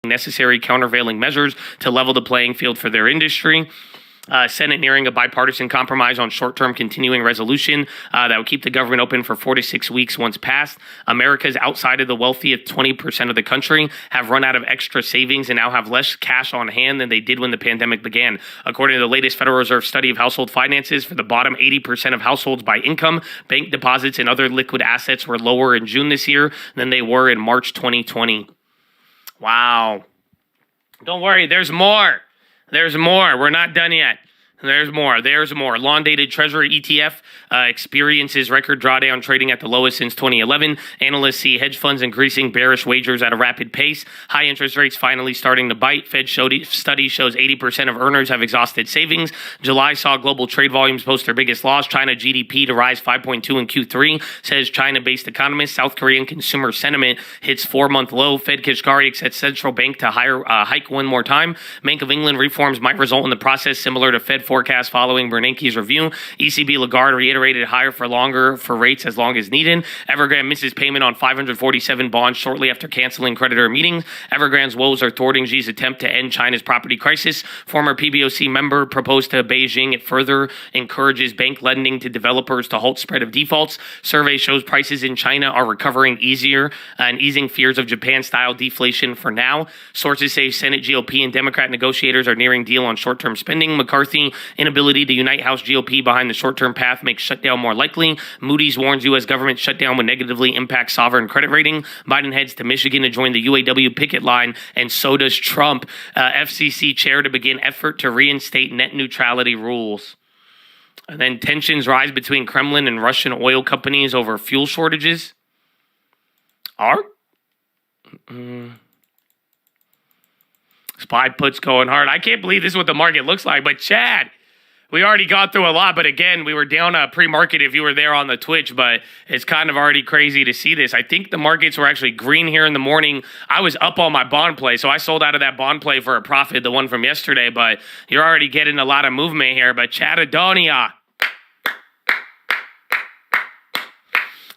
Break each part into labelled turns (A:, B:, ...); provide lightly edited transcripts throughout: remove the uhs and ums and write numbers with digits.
A: necessary countervailing measures to level the playing field for their industry. Senate nearing a bipartisan compromise on short-term continuing resolution that would keep the government open for 4 to 6 weeks once passed. America's outside of the wealthiest 20% of the country have run out of extra savings and now have less cash on hand than they did when the pandemic began. According to the latest Federal Reserve study of household finances, for the bottom 80% of households by income, bank deposits and other liquid assets were lower in June this year than they were in March 2020. Wow. Don't worry, there's more. There's more. We're not done yet. There's more. There's more. Long-dated Treasury ETF experiences record drawdown trading at the lowest since 2011. Analysts see hedge funds increasing bearish wagers at a rapid pace. High interest rates finally starting to bite. Fed study shows 80% of earners have exhausted savings. July saw global trade volumes post their biggest loss. China GDP to rise 5.2 in Q3, says China-based economist. South Korean consumer sentiment hits 4-month low. Fed Kashkari expects central bank to hike one more time. Bank of England reforms might result in the process similar to Fed forecast following Bernanke's review. ECB Lagarde reiterated higher for longer for rates as long as needed. Evergrande misses payment on 547 bonds shortly after canceling creditor meetings. Evergrande's woes are thwarting Xi's attempt to end China's property crisis. Former PBOC member proposed to Beijing it further encourages bank lending to developers to halt spread of defaults. Survey shows prices in China are recovering easier and easing fears of Japan-style deflation for now. Sources say Senate GOP and Democrat negotiators are nearing deal on short-term spending. McCarthy inability to unite House GOP behind the short-term path makes shutdown more likely. Moody's warns U.S. government shutdown would negatively impact sovereign credit rating. Biden heads to Michigan to join the UAW picket line, and so does Trump. FCC chair to begin effort to reinstate net neutrality rules. And then tensions rise between Kremlin and Russian oil companies over fuel shortages. Spy puts going hard. I can't believe this is what the market looks like. But Chad, we already got through a lot. But again, we were down pre-market if you were there on the Twitch. But it's kind of already crazy to see this. I think the markets were actually green here in the morning. I was up on my bond play, so I sold out of that bond play for a profit, the one from yesterday. But you're already getting a lot of movement here. But Chadadonia.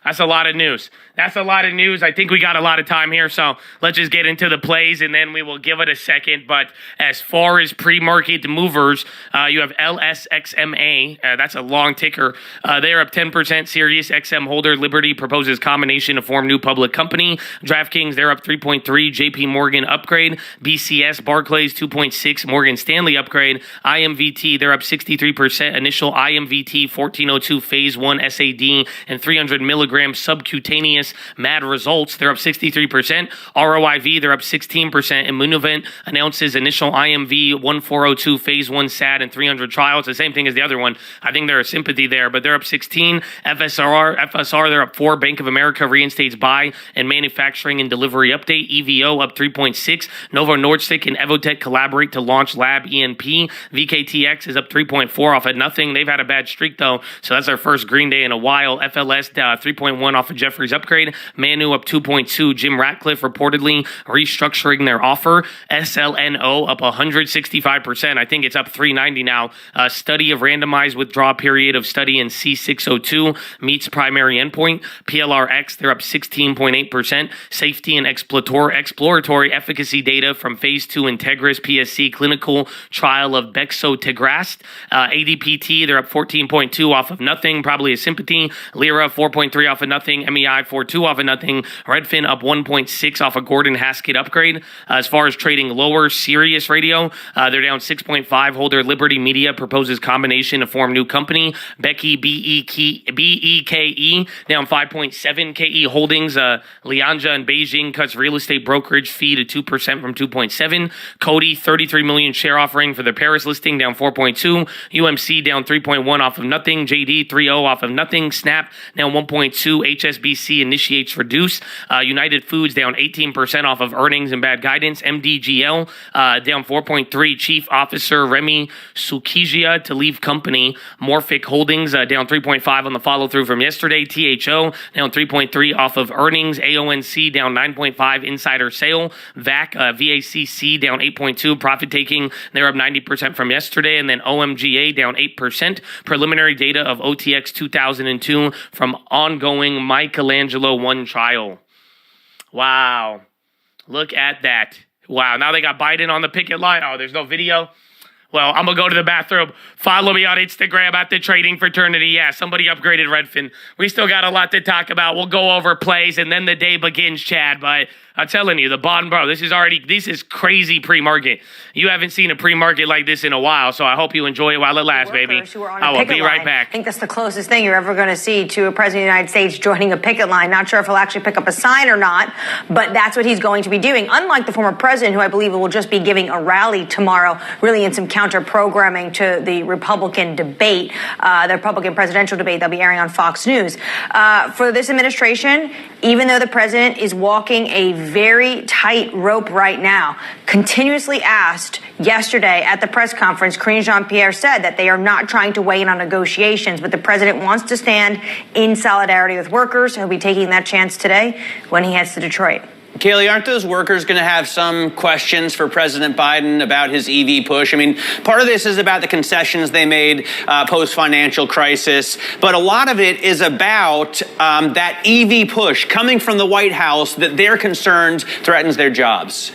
A: That's a lot of news. That's a lot of news. I think we got a lot of time here, so let's just get into the plays, and then we will give it a second. But as far as pre-market movers, you have LSXMA. That's a long ticker. They're up 10%. Sirius XM holder Liberty proposes combination to form new public company. DraftKings, they're up 3.3. JP Morgan upgrade. BCS, Barclays 2.6. Morgan Stanley upgrade. IMVT, they're up 63%. Initial IMVT 1402 phase 1 SAD and 300 milligrams subcutaneous MAD results. They're up 63%. ROIV, they're up 16%. Immunovant announces initial IMV 1402 phase 1 SAD and 300 trials. The same thing as the other one. I think there's sympathy there, but they're up 16. FSR, they're up 4. Bank of America reinstates buy and manufacturing and delivery update. EVO up 3.6. Novo Nordisk and Evotech collaborate to launch Lab ENP. VKTX is up 3.4 off at nothing. They've had a bad streak though, so that's our first green day in a while. FLS 3.1 off of Jeffrey's upgrade. Manu up 2.2. Jim Ratcliffe reportedly restructuring their offer. SLNO up 165%. I think it's up 390 now. Study of randomized withdrawal period of study in C602 meets primary endpoint. PLRX, they're up 16.8%. Safety and exploratory efficacy data from phase 2 Integris PSC clinical trial of Bexotegrast. ADPT, they're up 14.2 off of nothing, probably a sympathy. Lyra 4.3 off of nothing. MEI 4.2 off of nothing. Redfin up 1.6 off of Gordon Haskett upgrade. As far as trading lower, Sirius Radio, they're down 6.5. Holder Liberty Media proposes combination to form new company. Becky BEKE down 5.7. KE Holdings, Lianja in Beijing cuts real estate brokerage fee to 2% from 2.7. Cody 33 million share offering for their Paris listing down 4.2. UMC down 3.1 off of nothing. JD 3.0 off of nothing. Snap down 1.2. HSBC initiates reduce. United Foods down 18% off of earnings and bad guidance. MDGL down 4.3. Chief Officer Remy Sukigia to leave company. Morphic Holdings down 3.5 on the follow through from yesterday. THO down 3.3 off of earnings. AONC down 9.5 insider sale. VACC down 8.2 profit taking. They're up 90% from yesterday. And then OMGA down 8%. Preliminary data of OTX 2002 from ongoing Michelangelo 1 trial. Wow. Look at that. Wow, now they got Biden on the picket line. Oh, there's no video? Well, I'm going to go to the bathroom. Follow me on Instagram at the Trading Fraternity. Yeah, somebody upgraded Redfin. We still got a lot to talk about. We'll go over plays, and then the day begins, Chad. But I'm telling you, the bond, bro, this is crazy pre-market. You haven't seen a pre-market like this in a while, so I hope you enjoy it while it lasts, baby. I will be right back.
B: I think that's the closest thing you're ever going to see to a president of the United States joining a picket line. Not sure if he'll actually pick up a sign or not, but that's what he's going to be doing. Unlike the former president, who I believe will just be giving a rally tomorrow, really in some counter-programming to the Republican debate, the Republican presidential debate that'll be airing on Fox News. For this administration, even though the president is walking a very tight rope right now, continuously asked yesterday at the press conference, Karine Jean-Pierre said that they are not trying to weigh in on negotiations, but the president wants to stand in solidarity with workers. He'll be taking that chance today when he heads to Detroit.
C: Kayleigh, aren't those workers going to have some questions for President Biden about his EV push? I mean, part of this is about the concessions they made post-financial crisis, but a lot of it is about that EV push coming from the White House that they're concerned threatens their jobs.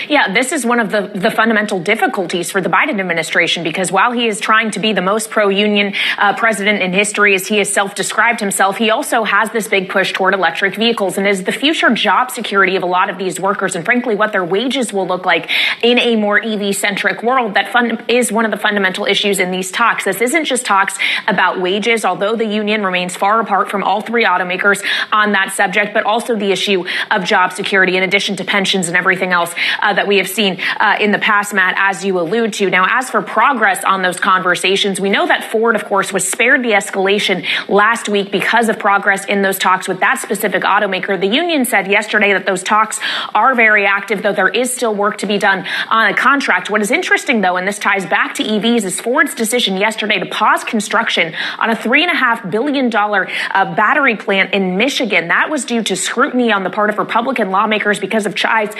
D: Yeah, this is one of the fundamental difficulties for the Biden administration, because while he is trying to be the most pro-union president in history, as he has self-described himself, he also has this big push toward electric vehicles, and is the future job security of a lot of these workers, and frankly, what their wages will look like in a more EV-centric world, that is one of the fundamental issues in these talks. This isn't just talks about wages, although the union remains far apart from all three automakers on that subject, but also the issue of job security, in addition to pensions and everything else that we have seen in the past, Matt, as you allude to. Now, as for progress on those conversations, we know that Ford, of course, was spared the escalation last week because of progress in those talks with that specific automaker. The union said yesterday that those talks are very active, though there is still work to be done on a contract. What is interesting, though, and this ties back to EVs, is Ford's decision yesterday to pause construction on a $3.5 billion battery plant in Michigan. That was due to scrutiny on the part of Republican lawmakers because of ties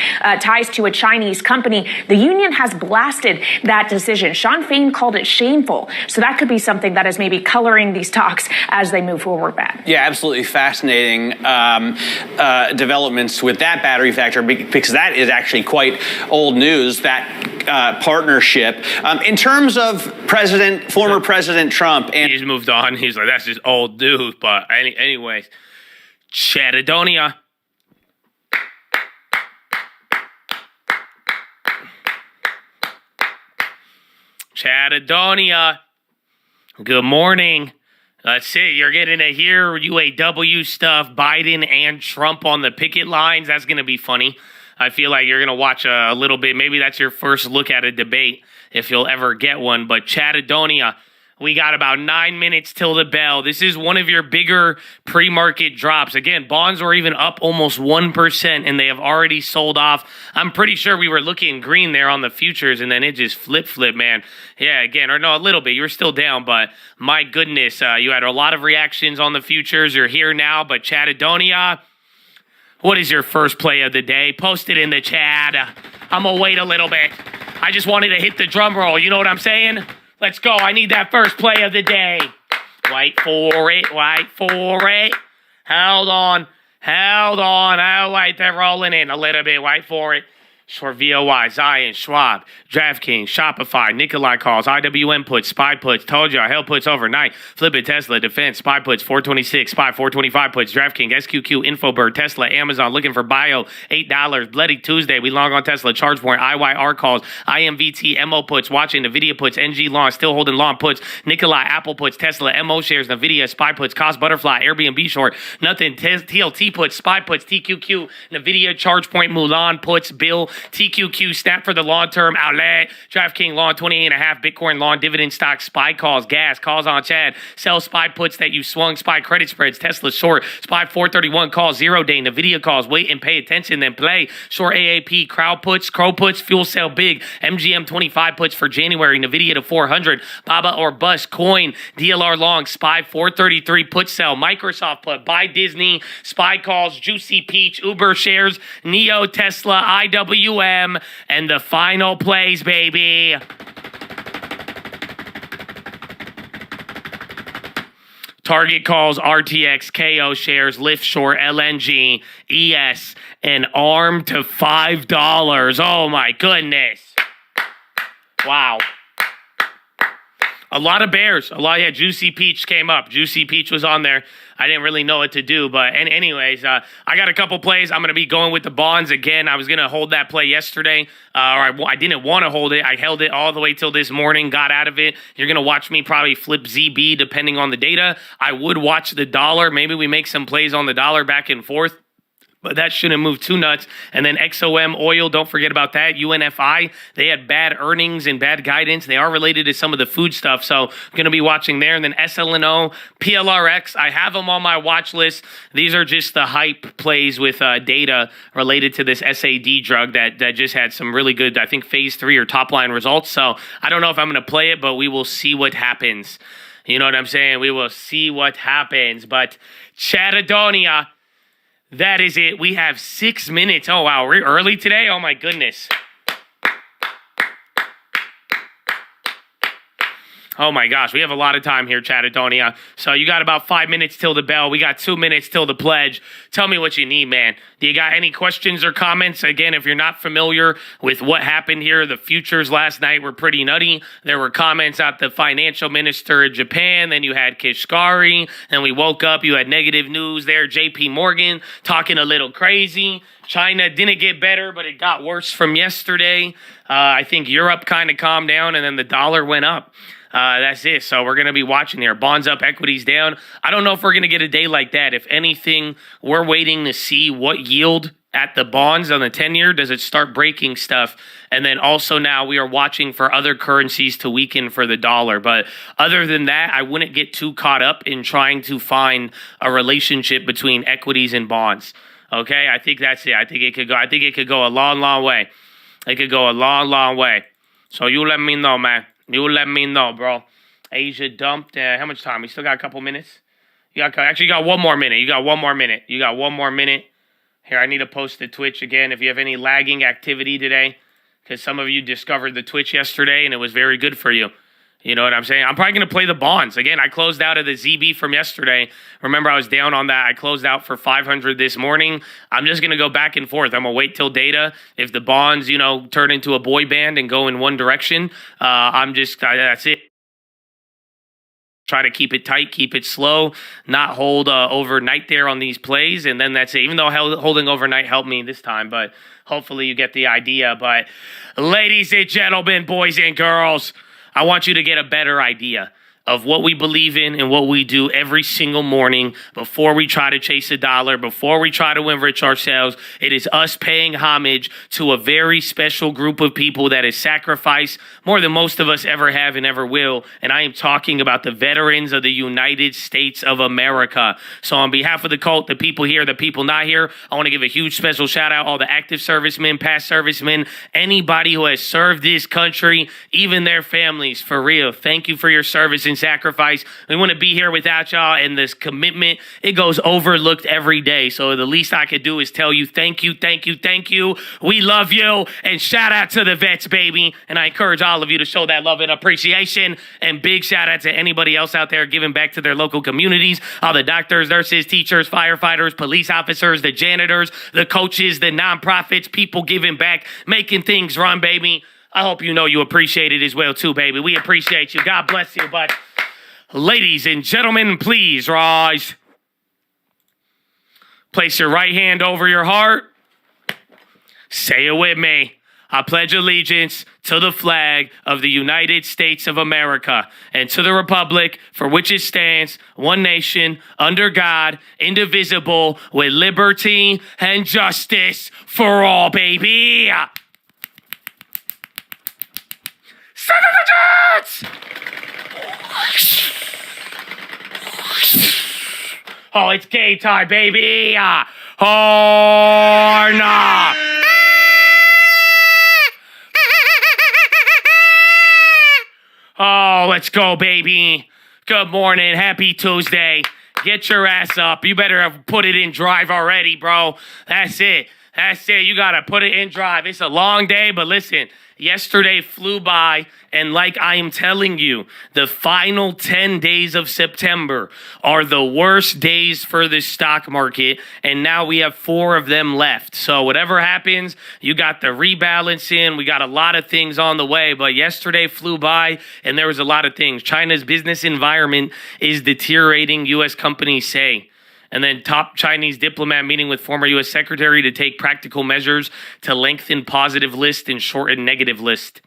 D: to a Chinese company. The union has blasted that decision. Sean Fain called it shameful. So that could be something that is maybe coloring these talks as they move forward, Matt.
C: Yeah, absolutely fascinating developments with that battery factor, because that is actually quite old news, that partnership. In terms of former President Trump, and
A: he's moved on. He's like, that's just old news. But anyways, Chatadonia. Chatadonia. Good morning. Let's see. You're getting to hear UAW stuff, Biden and Trump on the picket lines. That's going to be funny. I feel like you're going to watch a little bit. Maybe that's your first look at a debate, if you'll ever get one. But Chatadonia, we got about 9 minutes till the bell. This is one of your bigger pre-market drops. Again, bonds were even up almost 1%, and they have already sold off. I'm pretty sure we were looking green there on the futures, and then it just flip, man. Yeah, again, or no, a little bit. You were still down, but my goodness, you had a lot of reactions on the futures. You're here now, but Chatadonia, what is your first play of the day? Post it in the chat. I'm going to wait a little bit. I just wanted to hit the drum roll. You know what I'm saying? Let's go. I need that first play of the day. Wait for it. Hold on. Oh, wait, they're rolling in a little bit. Wait for it. Short VOY, Zion, Schwab, DraftKings, Shopify, Nikolai calls, IWM puts, SPY puts, told you, Hell puts overnight, Flip it, Tesla, Defense, SPY puts, 426, SPY 425 puts, DraftKings, SQQ, Infobird, Tesla, Amazon, looking for bio, $8, Bloody Tuesday, we long on Tesla, ChargePoint, IYR calls, IMVT, MO puts, watching, NVIDIA puts, NG long, still holding long puts, Nikolai, Apple puts, Tesla, MO shares, NVIDIA, SPY puts, Cost Butterfly, Airbnb short, nothing, TLT puts, SPY puts, TQQ, NVIDIA, ChargePoint, Mulan puts, Bill, TQQ, snap for the long-term outlet, DraftKings long 28.5, Bitcoin long, dividend stock, SPY calls, gas, calls on Chad, sell SPY puts that you swung, SPY credit spreads, Tesla short, SPY 431 calls, 0 day, NVIDIA calls, wait and pay attention, then play, short AAP, crowd puts, crow puts, fuel sell big, MGM 25 puts for January, NVIDIA to 400, Baba or bust, coin, DLR long, SPY 433 put sell, Microsoft put, buy Disney, SPY calls, Juicy Peach, Uber shares, Neo, Tesla, IWM, and the final plays, baby. Target calls, RTX, KO shares, Lift Short, LNG, ES, an arm to $5. Oh my goodness. Wow. A lot of bears. Juicy Peach came up. Juicy Peach was on there. I didn't really know what to do. But anyways, I got a couple plays. I'm going to be going with the bonds again. I was going to hold that play yesterday. I didn't want to hold it. I held it all the way till this morning, got out of it. You're going to watch me probably flip ZB depending on the data. I would watch the dollar. Maybe we make some plays on the dollar back and forth. But that shouldn't move too nuts. And then XOM oil, don't forget about that. UNFI, they had bad earnings and bad guidance. They are related to some of the food stuff. So I'm going to be watching there. And then SLNO, PLRX, I have them on my watch list. These are just the hype plays with data related to this SAD drug that just had some really good, I think, phase 3 or top line results. So I don't know if I'm going to play it, but we will see what happens. You know what I'm saying? We will see what happens. But Chatadonia, that is it. We have 6 minutes. Oh, wow. We're early today? Oh, my goodness. Oh, my gosh. We have a lot of time here, Chatadonia. So you got about 5 minutes till the bell. We got 2 minutes till the pledge. Tell me what you need, man. Do you got any questions or comments? Again, if you're not familiar with what happened here, the futures last night were pretty nutty. There were comments at the financial minister of Japan. Then you had Kishkari. And we woke up. You had negative news there. JP Morgan talking a little crazy. China didn't get better, but it got worse from yesterday. I think Europe kind of calmed down, and then the dollar went up. That's it. So we're going to be watching here. Bonds up, equities down. I don't know if we're going to get a day like that. If anything, we're waiting to see what yield at the bonds on the 10-year. Does it start breaking stuff? And then also now we are watching for other currencies to weaken for the dollar. But other than that, I wouldn't get too caught up in trying to find a relationship between equities and bonds. Okay, I think that's it. I think it could go a long, long way. It could go a long, long way. So you let me know, man. You let me know, bro. Asia dumped. How much time? We still got a couple minutes. You got 1 more minute. You got 1 more minute. Here, I need to post the Twitch again. If you have any lagging activity today, because some of you discovered the Twitch yesterday and it was very good for you. You know what I'm saying? I'm probably going to play the bonds. Again, I closed out of the ZB from yesterday. Remember, I was down on that. I closed out for 500 this morning. I'm just going to go back and forth. I'm going to wait till data. If the bonds, turn into a boy band and go in one direction, that's it. Try to keep it tight, keep it slow, not hold overnight there on these plays, and then that's it. Even though holding overnight helped me this time, but hopefully you get the idea. But ladies and gentlemen, boys and girls, I want you to get a better idea of what we believe in and what we do every single morning before we try to chase a dollar, before we try to enrich ourselves. It is us paying homage to a very special group of people that has sacrificed more than most of us ever have and ever will. And I am talking about the veterans of the United States of America. So on behalf of the cult, the people here, the people not here, I want to give a huge special shout out all the active servicemen, past servicemen, anybody who has served this country, even their families, for real. Thank you for your service and sacrifice. We want to be here without y'all, and this commitment, it goes overlooked every day. So the least I could do is tell you thank you, thank you, thank you. We love you, and shout out to the vets, baby. And I encourage all of you to show that love and appreciation, and big shout out to anybody else out there giving back to their local communities, all the doctors, nurses, teachers, firefighters, police officers, the janitors, the coaches, the nonprofits, people giving back, making things run, baby. I hope you know you appreciate it as well, too, baby. We appreciate you. God bless you. But ladies and gentlemen, please rise. Place your right hand over your heart. Say it with me. I pledge allegiance to the flag of the United States of America and to the republic for which it stands, one nation, under God, indivisible, with liberty and justice for all, baby. Oh, it's game time, baby. Oh, no. Oh, let's go, baby. Good morning. Happy Tuesday. Get your ass up. You better have put it in drive already, bro. That's it. That's it. You got to put it in drive. It's a long day, but listen, yesterday flew by, and like I am telling you, the final 10 days of September are the worst days for the stock market, and now we have 4 of them left. So whatever happens, you got the rebalancing. We got a lot of things on the way, but yesterday flew by, and there was a lot of things. China's business environment is deteriorating, U.S. companies say. And then top Chinese diplomat meeting with former U.S. Secretary to take practical measures to lengthen positive list and shorten negative list.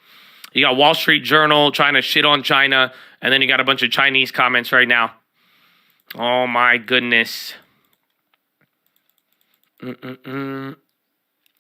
A: You got Wall Street Journal trying to shit on China, and then you got a bunch of Chinese comments right now. Oh, my goodness. All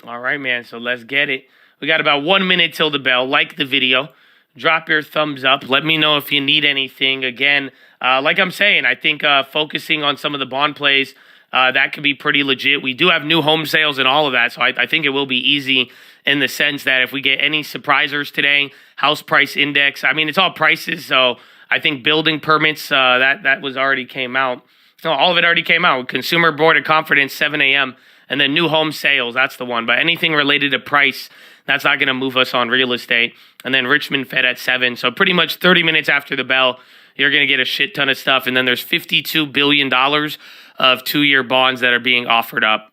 A: right, man, so let's get it. We got about 1 minute till the bell. Like the video. Drop your thumbs up. Let me know if you need anything. Again, like I'm saying, I think focusing on some of the bond plays, that could be pretty legit. We do have new home sales and all of that, so I think it will be easy in the sense that if we get any surprisers today, house price index, I mean, it's all prices, so I think building permits, that was already came out. No, all of it already came out. Consumer Board of Confidence, 7 a.m., and then new home sales, that's the one. But anything related to price, that's not going to move us on real estate. And then Richmond Fed at 7. So pretty much 30 minutes after the bell, you're going to get a shit ton of stuff. And then there's $52 billion of 2-year bonds that are being offered up.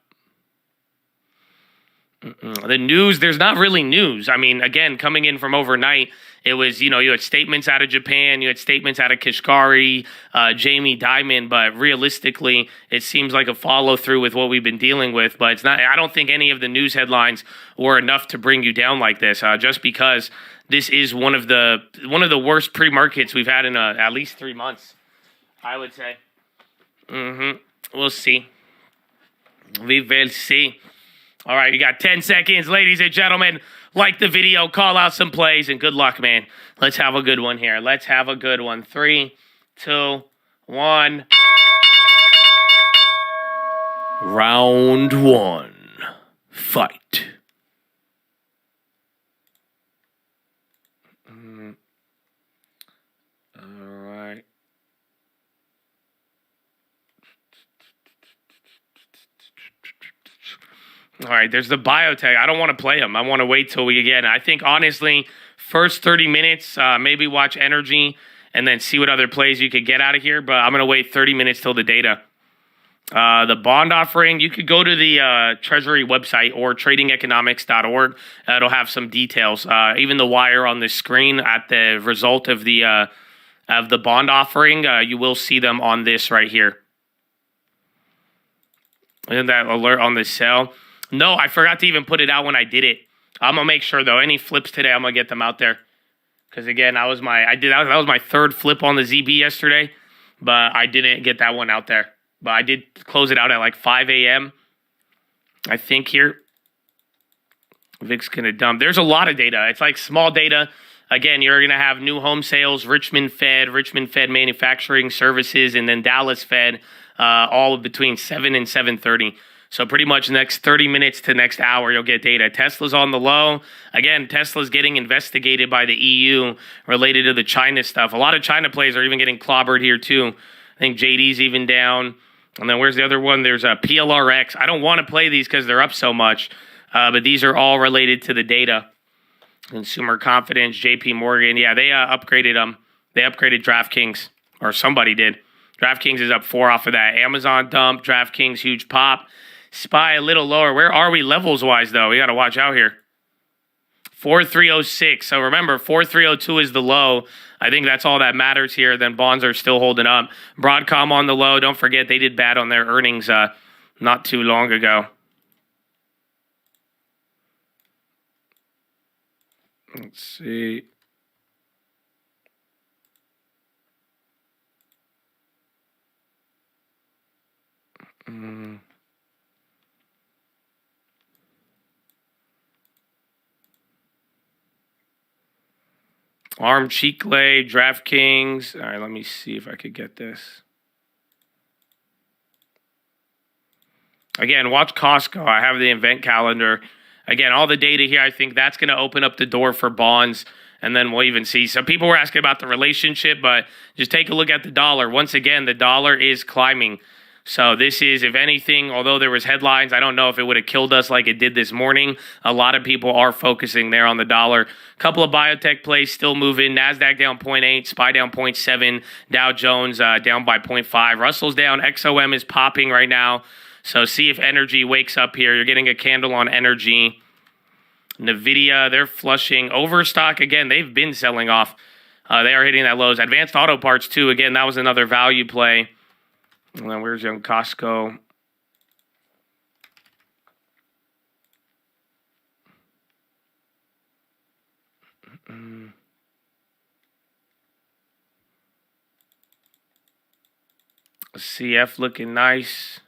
A: The news, there's not really news. I mean, again, coming in from overnight, it was, you had statements out of Japan, you had statements out of Kashkari, Jamie Dimon, but realistically, it seems like a follow-through with what we've been dealing with, but it's not. I don't think any of the news headlines were enough to bring you down like this, just because this is one of the worst pre-markets we've had in at least 3 months, I would say. We'll see. We will see. All right, you got 10 seconds, ladies and gentlemen. Like the video, call out some plays, and good luck, man. Let's have a good one here. Let's have a good one. 3, 2, 1. Round 1. Fight. All right. All right, there's the biotech. I don't want to play them. I want to wait till we get. I think, honestly, first 30 minutes, maybe watch energy and then see what other plays you could get out of here. But I'm going to wait 30 minutes till the data. The bond offering, you could go to the Treasury website or tradingeconomics.org. It'll have some details. Even the wire on the screen at the result of the bond offering, you will see them on this right here. Isn't that alert on the sell? No, I forgot to even put it out when I did it. I'm going to make sure, though. Any flips today, I'm going to get them out there. Because, again, that was my third flip on the ZB yesterday. But I didn't get that one out there. But I did close it out at like 5 a.m. I think here. Vic's going to dump. There's a lot of data. It's like small data. Again, you're going to have new home sales, Richmond Fed manufacturing services, and then Dallas Fed, all between 7 and 7:30. So pretty much next 30 minutes to next hour, you'll get data. Tesla's on the low. Again, Tesla's getting investigated by the EU related to the China stuff. A lot of China plays are even getting clobbered here too. I think JD's even down. And then where's the other one? There's a PLRX. I don't want to play these because they're up so much. But these are all related to the data. Consumer confidence, JP Morgan. Yeah, they upgraded them. They upgraded DraftKings, or somebody did. DraftKings is up 4 off of that. Amazon dump, DraftKings, huge pop. SPY a little lower. Where are we levels-wise, though? We got to watch out here. 4306. So remember, 4302 is the low. I think that's all that matters here. Then bonds are still holding up. Broadcom on the low. Don't forget, they did bad on their earnings not too long ago. Let's see. Arm Chicle, DraftKings. All right, let me see if I could get this. Again, watch Costco. I have the event calendar. Again, all the data here, I think that's going to open up the door for bonds, and then we'll even see. So people were asking about the relationship, but just take a look at the dollar. Once again, the dollar is climbing. So this is, if anything, although there was headlines, I don't know if it would have killed us like it did this morning. A lot of people are focusing there on the dollar. Couple of biotech plays still moving. NASDAQ down 0.8, SPY down 0.7, Dow Jones down by 0.5. Russell's down, XOM is popping right now. So see if energy wakes up here. You're getting a candle on energy. NVIDIA, they're flushing. Overstock, again, they've been selling off. They are hitting that lows. Advanced Auto Parts, too. Again, that was another value play. And then where's young Costco? CF looking nice.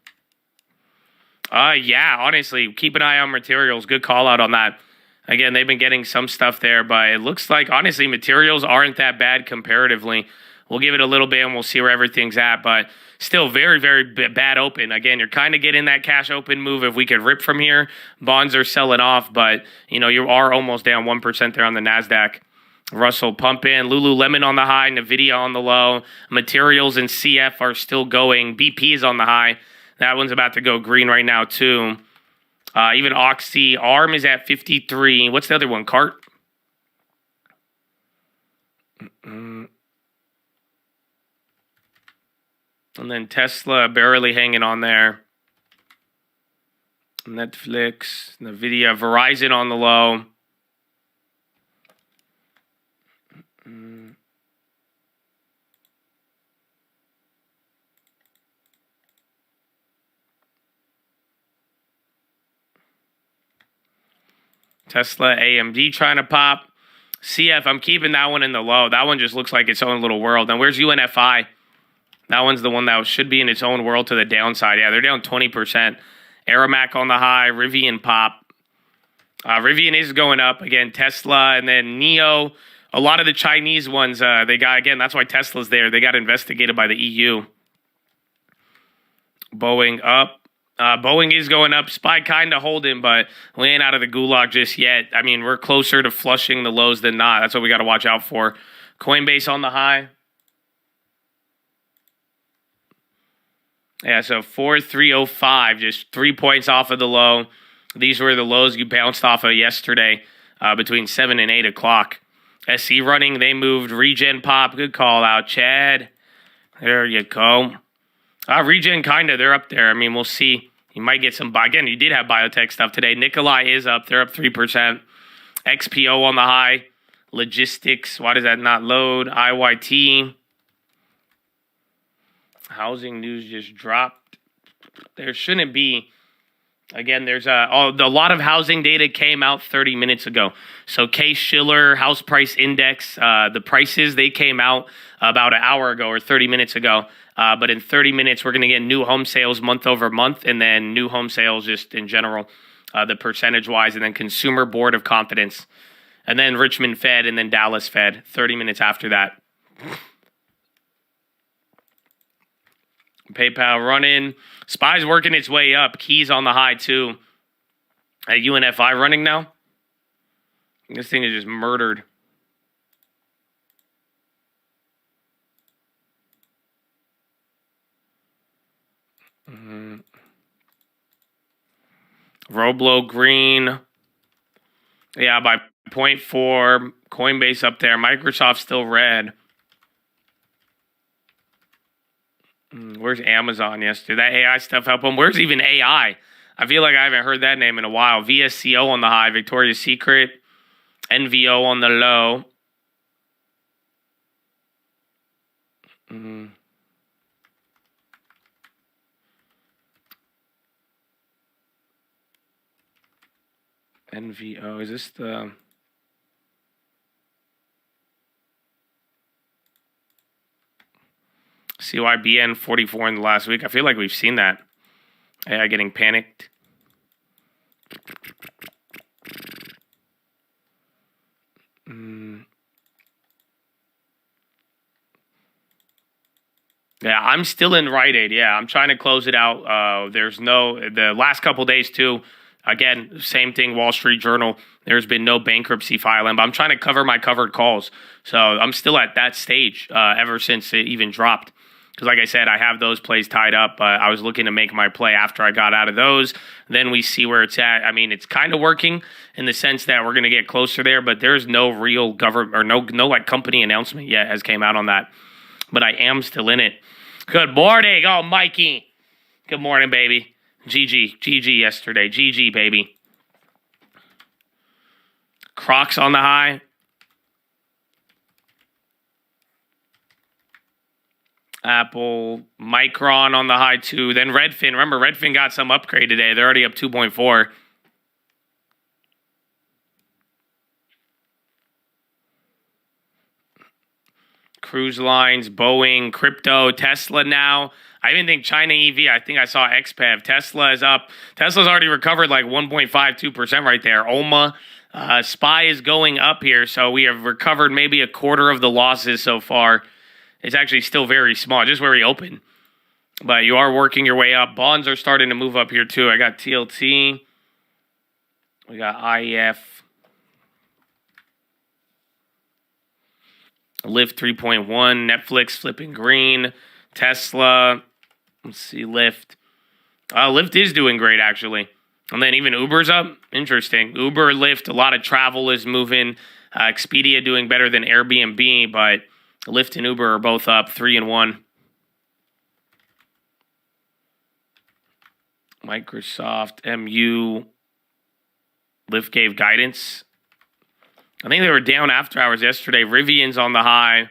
A: Yeah, honestly, keep an eye on materials. Good call out on that. Again, they've been getting some stuff there, but it looks like, honestly, materials aren't that bad comparatively. We'll give it a little bit and we'll see where everything's at, but still very, very bad open. Again, you're kind of getting that cash open move if we could rip from here. Bonds are selling off, but, you know, you are almost down 1% there on the NASDAQ. Russell pump in, Lululemon on the high, NVIDIA on the low. Materials and CF are still going. BP is on the high. That one's about to go green right now, too. Even Oxy, ARM is at 53. What's the other one? CART? And then Tesla barely hanging on there. Netflix, NVIDIA, Verizon on the low. Tesla, AMD trying to pop. CF, I'm keeping that one in the low. That one just looks like its own little world. And where's UNFI? That one's the one that should be in its own world to the downside. Yeah, they're down 20%. Aramac on the high. Rivian pop. Rivian is going up. Again, Tesla and then NIO. A lot of the Chinese ones, they got, again, that's why Tesla's there. They got investigated by the EU. Boeing up. Boeing is going up. SPY kind of holding, but we ain't out of the gulag just yet. I mean, we're closer to flushing the lows than not. That's what we got to watch out for. Coinbase on the high. Yeah, so 4,305, just 3 points off of the low. These were the lows you bounced off of yesterday between 7 and 8 o'clock. SC running, they moved. Regen pop, good call out, Chad. There you go. Regen kinda, they're up there. I mean, we'll see. You might get some, again, you did have biotech stuff today. Nikolai is up, they're up 3%. XPO on the high. Logistics, why does that not load? IYT. Housing news just dropped. There shouldn't be. Again, there's a lot of housing data came out 30 minutes ago. So Case-Shiller house price index, the prices, they came out about an hour ago or 30 minutes ago. But in 30 minutes, we're going to get new home sales month over month, and then new home sales just in general, the percentage-wise, and then Consumer Board of Confidence, and then Richmond Fed, and then Dallas Fed 30 minutes after that. PayPal running. SPY's working its way up. Keys on the high, too. UNFI running now. This thing is just murdered. Roblo green. Yeah, by 0.4. Coinbase up there. Microsoft still red. Where's Amazon yesterday? That AI stuff help them. Where's even AI? I feel like I haven't heard that name in a while. VSCO on the high. Victoria's Secret. NVO on the low. NVO. Is this the... CYBN 44 in the last week. I feel like we've seen that. AI getting panicked. Yeah, I'm still in Rite Aid. Yeah, I'm trying to close it out. There's no, the last couple days too, again, same thing, Wall Street Journal. There's been no bankruptcy filing, but I'm trying to cover my covered calls. So I'm still at that stage ever since it even dropped. Because like I said, I have those plays tied up. I was looking to make my play after I got out of those. Then we see where it's at. I mean, it's kind of working in the sense that we're going to get closer there, but there's no real government or no like company announcement yet has came out on that. But I am still in it. Good morning. Oh, Mikey. Good morning, baby. GG yesterday. GG, baby. Crocs on the high. Apple, Micron on the high too. Then Redfin. Remember, Redfin got some upgrade today. They're already up 2.4. Cruise lines, Boeing, crypto, Tesla now. I even think China EV, I think I saw XPEV. Tesla is up. Tesla's already recovered like 1.52% right there. OMA, SPY is going up here. So we have recovered maybe a quarter of the losses so far. It's actually still very small, just where we open. But you are working your way up. Bonds are starting to move up here too. I got TLT. We got IEF. Lyft 3.1. Netflix flipping green. Tesla. Let's see, Lyft. Lyft is doing great, actually. And then even Uber's up. Interesting. Uber, Lyft, a lot of travel is moving. Expedia doing better than Airbnb, but Lyft and Uber are both up 3 and 1. Microsoft, MU, Lyft gave guidance. I think they were down after hours yesterday. Rivian's on the high.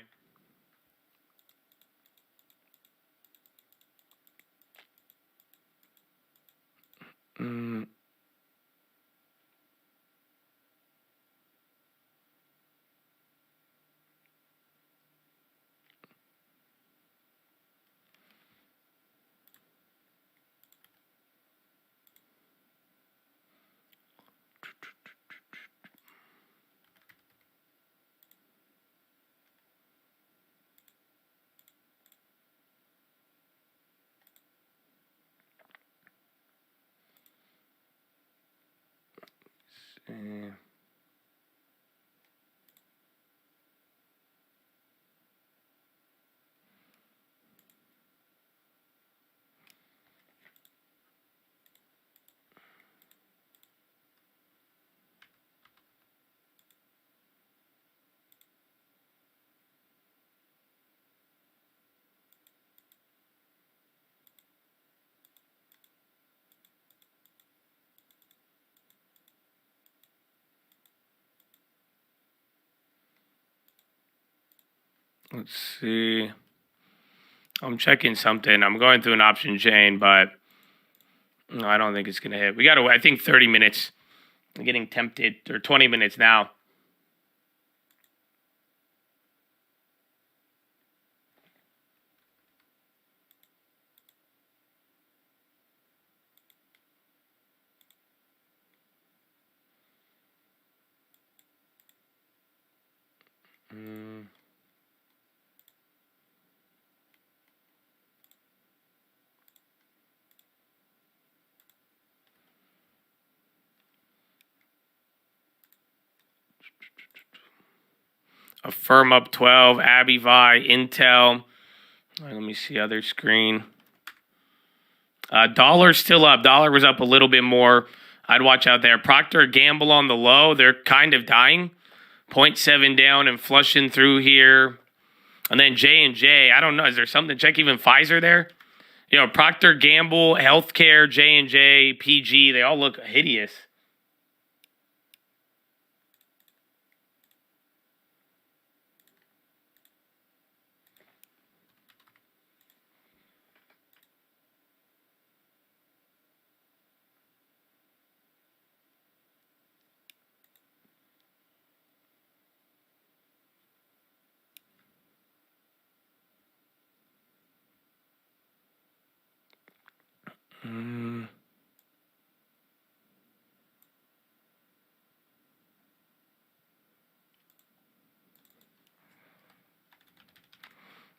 A: Let's see. I'm checking something. I'm going through an option chain, but no, I don't think it's going to hit. We got to, I think, 30 minutes. I'm getting tempted, or 20 minutes now. Affirm up 12, Abivai, Intel. All right, let me see other screen. Dollar's still up. Dollar was up a little bit more. I'd watch out there. Procter & Gamble on the low. They're kind of dying. 0.7 down and flushing through here. And then J&J. I don't know. Is there something? Check even Pfizer there. You know, Procter & Gamble, Healthcare, J&J, PG. They all look hideous.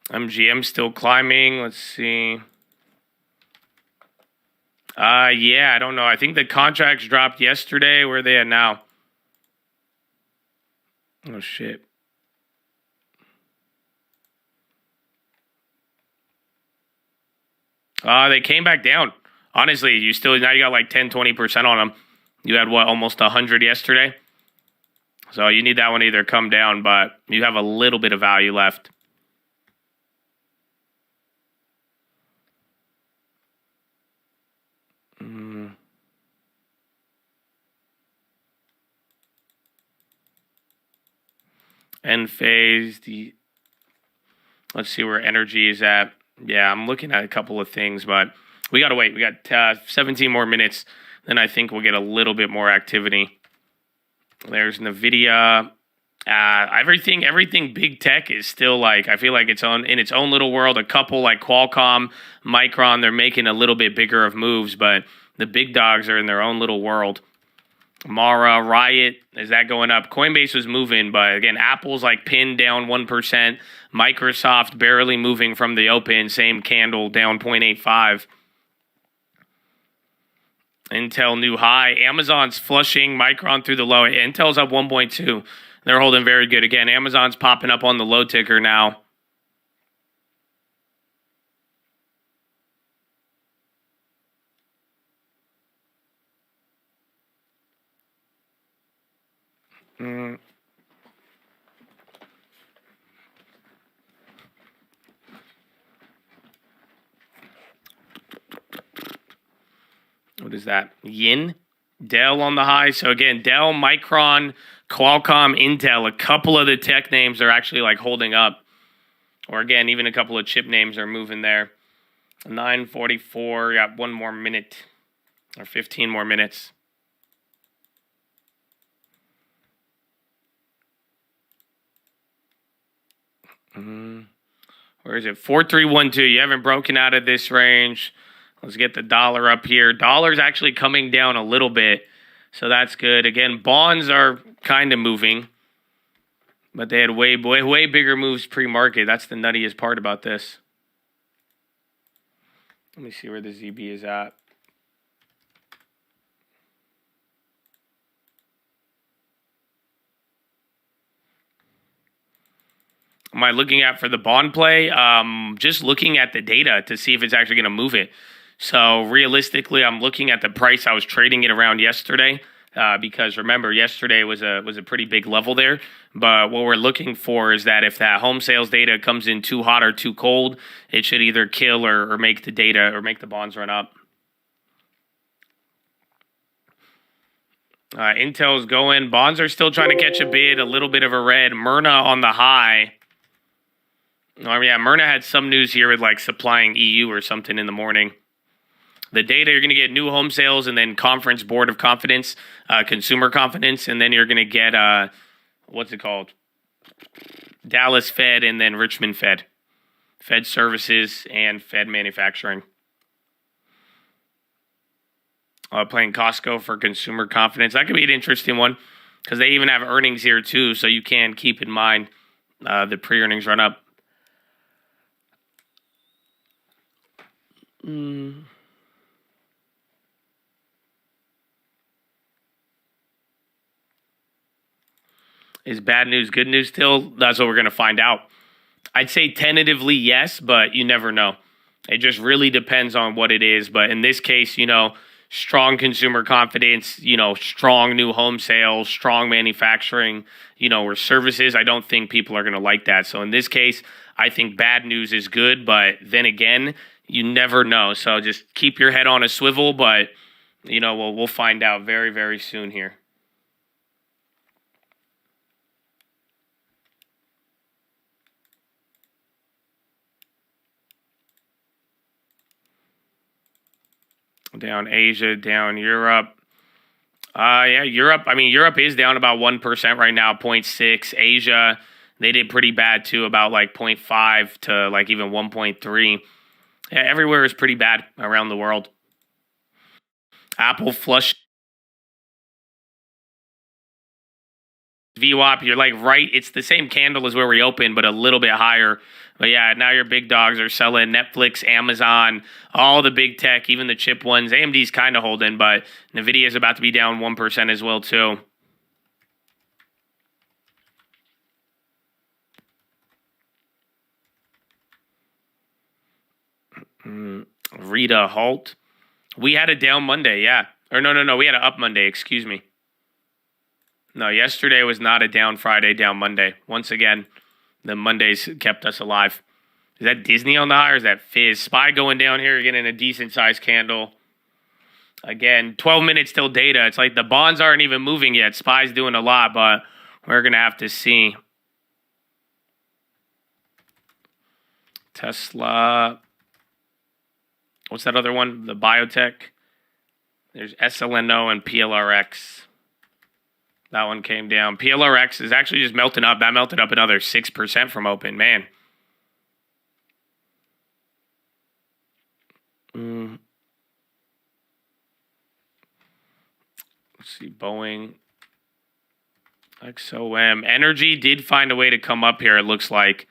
A: MGM still climbing. Let's see. Yeah, I don't know. I think the contracts dropped yesterday. Where are they at now? Oh, shit. They came back down. Honestly, now you got like 10, 20% on them. You had almost 100 yesterday. So you need that one to either come down, but you have a little bit of value left. End phase. Let's see where energy is at. Yeah, I'm looking at a couple of things, but we got to wait. We got 17 more minutes. Then I think we'll get a little bit more activity. There's NVIDIA. Everything big tech is still like, I feel like it's in its own little world. A couple like Qualcomm, Micron, they're making a little bit bigger of moves, but the big dogs are in their own little world. Mara, Riot, is that going up? Coinbase was moving, but again, Apple's like pinned down 1%. Microsoft barely moving from the open, same candle, down 0.85. Intel new high. Amazon's flushing Micron through the low. Intel's up 1.2. They're holding very good. Again, Amazon's popping up on the low ticker now. What is that? Yin? Dell on the high. So again, Dell, Micron, Qualcomm, Intel, a couple of the tech names are actually like holding up. Or again, even a couple of chip names are moving there. 9:44, got one more minute or 15 more minutes. Where is it? 4312. You haven't broken out of this range. Let's get the dollar up here. Dollar's actually coming down a little bit, so that's good. Again, bonds are kind of moving, but they had way bigger moves pre-market. That's the nuttiest part about this. Let me see where the ZB is at. Am I looking at for the bond play? Just looking at the data to see if it's actually going to move it. So realistically, I'm looking at the price I was trading it around yesterday, because remember, yesterday was a pretty big level there. But what we're looking for is that if that home sales data comes in too hot or too cold, it should either kill or make the data or make the bonds run up. Intel's going. Bonds are still trying to catch a bid. A little bit of a red. Myrna on the high. Oh, yeah, Myrna had some news here with like supplying EU or something in the morning. The data, you're going to get new home sales and then conference board of confidence, consumer confidence, and then you're going to get, what's it called? Dallas Fed and then Richmond Fed. Fed services and Fed manufacturing. Playing Costco for consumer confidence. That could be an interesting one because they even have earnings here too, so you can keep in mind the pre-earnings run up. Is bad news good news still? That's what we're going to find out. I'd say tentatively yes, but you never know. It just really depends on what it is. But in this case, strong consumer confidence, strong new home sales, strong manufacturing, or services. I don't think people are going to like that. So in this case, I think bad news is good. But then again, you never know. So just keep your head on a swivel. But, we'll find out very, very soon here. Down Asia, down Europe. Europe. Europe is down about 1% right now, 0.6. Asia, they did pretty bad too, about like 0.5 to like even 1.3. Yeah, everywhere is pretty bad around the world. Apple flush. VWAP, you're like right. It's the same candle as where we opened, but a little bit higher. But yeah, now your big dogs are selling. Netflix, Amazon, all the big tech, even the chip ones. AMD's kind of holding, but NVIDIA is about to be down 1% as well too. agree to halt. We had a down Monday, yeah. Or no. We had an up Monday, excuse me. No, yesterday was not a down Friday, down Monday. Once again, the Mondays kept us alive. Is that Disney on the high or is that Fizz? SPY going down here, getting a decent-sized candle. Again, 12 minutes till data. It's like the bonds aren't even moving yet. SPY's doing a lot, but we're going to have to see. Tesla. What's that other one? The biotech. There's SLNO and PLRX. That one came down. PLRX is actually just melting up. That melted up another 6% from open. Man. Let's see. Boeing. XOM. Energy did find a way to come up here, it looks like.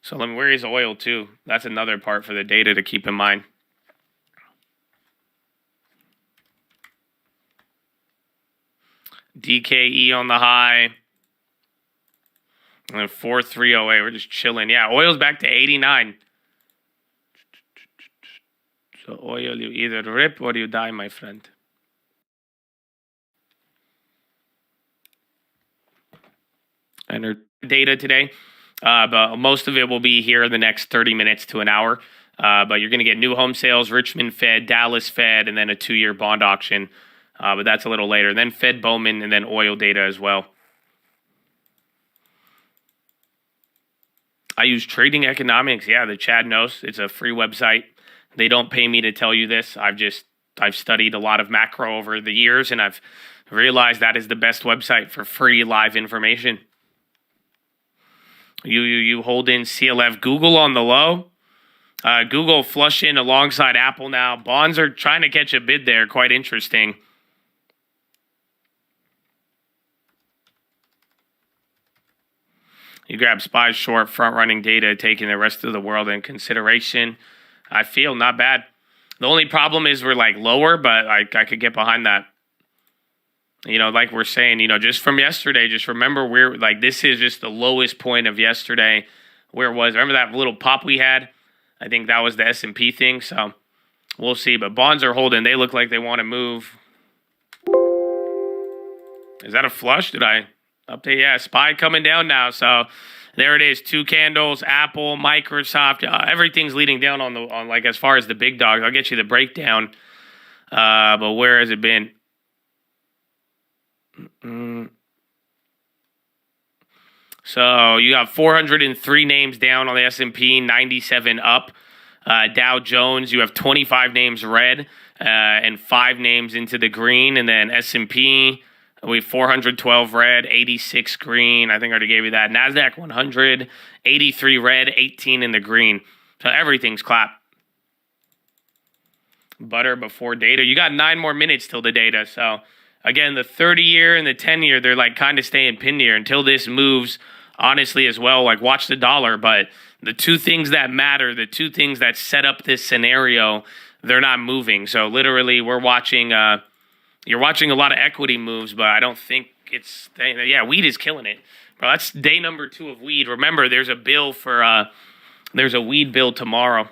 A: So where is oil, too? That's another part for the data to keep in mind. DKE on the high. And then 4308. We're just chilling. Yeah, oil's back to 89. So oil, you either rip or you die, my friend. And data today. But most of it will be here in the next 30 minutes to an hour. But you're going to get new home sales, Richmond Fed, Dallas Fed, and then a 2-year bond auction. But that's a little later. Then Fed Bowman, and then oil data as well. I use Trading Economics. Yeah, the Chad knows. It's a free website. They don't pay me to tell you this. I've studied a lot of macro over the years, and I've realized that is the best website for free live information. You hold in CLF. Google on the low. Google flush in alongside Apple now. Bonds are trying to catch a bid there. Quite interesting. You grab SPY short, front-running data, taking the rest of the world in consideration. I feel not bad. The only problem is we're like lower, but I could get behind that. You know, like we're saying, you know, just from yesterday, just remember where, like, this is just the lowest point of yesterday. Where it was, remember that little pop we had? I think that was the S&P thing, so we'll see. But bonds are holding. They look like they want to move. Is that a flush? Did I update? Yeah, SPY coming down now, so there it is. 2 candles, Apple, Microsoft, everything's leading down on like as far as the big dogs. I'll get you the breakdown. But where has it been? So you got 403 names down on the S&P, 97 up. Dow Jones, you have 25 names red and 5 names into the green. And then S&P, we have 412 red, 86 green. I think I already gave you that. NASDAQ 100, 83 red, 18 in the green. So everything's clapped. Butter before data. You got 9 more minutes till the data. So again, the 30-year and the 10-year, they're like kind of staying pinned here until this moves, honestly, as well. Like, watch the dollar. But the 2 things that matter, the 2 things that set up this scenario, they're not moving. So literally, we're watching, you're watching a lot of equity moves, but I don't think it's, yeah, weed is killing it. Bro, that's day number 2 of weed. Remember, there's a bill for, there's a weed bill tomorrow.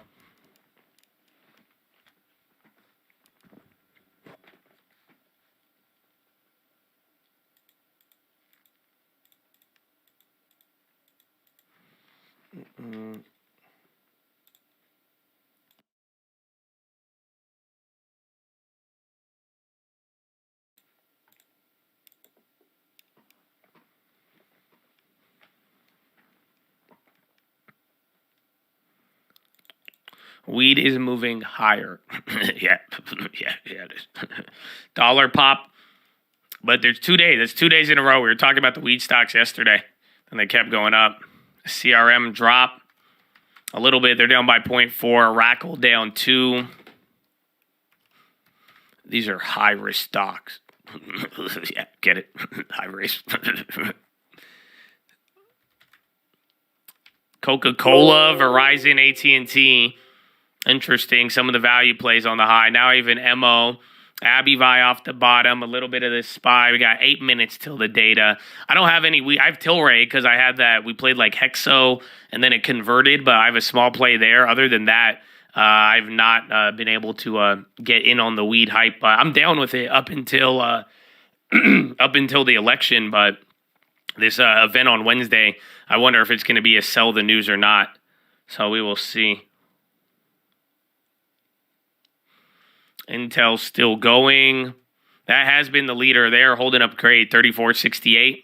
A: Weed is moving higher. yeah, it is. Dollar pop. But there's 2 days. That's 2 days in a row. We were talking about the weed stocks yesterday, and they kept going up. CRM drop a little bit. They're down by 0.4. Rackle down 2. These are high-risk stocks. yeah, get it? High risk. Coca-Cola, Verizon, AT&T. Interesting. Some of the value plays on the high. Now even MO. Abivai off the bottom. A little bit of this SPY. We got 8 minutes till the data. I don't have any. I have Tilray because I had that. We played like Hexo and then it converted, but I have a small play there. Other than that, I've not been able to get in on the weed hype. I'm down with it up until up until the election, but this event on Wednesday, I wonder if it's going to be a sell the news or not. So we will see. Intel still going. That has been the leader there, holding up great, 34.68.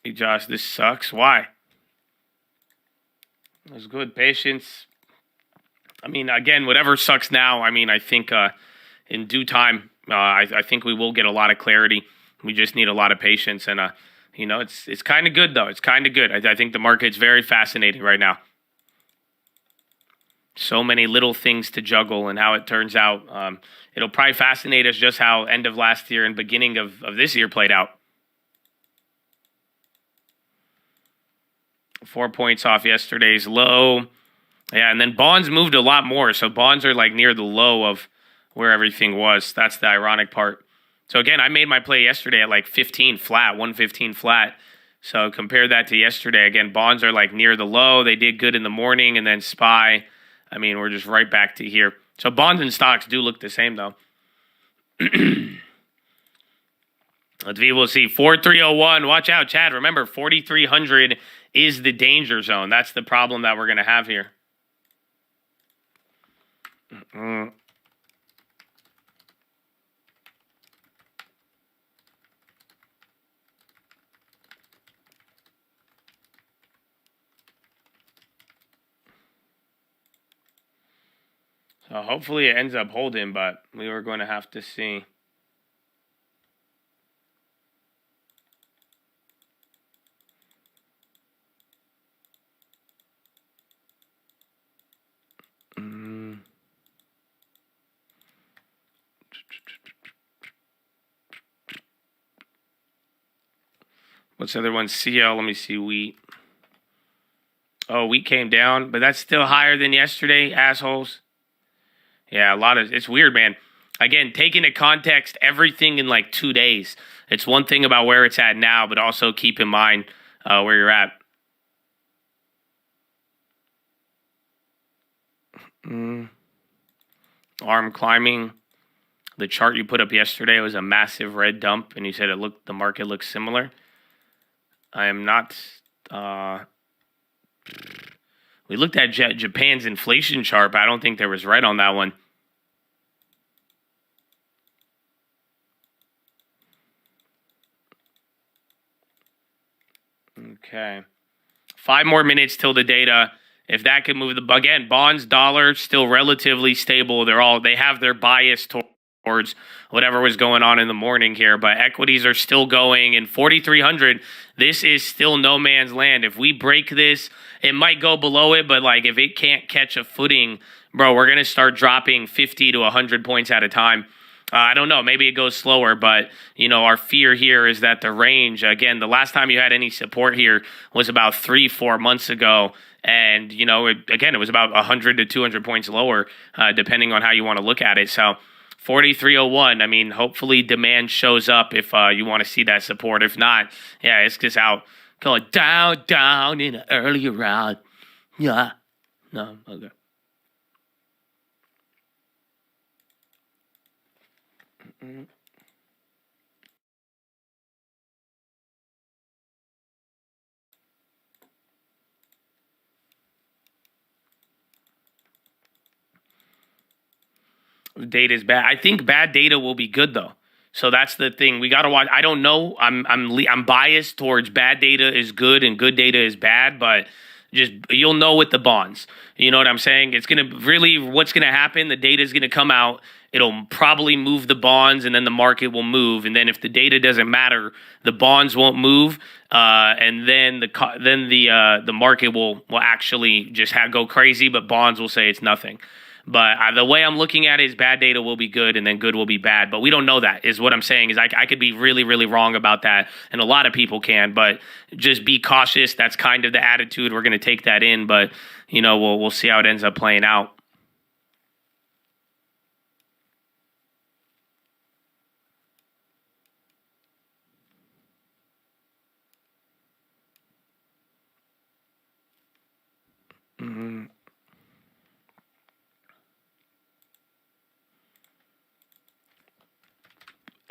A: Hey, Josh, this sucks. Why? It was good. Patience. I mean, again, whatever sucks now, I mean, I think in due time, I think we will get a lot of clarity. We just need a lot of patience. And, you know, it's kind of good, though. It's kind of good. I think the market's very fascinating right now. So many little things to juggle and how it turns out. It'll probably fascinate us just how end of last year and beginning of this year played out. 4 points off yesterday's low. Yeah, and then bonds moved a lot more. So bonds are like near the low of where everything was. That's the ironic part. So again, I made my play yesterday at like 15 flat, 115 flat. So compare that to yesterday. Again, bonds are like near the low. They did good in the morning, and then SPY. I mean, we're just right back to here. So bonds and stocks do look the same, though. Let's see. We'll see. 4301. Watch out, Chad. Remember, 4,300 is the danger zone. That's the problem that we're going to have here. So hopefully it ends up holding, but we were going to have to see. What's the other one? CL. Let me see. Wheat. Oh, wheat came down, but that's still higher than yesterday, assholes. Yeah, it's weird, man. Again, take into context everything in like 2 days. It's one thing about where it's at now, but also keep in mind where you're at. Arm climbing. The chart you put up yesterday was a massive red dump, and you said the market looks similar. I am not. We looked at Japan's inflation chart, but I don't think there was red on that one. Okay. 5 more minutes till the data. If that could move again, bonds, dollar, still relatively stable. They have their bias towards whatever was going on in the morning here, but equities are still going. And 4,300, this is still no man's land. If we break this, it might go below it, but like if it can't catch a footing, bro, we're going to start dropping 50 to 100 points at a time. I don't know. Maybe it goes slower, but, you know, our fear here is that the range, again, the last time you had any support here was about 3-4 months ago. And, you know, it was about 100 to 200 points lower, depending on how you want to look at it. So 4301, I mean, hopefully demand shows up if you want to see that support. If not, yeah, it's just out going down in an early round. Yeah. No, okay. Data is bad. I think bad data will be good though. So that's the thing. We got to watch. I don't know. I'm biased towards bad data is good and good data is bad, but just you'll know with the bonds. You know what I'm saying? It's going to really what's going to happen. The data is going to come out. It'll probably move the bonds, and then the market will move. And then if the data doesn't matter, the bonds won't move, and then the market will actually just go crazy. But bonds will say it's nothing. But the way I'm looking at it is bad data will be good and then good will be bad. But we don't know that is what I'm saying is I could be really, really wrong about that. And a lot of people can, but just be cautious. That's kind of the attitude. We're going to take that in, but you know, we'll see how it ends up playing out.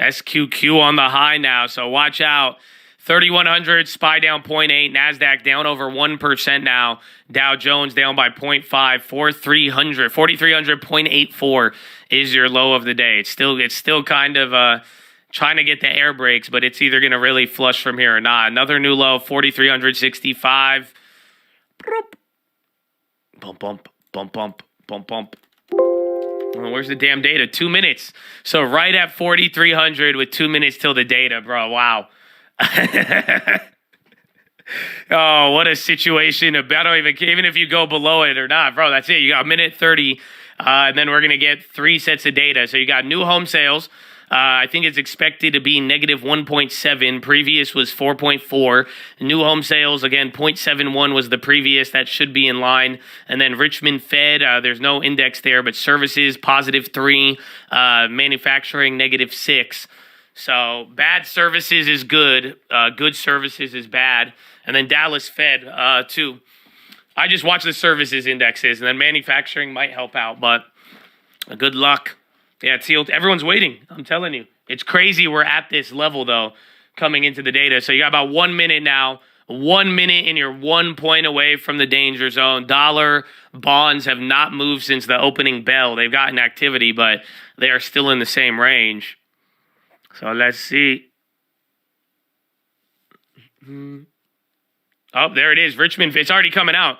A: SQQ on the high now, so watch out. 3,100, SPY down 0.8, NASDAQ down over 1% now. Dow Jones down by 0.5, 4,300, 0.84 is your low of the day. It's still kind of trying to get the air brakes, but it's either going to really flush from here or not. Another new low, 4,365. Bump, bump, bump, bump, bump, bump. Oh, where's the damn data? 2 minutes. So right at 4,300 with 2 minutes till the data, bro. Wow. Oh, what a situation. I don't even if you go below it or not, bro, that's it. You got a minute 30, and then we're going to get 3 sets of data. So you got new home sales. I think it's expected to be negative 1.7. Previous was 4.4. New home sales, again, 0.71 was the previous. That should be in line. And then Richmond Fed, there's no index there, but services, positive 3. Manufacturing, negative 6. So bad services is good. Good services is bad. And then Dallas Fed, too. I just watch the services indexes, and then manufacturing might help out, but good luck. Yeah, everyone's waiting. I'm telling you. It's crazy we're at this level, though, coming into the data. So you got about 1 minute now. 1 minute and you're 1 point away from the danger zone. Dollar bonds have not moved since the opening bell. They've gotten activity, but they are still in the same range. So let's see. Oh, there it is. Richmond, it's already coming out.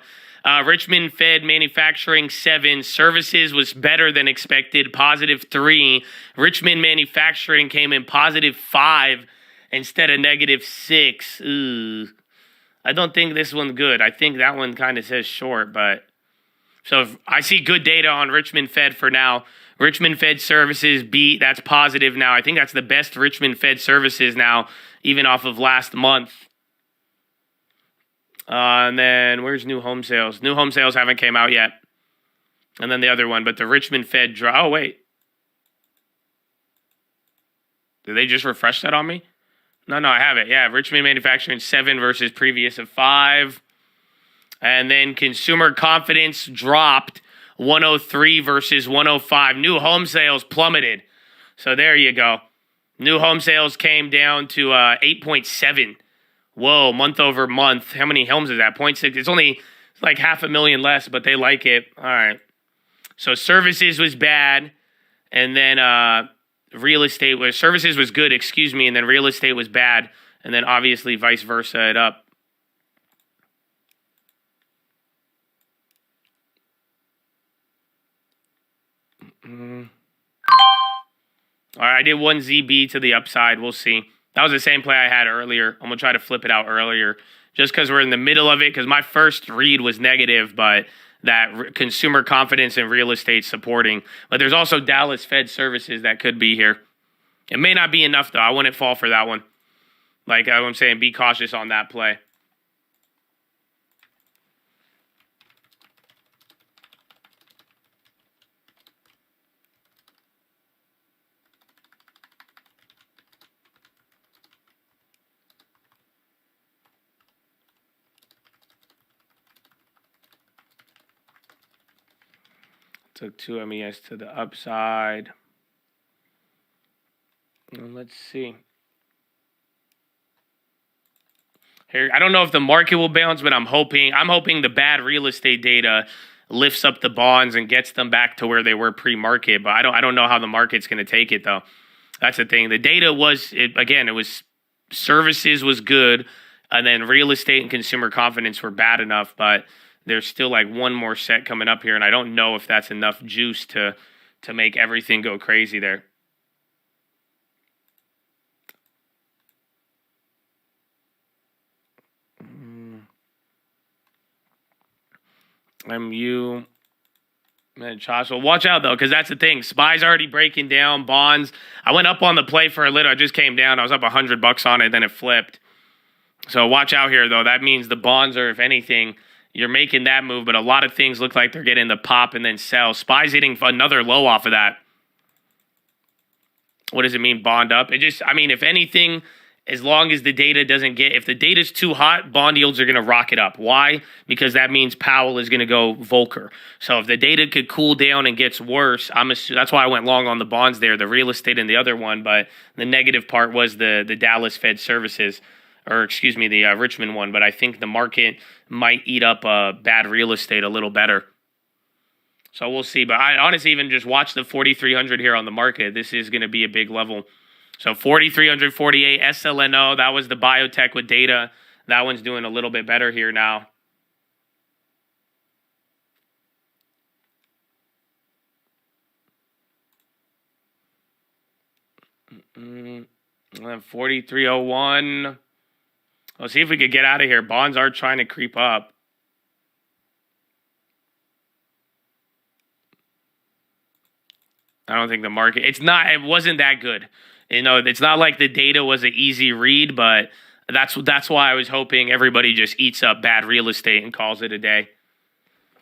A: Richmond Fed manufacturing 7. Services was better than expected, positive 3. Richmond manufacturing came in positive 5 instead of negative 6. Ooh. I don't think this one's good. I think that one kind of says short, but so I see good data on Richmond Fed for now. Richmond Fed services beat. That's positive now. I think that's the best Richmond Fed services now, even off of last month. And then where's new home sales? New home sales haven't came out yet. And then the other one, but the Richmond Fed oh, wait. Did they just refresh that on me? No, I have it. Yeah, Richmond manufacturing 7 versus previous of 5. And then consumer confidence dropped 103 versus 105. New home sales plummeted. So there you go. New home sales came down to 8.7. Whoa, month over month. How many homes is that? 0.6. It's only like 500,000 less, but they like it. All right. So services was bad. And then services was good, and then real estate was bad. And then obviously vice versa it up. All right, I did 1 ZB to the upside. We'll see. That was the same play I had earlier. I'm going to try to flip it out earlier just because we're in the middle of it, because my first read was negative, but that consumer confidence in real estate supporting. But there's also Dallas Fed services that could be here. It may not be enough, though. I wouldn't fall for that one. Like I'm saying, be cautious on that play. Took 2 MES to the upside. And let's see. Here, I don't know if the market will bounce, but I'm hoping the bad real estate data lifts up the bonds and gets them back to where they were pre-market. But I don't know how the market's going to take it, though. That's the thing. The data was, it was services was good, and then real estate and consumer confidence were bad enough, but there's still like one more set coming up here, and I don't know if that's enough juice to make everything go crazy there. MU. Man, Josh, well, watch out, though, because that's the thing. SPY's already breaking down. Bonds. I went up on the play for a little. I just came down. I was up $100 on it, then it flipped. So watch out here, though. That means the bonds are, if anything, you're making that move, but a lot of things look like they're getting the pop and then sell. SPY's hitting another low off of that. What does it mean, bond up? If anything, as long as the data doesn't get, if the data's too hot, bond yields are going to rocket up. Why? Because that means Powell is going to go Volcker. So if the data could cool down and gets worse, that's why I went long on the bonds there, the real estate and the other one. But the negative part was the Dallas Fed Services, or excuse me, the Richmond one. But I think the market might eat up bad real estate a little better. So we'll see. But I honestly even just watch the 4,300 here on the market. This is going to be a big level. So 4,348 SLNO, that was the biotech with data. That one's doing a little bit better here now. And then 4,301. Let's see if we could get out of here. Bonds are trying to creep up. I don't think the market, it wasn't that good. You know, it's not like the data was an easy read, but that's why I was hoping everybody just eats up bad real estate and calls it a day.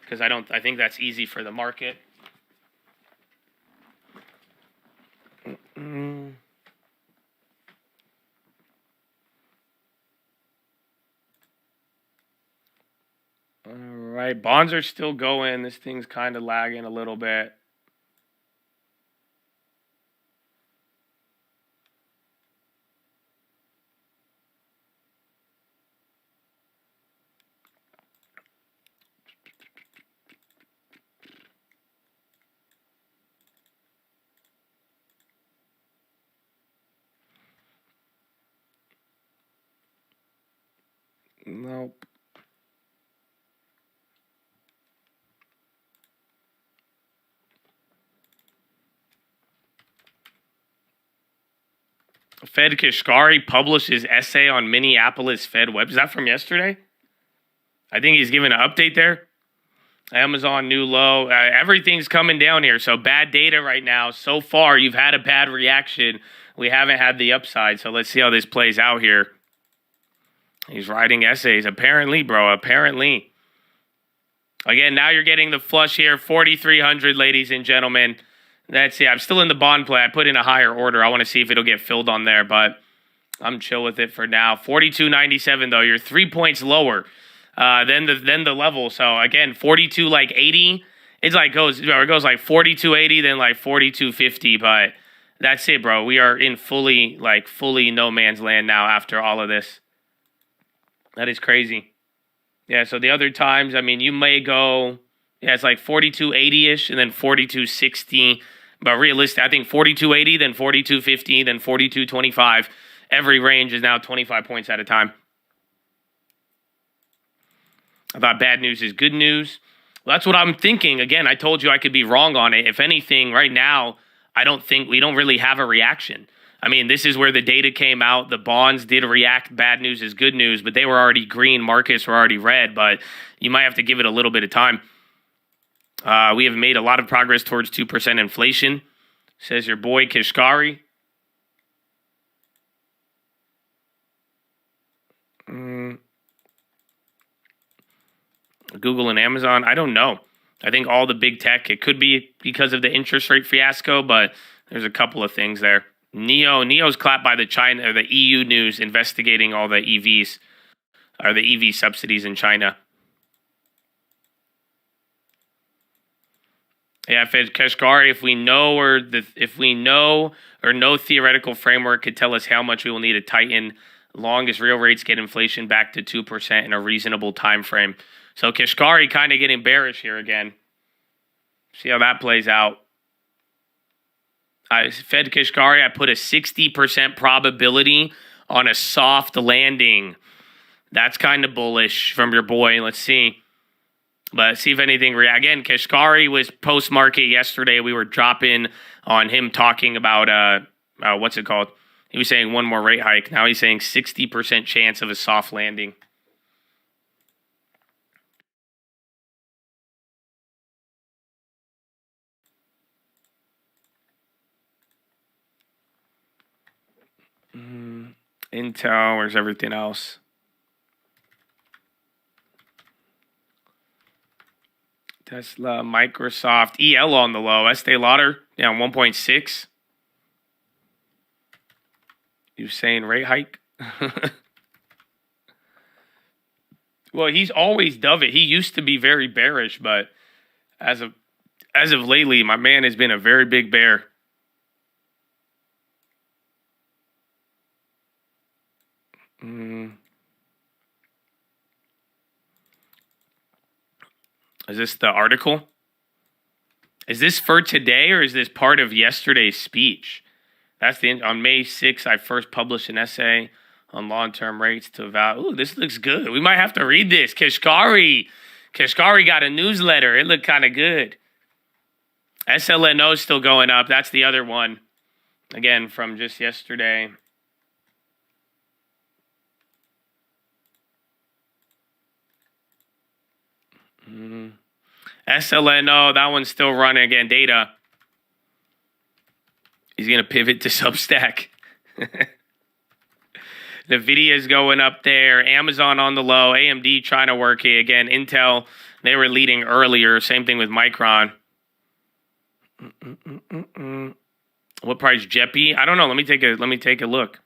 A: Because I think that's easy for the market. All right, bonds are still going. This thing's kind of lagging a little bit. Nope. Fed Kashkari published his essay on Minneapolis Fed web. Is that from yesterday? I think he's giving an update there. Amazon new low. Everything's coming down here. So bad data right now. So far, you've had a bad reaction. We haven't had the upside. So let's see how this plays out here. He's writing essays. Apparently, bro. Apparently. Again, now you're getting the flush here. 4,300, ladies and gentlemen. That's it. I'm still in the bond play. I put in a higher order. I want to see if it'll get filled on there, but I'm chill with it for now. 42.97, though. You're 3 points lower than the level. So, again, 42 like 80. It's like it goes like 42.80, then like 42.50, but that's it, bro. We are in fully no man's land now after all of this. That is crazy. Yeah, so the other times, I mean, you may go, yeah, it's like 42.80-ish and then 42.60. But realistic, I think 42.80, then 42.50, then 42.25. Every range is now 25 points at a time. I thought bad news is good news. Well, that's what I'm thinking. Again, I told you I could be wrong on it. If anything, right now, I don't think we don't really have a reaction. I mean, this is where the data came out. The bonds did react. Bad news is good news, but they were already green. Markets were already red, but you might have to give it a little bit of time. We have made a lot of progress towards 2% inflation, says your boy Kashkari. Google and Amazon, I don't know. I think all the big tech, it could be because of the interest rate fiasco, but there's a couple of things there. Neo's clapped by the EU news investigating all the EVs, or the EV subsidies in China. Yeah, Fed Kashkari, if we know or no theoretical framework could tell us how much we will need to tighten long as real rates get inflation back to 2% in a reasonable time frame. So Kashkari kind of getting bearish here again. See how that plays out. Fed Kashkari, I put a 60% probability on a soft landing. That's kind of bullish from your boy. Let's see. But see if anything again, Kashkari was post-market yesterday. We were dropping on him talking about, what's it called? He was saying one more rate hike. Now he's saying 60% chance of a soft landing. Intel, where's everything else? Tesla, Microsoft, EL on the low. Estee Lauder down 1.6. You saying rate hike? Well, he's always dove it. He used to be very bearish, but as of lately, my man has been a very big bear. Is this the article? Is this for today or is this part of yesterday's speech? That's on May 6th, I first published an essay on long-term rates to evaluate. Ooh, this looks good. We might have to read this. Kashkari got a newsletter. It looked kind of good. SLNO is still going up. That's the other one. Again, from just yesterday. SLNO, that one's still running. Again, data. He's going to pivot to Substack. NVIDIA's going up there. Amazon on the low. AMD trying to work it. Again, Intel, they were leading earlier. Same thing with Micron. What price? Jeppy? I don't know. Let me take a look.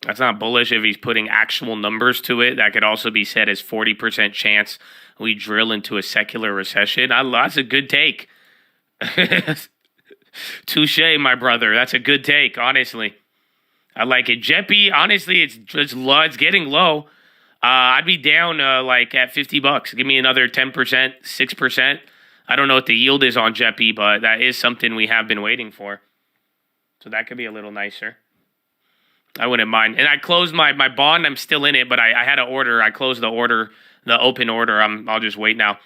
A: That's not bullish if he's putting actual numbers to it. That could also be said as 40% chance we drill into a secular recession. That's a good take. Touche, my brother. That's a good take, honestly. I like it. Jeppy, honestly, it's getting low. I'd be down like at $50. Give me another 10%, 6%. I don't know what the yield is on Jeppy, but that is something we have been waiting for. So that could be a little nicer. I wouldn't mind. And I closed my bond. I'm still in it, but I had an order. I closed the order, the open order. I'll just wait now.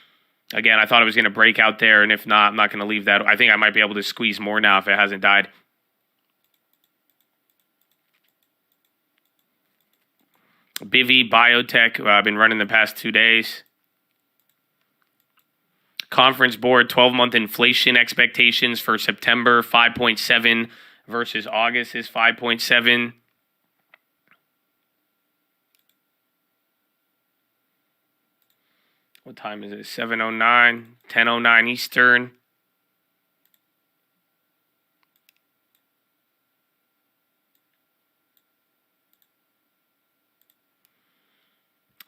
A: Again, I thought it was going to break out there, and if not, I'm not going to leave that. I think I might be able to squeeze more now if it hasn't died. Bivy Biotech, I've been running the past 2 days. Conference Board, 12-month inflation expectations for September, 5.7 versus August is 5.7. What time is it? 7:09, 10:09 Eastern.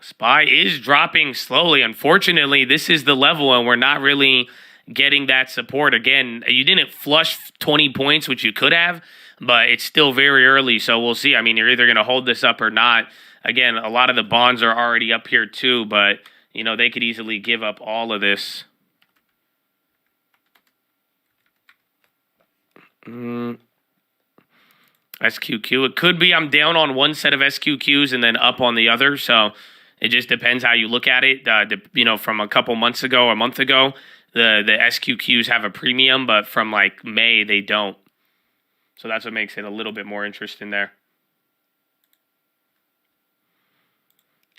A: SPY is dropping slowly. Unfortunately, this is the level, and we're not really getting that support. Again, you didn't flush 20 points, which you could have, but it's still very early, so we'll see. I mean, you're either going to hold this up or not. Again, a lot of the bonds are already up here too, but you know, they could easily give up all of this. SQQ. It could be I'm down on one set of SQQs and then up on the other. So it just depends how you look at it. You know, from a couple months ago, a month ago, the SQQs have a premium, but from like May, they don't. So that's what makes it a little bit more interesting there.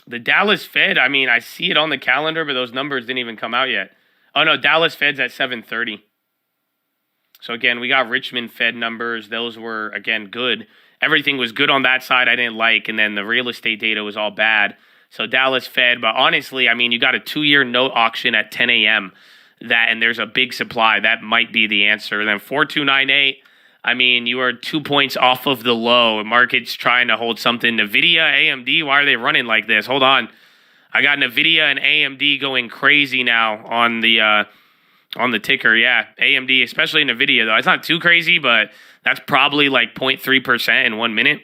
A: The Dallas Fed, I mean, I see it on the calendar, but those numbers didn't even come out yet. Oh, no, Dallas Fed's at 7:30. So, again, we got Richmond Fed numbers. Those were, again, good. Everything was good on that side I didn't like, and then the real estate data was all bad. So, Dallas Fed, but honestly, I mean, you got a 2-year note auction at 10 a.m. And there's a big supply. That might be the answer. And then 4298. I mean, you are 2 points off of the low. Market's trying to hold something. NVIDIA, AMD, why are they running like this? Hold on. I got NVIDIA and AMD going crazy now on the ticker. Yeah, AMD, especially NVIDIA, though. It's not too crazy, but that's probably like 0.3% in 1 minute.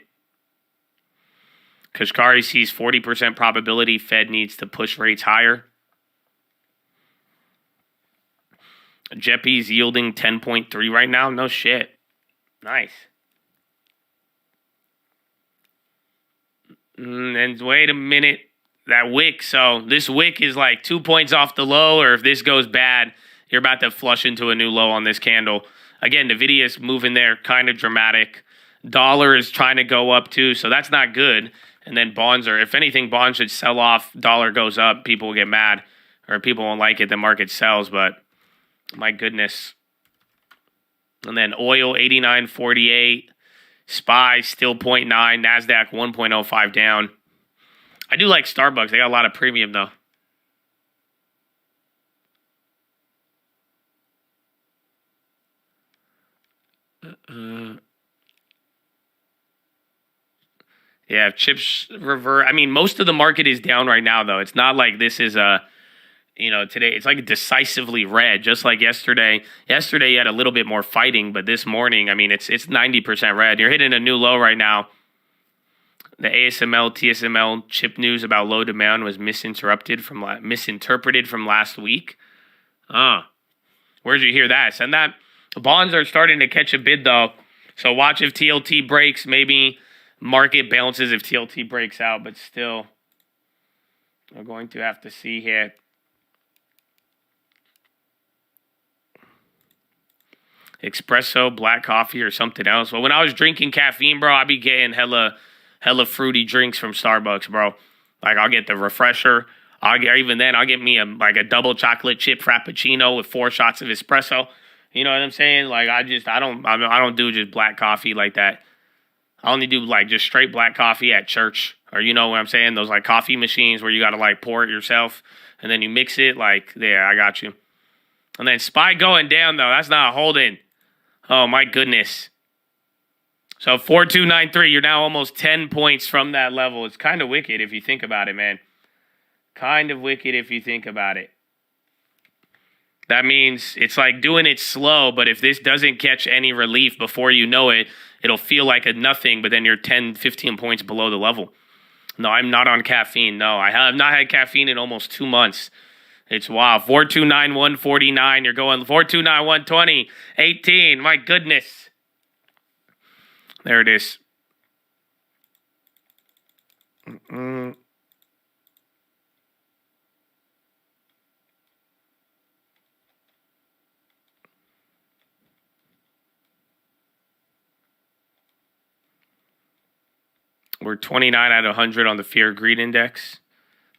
A: Kashkari sees 40% probability Fed needs to push rates higher. Jeppy's yielding 10.3 right now. No shit. Nice. And wait a minute. That wick. So this wick is like 2 points off the low, or if this goes bad, you're about to flush into a new low on this candle. Again, NVIDIA is moving there, kind of dramatic. Dollar is trying to go up too, so that's not good. And then bonds are, if anything, bonds should sell off. Dollar goes up, people will get mad, or people won't like it, the market sells, but my goodness. And then oil, 89.48. SPY, still 0.9. NASDAQ, 1.05 down. I do like Starbucks. They got a lot of premium, though. Yeah, if chips revert. I mean, most of the market is down right now, though. It's not like this is today it's like decisively red, just like yesterday. Yesterday you had a little bit more fighting, but this morning, I mean, it's 90% red. You're hitting a new low right now. The ASML, TSML chip news about low demand was misinterpreted from last week. Where'd you hear that? Send that. Bonds are starting to catch a bid, though. So watch if TLT breaks. Maybe market bounces if TLT breaks out, but still, we're going to have to see here. Espresso, black coffee, or something else. Well, when I was drinking caffeine, bro, I be getting hella fruity drinks from Starbucks, bro. Like, I'll get the refresher. I'll get me a double chocolate chip frappuccino with 4 shots of espresso. You know what I'm saying? Like, I don't do just black coffee like that. I only do like just straight black coffee at church, or you know what I'm saying? Those like coffee machines where you got to like pour it yourself and then you mix it. Like, there, I got you. And then SPY going down though. That's not holding. Oh my goodness. So 4293, you're now almost 10 points from that level. It's kind of wicked if you think about it, man. Kind of wicked if you think about it. That means it's like doing it slow, but if this doesn't catch any relief before you know it, it'll feel like a nothing, but then you're 10, 15 points below the level. No, I'm not on caffeine. No, I have not had caffeine in almost 2 months. It's wild. 429149. You're going 429120. 18. My goodness. There it is. We're 29 out of 100 on the fear greed index.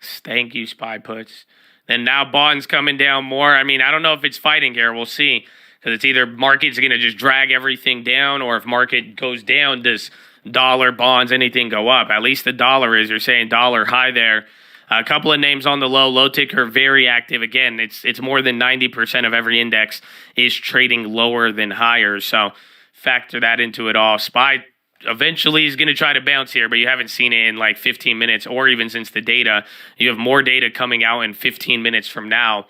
A: Thank you, SPY puts. Then now bonds coming down more. I mean, I don't know if it's fighting here. We'll see. Because it's either market's going to just drag everything down, or if market goes down, does dollar, bonds, anything go up? At least the dollar is. You're saying dollar high there. A couple of names on the low. Low ticker, very active. Again, it's more than 90% of every index is trading lower than higher. So factor that into it all. SPY eventually is going to try to bounce here, but you haven't seen it in like 15 minutes or even since the data. You have more data coming out in 15 minutes from now.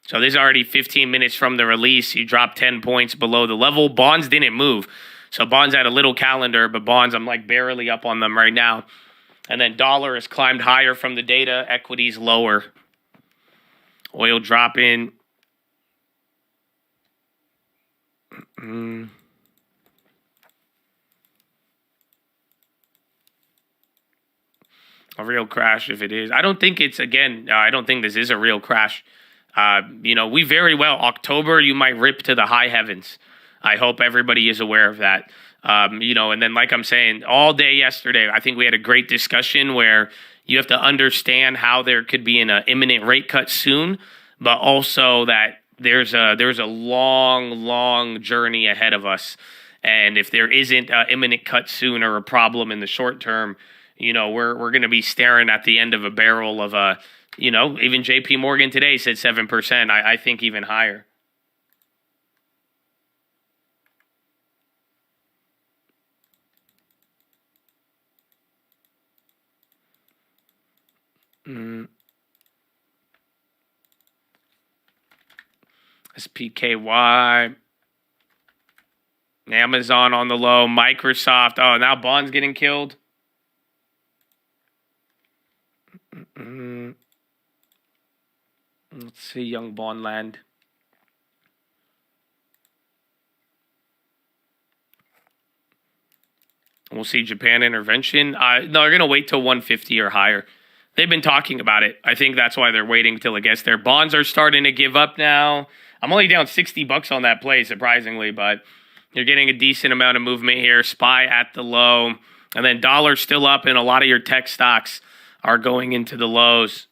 A: So this is already 15 minutes from the release. You dropped 10 points below the level. Bonds didn't move. So bonds had a little calendar, but bonds, I'm like barely up on them right now. And then dollar has climbed higher from the data. Equities lower. Oil dropping. A real crash if it is. I don't think it's, again, I don't think this is a real crash. We very well, October, you might rip to the high heavens. I hope everybody is aware of that. And then like I'm saying, all day yesterday, I think we had a great discussion where you have to understand how there could be an imminent rate cut soon, but also that there's a long journey ahead of us. And if there isn't an imminent cut soon or a problem in the short term, we're going to be staring at the end of a barrel of even JP Morgan today said 7%. I think even higher. SPKY. Amazon on the low. Microsoft. Oh, now bonds getting killed. Let's see, young bond land. We'll see Japan intervention. No, they're going to wait till 150 or higher. They've been talking about it. I think that's why they're waiting till it gets there. Bonds are starting to give up now. I'm only down $60 on that play, surprisingly, but you're getting a decent amount of movement here. SPY at the low. And then dollar still up, and a lot of your tech stocks are going into the lows.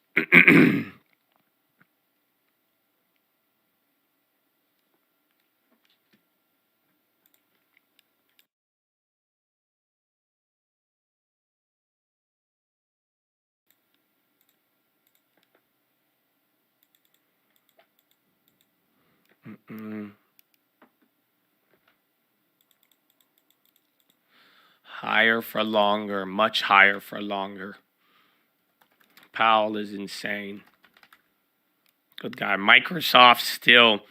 A: Higher for longer, much higher for longer. Powell is insane. Good guy. Microsoft's down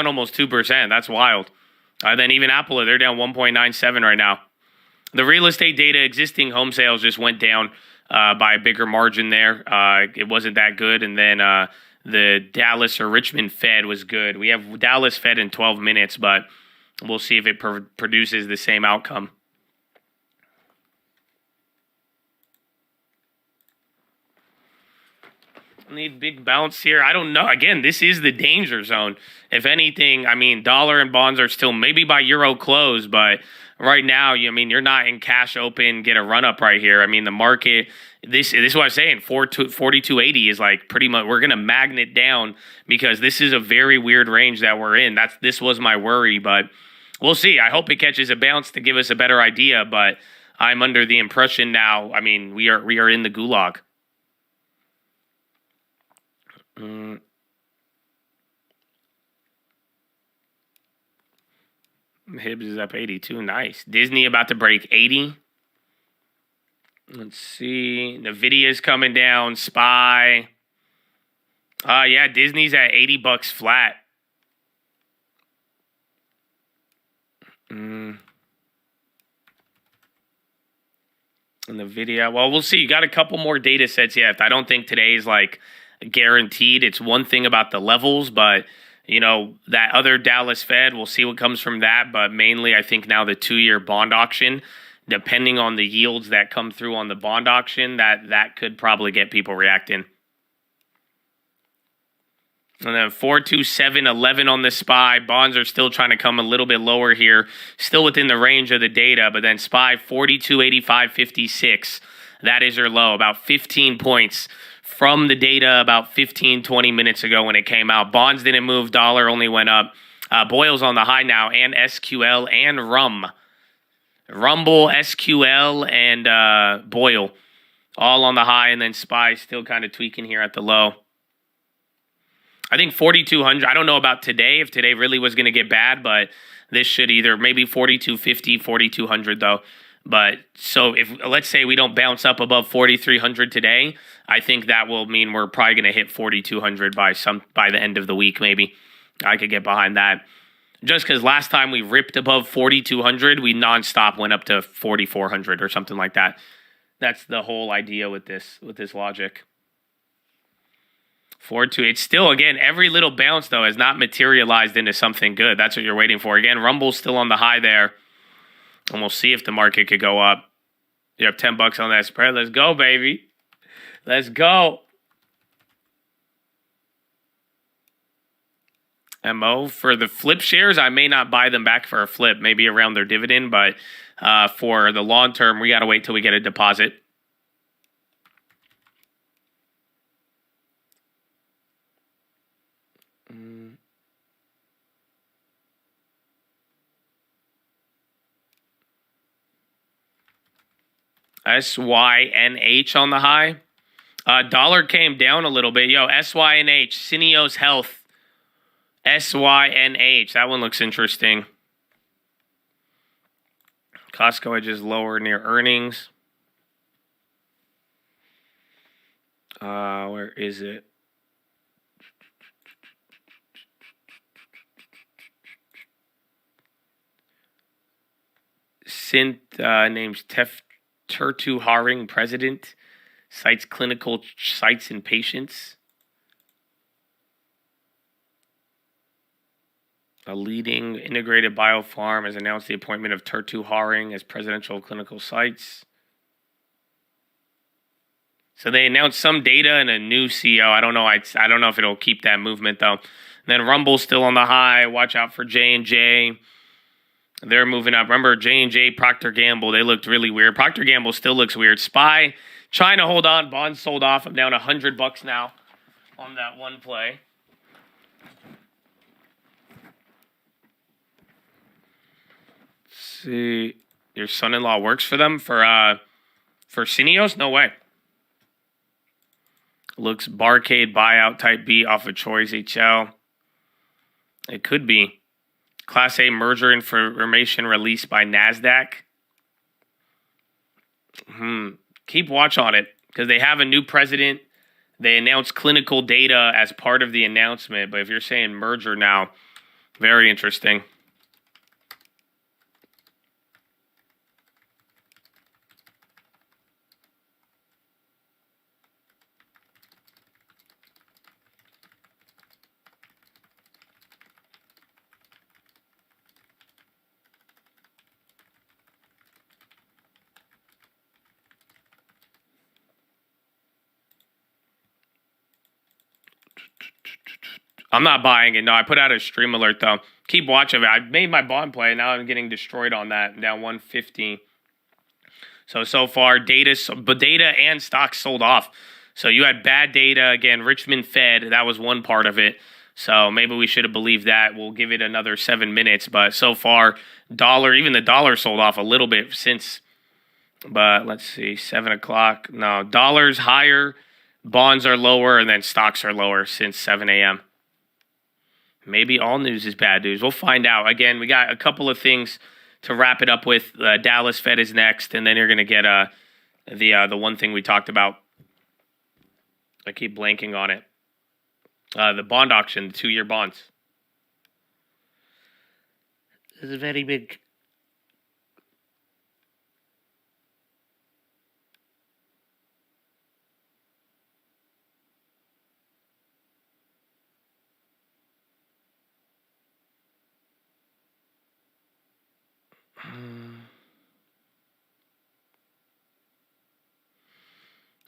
A: almost 2%. That's wild. Then even Apple, they're down 1.97 right now. The real estate data, existing home sales just went down by a bigger margin there. It wasn't that good. And then the Dallas or Richmond Fed was good. We have Dallas Fed in 12 minutes, but we'll see if it produces the same outcome. Need big bounce here. I don't know. Again, this is the danger zone. If anything, I mean, dollar and bonds are still maybe by euro close, but right now, you're not in cash open, get a run up right here. I mean, the market, this is what I'm saying, 4280 is like pretty much, we're going to magnet down because this is a very weird range that we're in. This was my worry, but we'll see. I hope it catches a bounce to give us a better idea, but I'm under the impression now, we are in the gulag. Hibbs is up 82. Nice. Disney about to break 80. Let's see. Nvidia's coming down. SPY. Yeah, Disney's at $80 flat. And Nvidia. Well, we'll see. You got a couple more data sets yet. I don't think today's like guaranteed. It's one thing about the levels, but that other Dallas Fed, we'll see what comes from that. But mainly, I think now the 2-year bond auction, depending on the yields that come through on the bond auction, that could probably get people reacting. And then 427.11 on the SPY. Bonds are still trying to come a little bit lower here, still within the range of the data. But then SPY 4285.56. That is your low, about 15 points from the data about 15, 20 minutes ago when it came out. Bonds didn't move. Dollar only went up. Boyle's on the high now, and SQL and Rumble, SQL, and Boyle all on the high, and then SPY still kind of tweaking here at the low. I think 4,200. I don't know about today, if today really was going to get bad, but this should either maybe 4,250, 4,200 though. But so if let's say we don't bounce up above 4,300 today, I think that will mean we're probably going to hit 4,200 by the end of the week. Maybe I could get behind that. Just because last time we ripped above 4,200, we nonstop went up to 4,400 or something like that. That's the whole idea with this logic. 4-2. It's still, again, every little bounce though has not materialized into something good. That's what you're waiting for. Again, Rumble's still on the high there. And we'll see if the market could go up. You have $10 on that spread. Let's go, baby. Let's go. MO for the flip shares, I may not buy them back for a flip, maybe around their dividend, but for the long term, we got to wait till we get a deposit. SYNH on the high. Dollar came down a little bit. Yo, SYNH, Syneos Health. SYNH. That one looks interesting. Costco edges lower near earnings. Where is it? Synth names Tertu Haring, president, cites clinical sites in patients. A leading integrated biopharm has announced the appointment of Tertu Haring as presidential clinical sites. So they announced some data and a new CEO. I don't know if it'll keep that movement though. And then Rumble's still on the high. Watch out for J&J. They're moving up. Remember, J&J, Procter & Gamble, they looked really weird. Procter & Gamble still looks weird. SPY trying to hold on. Bonds sold off. I'm down $100 now on that one play. Let's see. Your son-in-law works for them for Syneos? No way. Looks Barcade buyout type B off of Choice HL. It could be. Class A merger information released by NASDAQ. Keep watch on it because they have a new president. They announced clinical data as part of the announcement. But if you're saying merger now, very interesting. I'm not buying it. No, I put out a stream alert, though. Keep watching it. I made my bond play. Now I'm getting destroyed on that. I'm down 150. So far, data and stocks sold off. So you had bad data. Again, Richmond Fed. That was one part of it. So maybe we should have believed that. We'll give it another 7 minutes. But so far, even the dollar sold off a little bit since. But let's see, 7 o'clock. No, dollars higher, bonds are lower, and then stocks are lower since 7 a.m. Maybe all news is bad news. We'll find out. Again, we got a couple of things to wrap it up with. Dallas Fed is next, and then you're going to get the one thing we talked about. I keep blanking on it. The bond auction, the 2-year bonds. This is very big.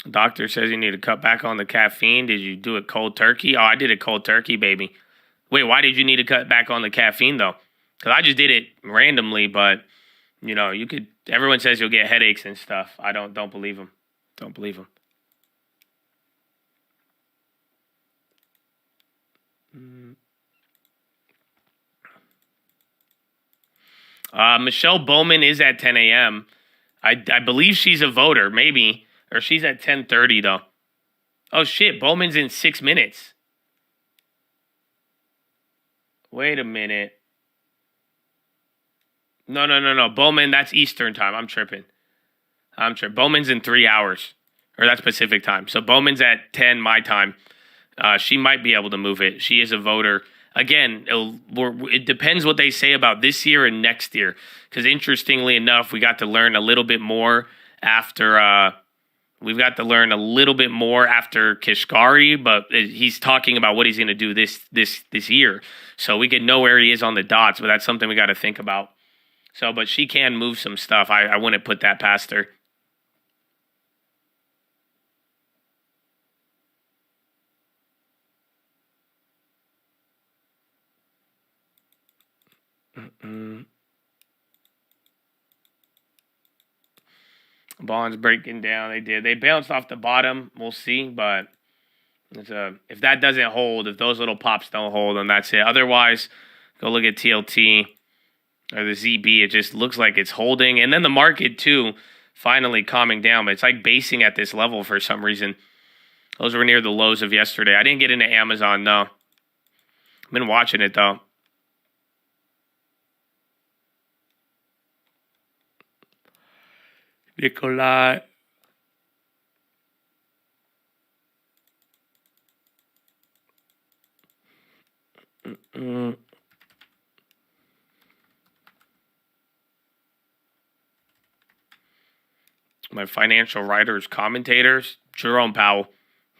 A: Doctor says you need to cut back on the caffeine. Did you do it cold turkey? Oh, I did it cold turkey, baby. Wait, why did you need to cut back on the caffeine, though? Because I just did it randomly, but, you could... Everyone says you'll get headaches and stuff. I don't believe them. Don't believe them. Michelle Bowman is at 10 a.m. I believe she's a voter, maybe. Or she's at 10:30, though. Oh, shit. Bowman's in 6 minutes. Wait a minute. No. Bowman, that's Eastern time. I'm tripping. Bowman's in 3 hours. Or that's Pacific time. So Bowman's at 10 my time. She might be able to move it. She is a voter. Again, it depends what they say about this year and next year. Because interestingly enough, we got to learn a little bit more after... We've got to learn a little bit more after Kashkari, but he's talking about what he's going to do this year. So we could know where he is on the dots, but that's something we got to think about. So, but she can move some stuff. I wouldn't put that past her. Bonds breaking down. They did. They bounced off the bottom. We'll see, but if that doesn't hold, if those little pops don't hold, then that's it. Otherwise, go look at TLT or the ZB. It just looks like it's holding. And then the market, too, finally calming down. But it's like basing at this level for some reason. Those were near the lows of yesterday. I didn't get into Amazon, no. I've been watching it, though. Nikolai. My financial writers, commentators, Jerome Powell.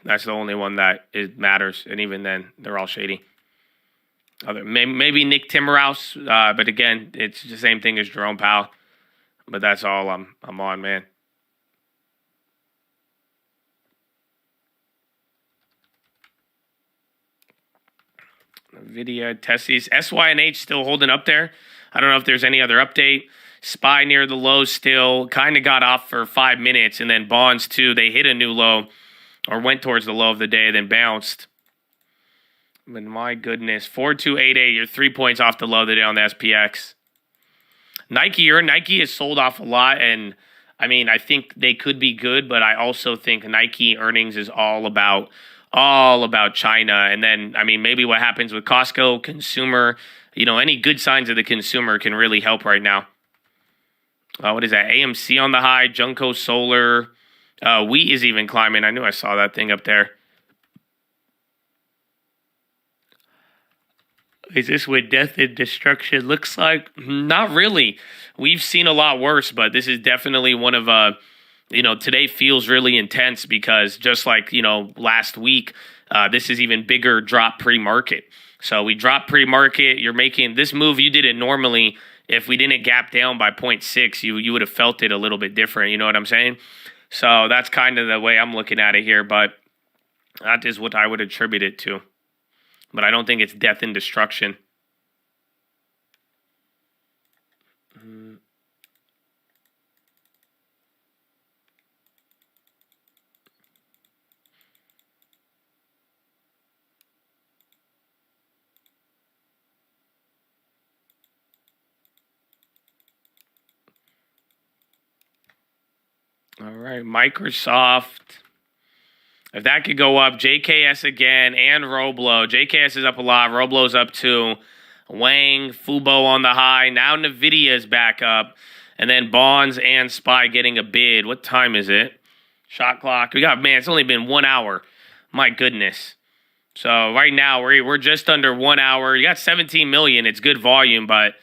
A: That's the only one that matters. And even then, they're all shady. Maybe Nick Timmerhouse, but again, it's the same thing as Jerome Powell. But that's all I'm on, man. Nvidia, Tessis, SY&H still holding up there. I don't know if there's any other update. SPY near the low still. Kind of got off for 5 minutes. And then bonds, too. They hit a new low or went towards the low of the day, then bounced. But my goodness. 4288. You're 3 points off the low of the day on the SPX. Nike is sold off a lot, and I mean, I think they could be good, but I also think Nike earnings is all about China. And then, I mean, maybe what happens with Costco, consumer, any good signs of the consumer can really help right now. What is that? AMC on the high. Junko Solar. Wheat is even climbing. I knew I saw that thing up there. Is this what death and destruction looks like? Not really. We've seen a lot worse, but this is definitely one of, today feels really intense because just like, last week, this is even bigger drop pre-market. So we dropped pre-market. You're making this move. You did it normally. If we didn't gap down by 0.6, you would have felt it a little bit different. You know what I'm saying? So that's kind of the way I'm looking at it here, but that is what I would attribute it to. But I don't think it's death and destruction. All right, Microsoft. If that could go up, JKS again and Roblo. JKS is up a lot. Roblo's up too. Wang, Fubo on the high. Now Nvidia is back up. And then Bonds and SPY getting a bid. What time is it? Shot clock. It's only been 1 hour. My goodness. So right now we're just under 1 hour. You got 17 million. It's good volume, but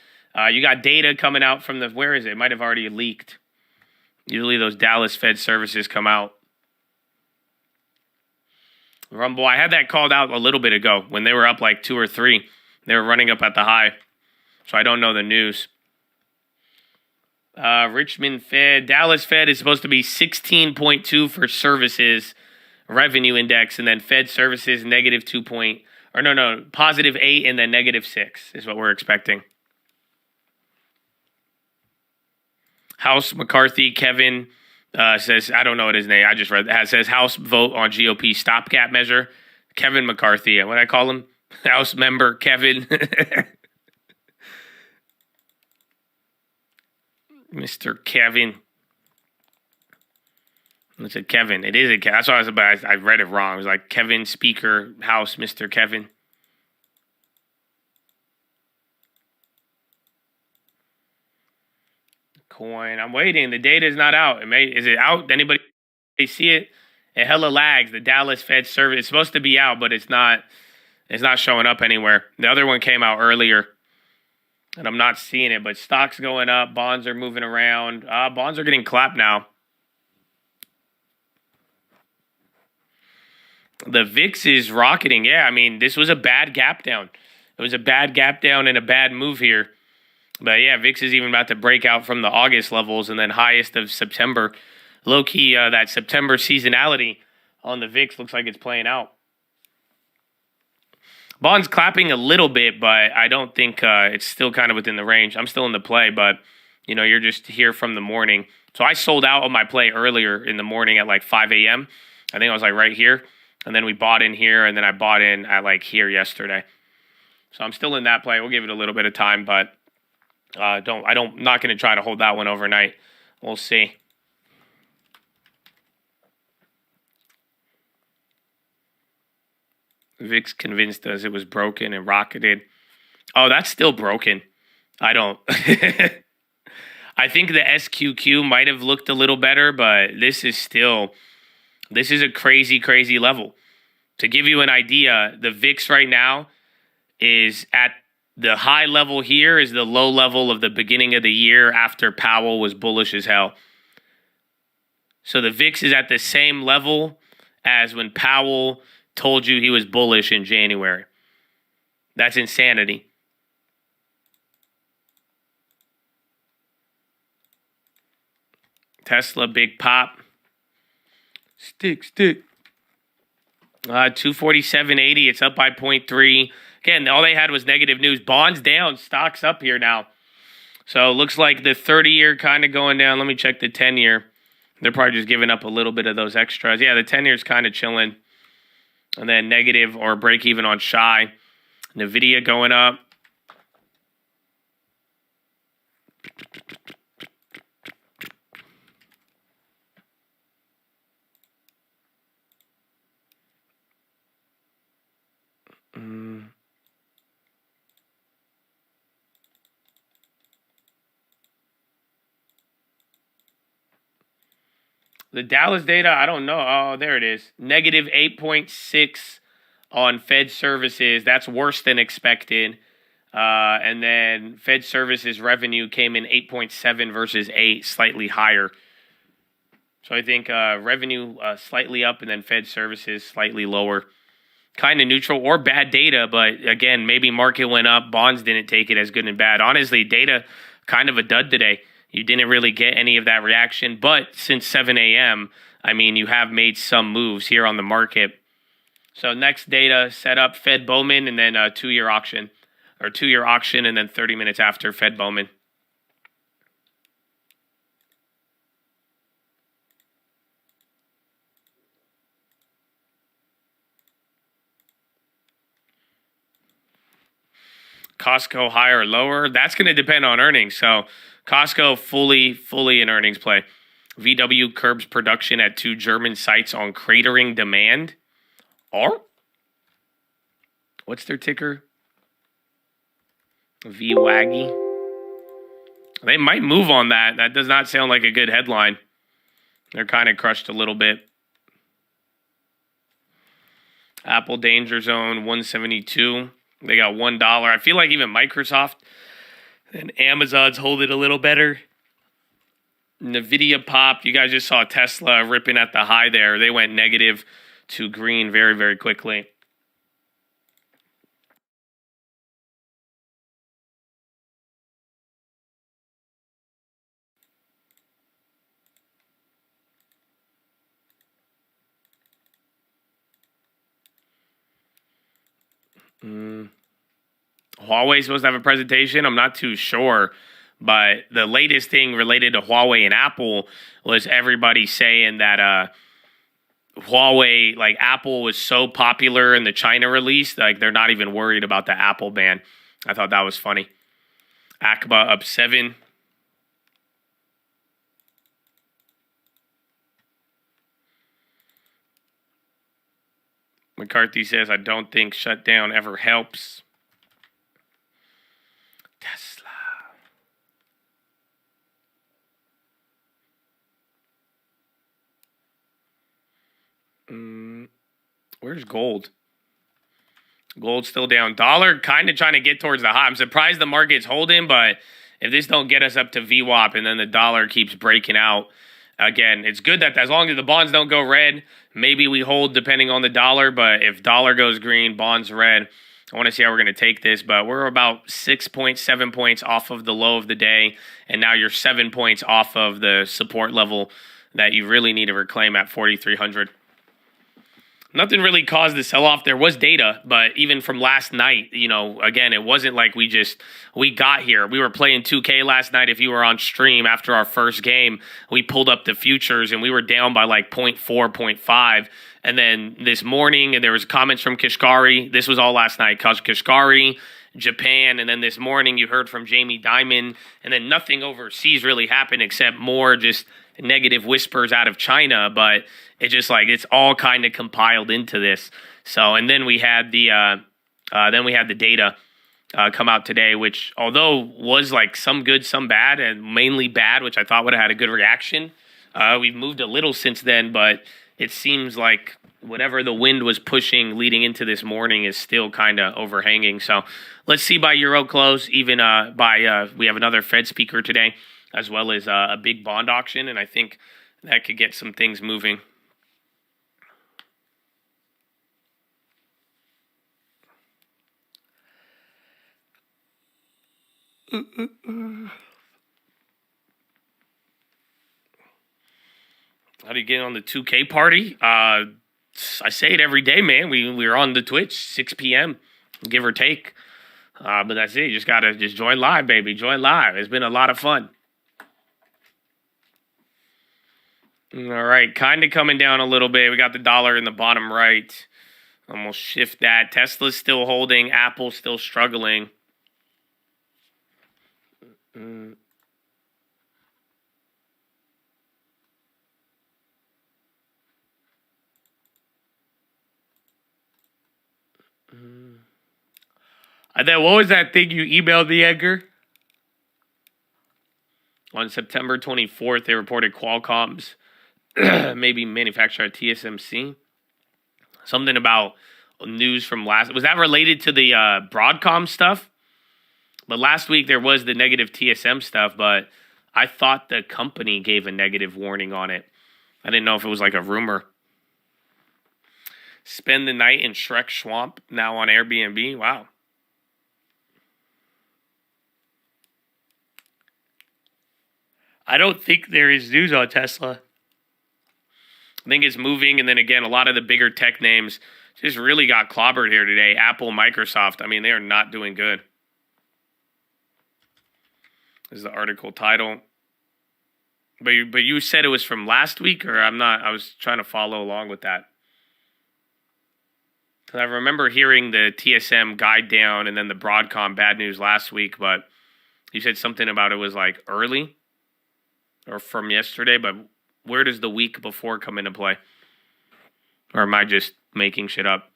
A: you got data coming out from where is it? It might have already leaked. Usually those Dallas Fed services come out. Rumble, I had that called out a little bit ago when they were up like 2 or 3. They were running up at the high. So I don't know the news. Richmond Fed. Dallas Fed is supposed to be 16.2 for services revenue index. And then Fed services negative 2 point. Or no, positive 8 and then negative 6 is what we're expecting. House McCarthy, Kevin says, I don't know what his name, I just read that. Says House vote on GOP stopgap measure. Kevin McCarthy, what I call him? House member Kevin. Mr. Kevin. I said Kevin. It is a Kevin. That's what I was about. I read it wrong. It was like Kevin, Speaker, House, Mr. Kevin. Coin. I'm waiting. The data is not out. Is it out? Anybody see it? It hella lags. The Dallas Fed service. It's supposed to be out, but it's not. It's not showing up anywhere. The other one came out earlier, and I'm not seeing it. But stocks going up. Bonds are moving around. Bonds are getting clapped now. The VIX is rocketing. Yeah, this was a bad gap down. It was a bad gap down and a bad move here. But yeah, VIX is even about to break out from the August levels and then highest of September. Low-key, that September seasonality on the VIX looks like it's playing out. Bond's clapping a little bit, but I don't think it's still kind of within the range. I'm still in the play, but, you're just here from the morning. So I sold out on my play earlier in the morning at like 5 a.m. I think I was like right here. And then we bought in here, and then I bought in at like here yesterday. So I'm still in that play. We'll give it a little bit of time, but not going to try to hold that one overnight. We'll see. VIX convinced us it was broken and rocketed. Oh, that's still broken. I don't. I think the SQQ might have looked a little better, but this is a crazy, crazy level. To give you an idea, the VIX right now is at the high level here is the low level of the beginning of the year after Powell was bullish as hell. So the VIX is at the same level as when Powell told you he was bullish in January. That's insanity. Tesla, big pop. Stick. 247.80. It's up by 0.3. Again, all they had was negative news. Bonds down, stocks up here now. So it looks like the 30-year kind of going down. Let me check the 10-year. They're probably just giving up a little bit of those extras. Yeah, the 10-year is kind of chilling. And then negative or break even on Shy. Nvidia going up. The Dallas data, I don't know. Oh, there it is. Negative 8.6 on Fed services. That's worse than expected. And then Fed services revenue came in 8.7 versus 8, slightly higher. So I think revenue slightly up and then Fed services slightly lower. Kind of neutral or bad data, but again, maybe market went up. Bonds didn't take it as good and bad. Honestly, data kind of a dud today. You didn't really get any of that reaction. But since 7 a.m., I mean, you have made some moves here on the market. So next data set up Fed Bowman and then a 2-year auction. Or 2-year auction and then 30 minutes after Fed Bowman. Costco higher or lower? That's going to depend on earnings. So Costco fully in earnings play. VW curbs production at 2 German sites on cratering demand. Or? What's their ticker? VWAGgy. They might move on that. That does not sound like a good headline. They're kind of crushed a little bit. Apple Danger Zone 172. They got $1. I feel like even Microsoft and Amazon's hold it a little better. Nvidia popped. You guys just saw Tesla ripping at the high there. They went negative to green very, very quickly. Huawei's supposed to have a presentation. I'm not too sure. But the latest thing related to Huawei and Apple was everybody saying that Huawei, like Apple was so popular in the China release, like they're not even worried about the Apple ban. I thought that was funny. Akba up 7. McCarthy says, I don't think shutdown ever helps. Tesla. Where's gold? Gold's still down. Dollar kind of trying to get towards the high. I'm surprised the market's holding, but if this don't get us up to VWAP and then the dollar keeps breaking out, again, it's good that as long as the bonds don't go red, maybe we hold depending on the dollar. But if dollar goes green, bonds red, I want to see how we're going to take this. But we're about 6.7 points off of the low of the day. And now you're 7 points off of the support level that you really need to reclaim at 4,300. Nothing really caused the sell-off. There was data, but even from last night, you know, again, it wasn't like we got here. We were playing 2K last night. If you were on stream after our first game, we pulled up the futures and we were down by like 0.4, 0.5. And then this morning, and there was comments from Kashkari. This was all last night. Kashkari, Japan, and then this morning you heard from Jamie Dimon, and then nothing overseas really happened except more just negative whispers out of China, but it's just like it's all kind of compiled into this. So, and then we had the data come out today, which although was like some good, some bad, and mainly bad, which I thought would have had a good reaction. We've moved a little since then, but it seems like whatever the wind was pushing leading into this morning is still kind of overhanging. So let's see by Euro close, even we have another Fed speaker today, as well as a big bond auction, and I think that could get some things moving. How do you get on the 2K party? I say it every day, man. We're on the Twitch, 6 p.m., give or take. But that's it. You just got to join live, baby. Join live. It's been a lot of fun. All right, kind of coming down a little bit. We got the dollar in the bottom right. I'm going to shift that. Tesla's still holding. Apple's still struggling. Then what was that thing you emailed me, Edgar? On September 24th, they reported Qualcomm's maybe manufacturer at TSMC. Something about news from last. Was that related to the Broadcom stuff? But last week there was the negative TSM stuff, but I thought the company gave a negative warning on it. I didn't know if it was like a rumor. Spend the night in Shrek Swamp, now on Airbnb. Wow. I don't think there is news on Tesla. I think it's moving, and then again, a lot of the bigger tech names just really got clobbered here today. Apple, Microsoft, I mean, they are not doing good. This is the article title. But you said it was from last week, or I'm not? I was trying to follow along with that. I remember hearing the TSM guide down and then the Broadcom bad news last week, but you said something about it was like early or from yesterday, but where does the week before come into play? Or am I just making shit up?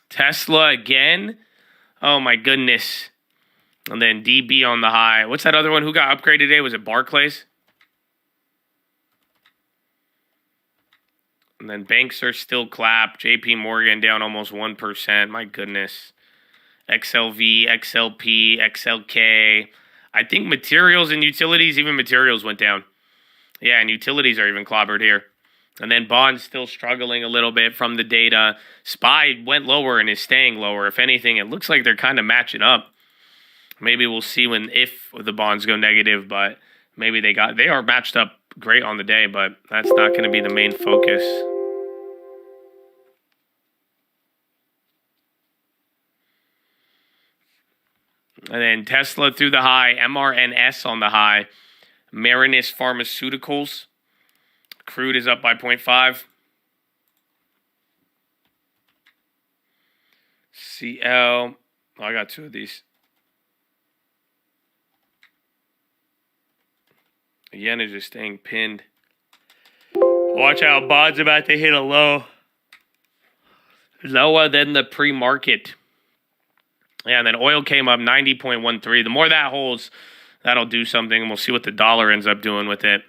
A: Tesla again? Oh my goodness. And then DB on the high. What's that other one who got upgraded today? Was it Barclays? And then banks are still clapped. JP Morgan down almost 1%. My goodness. XLV, XLP, XLK. I think materials and utilities, even materials went down. Yeah, and utilities are even clobbered here. And then bonds still struggling a little bit from the data. SPY went lower and is staying lower. If anything, it looks like they're kind of matching up. Maybe we'll see if the bonds go negative, but maybe they are matched up great on the day, but that's not going to be the main focus. And then Tesla through the high, MRNS on the high, Marinus Pharmaceuticals. Crude is up by 0.5. CL. Oh, I got two of these. The yen is just staying pinned. Watch out, bonds about to hit a low. Lower than the pre-market. Yeah, and then oil came up 90.13. The more that holds, that'll do something, and we'll see what the dollar ends up doing with it.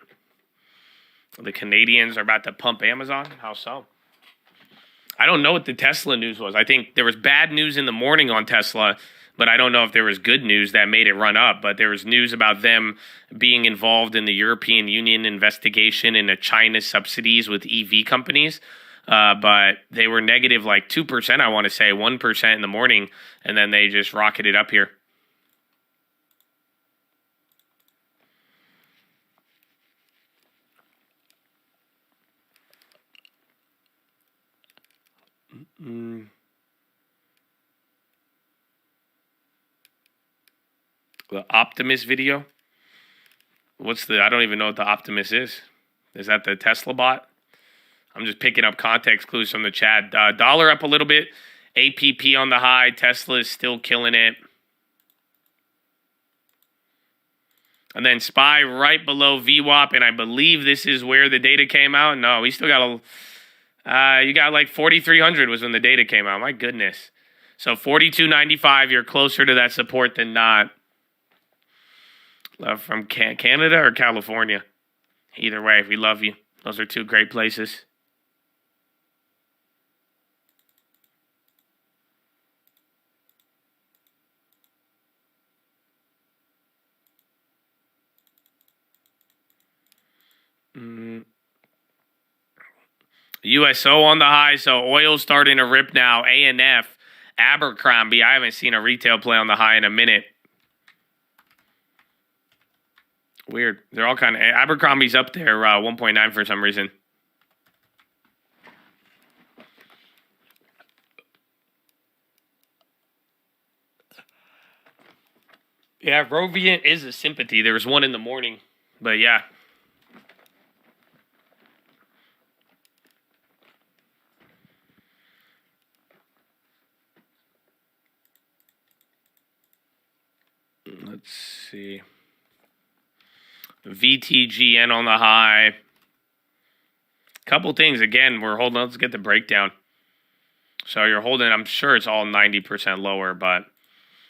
A: The Canadians are about to pump Amazon. How so? I don't know what the Tesla news was. I think there was bad news in the morning on Tesla, but I don't know if there was good news that made it run up. But there was news about them being involved in the European Union investigation into China's subsidies with EV companies. But they were negative like 2%, I want to say, 1% in the morning, and then they just rocketed up here. The Optimus video. I don't even know what the Optimus is. Is that the Tesla bot? I'm just picking up context clues from the chat. Dollar up a little bit. APP on the high. Tesla is still killing it. And then SPY right below VWAP. And I believe this is where the data came out. No, we still got you got like 4,300 was when the data came out. My goodness. So 42.95, you're closer to that support than not. From Canada or California? Either way, we love you. Those are two great places. USO on the high, so oil's starting to rip now. ANF, Abercrombie. I haven't seen a retail play on the high in a minute. Weird. They're all kind of... Abercrombie's up there, 1.9 for some reason. Yeah, Rovient is a sympathy. There was one in the morning. But yeah. Let's see. VTGN on the high. Couple things. Again, we're holding. Let's get the breakdown. So you're holding. I'm sure it's all 90% lower, but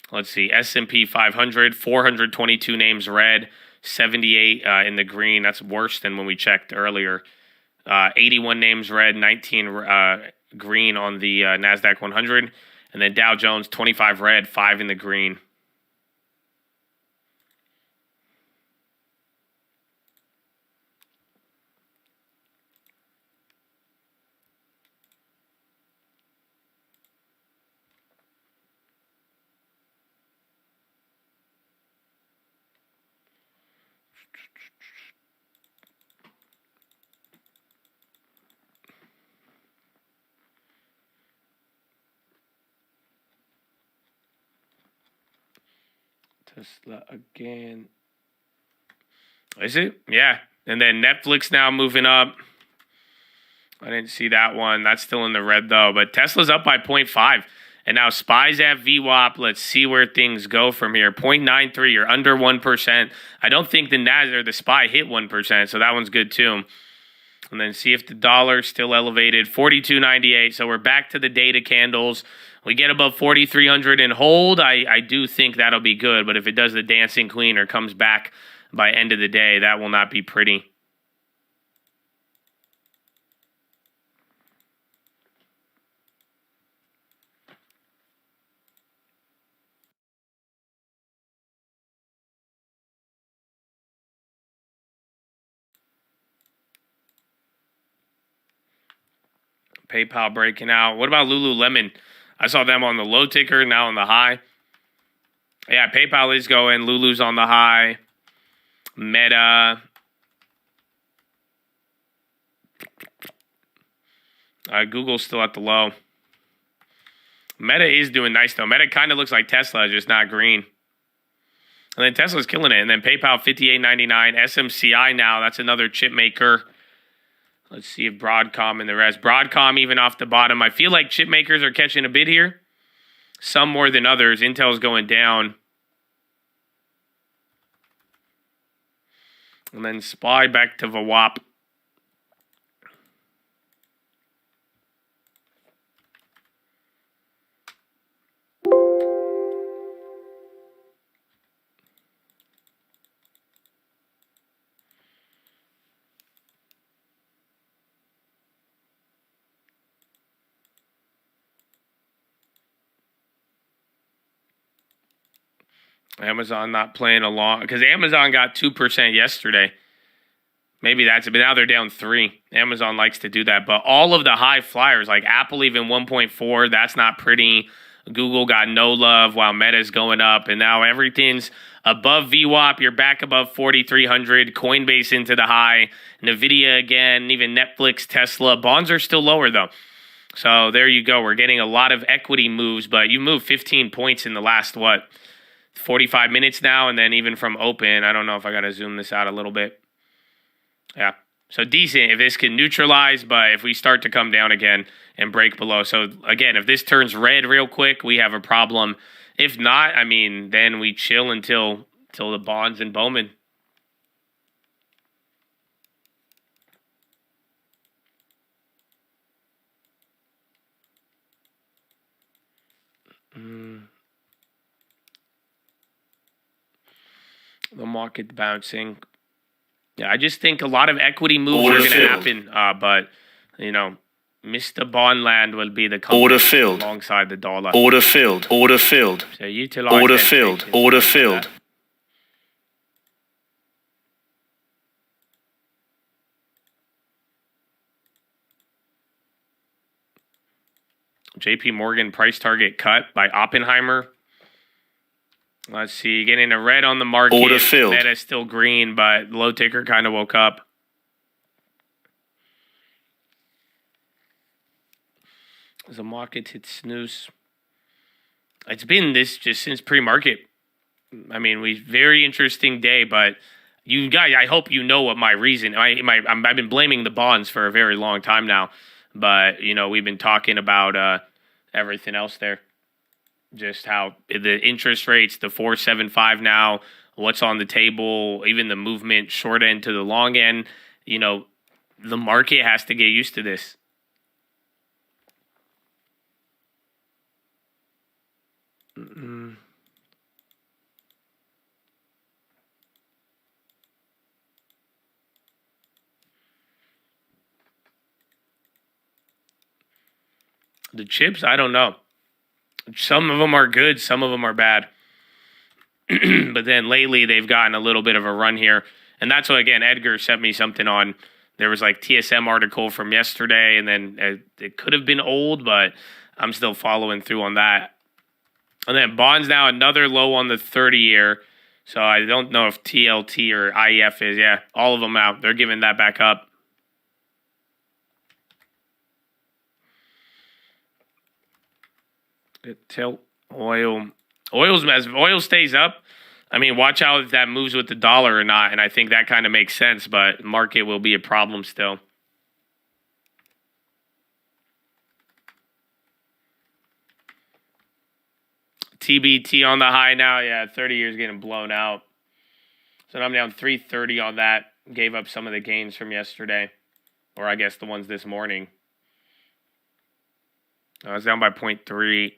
A: let's see. S&P 500, 422 names red, 78 in the green. That's worse than when we checked earlier. 81 names red, 19 green on the NASDAQ 100. And then Dow Jones, 25 red, 5 in the green. Tesla again. Is it? Yeah. And then Netflix now moving up. I didn't see that one. That's still in the red, though. But Tesla's up by 0.5. And now SPY's at VWAP. Let's see where things go from here. 0.93. You're under 1%. I don't think the NASDAQ or the SPY hit 1%, so that one's good, too. And then see if the dollar's still elevated. 42.98. So we're back to the data candles. We get above 4,300 and hold. I do think that'll be good. But if it does the dancing queen or comes back by end of the day, that will not be pretty. PayPal breaking out. What about Lululemon? I saw them on the low ticker, now on the high. Yeah, PayPal is going. Lulu's on the high. Meta. Google's still at the low. Meta is doing nice, though. Meta kind of looks like Tesla, just not green. And then Tesla's killing it. And then PayPal, $58.99. SMCI now, that's another chip maker. Let's see if Broadcom and the rest. Broadcom even off the bottom. I feel like chip makers are catching a bid here. Some more than others. Intel's going down. And then SPY back to VWAP. Amazon not playing along because Amazon got 2% yesterday. Maybe that's it, but now they're down 3%. Amazon likes to do that. But all of the high flyers, like Apple even 1.4, that's not pretty. Google got no love while Meta's going up. And now everything's above VWAP. You're back above 4,300. Coinbase into the high. NVIDIA again, even Netflix, Tesla. Bonds are still lower, though. So there you go. We're getting a lot of equity moves, but you moved 15 points in the last, 45 minutes now, and then even from open, I don't know if I got to zoom this out a little bit. Yeah, so decent if this can neutralize, but if we start to come down again and break below. So again, if this turns red real quick, we have a problem. If not, I mean, then we chill until the bonds and Bowman. The market bouncing. Yeah, I just think a lot of equity moves are going to happen. But, Mr. Bondland will be the company
E: order filled
A: alongside the dollar.
E: Order filled. Order filled.
A: So utilize
E: order filled. Order filled.
A: JP Morgan price target cut by Oppenheimer. Let's see, getting a red on the market.
E: Order filled.
A: Meta's still green, but low ticker kind of woke up. The market hit snooze. It's been this just since pre-market. I mean, very interesting day, but you guys, I hope you know what my reason. I've been blaming the bonds for a very long time now, but we've been talking about everything else there. Just how the interest rates, the 4.75 now, what's on the table, even the movement short end to the long end, The market has to get used to this. The chips, I don't know. Some of them are good, some of them are bad. But then lately they've gotten a little bit of a run here. And that's what, again, Edgar sent me something on. There was like TSM article from yesterday, and then it could have been old, but I'm still following through on that. And then bonds now another low on the 30-year. So I don't know if TLT or IEF is. Yeah, all of them out. They're giving that back up. Tilt oil. As oil stays up, I mean, watch out if that moves with the dollar or not. And I think that kind of makes sense, but market will be a problem still. TBT on the high now. Yeah, 30 years getting blown out. So I'm down 330 on that. Gave up some of the gains from yesterday. Or I guess the ones this morning. I was down by 0.3.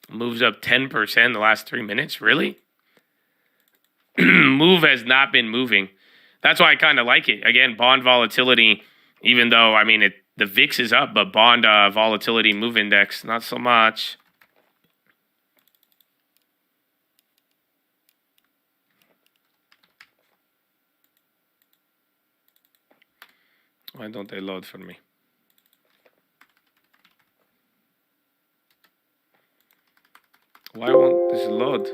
A: Moves up 10% in the last 3 minutes. Really? Move has not been moving. That's why I kind of like it. Again, bond volatility, even though, I mean, the VIX is up, but bond volatility move index, not so much. Why don't they load for me? Why won't this load?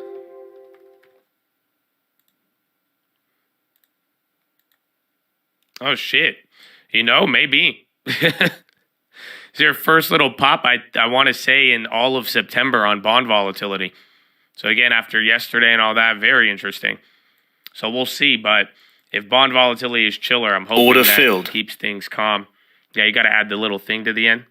A: Oh, shit. You know, maybe. It's your first little pop, I want to say, in all of September on bond volatility. So, again, after yesterday and all that, very interesting. So, we'll see. But if bond volatility is chiller, I'm hoping
E: Order
A: that
E: filled.
A: keeps things calm. Yeah, you got to add the little thing to the end.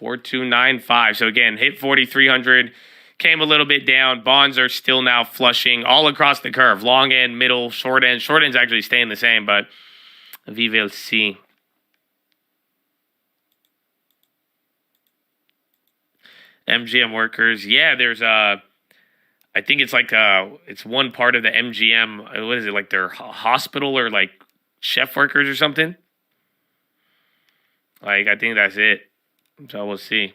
A: $4,295. So again, hit 4,300, came a little bit down. Bonds are still now flushing all across the curve. Long end, middle, short end. Short end's actually staying the same, but we will see. MGM workers. Yeah, there's I think it's like it's one part of the MGM. What is it, like their hospital or like chef workers or something? Like, I think that's it. So we'll see.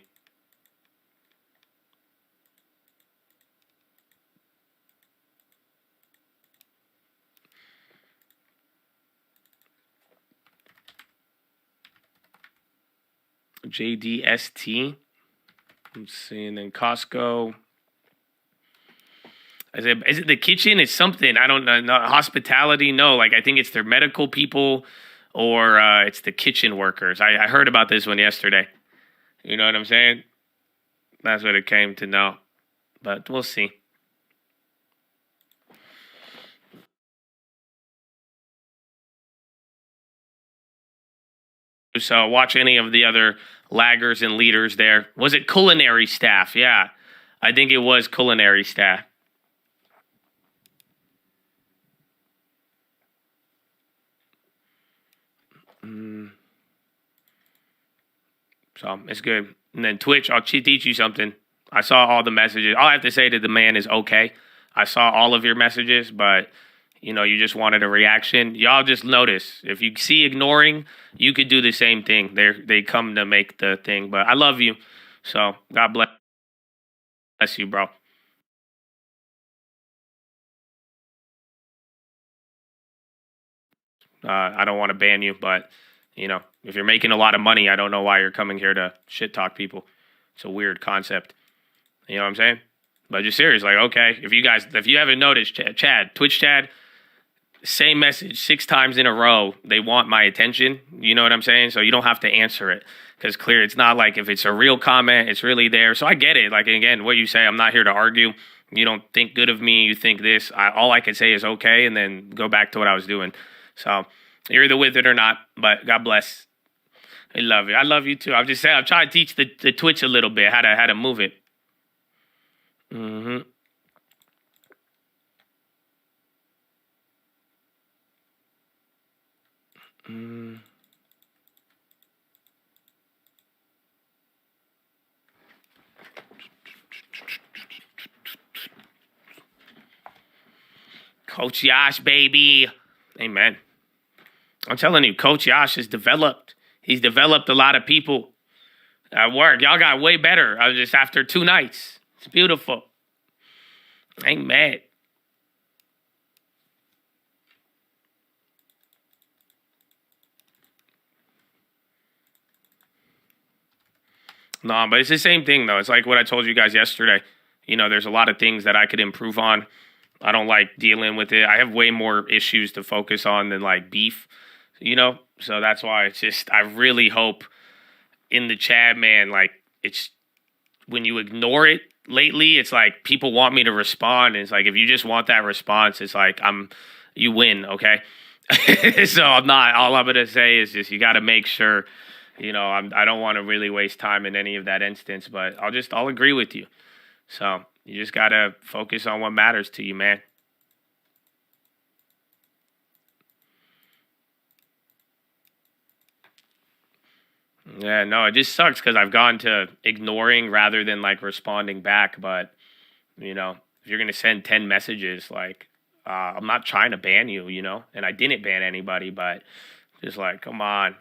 A: JDST. Let's see. And then Costco. Is it the kitchen? It's something. I don't know. No, hospitality? No. Like, I think it's their medical people or it's the kitchen workers. I heard about this one yesterday. You know what I'm saying? That's what it came to know. But we'll see. So watch any of the other laggers and leaders there. Was it culinary staff? Yeah. I think it was culinary staff. So it's good. And then Twitch, I'll teach you something. I saw all the messages. All I have to say to the man is okay. I saw all of your messages, but you know, you just wanted a reaction. Y'all just notice. If you see ignoring, you could do the same thing. They come to make the thing. But I love you. So God bless you, bro. I don't want to ban you, but you know, if you're making a lot of money, I don't know why you're coming here to shit talk people. It's a weird concept. You know what I'm saying? But just serious, like, okay, if you haven't noticed, Chad, Twitch Chad, same message 6 times in a row. They want my attention. You know what I'm saying? So you don't have to answer it because clear. It's not like if it's a real comment, it's really there. So I get it. Like, again, what you say, I'm not here to argue. You don't think good of me. You think this. All I can say is okay, and then go back to what I was doing. So you're either with it or not, but God bless. I love you. I love you too. I'm just saying, I'm trying to teach the Twitch a little bit, how to move it. Mm-hmm. Coach Yash, baby. Amen. I'm telling you, Coach Yash is developed. He's developed a lot of people at work. Y'all got way better. I was just after 2 nights. It's beautiful. I ain't mad. No, but it's the same thing, though. It's like what I told you guys yesterday. You know, there's a lot of things that I could improve on. I don't like dealing with it. I have way more issues to focus on than, like, beef, you know? So that's why it's just, I really hope in the chat, man, like, it's, when you ignore it lately, it's like people want me to respond. And it's like, if you just want that response, it's like, you win, okay? So I'm not, all I'm going to say is just, you got to make sure, you know, I don't want to really waste time in any of that instance, but I'll agree with you. So you just got to focus on what matters to you, man. Yeah, no, it just sucks because I've gone to ignoring rather than, like, responding back. But, you know, if you're going to send 10 messages, like, I'm not trying to ban you, you know? And I didn't ban anybody, but just like, come on.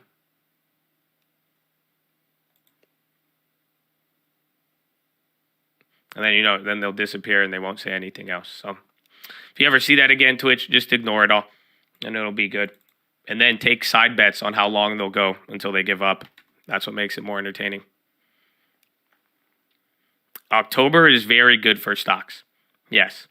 A: And then, you know, then they'll disappear and they won't say anything else. So if you ever see that again, Twitch, just ignore it all and it'll be good. And then take side bets on how long they'll go until they give up. That's what makes it more entertaining. October is very good for stocks. Yes.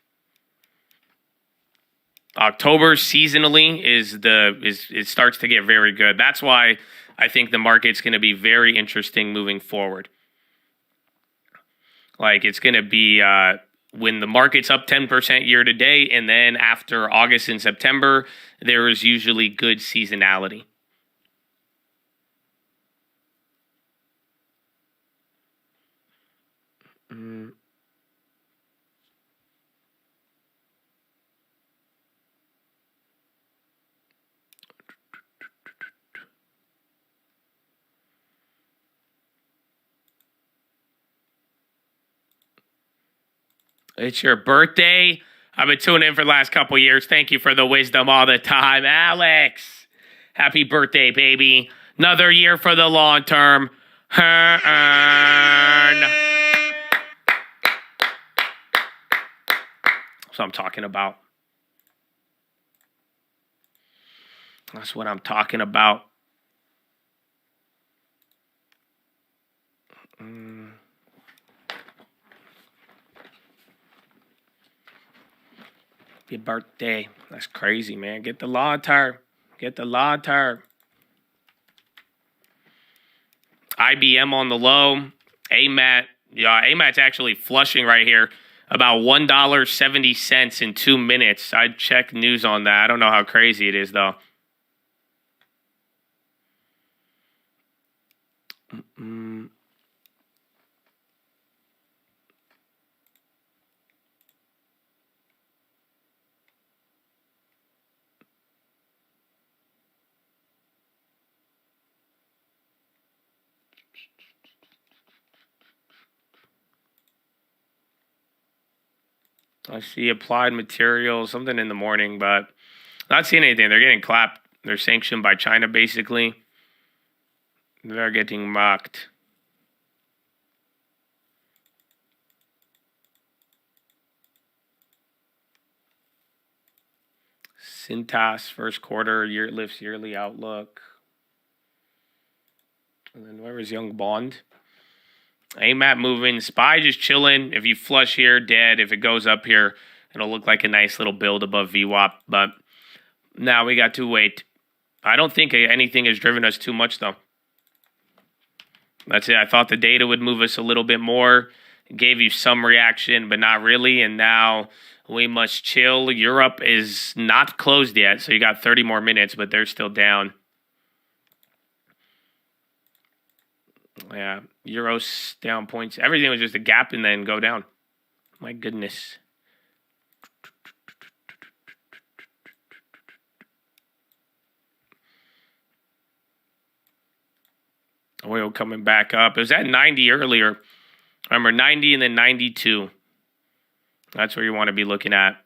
A: October seasonally it starts to get very good. That's why I think the market's going to be very interesting moving forward. Like, it's going to be when the market's up 10% year to date, and then after August and September, there is usually good seasonality. It's your birthday. I've been tuning in for the last couple years. Thank you for the wisdom all the time, Alex. Happy birthday, baby. Another year for the long term. That's what I'm talking about. That's what I'm talking about. Happy birthday. That's crazy, man. Get the long term. Get the long term. IBM on the low. AMAT. Yeah, AMAT's actually flushing right here. About $1.70 in 2 minutes. I'd check news on that. I don't know how crazy it is, though. I see applied materials, something in the morning, but not seeing anything. They're getting clapped. They're sanctioned by China, basically. They're getting mocked. Cintas, first quarter, lifts yearly outlook. And then where is Young Bond? AMAT moving. SPY just chilling. If you flush here, dead. If it goes up here, it'll look like a nice little build above VWAP. But Now we got to wait. I don't think anything has driven us too much, though. That's it. I thought the data would move us a little bit more. It gave you some reaction, but not really. And now we must chill. Europe is not closed yet, so you got 30 more minutes, but they're still down. Yeah, Euros down points. Everything was just a gap and then go down. My goodness. Oil coming back up. It was at 90 earlier. Remember, 90 and then 92. That's where you want to be looking at.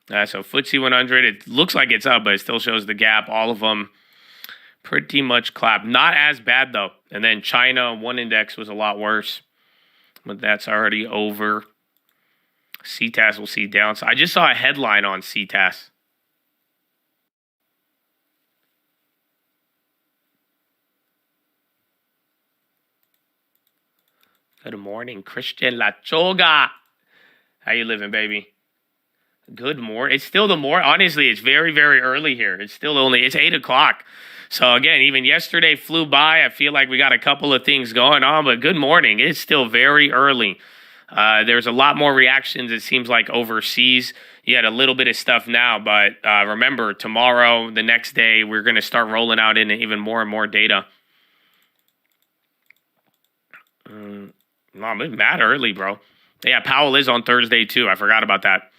A: So FTSE 100, it looks like it's up, but it still shows the gap. All of them pretty much clap. Not as bad, though. And then China, one index was a lot worse. But that's already over. CTAS will see downside. I just saw a headline on CTAS. Good morning, Christian Lachoga. How you living, baby? Good morning. It's still the morning. Honestly, it's very, very early here. It's 8 o'clock. So again, even yesterday flew by. I feel like we got a couple of things going on, but good morning. It's still very early. There's a lot more reactions, it seems like, overseas. You had a little bit of stuff now, but remember, tomorrow, the next day, we're going to start rolling out in even more and more data. Mom, it's mad early, bro. Yeah, Powell is on Thursday, too. I forgot about that.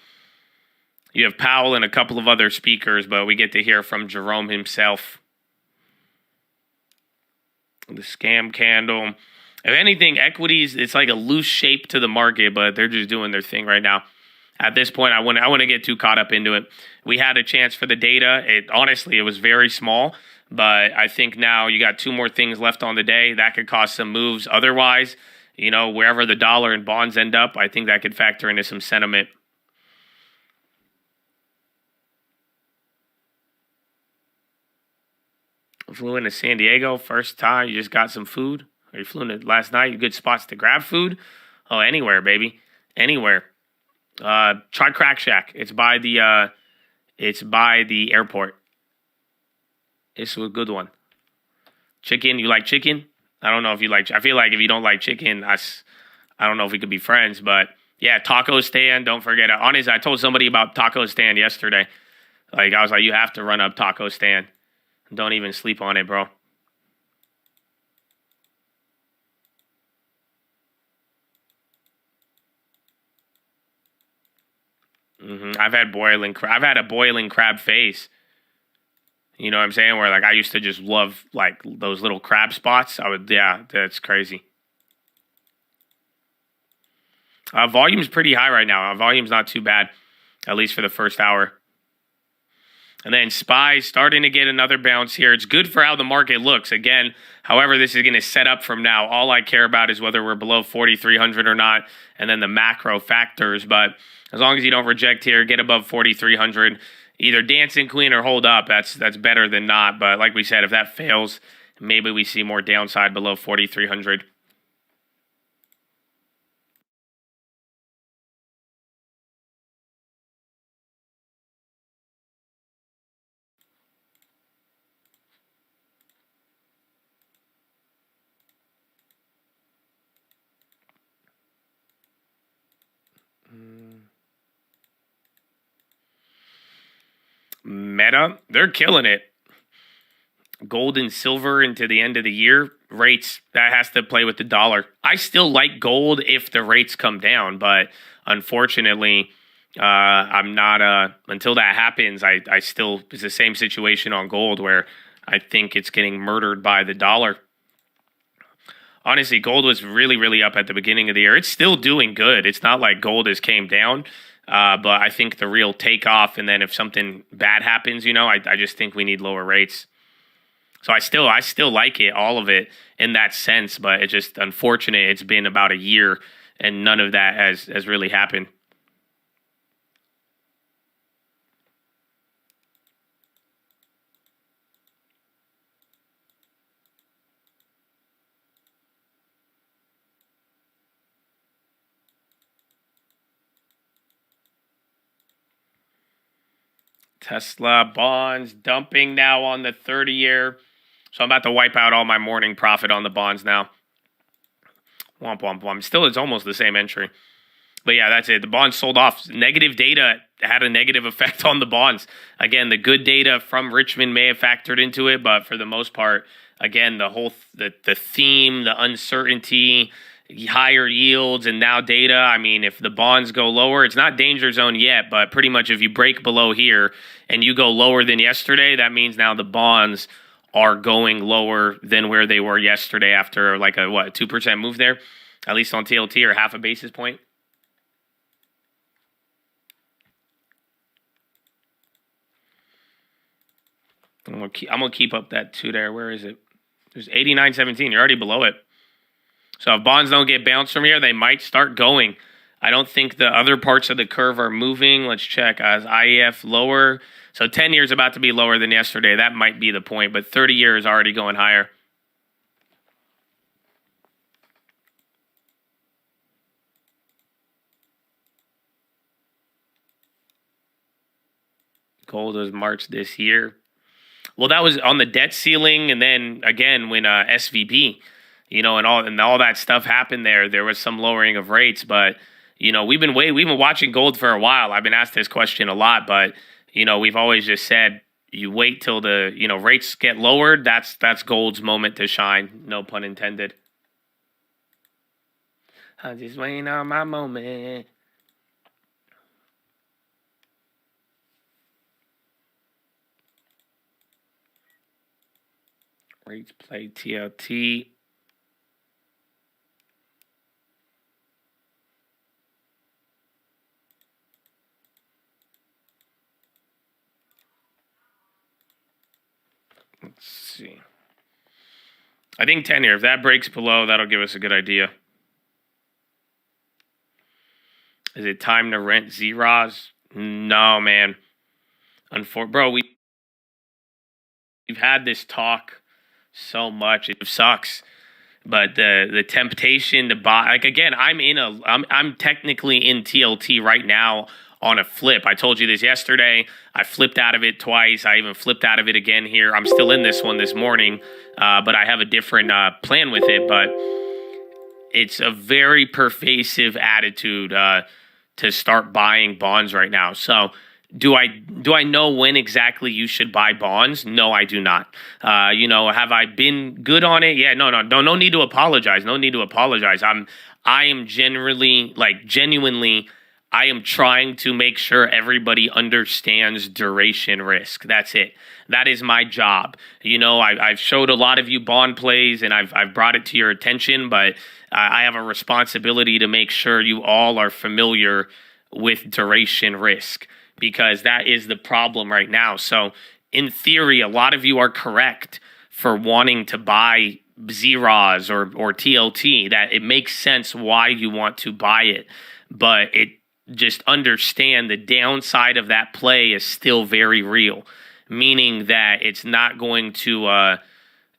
A: You have Powell and a couple of other speakers, but we get to hear from Jerome himself. The scam candle. If anything, equities, it's like a loose shape to the market, but they're just doing their thing right now. At this point, I wouldn't get too caught up into it. We had a chance for the data. Honestly, it was very small, but I think now you got 2 more things left on the day. That could cause some moves. Otherwise, wherever the dollar and bonds end up, I think that could factor into some sentiment. Flew into San Diego, first time. You just got some food. Or you flew in last night. Good spots to grab food. Oh, anywhere, baby, anywhere. Try Crack Shack. It's by the airport. It's a good one. Chicken. You like chicken? I don't know if you like. I feel like if you don't like chicken, I don't know if we could be friends. But yeah, taco stand. Don't forget. Honestly, I told somebody about taco stand yesterday. I was like, you have to run up taco stand. Don't even sleep on it, bro. I've had a boiling crab face. You know what I'm saying? Where I used to just love those little crab spots. That's crazy. Volume's pretty high right now. Volume's not too bad, at least for the first hour. And then SPY's starting to get another bounce here. It's good for how the market looks. Again, however this is going to set up from now, all I care about is whether we're below 4,300 or not, and then the macro factors. But as long as you don't reject here, get above 4,300, either dancing queen or hold up, that's better than not. But like we said, if that fails, maybe we see more downside below 4,300. Meta, they're killing it. Gold and silver into the end of the year. Rates, that has to play with the dollar. I still like gold if the rates come down, but unfortunately, I'm not, until that happens, I still, it's the same situation on gold where I think it's getting murdered by the dollar. Honestly, gold was really, really up at the beginning of the year. It's still doing good. It's not like gold has came down. But I think the real takeoff, and then if something bad happens, I just think we need lower rates. So I still like it, all of it in that sense, but it's just unfortunate it's been about a year and none of that has really happened. Tesla bonds dumping now on the 30-year. So I'm about to wipe out all my morning profit on the bonds now. Womp, womp, womp. Still, it's almost the same entry. But yeah, that's it. The bonds sold off. Negative data had a negative effect on the bonds. Again, the good data from Richmond may have factored into it, but for the most part, again, the theme, the uncertainty, higher yields, and now data. I mean, if the bonds go lower, it's not danger zone yet, but pretty much if you break below here and you go lower than yesterday, that means now the bonds are going lower than where they were yesterday after like a 2% move there, at least on TLT, or half a basis point. I'm gonna keep up that 2 there. Where is it? There's 89.17. You're already below it. So if bonds don't get bounced from here, they might start going. I don't think the other parts of the curve are moving. Let's check. As IEF lower. So 10 years about to be lower than yesterday. That might be the point. But 30 years already going higher. Gold was March this year. Well, that was on the debt ceiling, and then again when SVB, and all that stuff happened there. There was some lowering of rates, but we've been watching gold for a while. I've been asked this question a lot, but we've always just said you wait till the rates get lowered. That's gold's moment to shine. No pun intended. I'm just waiting on my moment. Rates play TLT. Let's see. I think 10 here. If that breaks below, that'll give us a good idea. Is it time to rent Zeros? No, man. Bro, we've had this talk so much. It sucks. But the temptation to buy, like, again, I'm technically in TLT right now on a flip. I told you this yesterday. I flipped out of it twice. I even flipped out of it again here. I'm still in this one this morning, but I have a different plan with it. But it's a very pervasive attitude to start buying bonds right now. So do I know when exactly you should buy bonds? No, I do not. Have I been good on it? Yeah, no need to apologize. No need to apologize. I am genuinely, I am trying to make sure everybody understands duration risk. That's it. That is my job. I've showed a lot of you bond plays and I've brought it to your attention, but I have a responsibility to make sure you all are familiar with duration risk, because that is the problem right now. So in theory, a lot of you are correct for wanting to buy Zeros or TLT, that it makes sense why you want to buy it. But just understand the downside of that play is still very real, meaning that it's not going to,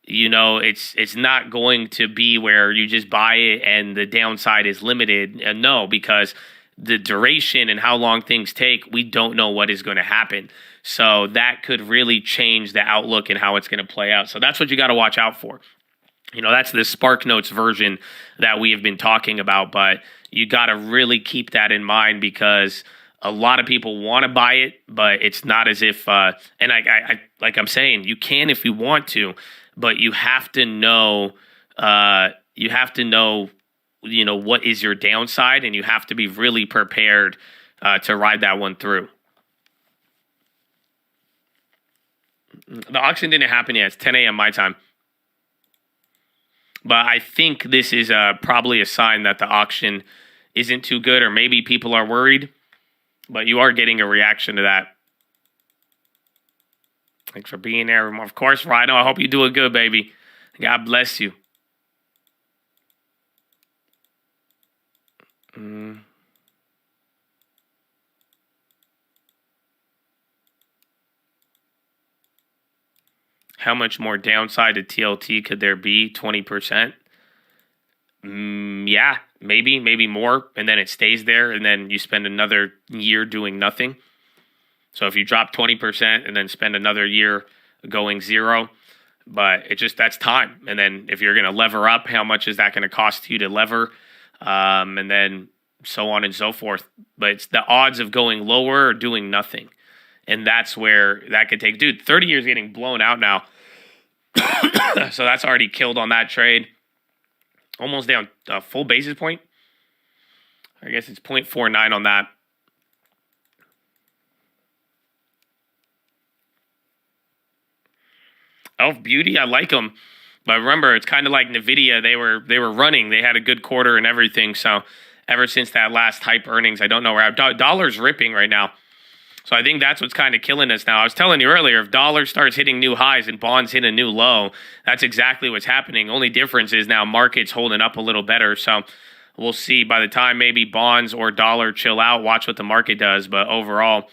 A: it's not going to be where you just buy it and the downside is limited. No, because the duration and how long things take, we don't know what is going to happen. So that could really change the outlook and how it's going to play out. So that's what you got to watch out for. That's the Spark Notes version that we have been talking about, but you got to really keep that in mind, because a lot of people want to buy it, but it's not as if, and I like I'm saying, you can if you want to, but you have to know, what is your downside, and you have to be really prepared to ride that one through. The auction didn't happen yet. It's 10 a.m. my time. But I think this is probably a sign that the auction isn't too good, or maybe people are worried. But you are getting a reaction to that. Thanks for being there. Of course, Rhino, I hope you're doing good, baby. God bless you. How much more downside to TLT could there be? 20%? Yeah, maybe more. And then it stays there, and then you spend another year doing nothing. So if you drop 20% and then spend another year going zero, but that's time. And then if you're going to lever up, how much is that going to cost you to lever? And then so on and so forth. But it's the odds of going lower or doing nothing. And that's where that could take. Dude, 30 years getting blown out now. So that's already killed on that trade. Almost down a full basis point. I guess it's 0.49 on that. Elf Beauty, I like them. But remember, it's kind of like NVIDIA. They were running. They had a good quarter and everything. So ever since that last hype earnings, I don't know where. Dollar's ripping right now. So I think that's what's kind of killing us now. I was telling you earlier, if dollar starts hitting new highs and bonds hit a new low, that's exactly what's happening. Only difference is now market's holding up a little better. So we'll see by the time maybe bonds or dollar chill out, watch what the market does. But overall,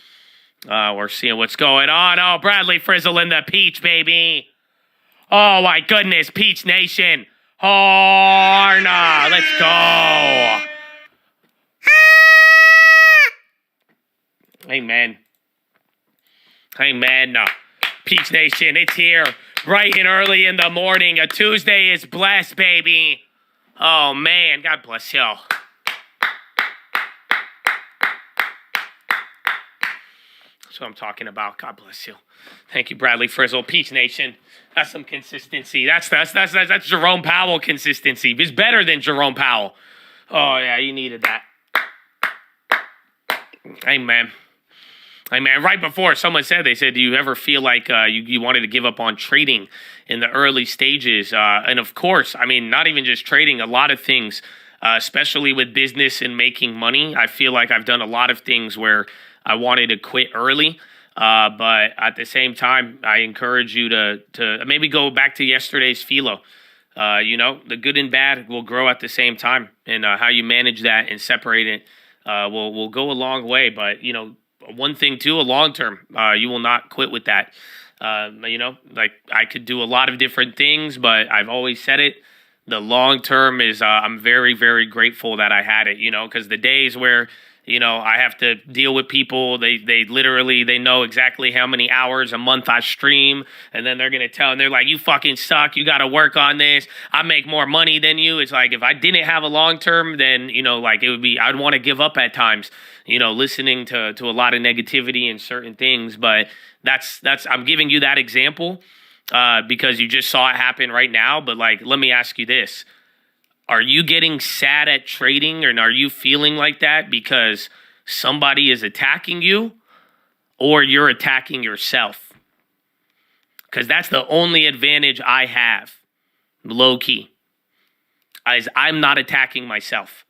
A: we're seeing what's going on. Oh, Bradley Frizzle in the peach, baby. Oh, my goodness, Peach Nation. Oh, no, let's go. Amen. Amen. Peach Nation, it's here bright and early in the morning. A Tuesday is blessed, baby. Oh, man, God bless you. That's what I'm talking about. God bless you. Thank you, Bradley Frizzle. Peach Nation. That's some consistency. That's Jerome Powell consistency. It's better than Jerome Powell. Oh, yeah, you needed that. Amen. Amen. Right before, someone said, they said, do you ever feel like you wanted to give up on trading in the early stages? And of course, I mean, not even just trading, a lot of things, especially with business and making money. I feel like I've done a lot of things where I wanted to quit early. But at the same time, I encourage you to maybe go back to yesterday's philo. The good and bad will grow at the same time. And how you manage that and separate it will go a long way. But, one thing too, a long term, you will not quit with that. Like I could do a lot of different things, but I've always said it. The long term is I'm very, very grateful that I had it, because the days where, I have to deal with people, they literally, they know exactly how many hours a month I stream, and then they're going to tell, and they're like, you fucking suck, you got to work on this, I make more money than you. It's like, if I didn't have a long term, then, it would be, I'd want to give up at times, listening to a lot of negativity and certain things. But that's I'm giving you that example because you just saw it happen right now. But let me ask you this. Are you getting sad at trading, or are you feeling like that because somebody is attacking you, or you're attacking yourself? Because that's the only advantage I have, low key, is I'm not attacking myself.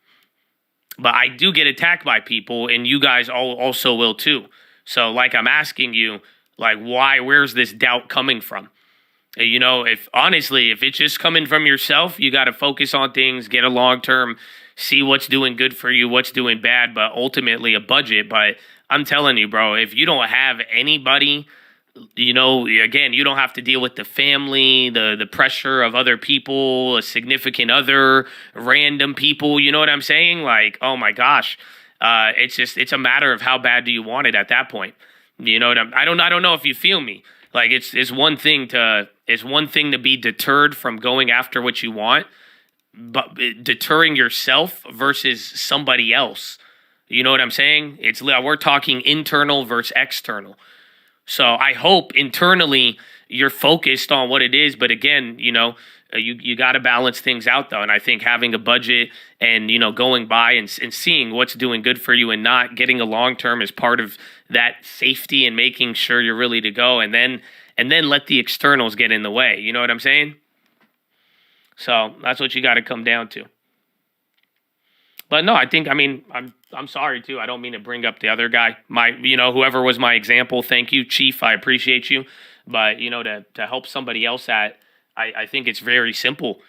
A: But I do get attacked by people, and you guys also will too. So I'm asking you, why, where's this doubt coming from? If it's just coming from yourself, you got to focus on things, get a long term, see what's doing good for you, what's doing bad, but ultimately a budget. But I'm telling you, bro, if you don't have anybody, again, you don't have to deal with the family, the pressure of other people, a significant other, random people. You know what I'm saying? Oh my gosh, it's a matter of how bad do you want it at that point. I don't know if you feel me. It's one thing to be deterred from going after what you want, but deterring yourself versus somebody else. You know what I'm saying? We're talking internal versus external. So I hope internally you're focused on what it is, but again, you got to balance things out though. And I think having a budget and, going by and seeing what's doing good for you and not getting a long term is part of that safety and making sure you're ready to go. And then let the externals get in the way. You know what I'm saying? So that's what you got to come down to. But no, I'm sorry too. I don't mean to bring up the other guy. Whoever was my example, thank you, Chief. I appreciate you. But, to help somebody else I think it's very simple,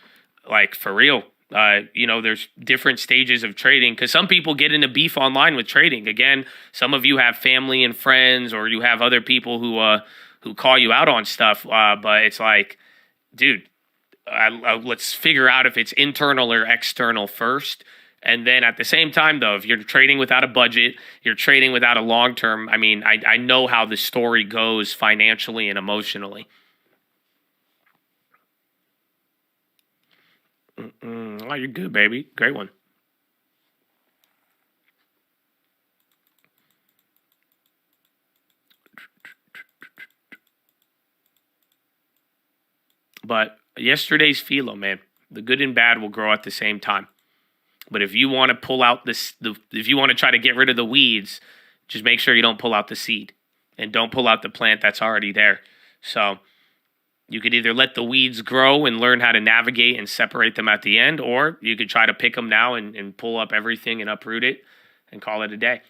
A: for real. There's different stages of trading because some people get into beef online with trading. Again, some of you have family and friends, or you have other people who call you out on stuff. But it's dude, let's figure out if it's internal or external first. And then at the same time, though, if you're trading without a budget, you're trading without a long term. I mean, I know how the story goes financially and emotionally. Oh, you're good, baby. Great one. But yesterday's philo, man, the good and bad will grow at the same time. But if you want to pull out if you want to try to get rid of the weeds, just make sure you don't pull out the seed and don't pull out the plant that's already there. So you could either let the weeds grow and learn how to navigate and separate them at the end, or you could try to pick them now and pull up everything and uproot it and call it a day.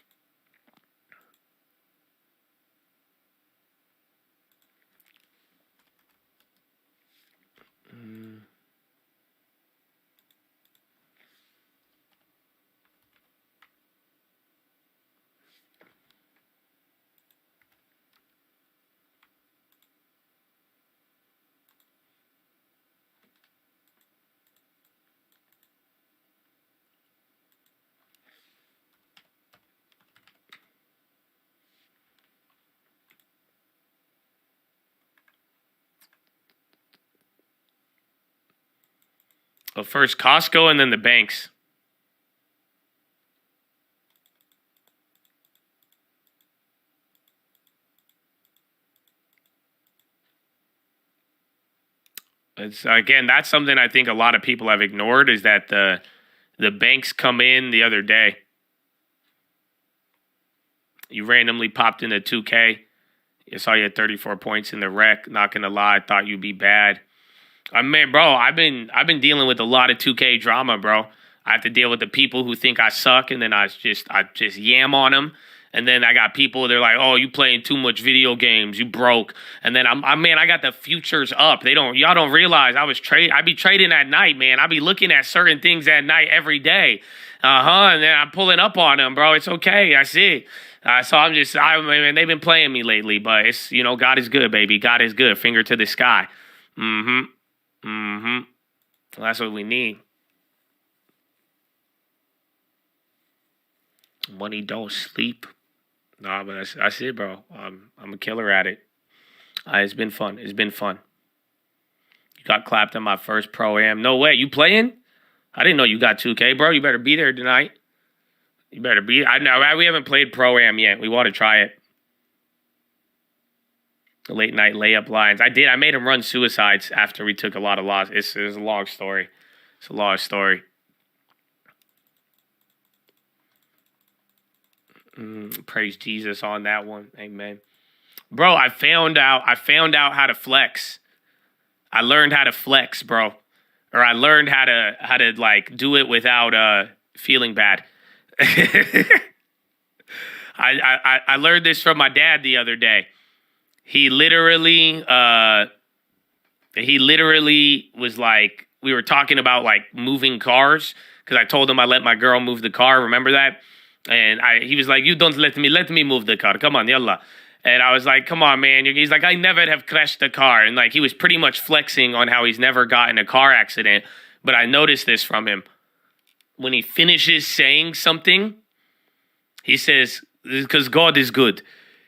A: Well, first Costco and then the banks. It's again, that's something I think a lot of people have ignored, is that the banks come in the other day. You randomly popped into 2K. I saw you had 34 points in the rec. Not gonna lie, I thought you'd be bad. I mean, bro, I've been dealing with a lot of 2K drama, bro. I have to deal with the people who think I suck, and then I just yam on them. And then I got people, they're like, "Oh, you playing too much video games, you broke." And then I got the futures up. Y'all don't realize I be trading at night, man. I be looking at certain things at night every day. And then I'm pulling up on them, bro. It's okay. I see. So I mean, they've been playing me lately, but it's, God is good, baby. God is good. Finger to the sky. Well, that's what we need. Money don't sleep. Nah, but that's it, bro. I'm a killer at it. It's been fun. You got clapped in my first pro-am. No way. You playing? I didn't know you got 2K, bro. You better be there tonight. You better be. I know we haven't played pro-am yet. We want to try it. The late night layup lines. I made him run suicides after we took a lot of losses. It's a long story. It's a long story. Praise Jesus on that one. Amen. Bro, I found out how to flex. I learned how to flex, bro. Or I learned how to like do it without feeling bad. I learned this from my dad the other day. He literally was like, we were talking about like moving cars, because I told him I let my girl move the car. Remember that? And he was like, "You don't let me move the car. Come on, yalla." And I was like, "Come on, man." He's like, "I never have crashed a car." And like, he was pretty much flexing on how he's never gotten a car accident. But I noticed this from him. When he finishes saying something, he says, "Because God is good."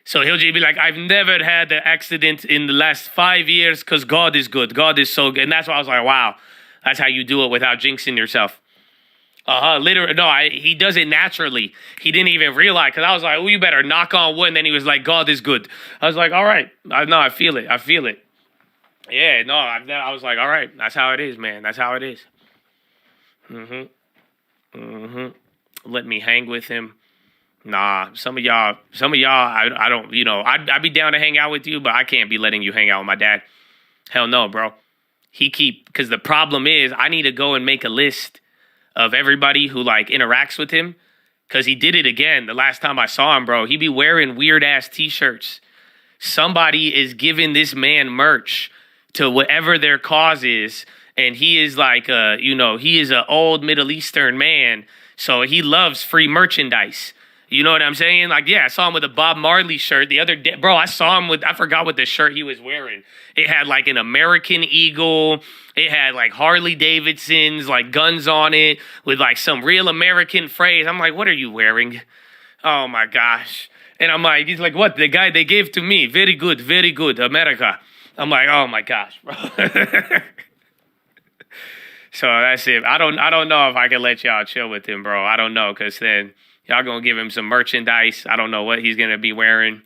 A: So he'll just be like, "I've never had an accident in the last 5 years because God is good. God is so good." And that's why I was like, wow, that's how you do it without jinxing yourself. Literally, no, he does it naturally. He didn't even realize, because I was like, "Oh, you better knock on wood." And then he was like, "God is good." I was like, all right. I feel it. Yeah, no, I was like, all right. That's how it is, man. That's how it is. Let me hang with him. Nah, some of y'all, I don't, I'd be down to hang out with you, but I can't be letting you hang out with my dad. Hell no, bro. Because the problem is, I need to go and make a list of everybody who like interacts with him, because he did it again the last time I saw him, bro. He be wearing weird ass t-shirts. Somebody is giving this man merch to whatever their cause is, and he is like he is an old Middle Eastern man, so he loves free merchandise. You know what I'm saying? Like, yeah, I saw him with a Bob Marley shirt the other day. Bro, I saw him with, I forgot what the shirt he was wearing. It had like an American Eagle. It had like Harley Davidson's, like guns on it with like some real American phrase. I'm like, what are you wearing? Oh my gosh. And I'm like, he's like, what? The guy they gave to me. Very good, America. I'm like, oh my gosh, bro. So that's it. I don't know if I can let y'all chill with him, bro. I don't know, because then y'all gonna give him some merchandise. I don't know what he's gonna be wearing.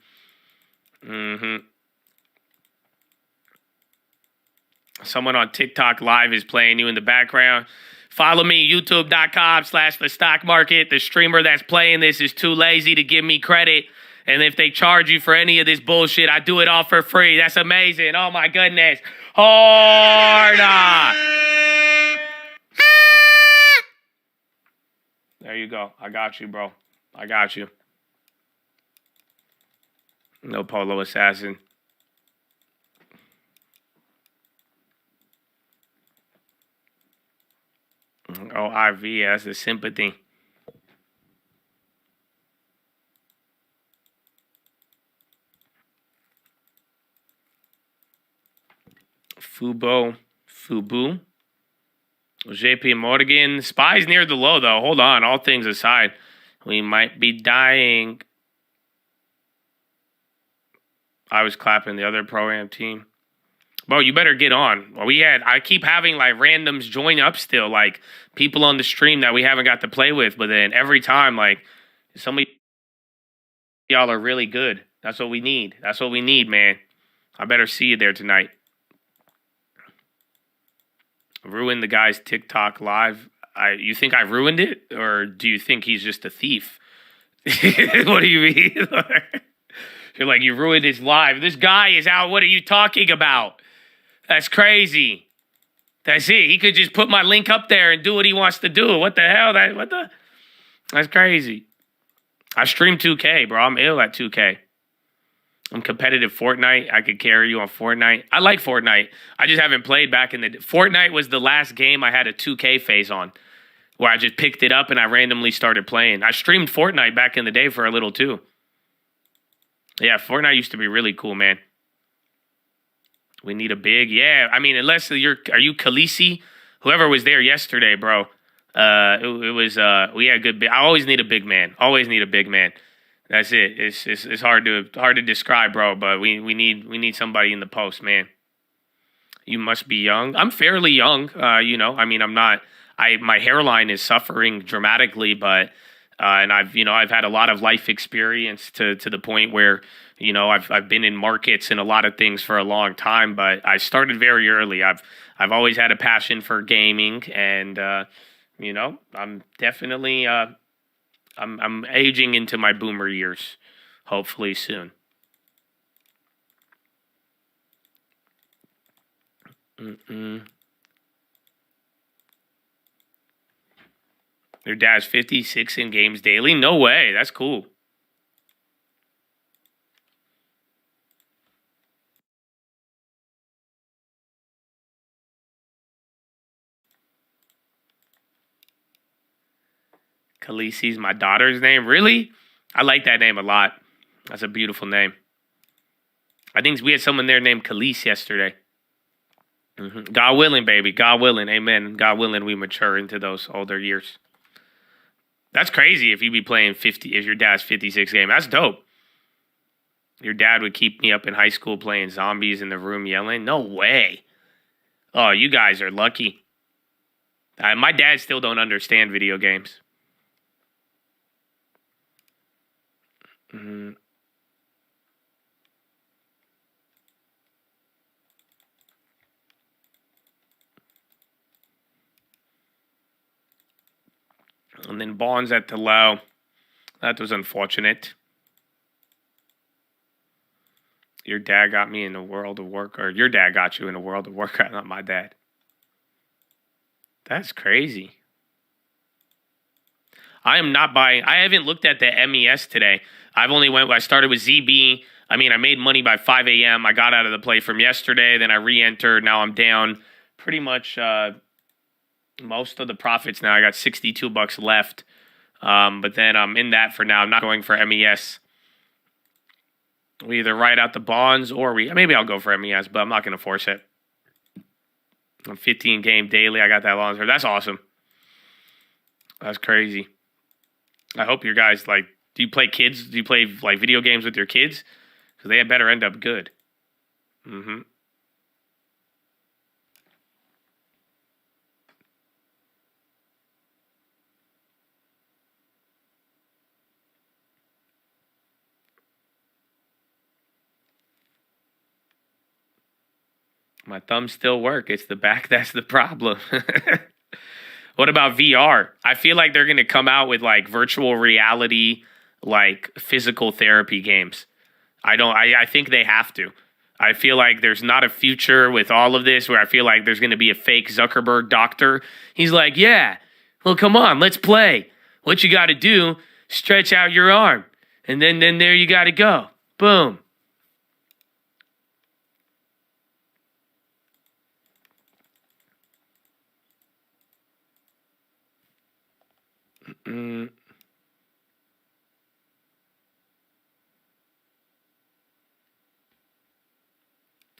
A: Someone on TikTok live is playing you in the background. Follow me, youtube.com/the stock market. The streamer that's playing this is too lazy to give me credit. And if they charge you for any of this bullshit, I do it all for free. That's amazing. Oh my goodness. Horna. There you go. I got you, bro. I got you. No polo assassin. Oh, IV, that's the sympathy. Fubu. JP Morgan. Spies near the low, though. Hold on. All things aside, we might be dying. I was clapping the other pro-am team. Bro, you better get on. Well, I keep having like randoms join up still, like people on the stream that we haven't got to play with, but then every time, like, somebody, y'all are really good. That's what we need. That's what we need, man. I better see you there tonight. Ruined the guy's TikTok live. You think I ruined it? Or do you think he's just a thief? What do you mean? You're like, you ruined his live. This guy is out. What are you talking about? That's crazy. That's it. He could just put my link up there and do what he wants to do. What the hell? That's crazy. I stream 2K, bro. I'm ill at 2K. I'm competitive Fortnite. I could carry you on Fortnite. I like Fortnite. I just haven't played back in the day. Fortnite was the last game I had a 2K phase on, where I just picked it up and I randomly started playing. I streamed Fortnite back in the day for a little too. Yeah, Fortnite used to be really cool, man. We need a big, yeah. I mean, unless are you Khaleesi? Whoever was there yesterday, bro. It was we had good. I always need a big man. Always need a big man. That's it. It's hard to describe, bro. But we need somebody in the post, man. You must be young. I'm fairly young. I mean, I'm not. My hairline is suffering dramatically, but and I've had a lot of life experience to the point where I've been in markets and a lot of things for a long time. But I started very early. I've always had a passion for gaming, and I'm definitely I'm aging into my boomer years, hopefully soon. Your dad's 56 in games daily? No way. That's cool. Khaleesi's my daughter's name. Really? I like that name a lot. That's a beautiful name. I think we had someone there named Khaleesi yesterday. God willing, baby. God willing. Amen. God willing, we mature into those older years. That's crazy if you be playing 50, if your dad's 56 game. That's dope. Your dad would keep me up in high school playing zombies in the room yelling? No way. Oh, you guys are lucky. My dad still don't understand video games. And then Bonds at the low. That was unfortunate. Your dad got me in the World of Warcraft. Or your dad got you in the World of Warcraft, not my dad. That's crazy. I am not buying. I haven't looked at the MES today. I started with ZB. I mean, I made money by 5 a.m. I got out of the play from yesterday. Then I re-entered. Now I'm down pretty much most of the profits now. I got $62 left. But then I'm in that for now. I'm not going for MES. We either ride out the bonds or maybe I'll go for MES, but I'm not going to force it. I'm 15 game daily. I got that long term. That's awesome. That's crazy. I hope your guys do you play kids? Do you play like video games with your kids? Because they better end up good. Mm-hmm. My thumbs still work. It's the back that's the problem. What about VR? I feel like they're going to come out with like virtual reality, like physical therapy games. I think they have to. I feel like there's not a future with all of this where I feel like there's going to be a fake Zuckerberg doctor. He's like, yeah, well, come on, let's play. What you got to do, stretch out your arm. And then there you got to go. Boom.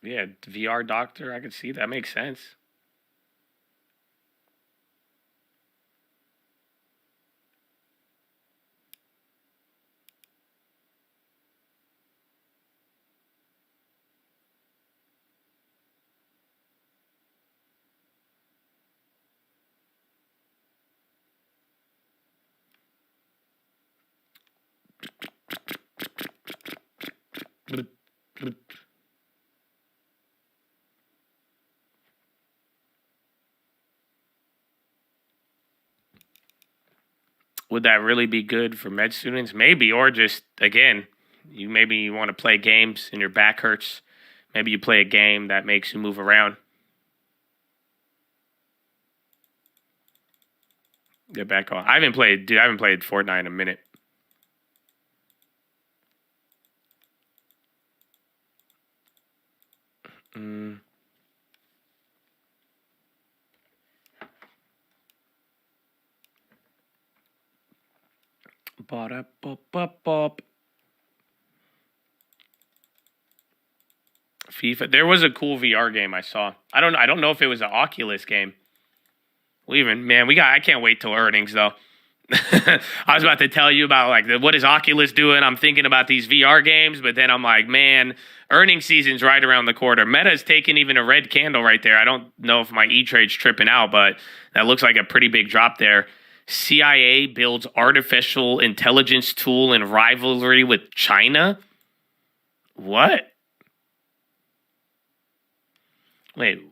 A: Yeah, VR doctor, I could see that makes sense. Would that really be good for med students? Maybe, or just, again, maybe you want to play games and your back hurts. Maybe you play a game that makes you move around. Get back on. I haven't played Fortnite in a minute. FIFA. There was a cool VR game I saw. I don't know if it was an Oculus game. I can't wait till earnings though. I was about to tell you about what is Oculus doing? I'm thinking about these VR games, but then I'm like, man, earnings season's right around the corner. Meta's taking even a red candle right there. I don't know if my E-Trade's tripping out, but that looks like a pretty big drop there. CIA builds artificial intelligence tool in rivalry with China? What? Wait.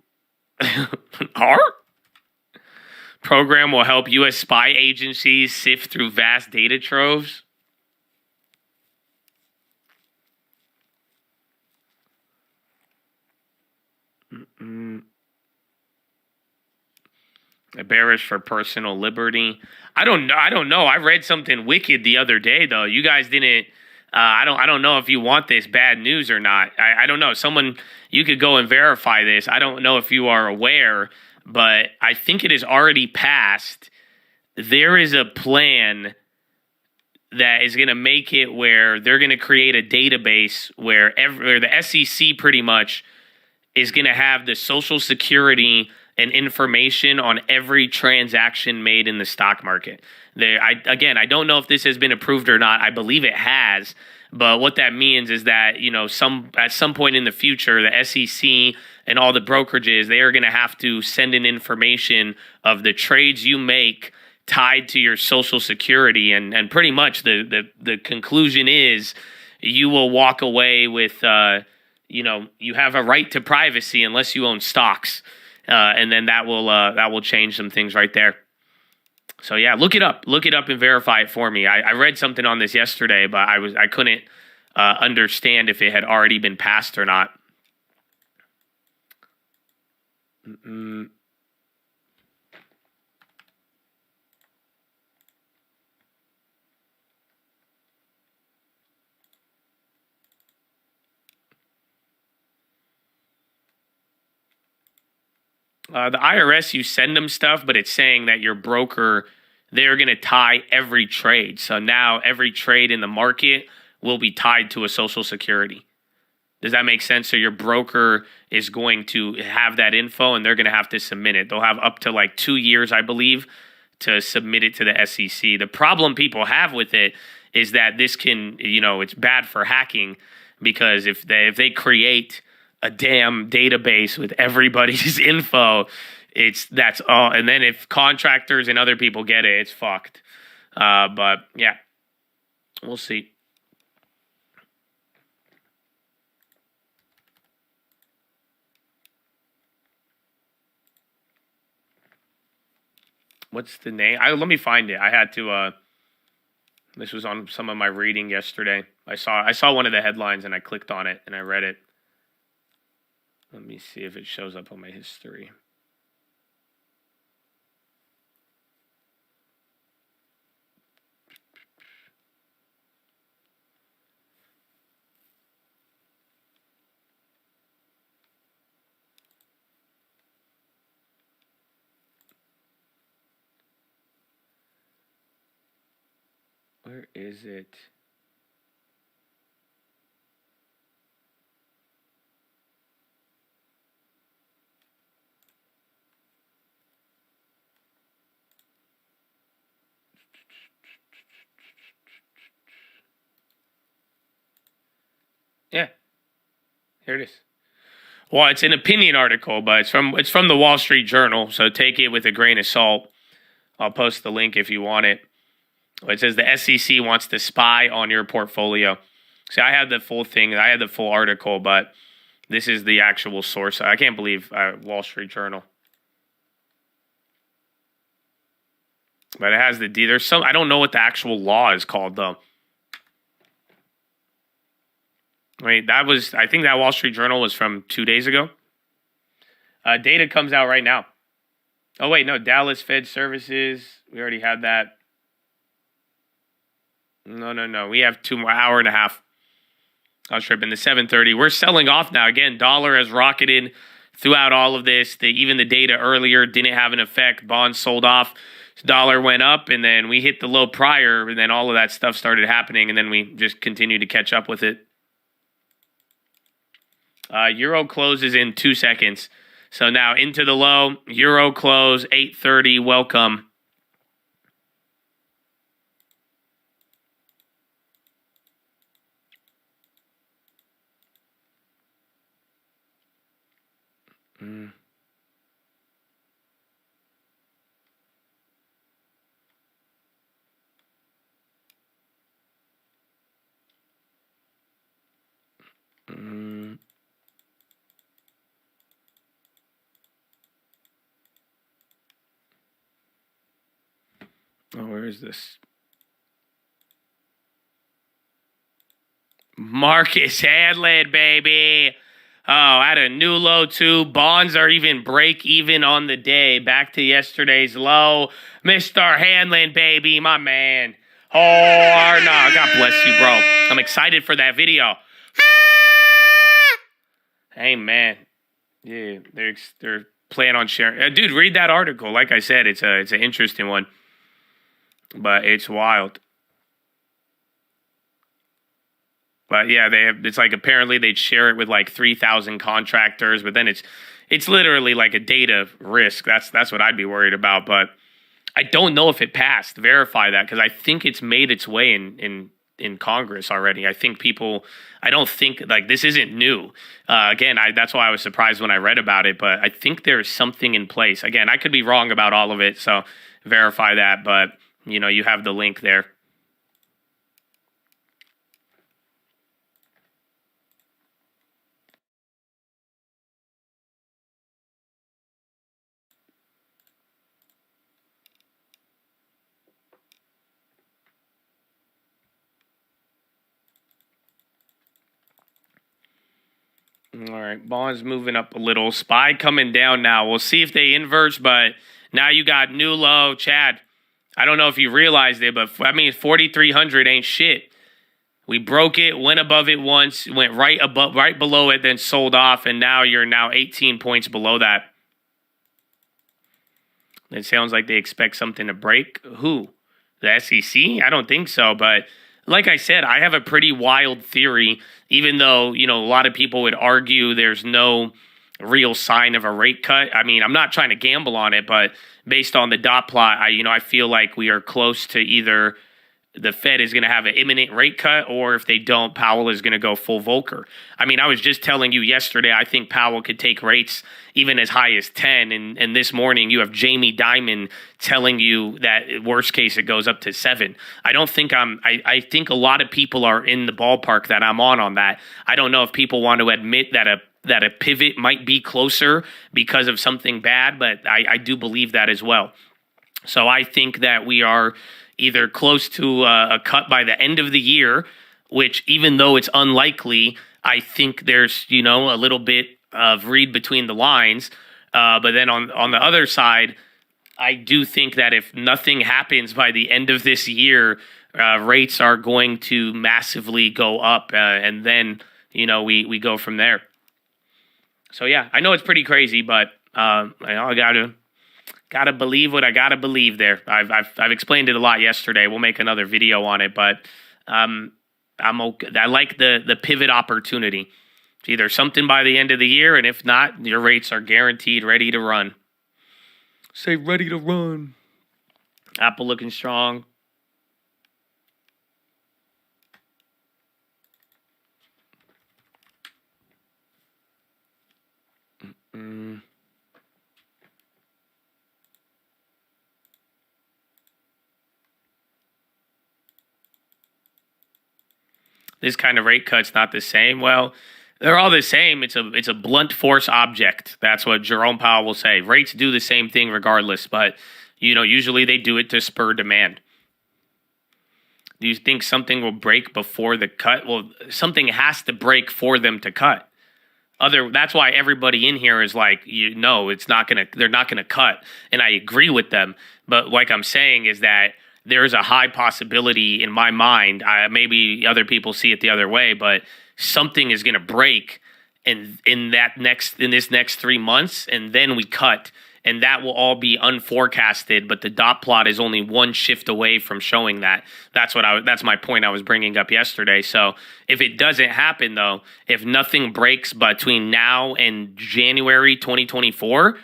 A: Art? Program will help U.S. spy agencies sift through vast data troves? Bearish for personal liberty. I don't know. I read something wicked the other day though. You guys didn't. I don't know if you want this bad news or not. I don't know. Someone, you could go and verify this. I don't know if you are aware, but I think it is already passed. There is a plan that is going to make it where they're going to create a database where the SEC pretty much is going to have the Social Security and information on every transaction made in the stock market. I don't know if this has been approved or not. I believe it has. But what that means is that, at some point in the future, the SEC and all the brokerages, they are going to have to send in information of the trades you make tied to your Social Security. And pretty much the conclusion is you will walk away with, you have a right to privacy unless you own stocks. And then that will change some things right there. So yeah, look it up and verify it for me. I read something on this yesterday, but I couldn't understand if it had already been passed or not. The IRS, you send them stuff, but it's saying that your broker they're going to tie every trade. So now every trade in the market will be tied to a Social Security. Does that make sense? So your broker is going to have that info and they're going to have to submit it. They'll have up to like 2 years, I believe, to submit it to the SEC. The problem people have with it is that this can, it's bad for hacking, because if they create a damn database with everybody's info, that's all. And then if contractors and other people get it, it's fucked. But yeah, we'll see. What's the name? Let me find it. I had to. This was on some of my reading yesterday. I saw one of the headlines and I clicked on it and I read it. Let me see if it shows up on my history. Where is it? Yeah, here it is. Well, it's an opinion article, but it's from the Wall Street Journal, so take it with a grain of salt. I'll post the link if you want it. It says the SEC wants to spy on your portfolio. See, I had the full thing. I had the full article, but this is the actual source. I can't believe Wall Street Journal. But it has there's some, I don't know what the actual law is called, though. I think that Wall Street Journal was from 2 days ago. Data comes out right now. Oh, wait, no, Dallas Fed Services. We already had that. No. We have 2 more, hour and a half. I was tripping. The 7:30. We're selling off now. Again, dollar has rocketed throughout all of this. Even the data earlier didn't have an effect. Bonds sold off. Dollar went up, and then we hit the low prior, and then all of that stuff started happening, and then we just continued to catch up with it. Euro closes in 2 seconds. So now into the low. Euro close, 8:30. Welcome. Oh, where is this? Marcus Hanlon, baby. Oh, at a new low, too. Bonds are even break even on the day. Back to yesterday's low. Mr. Hanlon, baby, my man. Oh, no, God bless you, bro. I'm excited for that video. Hey, man. Yeah, they're planning on sharing. Dude, read that article. Like I said, it's an interesting one. But it's wild. But yeah, it's like apparently they'd share it with like 3,000 contractors, but then it's literally like a data risk. That's what I'd be worried about. But I don't know if it passed. Verify that, because I think it's made its way in Congress already. I don't think like this isn't new. Again, that's why I was surprised when I read about it. But I think there's something in place. Again, I could be wrong about all of it, so verify that. But you have the link there. All right, bonds moving up a little. SPY coming down now. We'll see if they inverse, but now you got new low. Chad, I don't know if you realized it, but 4,300 ain't shit. We broke it, went above it once, went right below it, then sold off, and now you're 18 points below that. It sounds like they expect something to break. Who? The SEC? I don't think so. But like I said, I have a pretty wild theory, even though, a lot of people would argue there's no real sign of a rate cut. I mean, I'm not trying to gamble on it, but based on the dot plot, I feel like we are close to either the Fed is going to have an imminent rate cut, or if they don't, Powell is going to go full Volcker. I mean, I was just telling you yesterday, I think Powell could take rates even as high as 10. And this morning, you have Jamie Dimon telling you that worst case, it goes up to 7. I don't think I think a lot of people are in the ballpark that I'm on that. I don't know if people want to admit that a pivot might be closer because of something bad, but I do believe that as well. So I think that we are either close to a cut by the end of the year, which even though it's unlikely, I think there's, a little bit of read between the lines. But then on the other side, I do think that if nothing happens by the end of this year, rates are going to massively go up. And then, we go from there. So, yeah, I know it's pretty crazy, but I gotta believe what I gotta believe there. I've explained it a lot yesterday. We'll make another video on it, but I'm okay. I like the pivot opportunity. It's either something by the end of the year, and if not, your rates are guaranteed ready to run. Say ready to run. Apple looking strong. This kind of rate cut's not the same. Well, they're all the same. It's a blunt force object. That's what Jerome Powell will say. Rates do the same thing regardless, but usually they do it to spur demand. Do you think something will break before the cut? Well, something has to break for them to cut. That's why everybody in here is like, they're not gonna cut. And I agree with them. But like I'm saying is that there's a high possibility in my mind, maybe other people see it the other way, but something is going to break in this next 3 months, and then we cut, and that will all be unforecasted. But the dot plot is only one shift away from showing that. That's my point I was bringing up yesterday. So if it doesn't happen, though, if nothing breaks between now and January 2024.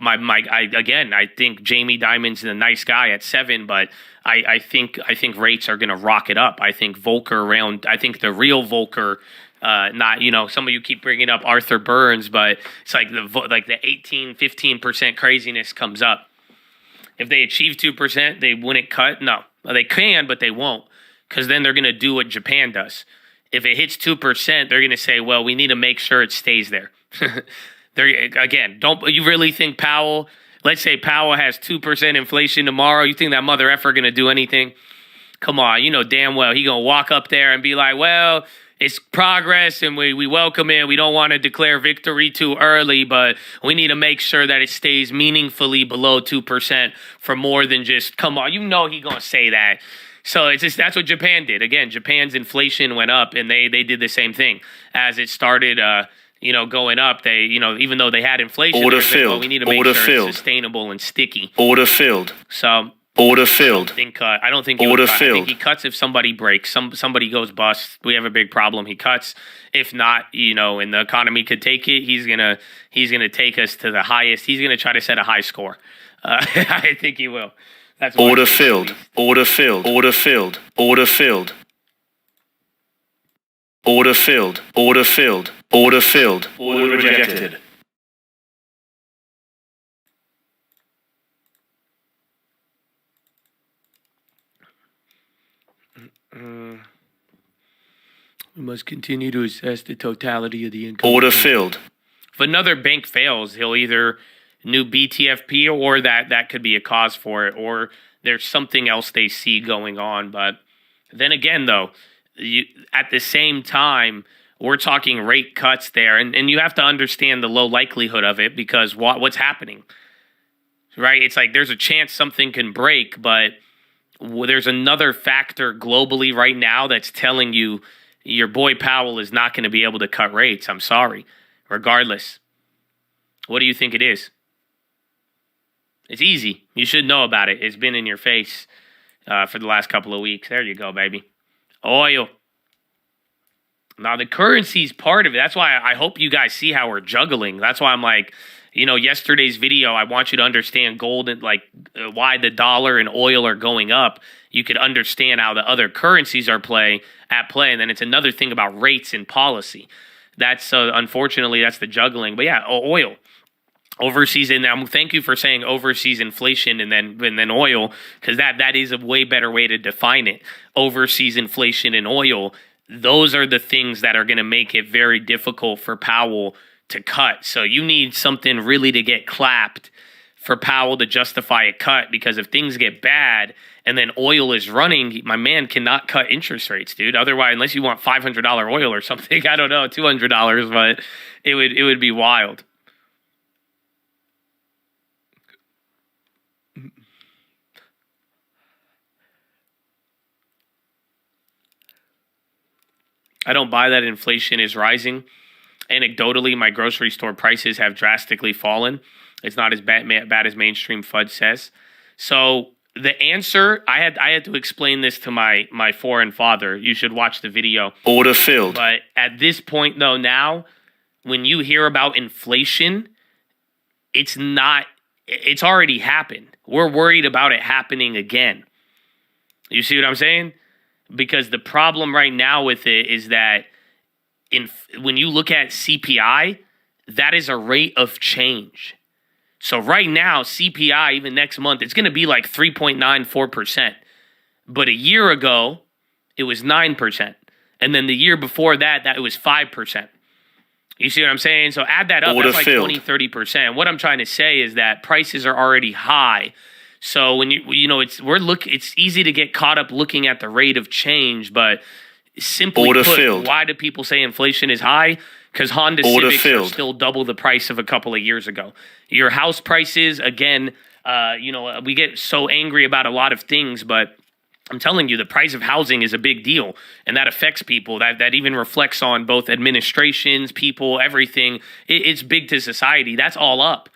A: I think Jamie Dimon's a nice guy at 7, but I think rates are going to rocket up. I think the real Volcker, not, some of you keep bringing up Arthur Burns, but it's like the 18-15% craziness comes up. If they achieve 2%, they wouldn't cut. No, they can, but they won't, because then they're going to do what Japan does. If it hits 2%, they're going to say, well, we need to make sure it stays there. Don't you really think Powell, let's say Powell has 2% inflation tomorrow, you think that mother effer going to do anything? Come on, damn well he going to walk up there and be like, well, it's progress and we welcome it. We don't want to declare victory too early, but we need to make sure that it stays meaningfully below 2% for more than just, come on, he going to say that. So that's what Japan did. Again, Japan's inflation went up, and they did the same thing. As it started going up, they, even though they had inflation,
E: order
A: saying,
E: filled.
A: Well, we need to make
E: Order
A: sure
E: filled.
A: it's sustainable and sticky.
E: Order filled.
A: So
E: Order filled.
A: I don't think he
E: Order
A: would cut.
E: filled.
A: I think he cuts if somebody breaks, somebody goes bust. We have a big problem. He cuts. If not, and the economy could take it, he's gonna take us to the highest. He's gonna try to set a high score. I think he will. That's
E: order filled. Order filled. Order filled. Order filled. Order filled. Order filled. Order filled. Order rejected. We must continue to assess the totality of the income. Order filled.
A: If another bank fails, he'll either new BTFP or that could be a cause for it, or there's something else they see going on. But then again, though, at the same time, we're talking rate cuts there, and you have to understand the low likelihood of it, because what's happening, right? It's like there's a chance something can break, but there's another factor globally right now that's telling you your boy Powell is not going to be able to cut rates. I'm sorry. Regardless. What do you think it is? It's easy. You should know about it. It's been in your face for the last couple of weeks. There you go, baby. Oil. Now, the currency's part of it. That's why I hope you guys see how we're juggling. That's why I'm like, yesterday's video, I want you to understand gold and why the dollar and oil are going up. You could understand how the other currencies are at play. And then it's another thing about rates and policy. That's unfortunately, that's the juggling. But yeah, oil. Overseas, and thank you for saying overseas inflation and then oil, because that is a way better way to define it. Overseas inflation and oil, those are the things that are going to make it very difficult for Powell to cut. So you need something really to get clapped for Powell to justify a cut, because if things get bad and then oil is running, my man cannot cut interest rates, dude. Otherwise, unless you want $500 oil or something, I don't know, $200, but it would be wild. I don't buy that inflation is rising. Anecdotally, my grocery store prices have drastically fallen. It's not as bad as mainstream FUD says. So the answer, I had to explain this to my foreign father. You should watch the video.
E: Order filled.
A: But at this point, though, now, when you hear about inflation, it's already happened. We're worried about it happening again. You see what I'm saying? Because the problem right now with it is that when you look at CPI, that is a rate of change. So right now, CPI, even next month, it's going to be like 3.94%. But a year ago, it was 9%. And then the year before that it was 5%. You see what I'm saying? So add that up, that's like 20, 30%. What I'm trying to say is that prices are already high. So when it's easy to get caught up looking at the rate of change, but simply put, why do people say inflation is high? Because Honda Civics are still double the price of a couple of years ago. Your house prices, again, we get so angry about a lot of things, but I'm telling you, the price of housing is a big deal, and that affects people. That even reflects on both administrations, people, everything. It's big to society. That's all up.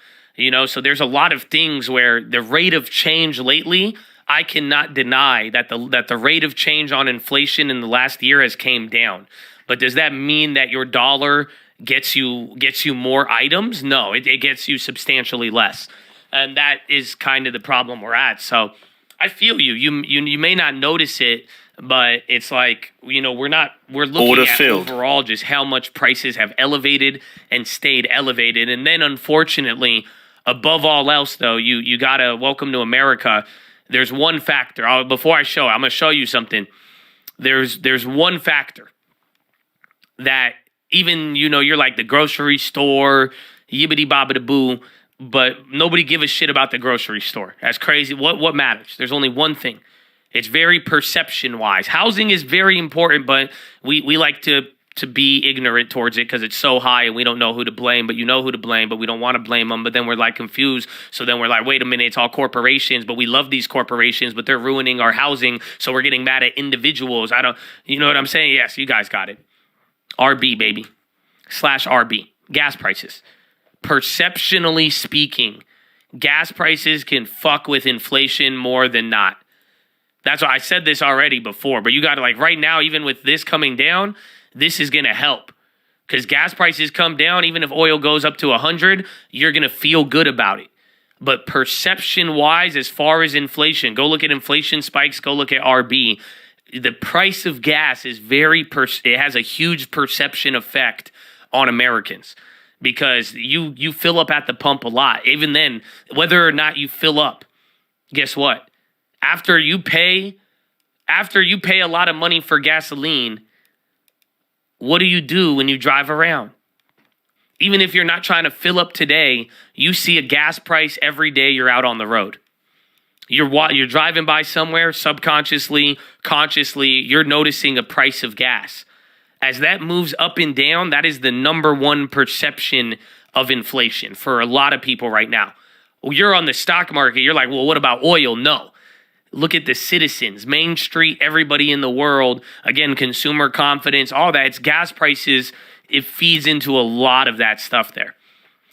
A: So there's a lot of things where the rate of change lately, I cannot deny that the rate of change on inflation in the last year has came down. But does that mean that your dollar gets you more items? No, it gets you substantially less. And that is kind of the problem we're at. So I feel you. You may not notice it, but it's like, we're looking at overall just how much prices have elevated and stayed elevated. And then unfortunately, above all else, though, you got to welcome to America. There's one factor. Before I show it, I'm going to show you something. There's one factor that even, you're like the grocery store, yibbity bobbity boo, but nobody give a shit about the grocery store. That's crazy. What matters? There's only one thing. It's very perception-wise. Housing is very important, but we like to be ignorant towards it because it's so high and we don't know who to blame, but you know who to blame, but we don't want to blame them. But then we're like confused. So then we're like, wait a minute, it's all corporations, but we love these corporations, but they're ruining our housing. So we're getting mad at individuals. You know what I'm saying? Yes, you guys got it. RB, baby. /RB. Gas prices. Perceptionally speaking, gas prices can fuck with inflation more than not. That's why I said this already before, but you got to right now, even with this coming down, this is going to help because gas prices come down. Even if oil goes up to 100, you're going to feel good about it. But perception wise, as far as inflation, go look at inflation spikes, go look at RB. The price of gas is it has a huge perception effect on Americans because you fill up at the pump a lot. Even then, whether or not you fill up, guess what? After you pay a lot of money for gasoline, what do you do when you drive around? Even if you're not trying to fill up today, you see a gas price every day you're out on the road. You're driving by somewhere, subconsciously, consciously, you're noticing a price of gas. As that moves up and down, that is the number one perception of inflation for a lot of people right now. You're on the stock market, you're like, well, what about oil? No. Look at the citizens, Main Street, everybody in the world. Again, consumer confidence, all that. It's gas prices. It feeds into a lot of that stuff there.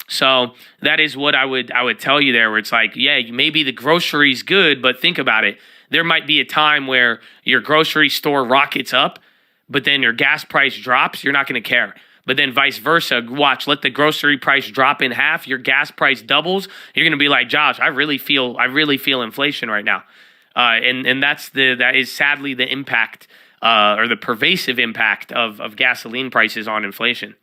A: So that is what I would tell you there, where it's like, yeah, maybe the grocery's good, but think about it. There might be a time where your grocery store rockets up, but then your gas price drops. You're not going to care. But then vice versa, watch, let the grocery price drop in half, your gas price doubles. You're going to be like, Josh, I really feel inflation right now. And that is sadly the impact or the pervasive impact of gasoline prices on inflation.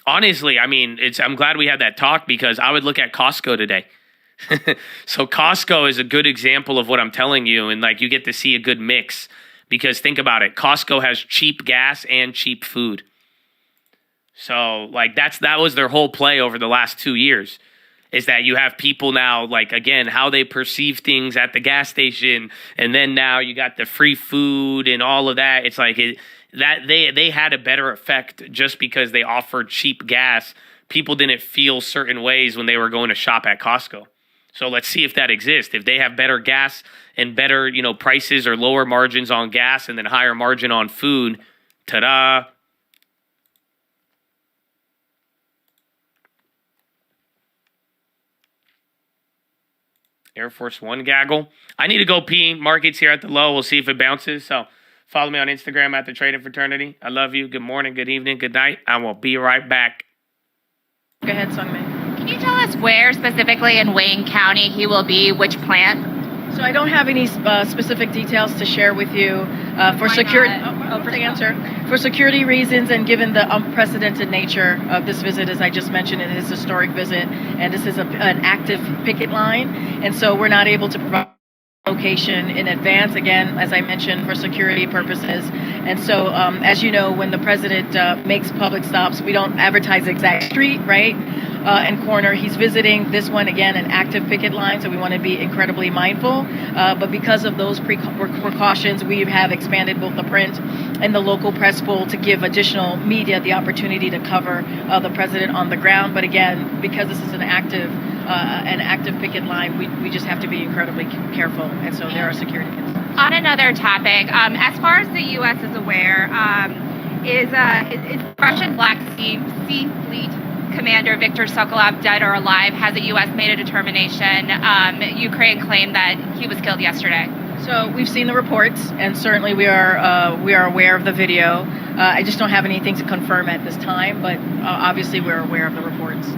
A: Honestly, I mean, I'm glad we had that talk, because I would look at Costco today. So Costco is a good example of what I'm telling you, and like you get to see a good mix, because think about it. Costco has cheap gas and cheap food. So like that was their whole play over the last 2 years, is that you have people now, like, again, how they perceive things at the gas station, and then now you got the free food and all of that. It's like that they had a better effect just because they offered cheap gas. People didn't feel certain ways when they were going to shop at Costco. So let's see if that exists. If they have better gas and better, prices or lower margins on gas and then higher margin on food, ta-da. Air Force One gaggle. I need to go pee. Market's here at the low. We'll see if it bounces. So follow me on Instagram at the Trading Fraternity. I love you. Good morning, good evening, good night. I will be right back.
F: Go ahead, Sungmin.
G: Can you tell us where specifically in Wayne County he will be, which plant?
F: So I don't have any specific details to share with you for security. For security reasons, and given the unprecedented nature of this visit, as I just mentioned, it is a historic visit, and this is an active picket line, and so we're not able to provide location in advance, again, as I mentioned, for security purposes. And so, as you know, when the president makes public stops, we don't advertise the exact street, right, and corner. He's visiting this one, again, an active picket line, so we want to be incredibly mindful. But because of those precautions, we have expanded both the print and the local press pool to give additional media the opportunity to cover the president on the ground. But again, because this is an active picket line, we just have to be incredibly careful, and so there are security concerns.
G: On another topic, as far as the U.S. is aware, is Russian Black Sea Fleet Commander Viktor Sokolov dead or alive? Has the U.S. made a determination? Ukraine claimed that he was killed yesterday.
F: So we've seen the reports, and certainly we are aware of the video. I just don't have anything to confirm at this time, but obviously we're aware of the reports.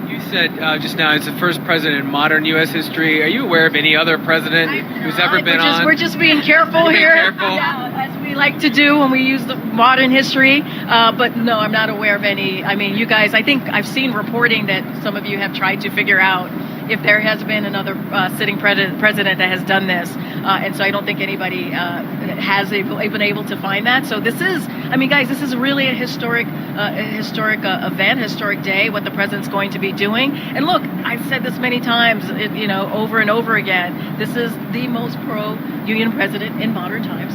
H: You said just now it's the first president in modern U.S. history. Are you aware of any other president who's ever been on?
F: We're just being careful here.
H: Yeah,
F: as we like to do when we use the modern history. But no, I'm not aware of any. I mean, you guys, I think I've seen reporting that some of you have tried to figure out if there has been another sitting president that has done this. And so I don't think anybody has been able to find that. So this is, I mean, guys, this is really a historic event, historic day, what the president's going to be doing. And look, I've said this many times, over and over again, this is the most pro-union president in modern times.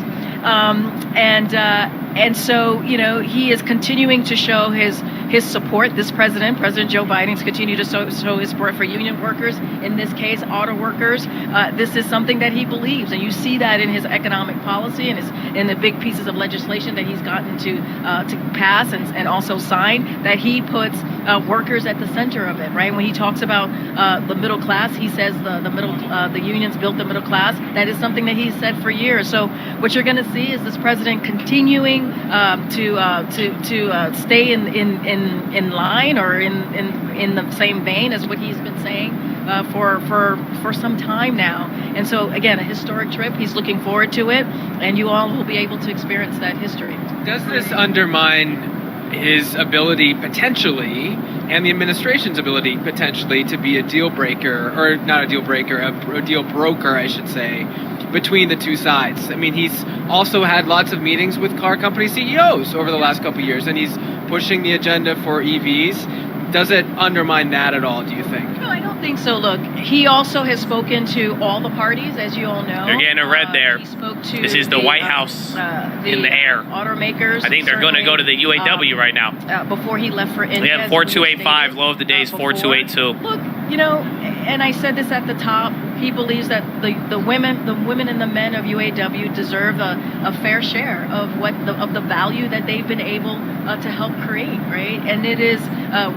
F: And so, he is continuing to show his support. This President Joe Biden's continued to show his support for union workers, in this case, auto workers. This is something that he believes, and you see that in his economic policy and in the big pieces of legislation that he's gotten to pass and also sign, that he puts workers at the center of it, right? When he talks about the middle class, he says the unions built the middle class. That is something that he's said for years. So what you're going to see is this president continuing to stay in line or in the same vein as what he's been saying for some time now. And so again, a historic trip. He's looking forward to it, and you all will be able to experience that history.
H: Does this undermine his ability potentially, and the administration's ability potentially, to be a deal breaker, or not a deal breaker, a deal broker, I should say, between the two sides? I mean, he's also had lots of meetings with car company CEOs over the last couple of years, and he's pushing the agenda for EVs. Does it undermine that at all, do you think?
F: No, I don't think so. Look, he also has spoken to all the parties, as you all know.
A: They're getting a red there.
F: He spoke to
A: this is the White House in the air.
F: Automakers.
A: I think they're going to go to the UAW right now.
F: Before he left for India.
A: They have 4285. Low of the day is 4282.
F: Look, and I said this at the top, he believes that the women and the men of UAW deserve a fair share of the value that they've been able to help create, right? And it is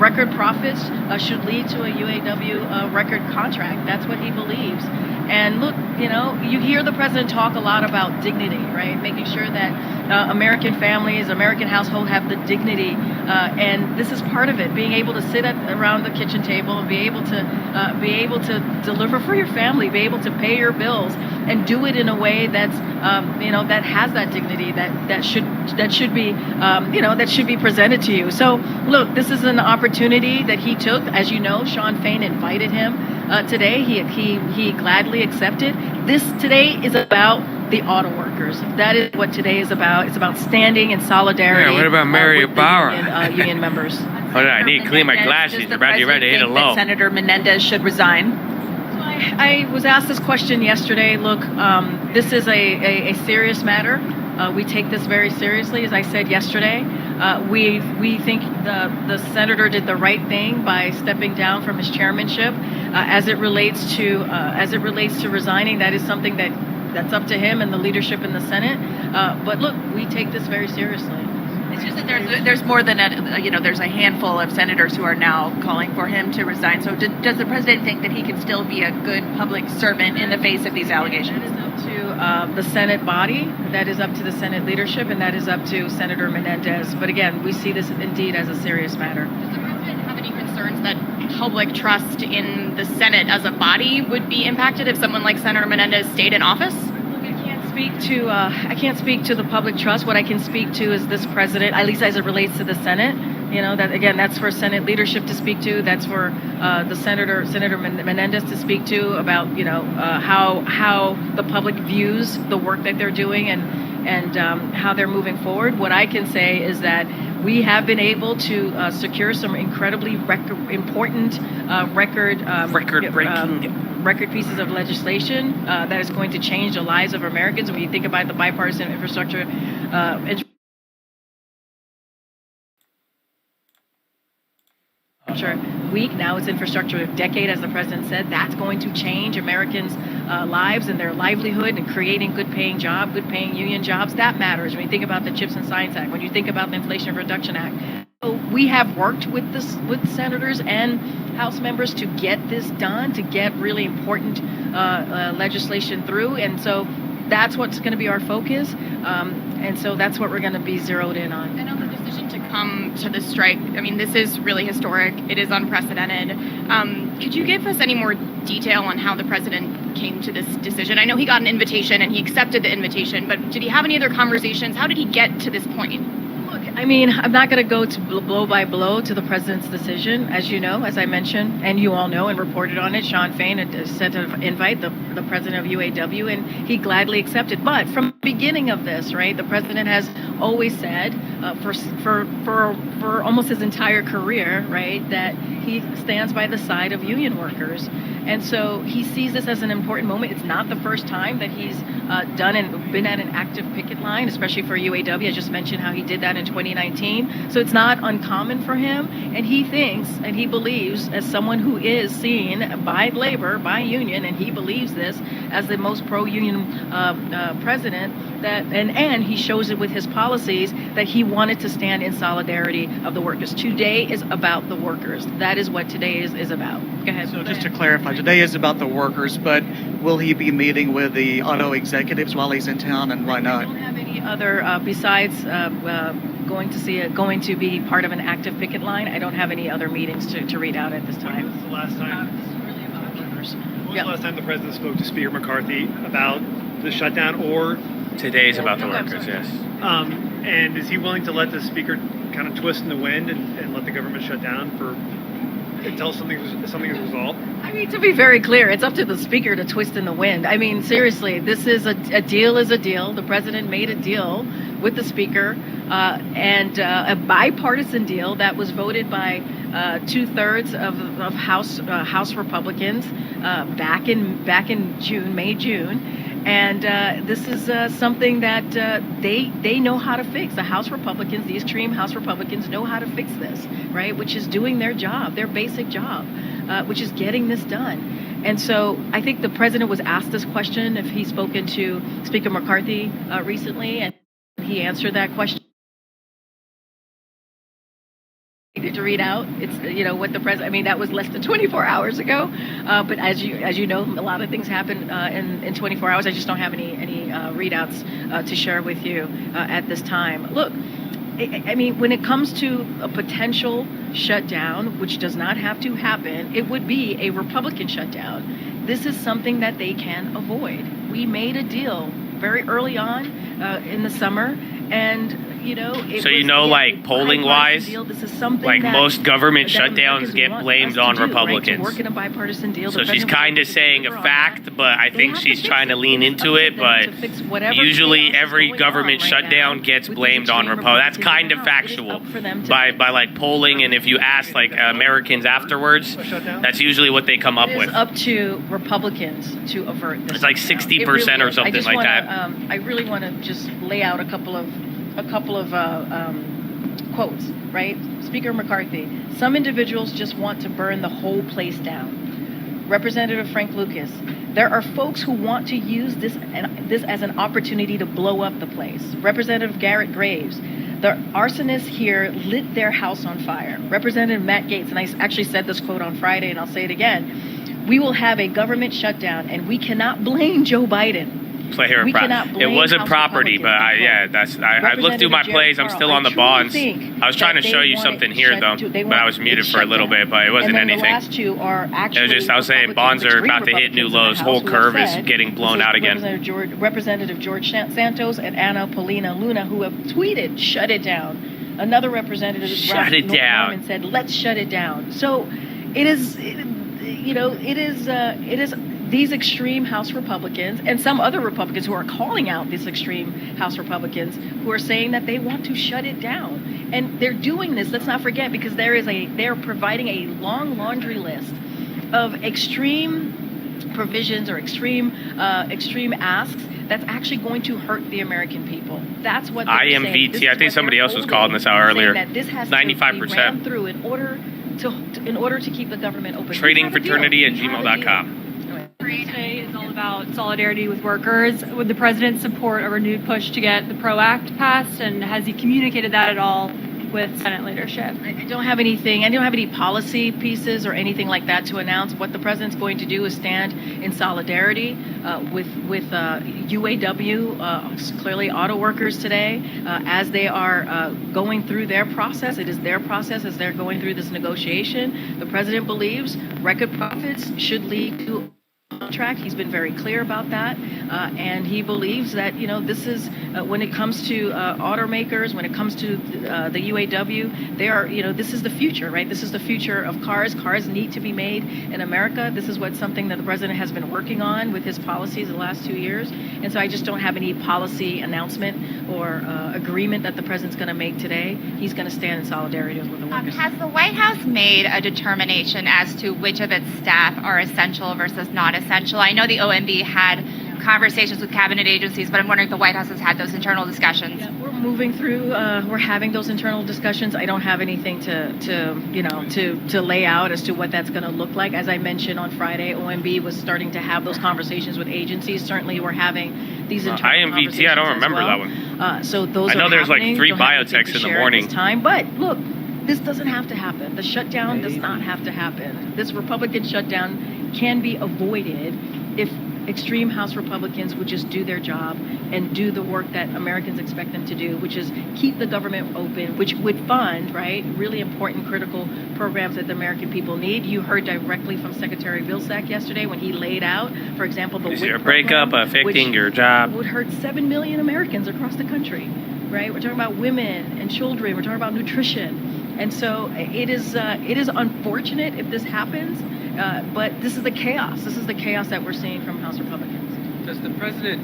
F: record profits should lead to a UAW record contract. That's what he believes. And look, you hear the president talk a lot about dignity, right? Making sure that American families, American households have the dignity, and this is part of it. Being able to sit around the kitchen table and be able to deliver for your family, be able to pay your bills, and do it in a way that's that has that dignity that should be presented to you. So look, this is an opportunity that he took. As you know, Sean Fain invited him today. He gladly accepted. This today is about the auto workers. That is what today is about. It's about standing in solidarity.
E: Yeah, what about Mary Bauer?
F: Union members.
E: Hold on, I need to clean my glasses. They're about to be ready to hit a low.
I: Senator Menendez should resign.
F: I was asked this question yesterday. Look, this is a serious matter. We take this very seriously. As I said yesterday, we think the senator did the right thing by stepping down from his chairmanship. As it relates to resigning, that is something that's up to him and the leadership in the Senate. But look, we take this very seriously.
I: It's just that there's more than there's a handful of senators who are now calling for him to resign. So does the president think that he can still be a good public servant in the face of these allegations?
F: That is up to the Senate body. That is up to the Senate leadership, and that is up to Senator Menendez. But again, we see this indeed as a serious matter.
G: Does the president have any concerns that public trust in the Senate as a body would be impacted if someone like Senator Menendez stayed in office?
F: I can't speak to the public trust. What I can speak to is this president, at least as it relates to the Senate. That's for Senate leadership to speak to. That's for the Senator Menendez to speak to about how the public views the work that they're doing and how they're moving forward. What I can say is that we have been able to secure some incredibly important record pieces of legislation that is going to change the lives of Americans. When you think about the bipartisan infrastructure week, now it's infrastructure decade, as the president said. That's going to change Americans' lives and their livelihood and creating good paying union jobs. That matters when you think about the CHIPS and Science Act, when you think about the Inflation Reduction Act. So we have worked with senators and House members to get this done, to get really important legislation through. And so that's what's going to be our focus. And so that's what we're going to be zeroed in on.
G: And on the decision to come to the strike, I mean, this is really historic. It is unprecedented. Could you give us any more detail on how the president came to this decision? I know he got an invitation and he accepted the invitation, but did he have any other conversations? How did he get to this point?
F: I mean, I'm not going to go to blow by blow to the president's decision. As you know, as I mentioned, and you all know and reported on it, Sean Fain had sent an invite, the president of UAW, and he gladly accepted. But from the beginning of this, right, the president has always said for almost his entire career, right, that he stands by the side of union workers. And so he sees this as an important moment. It's not the first time that he's done and been at an active picket line, especially for UAW. I just mentioned how he did that in 2019. So it's not uncommon for him. And he thinks and he believes, as someone who is seen by labor, by union, and he believes this as the most pro-union president, that and he shows it with his policies, that he wanted to stand in solidarity of the workers. Today is about the workers. That is what today is about. Go ahead.
J: So just to clarify, today is about the workers, but will he be meeting with the auto executives while he's in town, and why not?
F: I don't have any other, besides going to be part of an active picket line, I don't have any other meetings to read out at this time.
K: When was the last time?
F: This is really about workers.
K: When was the last time the president spoke to Speaker McCarthy about the shutdown, or
E: Today is about the workers, yes.
K: and is he willing to let the speaker kind of twist in the wind and let the government shut down until something is resolved?
F: I mean, to be very clear, it's up to the speaker to twist in the wind. I mean, seriously, this is a deal is a deal. The president made a deal with the speaker, and a bipartisan deal that was voted by 2/3 of House Republicans back in June. And this is something that they know how to fix. The House Republicans, the extreme House Republicans, know how to fix this, right? Which is doing their job, their basic job, which is getting this done. And so I think the president was asked this question if he's spoken to Speaker McCarthy recently, and he answered that question. To read out, it's what the president. I mean, that was less than 24 hours ago. But as you know, a lot of things happen in 24 hours. I just don't have any readouts to share with you at this time. Look, I mean, when it comes to a potential shutdown, which does not have to happen, it would be a Republican shutdown. This is something that they can avoid. We made a deal very early on in the summer, and like polling wise,
A: like most government shutdowns get blamed on Republicans.
F: Work in a bipartisan deal.
A: So she's kind of saying a fact, but I think she's trying to lean into it. But usually every government shutdown gets blamed on Republicans. That's kind of factual by like polling, and if you ask like Americans afterwards, that's usually what they come up with.
F: It's up to Republicans to avert this.
A: It's like 60% or something like that.
F: I really want to just lay out a couple of quotes, right? Speaker McCarthy, some individuals just want to burn the whole place down. Representative Frank Lucas, there are folks who want to use this as an opportunity to blow up the place. Representative Garrett Graves, the arsonists here lit their house on fire. Representative Matt Gaetz, and I actually said this quote on Friday, and I'll say it again, we will have a government shutdown, and we cannot blame Joe Biden.
A: It wasn't property, but I looked through my plays. I'm still on the bonds. I was trying to show you something here, though, but I was muted for a little bit, but it wasn't anything.
F: The last two are actually
A: it was just, I was saying bonds are about to hit new lows. Whole curve is getting blown out again.
F: Representative George Santos and Anna Paulina Luna, who have tweeted, shut it down. Another representative Norman said, let's shut it down. So it is these extreme House Republicans and some other Republicans who are calling out these extreme House Republicans who are saying that they want to shut it down. And they're doing this, let's not forget, because they're providing a long laundry list of extreme provisions or extreme asks that's actually going to hurt the American people. That's what they're saying.
A: IMVT, I think somebody else was calling this out earlier.
F: That this has
A: 95%.
F: to be ran through in order to keep the government open.
A: Tradingfraternity@gmail.com.
L: Today is all about solidarity with workers. Would the president support a renewed push to get the PRO Act passed, and has he communicated that at all with Senate leadership?
F: I don't have anything. I don't have any policy pieces or anything like that to announce. What the president's going to do is stand in solidarity with UAW, clearly auto workers today, as they are going through their process. It is their process as they're going through this negotiation. The president believes record profits should lead to contract. He's been very clear about that, and he believes that this is when it comes to automakers, when it comes to the UAW, they are this is the future, right? This is the future of cars. Cars need to be made in America. This is something that the president has been working on with his policies the last 2 years, and so I just don't have any policy announcement or agreement that the president's going to make today. He's going to stand in solidarity with the workers.
G: Has the White House made a determination as to which of its staff are essential versus not essential? I know the OMB had conversations with cabinet agencies, but I'm wondering if the White House has had those internal discussions.
F: Yeah, we're moving through. We're having those internal discussions. I don't have anything to lay out as to what that's going to look like. As I mentioned on Friday, OMB was starting to have those conversations with agencies. Certainly, we're having these internal conversations.
A: IMVT, I don't remember that one.
F: So those
A: I know
F: are
A: there's
F: happening.
A: like 3
F: don't have
A: biotechs in the
F: share
A: morning.
F: At this time, but look. This doesn't have to happen. The shutdown does not have to happen. This Republican shutdown can be avoided if extreme House Republicans would just do their job and do the work that Americans expect them to do, which is keep the government open, which would fund, right, really important critical programs that the American people need. You heard directly from Secretary Vilsack yesterday when he laid out, for example, the WIC
A: breakup affecting your job
F: would hurt 7 million Americans across the country, right? We're talking about women and children. We're talking about nutrition. And so it is unfortunate if this happens, but this is the chaos. This is the chaos that we're seeing from House Republicans.
H: Does the president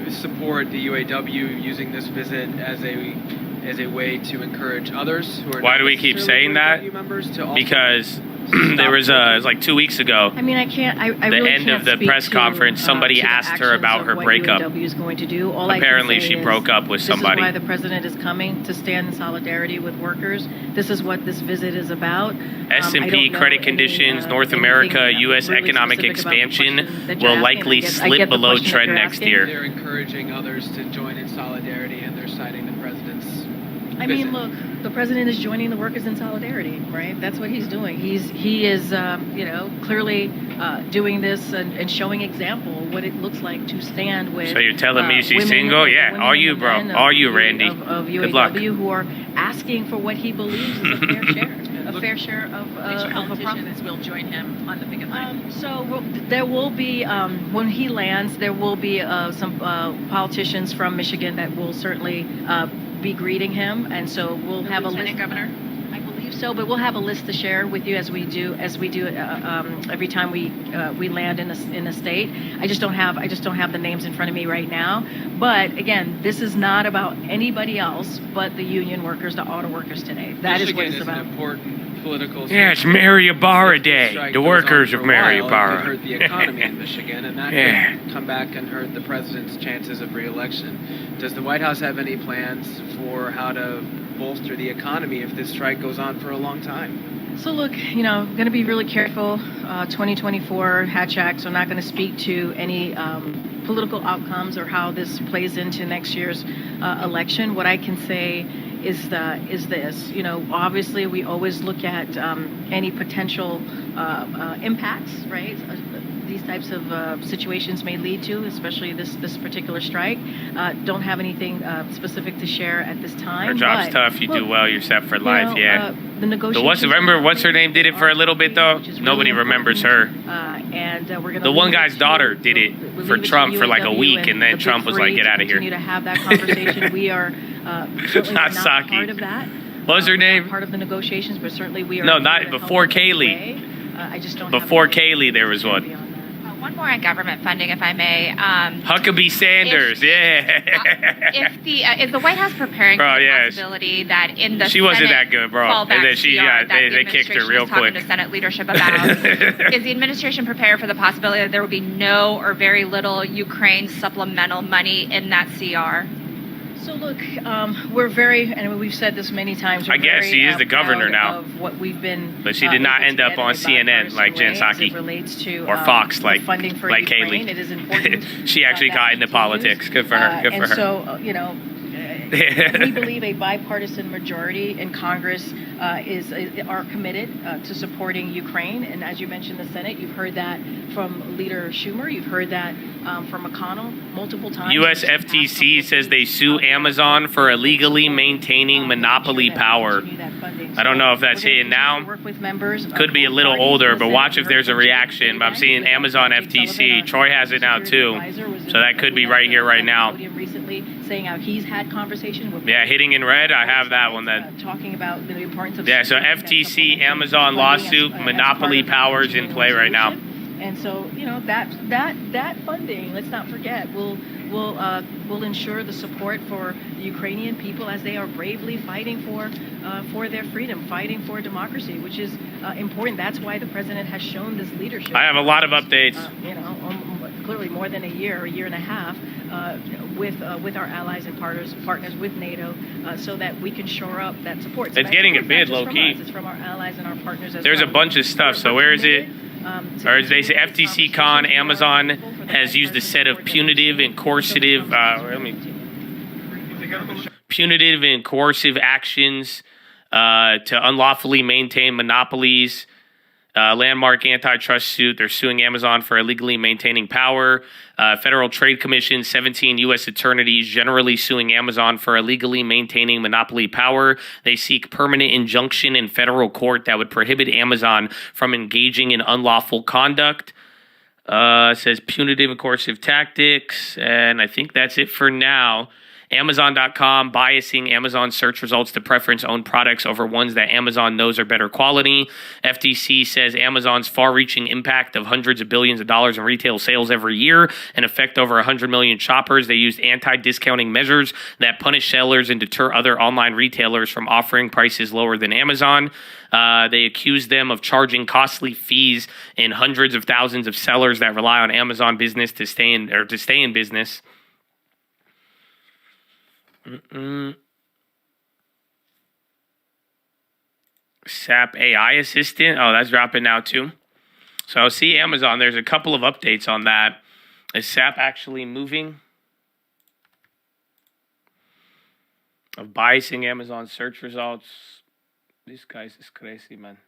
H: support the UAW using this visit as a way to encourage others who are?
A: Why do we keep saying that?
H: Members to also
A: because There was it was like 2 weeks ago.
F: I mean, I can't. I
A: the
F: really
A: end
F: can't
A: of the
F: speak
A: press
F: to,
A: conference, somebody
F: to the
A: asked her about
F: actions
A: her
F: of what
A: breakup.
F: UAW is going to do. All
A: Apparently,
F: I can say
A: she
F: is,
A: broke up with somebody.
F: This is why the president is coming, to stand in solidarity with workers. This is what this visit is about.
A: S&P credit conditions, North America, U.S.
F: really
A: economic
F: specific about the
A: expansion
F: question that you're
A: will
F: asking.
A: likely
F: I
A: slip
F: get the
A: below
F: question that
A: trend
F: you're
A: next
F: asking.
A: year.
H: They're encouraging others to join in solidarity, and they're citing the president's
F: I mean, look, the president is joining the workers in solidarity, right? That's what he's doing. He is, clearly doing this and showing example what it looks like to stand with.
A: So you're telling me she's
F: women,
A: single? Yeah.
F: women
A: Are you,
F: and
A: bro?
F: men
A: Are you, Randy?
F: Of
A: Good luck.
F: UAW who are asking for what he believes is a fair share, a fair share of
I: Which
F: a profit.
I: politicians will join him on the picket line?
F: There will be, when he lands, there will be some politicians from Michigan that will certainly be greeting him, and so we'll have a list.
I: Governor?
F: I believe so, but we'll have a list to share with you as we do every time we land in a state. I just don't have the names in front of me right now. But again, this is not about anybody else but the union workers, the auto workers today. That is what it's about.
H: An important political.
E: Yeah, it's Mary Ibarra Day. The workers of Mary
H: It
E: Ibarra.
H: hurt the economy in Michigan, and that could come back and hurt the president's chances of re-election. Does the White House have any plans for how to bolster the economy if this strike goes on for a long time?
F: So look, going to be really careful. 2024 Hatch Act, so not going to speak to any political outcomes or how this plays into next year's election. What I can say is this. Obviously we always look at any potential impacts, right? These types of situations may lead to, especially this particular strike. Don't have anything specific to share at this time.
A: Her job's tough. You do well. You're set for life.
F: The negotiations.
A: Remember what's her name did it for a little bit though? Nobody remembers her.
F: And we're going
A: the one guy's daughter did it for Trump for like a week, and then Trump was like, "Get out of here."
F: Continue to have that conversation. We are certainly not part of that.
A: What was her name?
F: Part of the negotiations, but certainly we are.
A: No, not before Kaylee.
F: I just don't.
A: Before Kaylee, there was one.
G: One more on government funding, if I may.
A: Huckabee Sanders,
G: Is the White House preparing for the possibility that in the
A: she wasn't that good, bro, and then they kicked her real quick.
G: To Senate leadership about is the administration prepared for the possibility that there will be no or very little Ukraine supplemental money in that CR?
F: So look, we're very, and we've said this many times.
A: I guess she is the governor now.
F: Of what we've been,
A: but she did not end up on CNN like Jen Psaki
F: to,
A: or Fox like
F: funding for
A: Kaylee.
F: It is important.
A: She actually got into politics. Good for her. Good for her.
F: So we believe a bipartisan majority in Congress are committed to supporting Ukraine. And as you mentioned, the Senate, you've heard that from Leader Schumer. You've heard that from McConnell multiple times.
A: U.S. FTC says they sue Amazon for illegally maintaining monopoly power. I don't know if that's hitting now. Could be a little older, but watch if there's a reaction. But I'm seeing Amazon FTC. Troy has it now too. So that could be right here, right now.
F: Recently saying how he's had conversations with
A: hitting in red. I have that one then.
F: Talking about the importance of
A: so FTC, Amazon lawsuit, monopoly powers in play right now.
F: And so that funding, let's not forget, will ensure the support for the Ukrainian people as they are bravely fighting for their freedom, fighting for democracy, which is important. That's why the president has shown this leadership.
A: I have a lot of updates.
F: Clearly more than a year and a half, with our allies and partners with NATO, so that we can shore up that support.
A: It's getting a bid, low key.
F: It's from our allies and our partners.
A: There's a bunch of stuff. So where is it? Or they say FTC Con, Amazon has used a set of punitive and coercive actions to unlawfully maintain monopolies. Landmark antitrust suit. They're suing Amazon for illegally maintaining power. Federal Trade Commission, 17 U.S. attorneys generally suing Amazon for illegally maintaining monopoly power. They seek permanent injunction in federal court that would prohibit Amazon from engaging in unlawful conduct. It says punitive and coercive tactics, and I think that's it for now. Amazon.com biasing Amazon search results to preference owned products over ones that Amazon knows are better quality. FTC says Amazon's far-reaching impact of hundreds of billions of dollars in retail sales every year and affect over 100 million shoppers. They used anti-discounting measures that punish sellers and deter other online retailers from offering prices lower than Amazon. They accused them of charging costly fees in hundreds of thousands of sellers that rely on Amazon business to stay in business. SAP AI assistant. Oh, that's dropping now too. So see Amazon. There's a couple of updates on that. Is SAP actually moving? Of biasing Amazon search results. This guy's is crazy, man.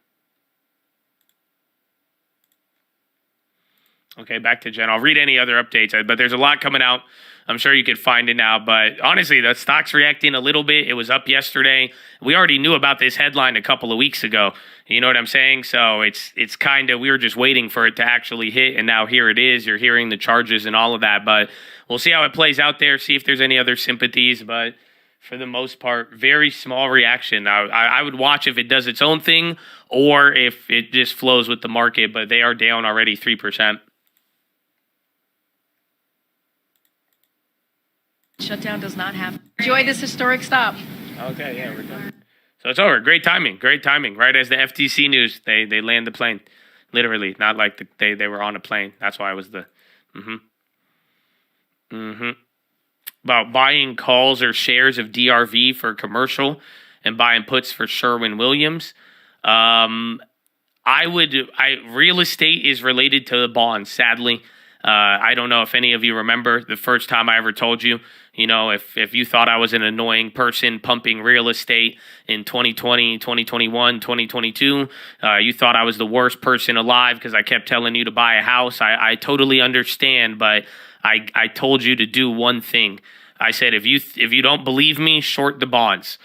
A: Okay, back to Jen. I'll read any other updates, but there's a lot coming out. I'm sure you could find it now. But honestly, the stock's reacting a little bit. It was up yesterday. We already knew about this headline a couple of weeks ago. You know what I'm saying? So it's kind of, we were just waiting for it to actually hit, and now here it is. You're hearing the charges and all of that. But we'll see how it plays out there, see if there's any other sympathies. But for the most part, very small reaction. I would watch if it does its own thing or if it just flows with the market, but they are down already 3%.
F: Shutdown does not have. Enjoy this historic stop.
A: Okay, yeah, we're done. So it's over. Great timing. Great timing. Right as the FTC news, they land the plane. Literally, not like they were on a plane. That's why it was the... About buying calls or shares of DRV for commercial and buying puts for Sherwin-Williams. Real estate is related to the bonds, sadly. I don't know if any of you remember the first time I ever told you, if you thought I was an annoying person pumping real estate in 2020, 2021, 2022, you thought I was the worst person alive because I kept telling you to buy a house. I totally understand, but I told you to do one thing. I said, if you don't believe me, short the bonds,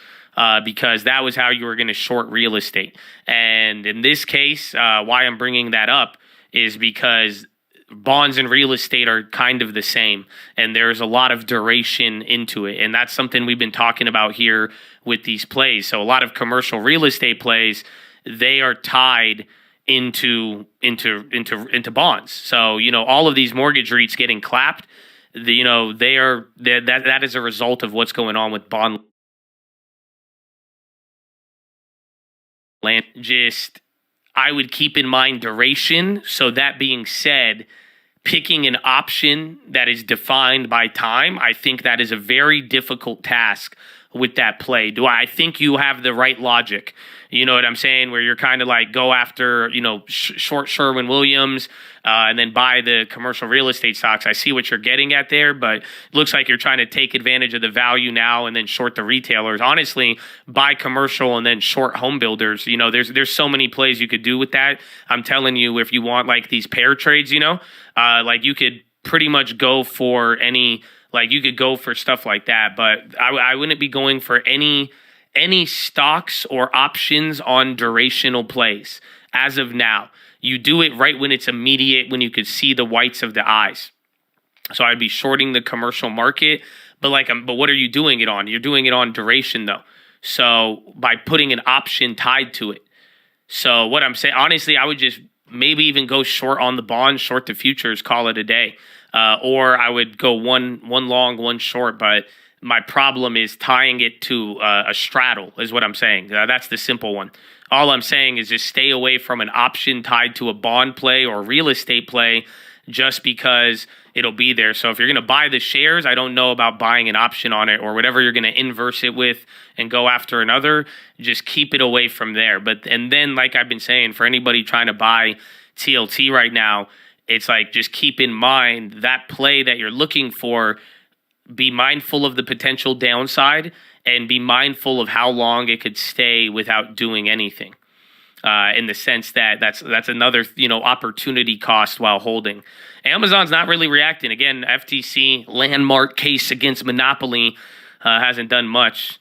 A: because that was how you were going to short real estate. And in this case, why I'm bringing that up is because bonds and real estate are kind of the same, and there's a lot of duration into it, and that's something we've been talking about here with these plays. So a lot of commercial real estate plays, they are tied into bonds. So all of these mortgage REITs getting clapped, that is a result of what's going on with bond land. I would keep in mind duration. So that being said, picking an option that is defined by time, I think that is a very difficult task with that play. I think you have the right logic? You know what I'm saying? Where you're kind of like go after, short Sherwin-Williams and then buy the commercial real estate stocks. I see what you're getting at there, but it looks like you're trying to take advantage of the value now and then short the retailers. Honestly, buy commercial and then short home builders. There's so many plays you could do with that. I'm telling you, if you want like these pair trades, like you could pretty much go for any. Like you could go for stuff like that, but I wouldn't be going for any stocks or options on durational plays as of now. You do it right when it's immediate, when you could see the whites of the eyes. So I'd be shorting the commercial market, but what are you doing it on? You're doing it on duration though. So by putting an option tied to it. So what I'm saying, honestly, I would just maybe even go short on the bond, short the futures, call it a day. Or I would go one long, one short, but my problem is tying it to a straddle is what I'm saying. That's the simple one. All I'm saying is just stay away from an option tied to a bond play or real estate play just because it'll be there. So if you're going to buy the shares, I don't know about buying an option on it or whatever you're going to inverse it with and go after another. Just keep it away from there. And then, like I've been saying, for anybody trying to buy TLT right now, it's like just keep in mind that play that you're looking for, be mindful of the potential downside and be mindful of how long it could stay without doing anything. In the sense that that's another opportunity cost while holding. Amazon's not really reacting. Again, FTC landmark case against monopoly hasn't done much.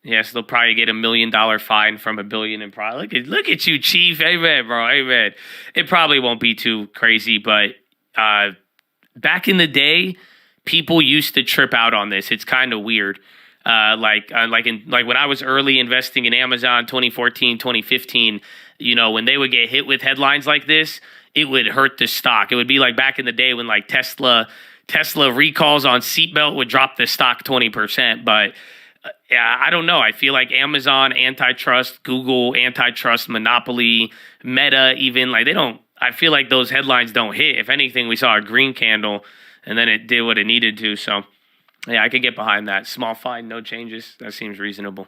A: Yes, they'll probably get $1 million fine from $1 billion in profit. Look at you, Chief. Amen, bro. Amen. It probably won't be too crazy, but back in the day, people used to trip out on this. It's kind of weird. Like when I was early investing in Amazon 2014, 2015, you know, when they would get hit with headlines like this, it would hurt the stock. It would be like back in the day when like Tesla recalls on seatbelt would drop the stock 20%. But I don't know. I feel like Amazon antitrust, Google antitrust, monopoly, Meta even, like I feel like those headlines don't hit. If anything, we saw a green candle and then it did what it needed to. So yeah, I could get behind that. Small fine, no changes. That seems reasonable.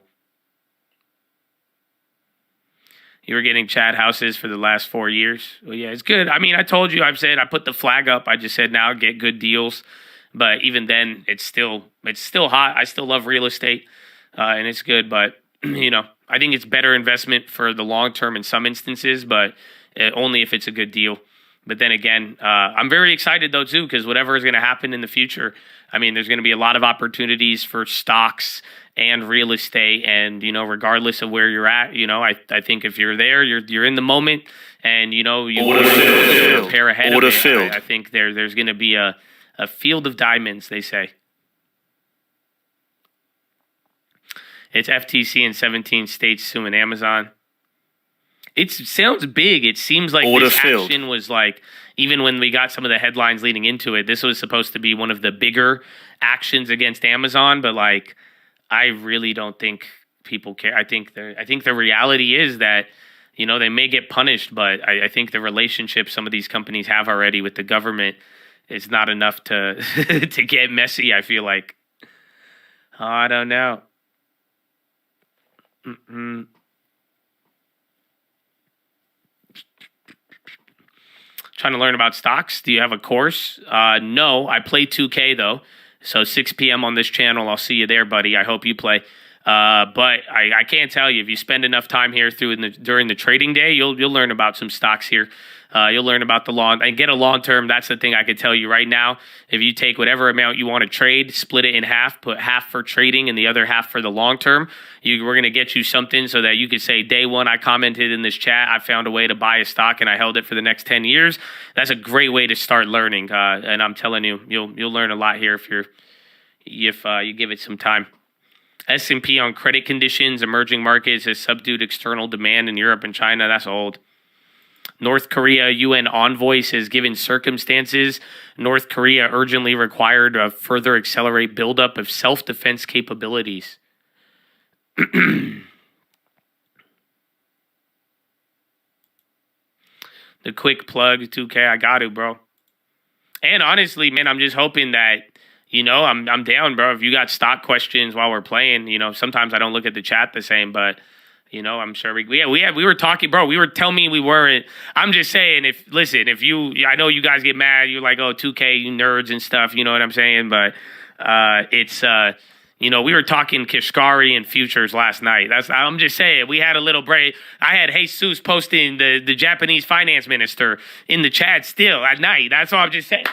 A: You were getting Chad houses for the last 4 years. Well, yeah, it's good. I mean, I told you, I've said, I put the flag up. I just said now get good deals. But even then, it's still hot. I still love real estate, and it's good. But, you know, I think it's better investment for the long term in some instances, but only if it's a good deal. But then again, I'm very excited, though, too, because whatever is going to happen in the future, I mean, there's going to be a lot of opportunities for stocks and real estate. And, you know, regardless of where you're at, you know, I think if you're there, you're in the moment and, you know, you prepare ahead of it. I think there's going to be a field of diamonds, they say. It's FTC in 17 states suing Amazon. It sounds big. It seems like this action was like, even when we got some of the headlines leading into it, this was supposed to be one of the bigger actions against Amazon. But like, I really don't think people care. I think the reality is that, you know, they may get punished, but I think the relationship some of these companies have already with the government is not enough to to get messy, I feel like. Oh, I don't know. Trying to learn about stocks. Do you have a course? No, I play 2K though. So 6 p.m. on this channel. I'll see you there, buddy. I hope you play. But I can't tell you, if you spend enough time here during the trading day, you'll learn about some stocks here. You'll learn about the long and get a long term. That's the thing I could tell you right now. If you take whatever amount you want to trade, split it in half, put half for trading and the other half for the long term, we're going to get you something so that you could say, day one, I commented in this chat, I found a way to buy a stock and I held it for the next 10 years. That's a great way to start learning. And I'm telling you, you'll learn a lot here if you give it some time. S&P on credit conditions, emerging markets has subdued external demand in Europe and China. That's old. North Korea UN envoy says, given circumstances, North Korea urgently required to further accelerate buildup of self-defense capabilities. The quick plug, 2K, I got to, bro. And honestly, man, I'm just hoping that, you know, I'm down, bro. If you got stock questions while we're playing, you know, sometimes I don't look at the chat the same, but you know, I'm sure we were talking, bro. We were telling me we weren't. I'm just saying, I know you guys get mad. You're like, oh, 2K, you nerds and stuff. You know what I'm saying? But it's you know, we were talking Kashkari and futures last night. I'm just saying, we had a little break. I had Jesus posting the Japanese finance minister in the chat still at night. That's all I'm just saying.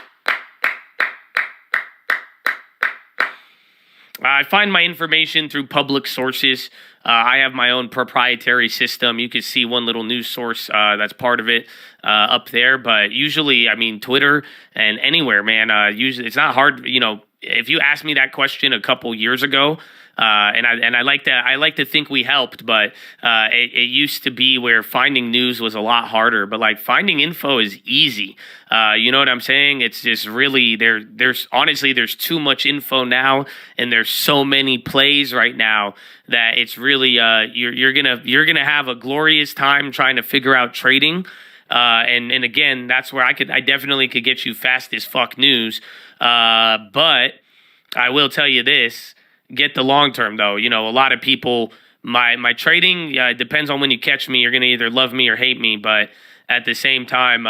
A: I find my information through public sources. I have my own proprietary system. You can see one little news source that's part of it up there. But usually, I mean, Twitter and anywhere, man, usually it's not hard. You know, if you asked me that question a couple years ago, and I like to think we helped, but it used to be where finding news was a lot harder. But like finding info is easy. You know what I'm saying? It's just really there's too much info now, and there's so many plays right now that it's really you're gonna have a glorious time trying to figure out trading. And again, that's where I definitely could get you fast as fuck news. But I will tell you this. Get the long term, though. You know, a lot of people, my trading depends on when you catch me. You're going to either love me or hate me. But at the same time,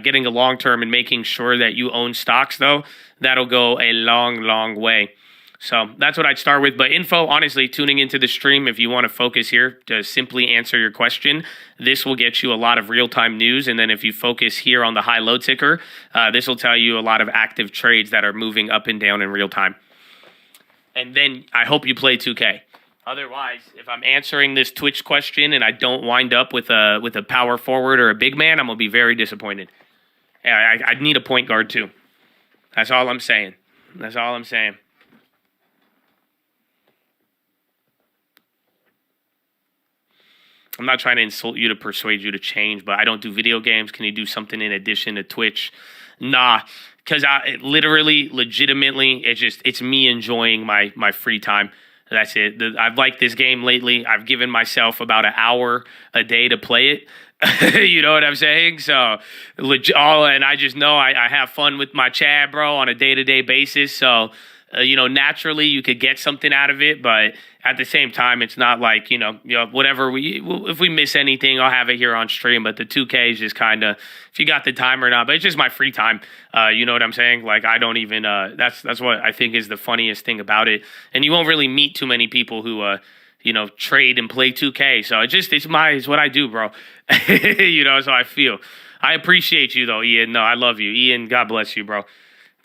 A: getting a long term and making sure that you own stocks, though, that'll go a long, long way. So that's what I'd start with. But info, honestly, tuning into the stream, if you want to focus here to simply answer your question, this will get you a lot of real-time news. And then if you focus here on the high-low ticker, this will tell you a lot of active trades that are moving up and down in real time. And then I hope you play 2K. Otherwise, if I'm answering this Twitch question and I don't wind up with a power forward or a big man, I'm going to be very disappointed. I need a point guard too. That's all I'm saying. That's all I'm saying. I'm not trying to insult you to persuade you to change, but I don't do video games. Can you do something in addition to Twitch? Nah, because legitimately, it's me enjoying my free time. That's it. I've liked this game lately. I've given myself about an hour a day to play it. You know what I'm saying? So, and I just know I have fun with my Chad, bro, on a day-to-day basis. So, naturally you could get something out of it, but at the same time, it's not like, whatever if we miss anything, I'll have it here on stream. But the 2K is just kind of, if you got the time or not, but it's just my free time. You know what I'm saying? Like, I don't even, that's what I think is the funniest thing about it. And you won't really meet too many people who, trade and play 2K. So it's what I do, bro. So I feel. I appreciate you though, Ian. No, I love you. Ian, God bless you, bro.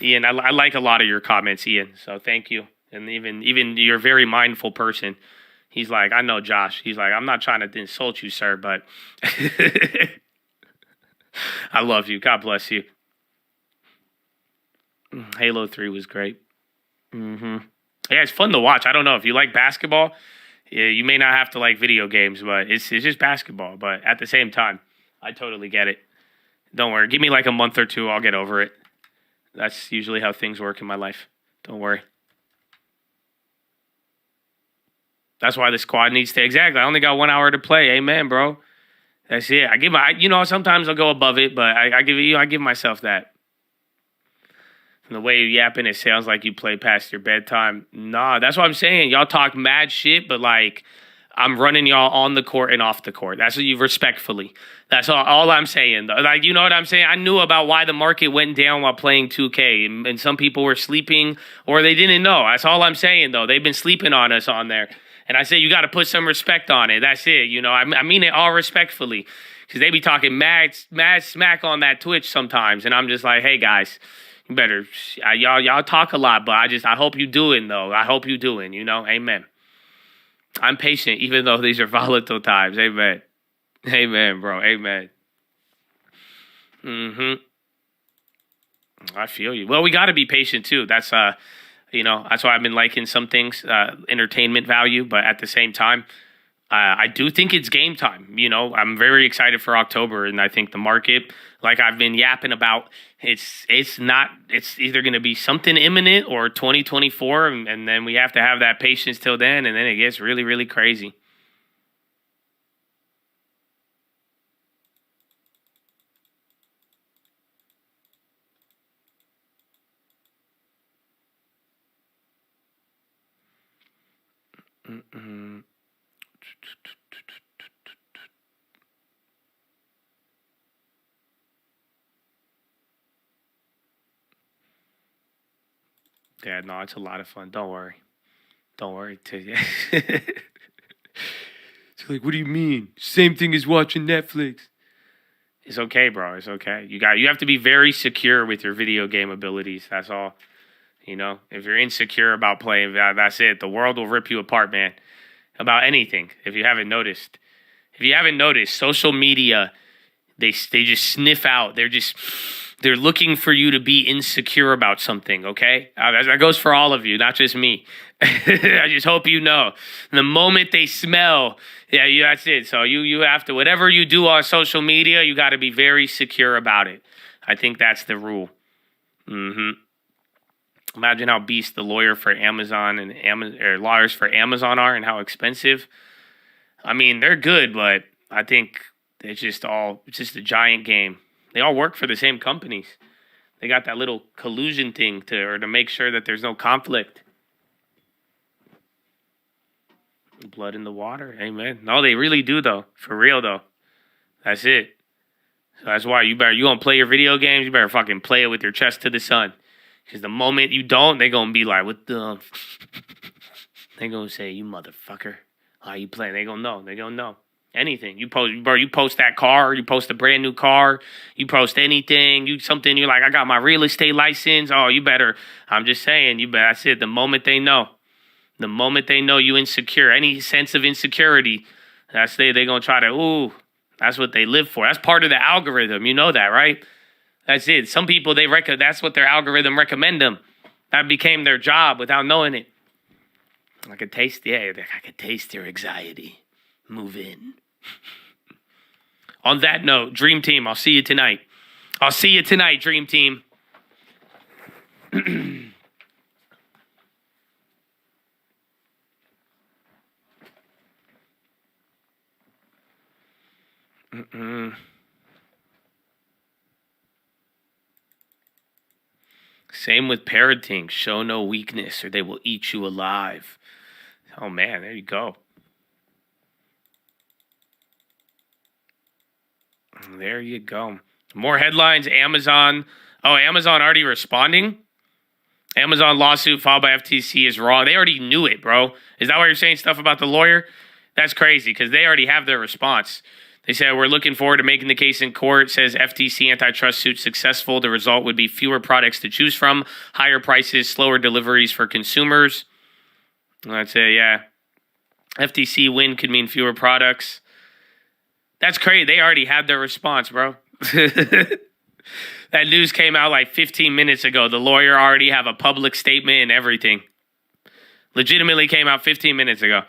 A: Ian, I like a lot of your comments, Ian. So thank you. And even you're a very mindful person. He's like, I know Josh. He's like, I'm not trying to insult you, sir, but I love you. God bless you. Halo 3 was great. Yeah, it's fun to watch. I don't know if you like basketball. Yeah, you may not have to like video games, but it's just basketball. But at the same time, I totally get it. Don't worry. Give me like a month or two. I'll get over it. That's usually how things work in my life. Don't worry. That's why the squad needs to. Exactly. I only got 1 hour to play. Amen, bro. That's it. Sometimes I'll go above it, but I give myself that. From the way you yapping, it sounds like you play past your bedtime. Nah, that's what I'm saying. Y'all talk mad shit, but like, I'm running y'all on the court and off the court. That's what you respectfully. That's all I'm saying. Like, you know what I'm saying? I knew about why the market went down while playing 2K, and some people were sleeping or they didn't know. That's all I'm saying, though. They've been sleeping on us on there. And I say you got to put some respect on it. That's it. I mean it all respectfully, because they be talking mad smack on that Twitch sometimes, and I'm just like, hey guys, you better y'all talk a lot, but I hope you doing though. I hope you doing. Amen. I'm patient, even though these are volatile times. Amen. Amen, bro. Amen. I feel you. Well, we got to be patient too. That's that's why I've been liking some things, entertainment value, but at the same time, I do think it's game time. I'm very excited for October, and I think the market, like I've been yapping about, it's either going to be something imminent or 2024, and then we have to have that patience till then, and then it gets really, really crazy. Yeah, no, it's a lot of fun. Don't worry. It's
E: like, what do you mean? Same thing as watching Netflix.
A: It's okay, bro. It's okay. You have to be very secure with your video game abilities. That's all. If you're insecure about playing, that's it. The world will rip you apart, man. About anything. If you haven't noticed, social media, they just sniff out. They're looking for you to be insecure about something, okay? That goes for all of you, not just me. I just hope you know. The moment they smell, that's it. So you have to, whatever you do on social media, you got to be very secure about it. I think that's the rule. Imagine how beast the lawyer for Amazon or lawyers for Amazon are, and how expensive. I mean, they're good, but I think it's just a giant game. They all work for the same companies. They got that little collusion thing to make sure that there's no conflict. Blood in the water. Amen. No, they really do though. For real though. That's it. So that's why you gonna play your video games, you better fucking play it with your chest to the sun. Because the moment you don't, they gonna be like, what the? They gonna say, you motherfucker. How you playing? They gonna know. Anything. You post that car, you post a brand new car, you post anything, you're like, I got my real estate license. Oh, you better, I'm just saying, that's it. The moment they know you insecure, any sense of insecurity, they gonna try to, that's what they live for. That's part of the algorithm. You know that, right? That's it. Some people, that's what their algorithm recommend them. That became their job without knowing it. I could taste your anxiety. Move in. On that note, Dream Team, I'll see you tonight. Dream Team. Same with parenting. Show no weakness or they will eat you alive. Oh, man, there you go. There you go. More headlines. Amazon. Oh, Amazon already responding? Amazon lawsuit filed by FTC is wrong. They already knew it, bro. Is that why you're saying stuff about the lawyer? That's crazy because they already have their response. They said, we're looking forward to making the case in court. Says FTC antitrust suit successful. The result would be fewer products to choose from, higher prices, slower deliveries for consumers. I'd say, yeah. FTC win could mean fewer products. That's crazy. They already had their response, bro. That news came out like 15 minutes ago. The lawyer already have a public statement and everything. Legitimately came out 15 minutes ago.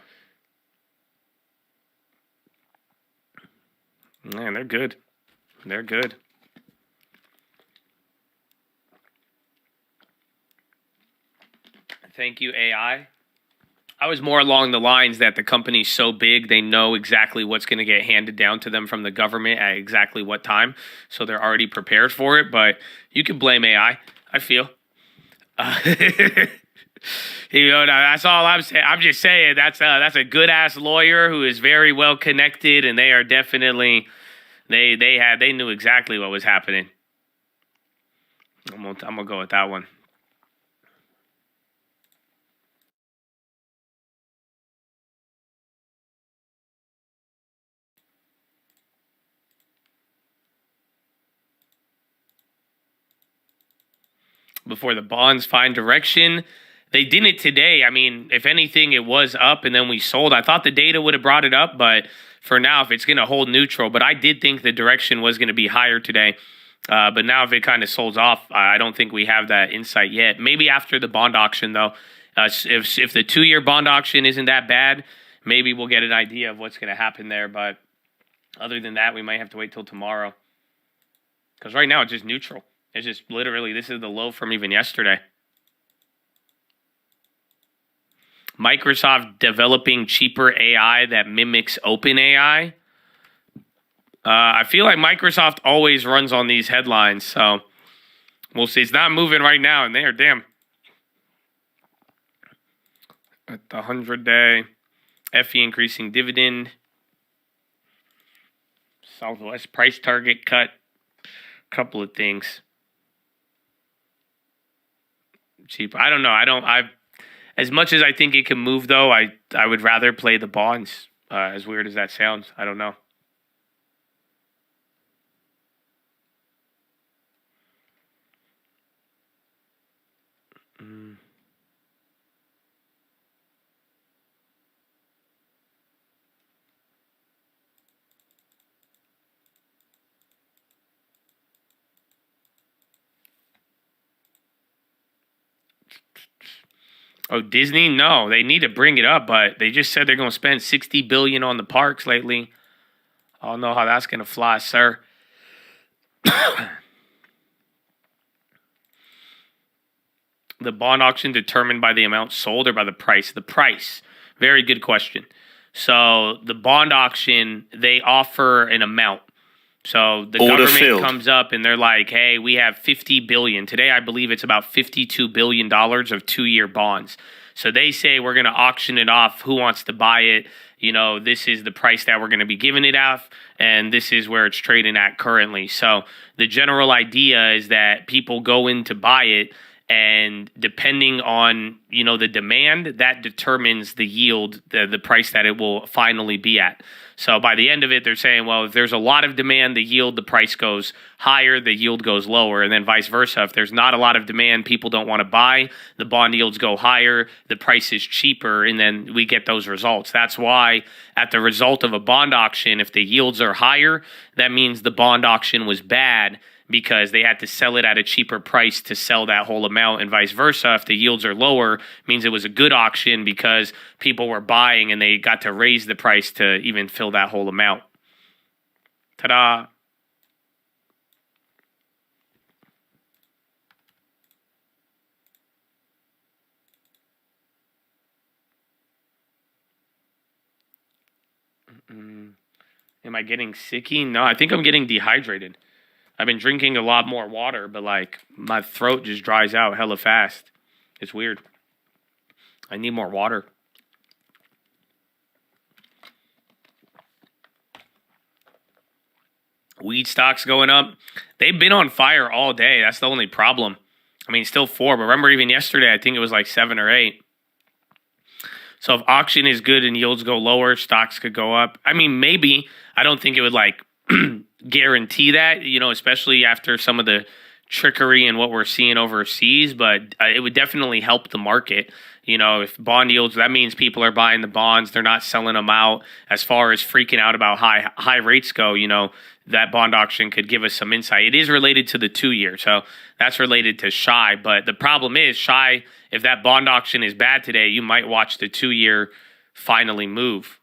A: Man, they're good. They're good. Thank you, AI. I was more along the lines that the company's so big, they know exactly what's going to get handed down to them from the government at exactly what time. So they're already prepared for it. But you can blame AI, I feel. You know, that's all I'm saying. I'm just saying that's a good-ass lawyer who is very well connected, and they are definitely, they knew exactly what was happening. I'm gonna go with that one. Before the bonds find direction. They didn't today. I mean, if anything, it was up and then we sold. I thought the data would have brought it up, but for now, if it's going to hold neutral. But I did think the direction was going to be higher today. But now if it kind of sold off, I don't think we have that insight yet. Maybe after the bond auction, though. If the 2-year bond auction isn't that bad, maybe we'll get an idea of what's going to happen there. But other than that, we might have to wait till tomorrow. Because right now, it's just neutral. It's just literally, this is the low from even yesterday. Microsoft developing cheaper AI that mimics OpenAI. I feel like Microsoft always runs on these headlines, so we'll see. It's not moving right now, and they are damn. At the 100-day, FE increasing dividend. Southwest price target cut. Couple of things. Cheap. I don't know. As much as I think it can move, though, I would rather play the bonds. As weird as that sounds, I don't know. Oh, Disney? No, they need to bring it up, but they just said they're going to spend $60 billion on the parks lately. I don't know how that's going to fly, sir. The bond auction determined by the amount sold or by the price? The price. Very good question. So the bond auction, they offer an amount. So the government comes up and they're like, hey, we have $50 billion. Today, I believe it's about $52 billion of 2-year bonds. So they say we're going to auction it off. Who wants to buy it? You know, this is the price that we're going to be giving it off, and this is where it's trading at currently. So the general idea is that people go in to buy it, and depending on, you know, the demand, that determines the yield, the price that it will finally be at. So by the end of it, they're saying, well, if there's a lot of demand, the yield, the price goes higher, the yield goes lower, and then vice versa. If there's not a lot of demand, people don't want to buy, the bond yields go higher, the price is cheaper, and then we get those results. That's why at the result of a bond auction, if the yields are higher, that means the bond auction was bad, because they had to sell it at a cheaper price to sell that whole amount, and vice versa. If the yields are lower, means it was a good auction because people were buying and they got to raise the price to even fill that whole amount. Ta-da! Am I getting sicky? No, I think I'm getting dehydrated. I've been drinking a lot more water, but like my throat just dries out hella fast. It's weird. I need more water. Weed stocks going up. They've been on fire all day. That's the only problem. I mean, still 4, but remember even yesterday, I think it was like 7 or 8. So if auction is good and yields go lower, stocks could go up. I mean, maybe. I don't think it would like guarantee that, you know, especially after some of the trickery and what we're seeing overseas, but it would definitely help the market. You know, if bond yields, that means people are buying the bonds, they're not selling them out. As far as freaking out about high rates go, you know, that bond auction could give us some insight. It is related to the 2-year, so that's related to SHI. But the problem is, SHI, if that bond auction is bad today, you might watch the 2-year finally move.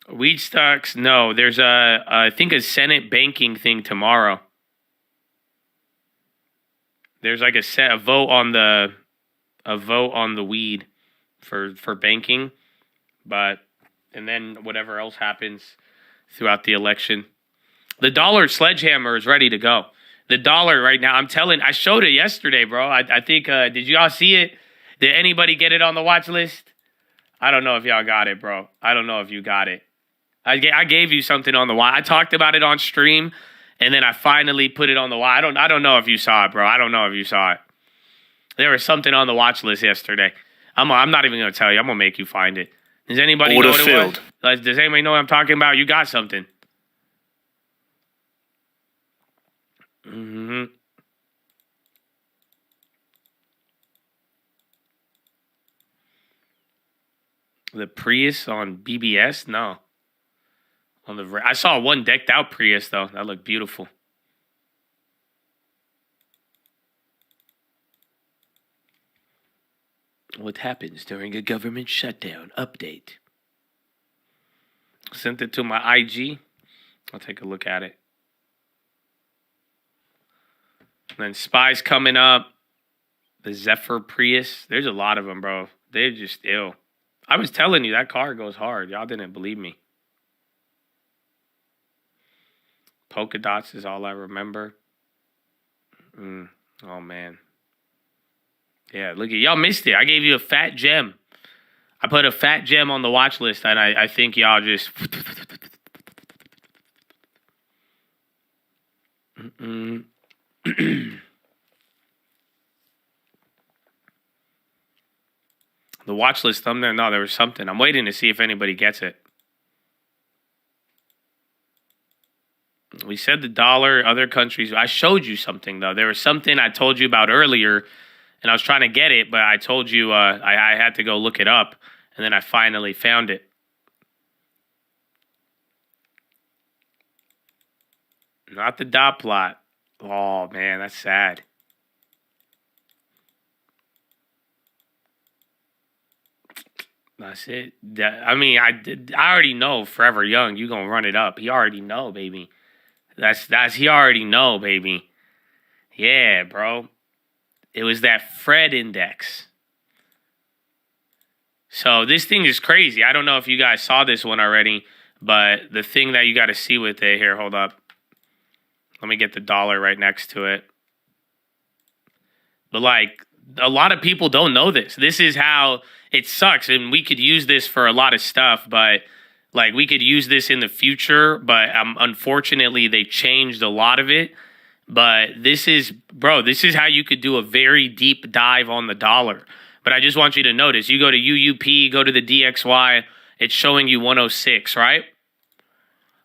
A: Weed stocks, no. There's I think a Senate banking thing tomorrow. There's like a vote on the weed for banking, and then whatever else happens throughout the election. The dollar sledgehammer is ready to go. The dollar right now, I showed it yesterday, bro. I think, did y'all see it? Did anybody get it on the watch list? I don't know if y'all got it, bro. I don't know if you got it. I gave you something on the watch. I talked about it on stream, and then I finally put it on the watch. I don't know if you saw it, bro. I don't know if you saw it. There was something on the watch list yesterday. I'm not even going to tell you. I'm going to make you find it. Does anybody know what it was? Like, does anybody know what I'm talking about? You got something. Mm-hmm. The Prius on BBS? No. I saw one decked out Prius, though. That looked beautiful. What happens during a government shutdown? Update. Sent it to my IG. I'll take a look at it. And then Spy's coming up. The Zephyr Prius. There's a lot of them, bro. They're just ill. I was telling you, that car goes hard. Y'all didn't believe me. Polka dots is all I remember. Oh, man. Yeah, look at y'all missed it. I gave you a fat gem. I put a fat gem on the watch list, and I think y'all just... The watch list thumbnail, no, there was something. I'm waiting to see if anybody gets it. We said the dollar, other countries. I showed you something, though. There was something I told you about earlier, and I was trying to get it, but I told you I had to go look it up, and then I finally found it. Not the dot plot. Oh, man, that's sad. That's it. I mean, I already know Forever Young, you gonna run it up. He already know, baby. He already know, baby. Yeah, bro. It was that Fred index. So this thing is crazy. I don't know if you guys saw this one already, but the thing that you got to see with it here, hold up. Let me get the dollar right next to it. But like, a lot of people don't know this. This is how it sucks, and we could use this for a lot of stuff, but Like, we could use this in the future, but unfortunately, they changed a lot of it. But this is how you could do a very deep dive on the dollar. But I just want you to notice, you go to UUP, go to the DXY, it's showing you 106, right?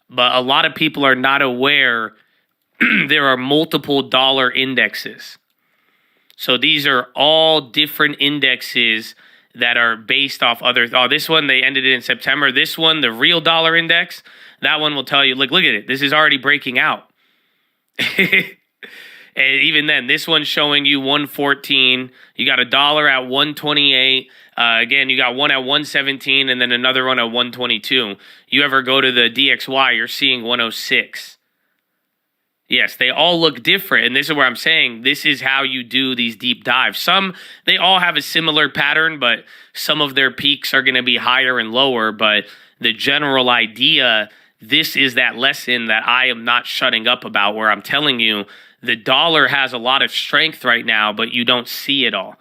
A: But a lot of people are not aware there are multiple dollar indexes. So these are all different indexes that are based off other. Oh, this one, they ended it in September. This one, the real dollar index, that one will tell you, look at it. This is already breaking out. And even then, this one's showing you 114. You got a dollar at 128. Again, you got one at 117 and then another one at 122. You ever go to the DXY, you're seeing 106. Yes, they all look different. And this is where I'm saying this is how you do these deep dives. They all have a similar pattern, but some of their peaks are going to be higher and lower. But the general idea, this is that lesson that I am not shutting up about, where I'm telling you the dollar has a lot of strength right now, but you don't see it all.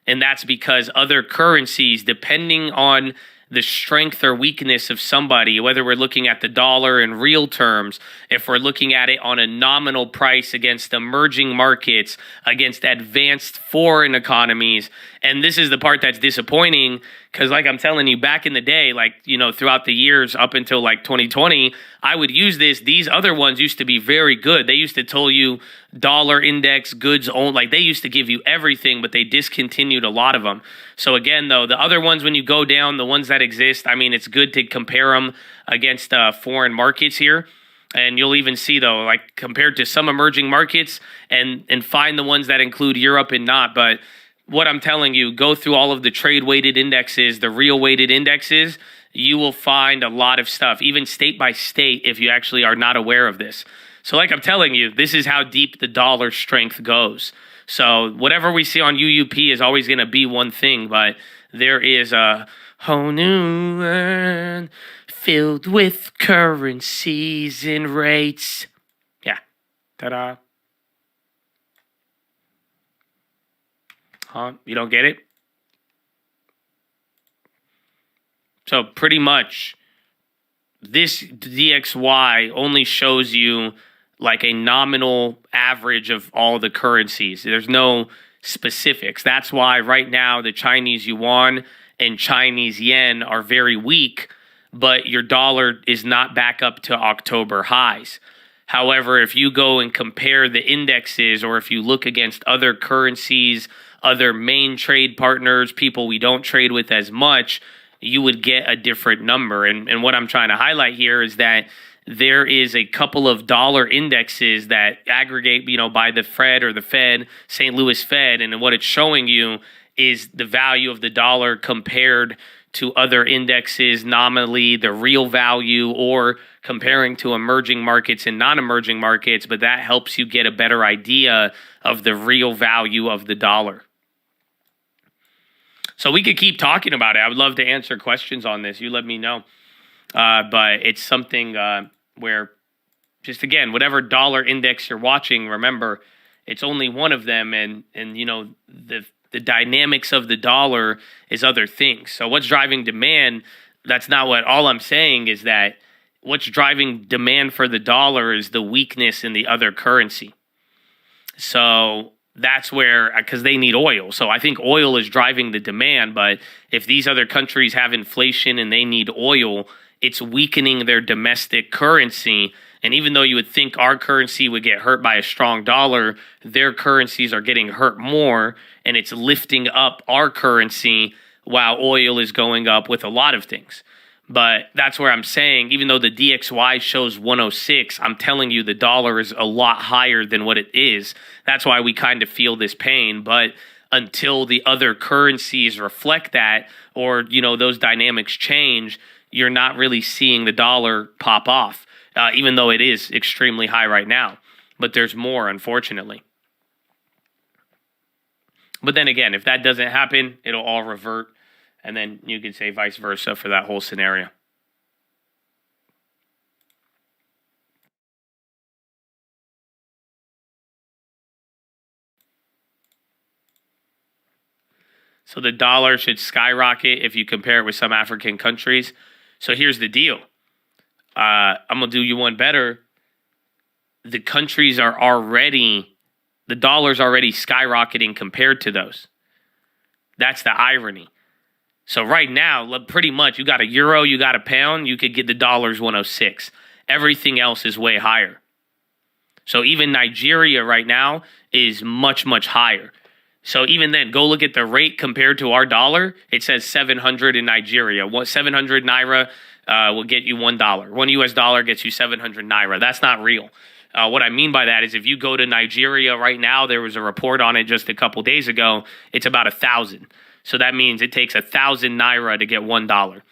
A: And that's because other currencies, depending on the strength or weakness of somebody, whether we're looking at the dollar in real terms, if we're looking at it on a nominal price against emerging markets, against advanced foreign economies. And this is the part that's disappointing, because like I'm telling you, back in the day, like, throughout the years up until like 2020, I would use this. These other ones used to be very good. They used to tell you dollar index, goods owned, like they used to give you everything, but they discontinued a lot of them. So again, though, the other ones, when you go down, the ones that exist, I mean, it's good to compare them against foreign markets here. And you'll even see, though, like compared to some emerging markets, and find the ones that include Europe and not. But what I'm telling you, go through all of the trade-weighted indexes, the real-weighted indexes, you will find a lot of stuff, even state by state, if you actually are not aware of this. So like I'm telling you, this is how deep the dollar strength goes. So whatever we see on UUP is always going to be one thing, but there is a whole new world filled with currencies and rates. Yeah. Ta-da. Huh? You don't get it? So pretty much this DXY only shows you like a nominal average of all the currencies. There's no specifics. That's why right now the Chinese yuan and Chinese yen are very weak, but your dollar is not back up to October highs. However, if you go and compare the indexes, or if you look against other currencies, other main trade partners, people we don't trade with as much, you would get a different number. And what I'm trying to highlight here is that there is a couple of dollar indexes that aggregate, by the Fed or the Fed, St. Louis Fed, and what it's showing you is the value of the dollar compared to other indexes, nominally the real value, or comparing to emerging markets and non-emerging markets, but that helps you get a better idea of the real value of the dollar. So we could keep talking about it. I would love to answer questions on this. You let me know. But it's something where, just again, whatever dollar index you're watching, remember, it's only one of them, and the dynamics of the dollar is other things. So what's driving demand, that's not what, all I'm saying is that what's driving demand for the dollar is the weakness in the other currency. So that's where, because they need oil. So I think oil is driving the demand, but if these other countries have inflation and they need oil, it's weakening their domestic currency. And even though you would think our currency would get hurt by a strong dollar, their currencies are getting hurt more, and it's lifting up our currency while oil is going up with a lot of things. But that's where I'm saying, even though the DXY shows 106, I'm telling you the dollar is a lot higher than what it is. That's why we kind of feel this pain. But until the other currencies reflect that, or, those dynamics change, you're not really seeing the dollar pop off, even though it is extremely high right now. But there's more, unfortunately. But then again, if that doesn't happen, it'll all revert. And then you could say vice versa for that whole scenario. So the dollar should skyrocket if you compare it with some African countries. So here's the deal. I'm going to do you one better. The countries are already, the dollar's already skyrocketing compared to those. That's the irony. So right now, pretty much, you got a euro, you got a pound, you could get the dollar's 106. Everything else is way higher. So even Nigeria right now is much, much higher. So even then, go look at the rate compared to our dollar. It says 700 in Nigeria. 700 naira will get you $1. One US dollar gets you 700 naira. That's not real. What I mean by that is if you go to Nigeria right now, there was a report on it just a couple days ago. It's about 1,000. So that means it takes 1,000 naira to get $1.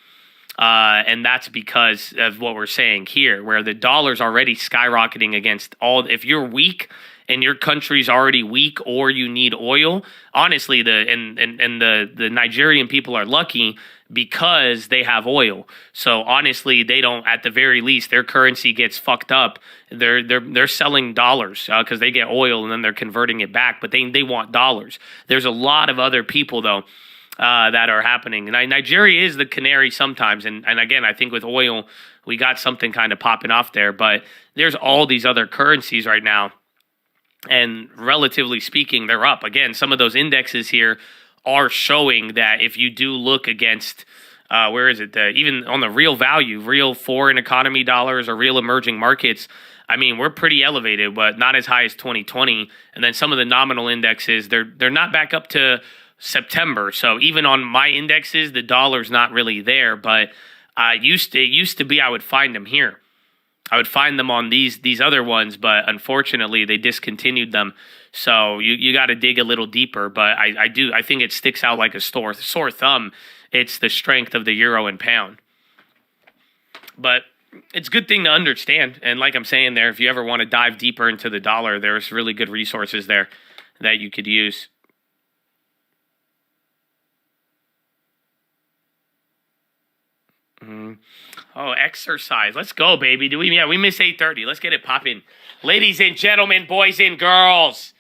A: And that's because of what we're saying here, where the dollar's already skyrocketing against all. If you're weak and your country's already weak, or you need oil, honestly, the Nigerian people are lucky because they have oil. So honestly, they don't. At the very least, their currency gets fucked up. They're selling dollars because they get oil and then they're converting it back. But they want dollars. There's a lot of other people though. That are happening. Nigeria is the canary sometimes. And again, I think with oil, we got something kind of popping off there. But there's all these other currencies right now. And relatively speaking, they're up. Again, some of those indexes here are showing that if you do look against, even on the real value, real foreign economy dollars or real emerging markets, I mean, we're pretty elevated, but not as high as 2020. And then some of the nominal indexes, they're not back up to September. So even on my indexes, the dollar's not really there, but it used to be I would find them here. I would find them on these other ones, but unfortunately they discontinued them. So you got to dig a little deeper, but I think it sticks out like a sore thumb. It's the strength of the euro and pound. But it's a good thing to understand. And like I'm saying there, if you ever want to dive deeper into the dollar, there's really good resources there that you could use. Oh, exercise. Let's go, baby. We miss 8:30. Let's get it popping. Ladies and gentlemen, boys and girls,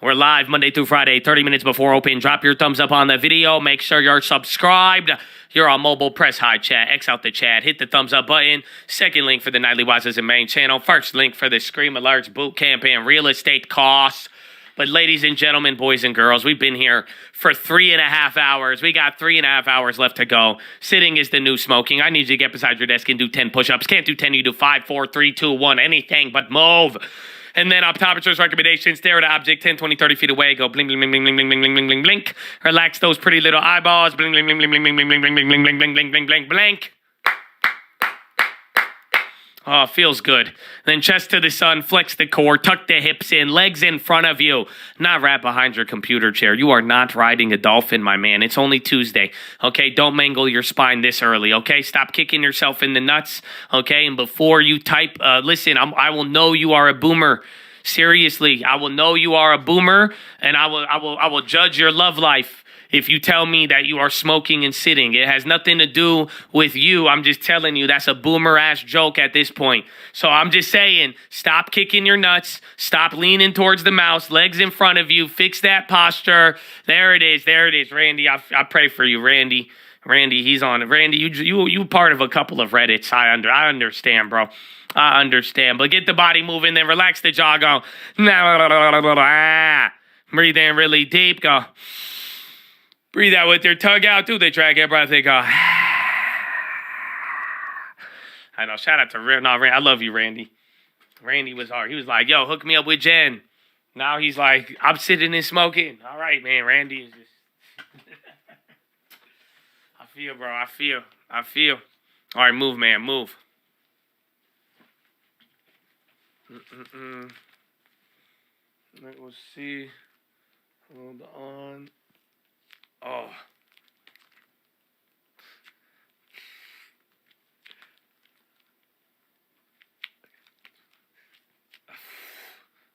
A: we're live Monday through Friday, 30 minutes before open. Drop your thumbs up on the video. Make sure you're subscribed. You're on mobile. Press high chat. X out the chat. Hit the thumbs up button. Second link for the Nightly Wises and main channel. First link for the Scream Alerts boot camp and real estate costs. But ladies and gentlemen, boys and girls, we've been here for 3.5 hours. We got 3.5 hours left to go. Sitting is the new smoking. I need you to get beside your desk and do 10 push-ups. Can't do 10, you do 5, 4, 3, 2, 1, anything but move. And then optometrist recommendations, stare at an object 10, 20, 30 feet away. Go blink, blink, blink, blink, blink, blink, blink, blink, blink, blink. Relax those pretty little eyeballs. Blink, blink, blink, blink, blink, blink, blink, blink, blink, blink, blink, blink, blink, blink, blink, blink. Oh, feels good. Then chest to the sun, flex the core, tuck the hips in, legs in front of you. Not wrapped behind your computer chair. You are not riding a dolphin, my man. It's only Tuesday. Okay, don't mangle your spine this early. Okay, stop kicking yourself in the nuts. Okay, and before you type, listen, I will know you are a boomer. Seriously, I will know you are a boomer, and I will judge your love life. If you tell me that you are smoking and sitting, it has nothing to do with you. I'm just telling you that's a boomer-ass joke at this point. So I'm just saying, stop kicking your nuts. Stop leaning towards the mouse. Legs in front of you. Fix that posture. There it is. There it is, Randy. I pray for you, Randy. Randy, he's on it. Randy, you part of a couple of Reddits. I understand, bro. I understand. But get the body moving, then relax the jaw. Go. Breathe in really deep. Go. Breathe out with your tongue out. Do the drag breath. They go. I know. Shout out to Randy. I love you, Randy. Randy was hard. He was like, yo, hook me up with Jen. Now he's like, I'm sitting and smoking. All right, man. Randy is just. I feel, bro. I feel. All right, move, man. Move. Let's see. Hold on. Oh.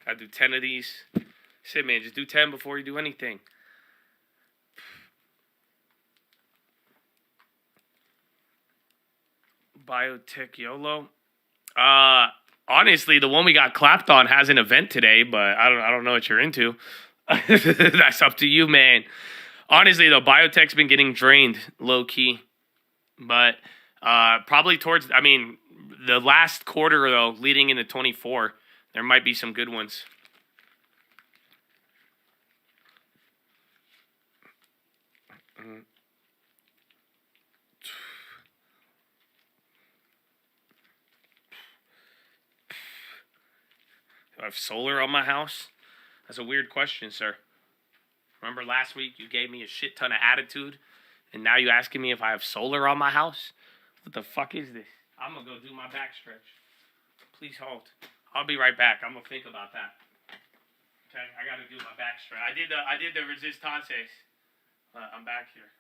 A: Gotta do 10 of these. Shit, man, just do 10 before you do anything. Biotech YOLO. Honestly, the one we got clapped on has an event today, but I don't know what you're into. That's up to you, man. Honestly, though, biotech's been getting drained low-key. But probably towards, the last quarter, though, leading into 24, there might be some good ones. Do I have solar on my house? That's a weird question, sir. Remember last week you gave me a shit ton of attitude, and now you asking me if I have solar on my house? What the fuck is this? I'm going to go do my back stretch. Please hold. I'll be right back. I'm going to think about that. Okay, I got to do my back stretch. I did the resistances. I'm back here.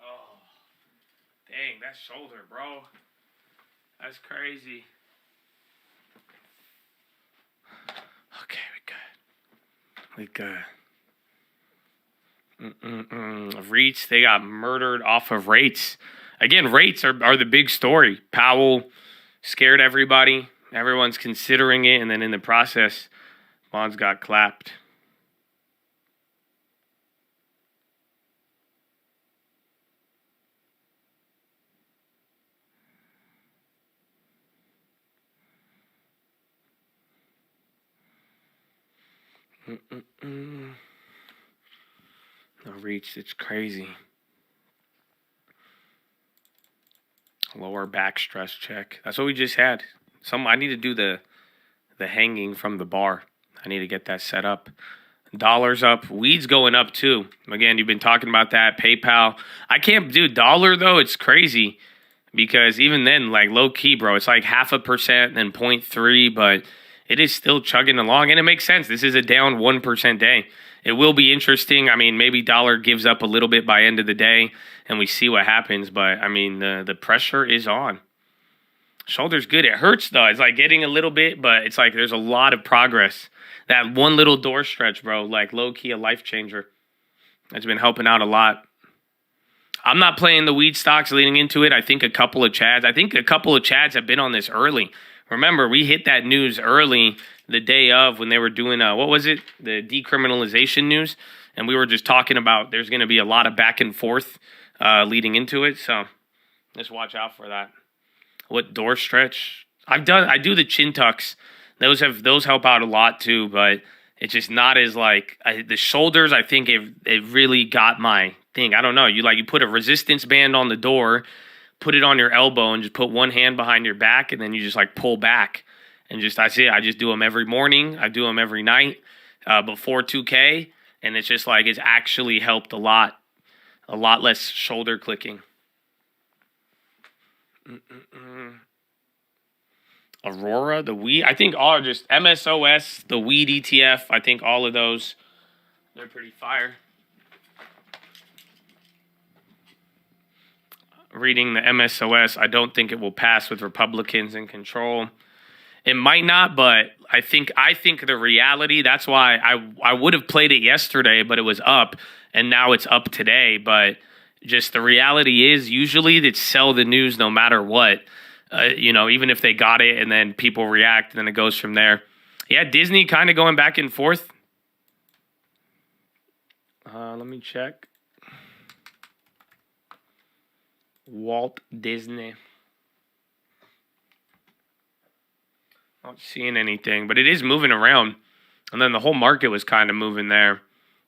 A: Oh, dang, that shoulder, bro. That's crazy. Okay, we good. REITs, they got murdered off of rates. Again, rates are the big story. Powell scared everybody. Everyone's considering it, and then in the process, bonds got clapped. The reach, it's crazy. Lower back stress check. That's what we just had. I need to do the hanging from the bar. I need to get that set up. Dollar's up. Weed's going up too. Again, you've been talking about that. PayPal. I can't do dollar though. It's crazy because even then, like low key, bro, it's like 0.5%, then 0.3, but it is still chugging along, and it makes sense. This is a down 1% day. It will be interesting. I mean, maybe dollar gives up a little bit by end of the day, and we see what happens. But, I mean, the pressure is on. Shoulder's good. It hurts, though. It's like getting a little bit, but it's like there's a lot of progress. That one little door stretch, bro, like low-key a life changer. That's been helping out a lot. I'm not playing the weed stocks leading into it. I think a couple of Chads have been on this early. Remember, we hit that news early the day of when they were doing, what was it? The decriminalization news. And we were just talking about there's going to be a lot of back and forth leading into it. So just watch out for that. What door stretch? I do the chin tucks. Those help out a lot too, but it's just not as like the shoulders. I think it really got my thing. I don't know. You put a resistance band on the door, put it on your elbow, and just put one hand behind your back, and then you just like pull back, and that's it. I just do them every morning. I do them every night before 2K, and it's just like it's actually helped a lot less shoulder clicking. Aurora, the weed. I think all are just MSOS, the weed ETF. I think all of those, they're pretty fire. Reading the MSOS, I don't think it will pass with Republicans in control. It might not, but I think the reality, that's why I would have played it yesterday, but it was up, and now it's up today. But just the reality is usually they sell the news no matter what. Even if they got it and then people react, and then it goes from there. Yeah, Disney kind of going back and forth. Let me check. Walt Disney. Not seeing anything, but it is moving around. And then the whole market was kind of moving there.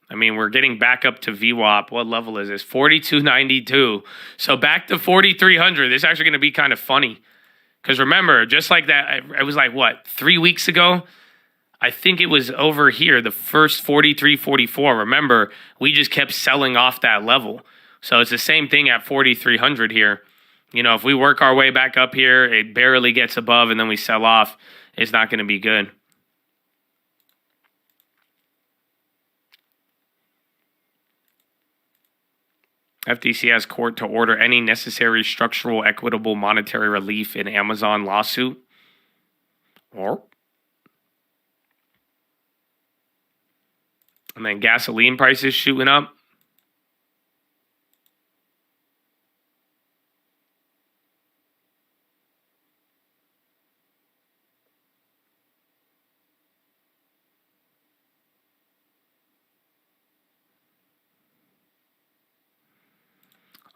A: I mean, we're getting back up to VWAP. What level is this? 4292. So back to 4300. This is actually going to be kind of funny. Because remember, just like that, it was like, 3 weeks ago? I think it was over here, the first 43, 44. Remember, we just kept selling off that level. So it's the same thing at 4,300 here. If we work our way back up here, it barely gets above, and then we sell off. It's not going to be good. FTC has court to order any necessary structural, equitable monetary relief in Amazon lawsuit. And then gasoline prices shooting up.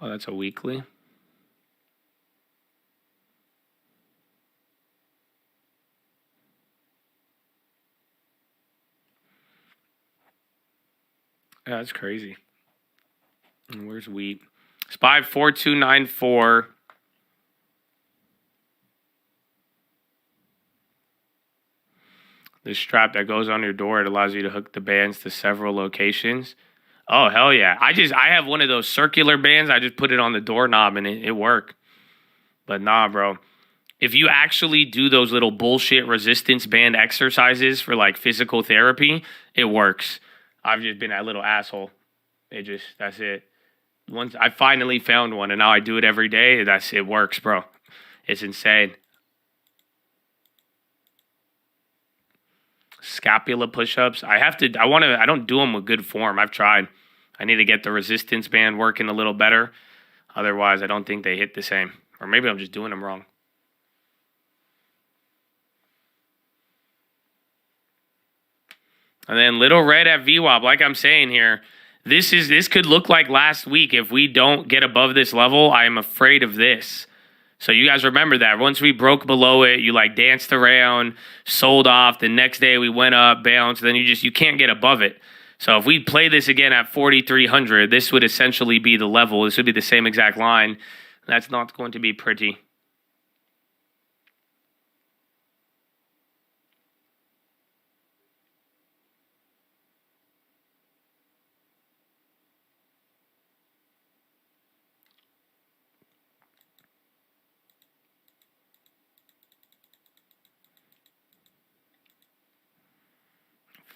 A: Oh, that's a weekly. Yeah, that's crazy. And where's wheat? SPY 4294. This strap that goes on your door, it allows you to hook the bands to several locations. Oh, hell yeah. I have one of those circular bands. I just put it on the doorknob and it worked. But nah, bro. If you actually do those little bullshit resistance band exercises for like physical therapy, it works. I've just been that little asshole. That's it. Once I finally found one and now I do it every day, it works, bro. It's insane. Scapula push-ups. I don't do them with good form. I've tried. I need to get the resistance band working a little better. Otherwise, I don't think they hit the same. Or maybe I'm just doing them wrong. And then little red at VWAP, like I'm saying here, this could look like last week. If we don't get above this level, I am afraid of this. So you guys remember that. Once we broke below it, you like danced around, sold off. The next day we went up, bounced. Then you can't get above it. So if we play this again at 4,300, this would essentially be the level. This would be the same exact line. That's not going to be pretty.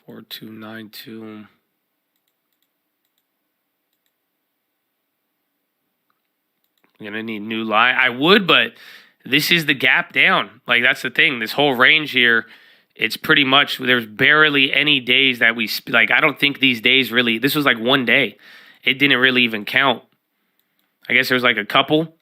A: Four, 292. I'm gonna need new line. I would, but this is the gap down. Like that's the thing. This whole range here, it's pretty much there's barely any days that we like. I don't think these days really. This was like one day. It didn't really even count. I guess there was like a couple,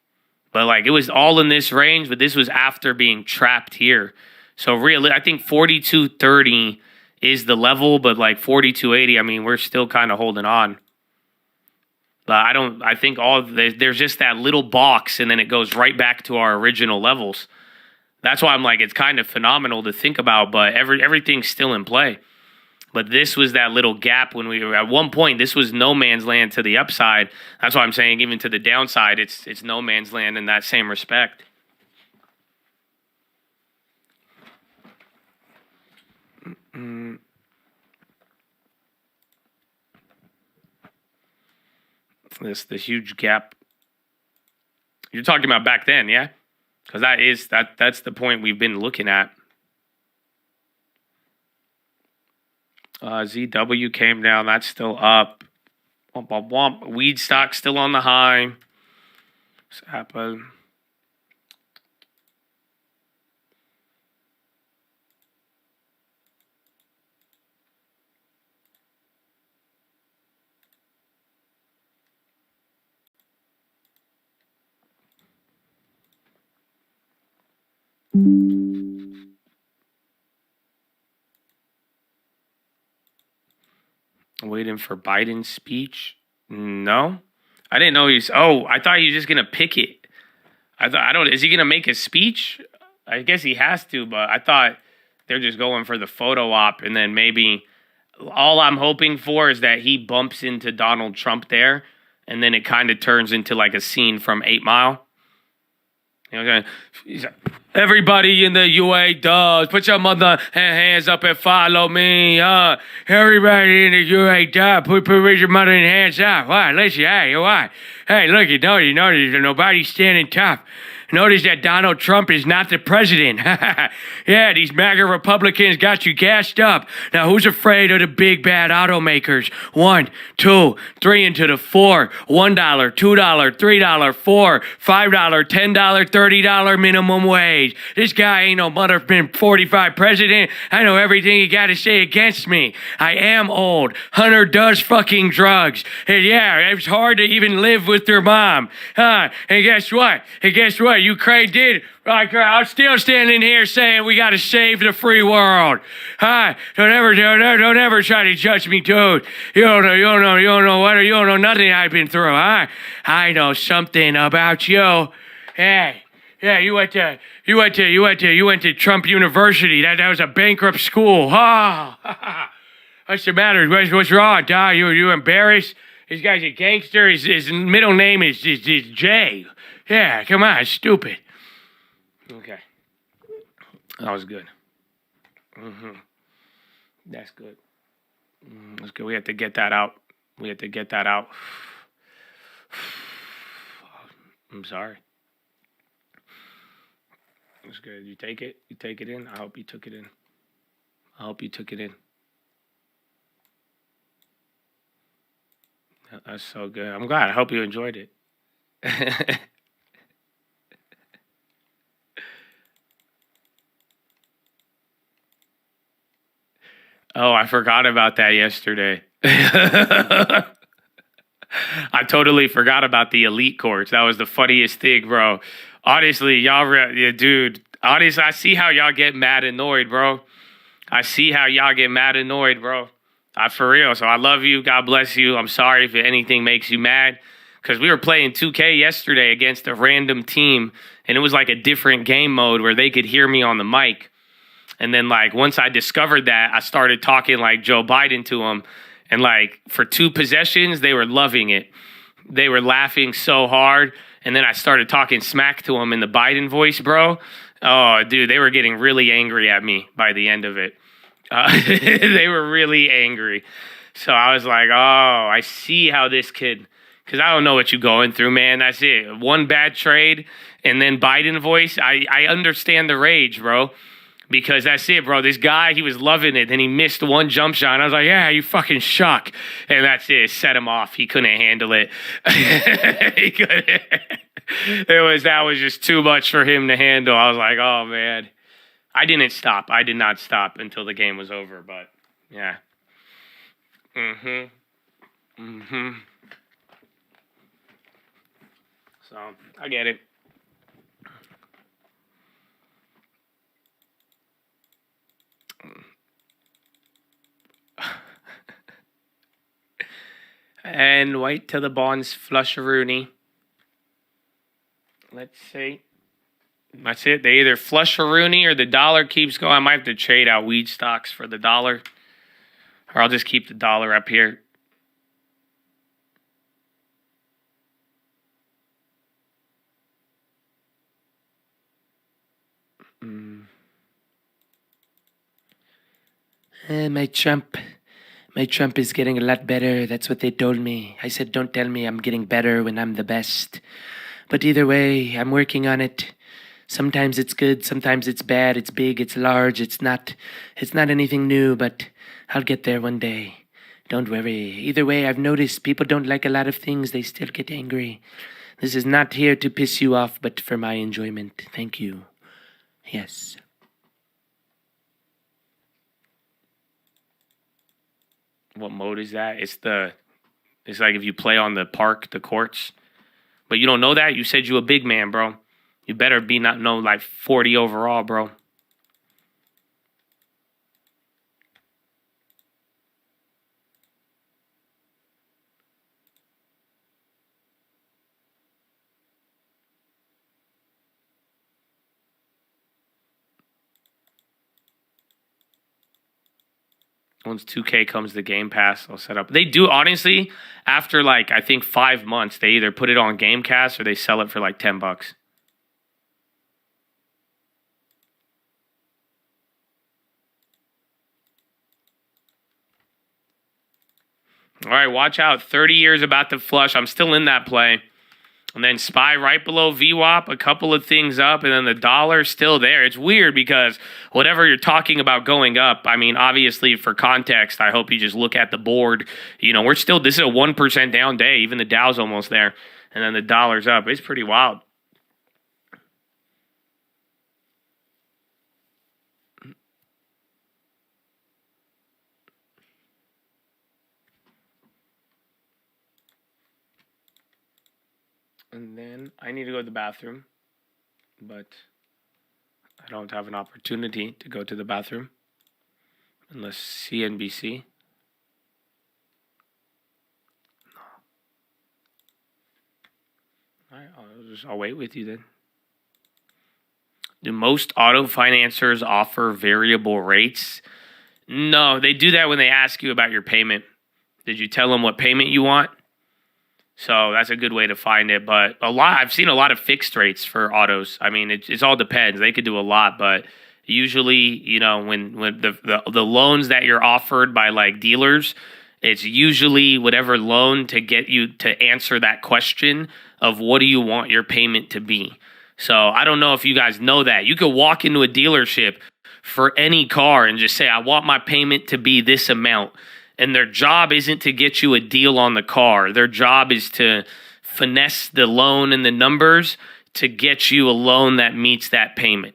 A: but like it was all in this range. But this was after being trapped here. So really, I think 42.30 is the level, but like 42.80, I mean, we're still kind of holding on. But I think there's just that little box and then it goes right back to our original levels. That's why I'm like, it's kind of phenomenal to think about, but everything's still in play. But this was that little gap when we were at one point, this was no man's land to the upside. That's why I'm saying even to the downside, it's no man's land in that same respect. The huge gap. You're talking about back then, yeah? Because that's the point we've been looking at. ZW came down. That's still up. Womp, womp, womp. Weed stock still on the high. Apple. Waiting for Biden's speech? No. I didn't know I thought he was just gonna pick it. Is he gonna make a speech? I guess he has to, but I thought they're just going for the photo op and then maybe all I'm hoping for is that he bumps into Donald Trump there and then it kind of turns into like a scene from 8 Mile. You know, he's like, everybody in the UA does. Put your mother hands up and follow me. Everybody in the UA does. Put your mother hands up. Why? Listen, hey, why? Hey, look, you notice nobody's standing tough.
E: Notice that Donald Trump is not the president. Yeah, these MAGA Republicans got you gassed up. Now, who's afraid of the big bad automakers? 1, 2, 3 into the 4. $1, $2, $3, $4, $5, $10, $30 minimum wage. This guy ain't no motherfucking 45 president. I know everything you got to say against me. I am old. Hunter does fucking drugs. And yeah, it's hard to even live with your mom. And guess what? Ukraine did. I'm still standing here saying we got to save the free world. Don't ever try to judge me, dude. You don't know nothing I've been through, huh? I know something about you. Hey, yeah, you went to Trump University. That was a bankrupt school. What's the matter? What's wrong, Dad? You embarrassed? This guy's a gangster. His middle name is Jay. Yeah, come on, stupid. Okay. That was good. That's good. That's good. We have to get that out. I'm sorry. That's good. You take it? You take it in? I hope you took it in. That's so good. I'm glad. I hope you enjoyed it. Oh, I forgot about that yesterday. I totally forgot about the elite courts. That was the funniest thing, bro. Honestly, dude. Honestly, I see how y'all get mad annoyed, bro. For real. So I love you. God bless you. I'm sorry if anything makes you mad. Because we were playing 2K yesterday against a random team. And it was like a different game mode where they could hear me on the mic. And then, like, once I discovered that, I started talking like Joe Biden to them. And, like, for 2 possessions, they were loving it. They were laughing so hard. And then I started talking smack to them in the Biden voice, bro. Oh, dude, they were getting really angry at me by the end of it. They were really angry. So I was like, oh, I see how this kid... Because I don't know what you're going through, man. That's it. One bad trade and then Biden voice. I understand the rage, bro. Because that's it, bro. This guy, he was loving it. Then he missed one jump shot. I was like, yeah, you fucking suck. And that's it. Set him off. He couldn't handle it. He couldn't. That was just too much for him to handle. I was like, oh, man. I did not stop until the game was over. But, yeah. So, I get it. And white till the bonds flush Rooney. Let's see. That's it. They either flush a Rooney or the dollar keeps going. I might have to trade out weed stocks for the dollar. Or I'll just keep the dollar up here. My Trump is getting a lot better. That's what they told me. I said, don't tell me I'm getting better when I'm the best. But either way, I'm working on it. Sometimes it's good, sometimes it's bad, it's big, it's large, it's not anything new, but I'll get there one day. Don't worry. Either way, I've noticed people don't like a lot of things, they still get angry. This is not here to piss you off, but for my enjoyment. Thank you. Yes. What mode is that? It's like if you play on the courts. But you don't know that? You said you a big man, bro. You better be like 40 overall, bro. Once 2K comes to Game Pass, I'll set up. They do, honestly, after like, I think 5 months, they either put it on Game Pass or they sell it for like $10. All right, watch out. 30 years about to flush. I'm still in that play.
A: And then SPY right below VWAP, a couple of things up, and then the dollar still there. It's weird because whatever you're talking about going up, I mean, obviously for context, I hope you just look at the board. You know, this is a 1% down day. Even the Dow's almost there. And then the dollar's up. It's pretty wild. And then I need to go to the bathroom, but I don't have an opportunity to go to the bathroom unless CNBC. No. All right, I'll wait with you then. Do most auto financiers offer variable rates? No, they do that when they ask you about your payment. Did you tell them what payment you want? So that's a good way to find it. But I've seen a lot of fixed rates for autos. I mean, it all depends. They could do a lot, but usually, you know, when the loans that you're offered by like dealers, it's usually whatever loan to get you to answer that question of what do you want your payment to be. So I don't know if you guys know that. You could walk into a dealership for any car and just say, I want my payment to be this amount. And their job isn't to get you a deal on the car. Their job is to finesse the loan and the numbers to get you a loan that meets that payment,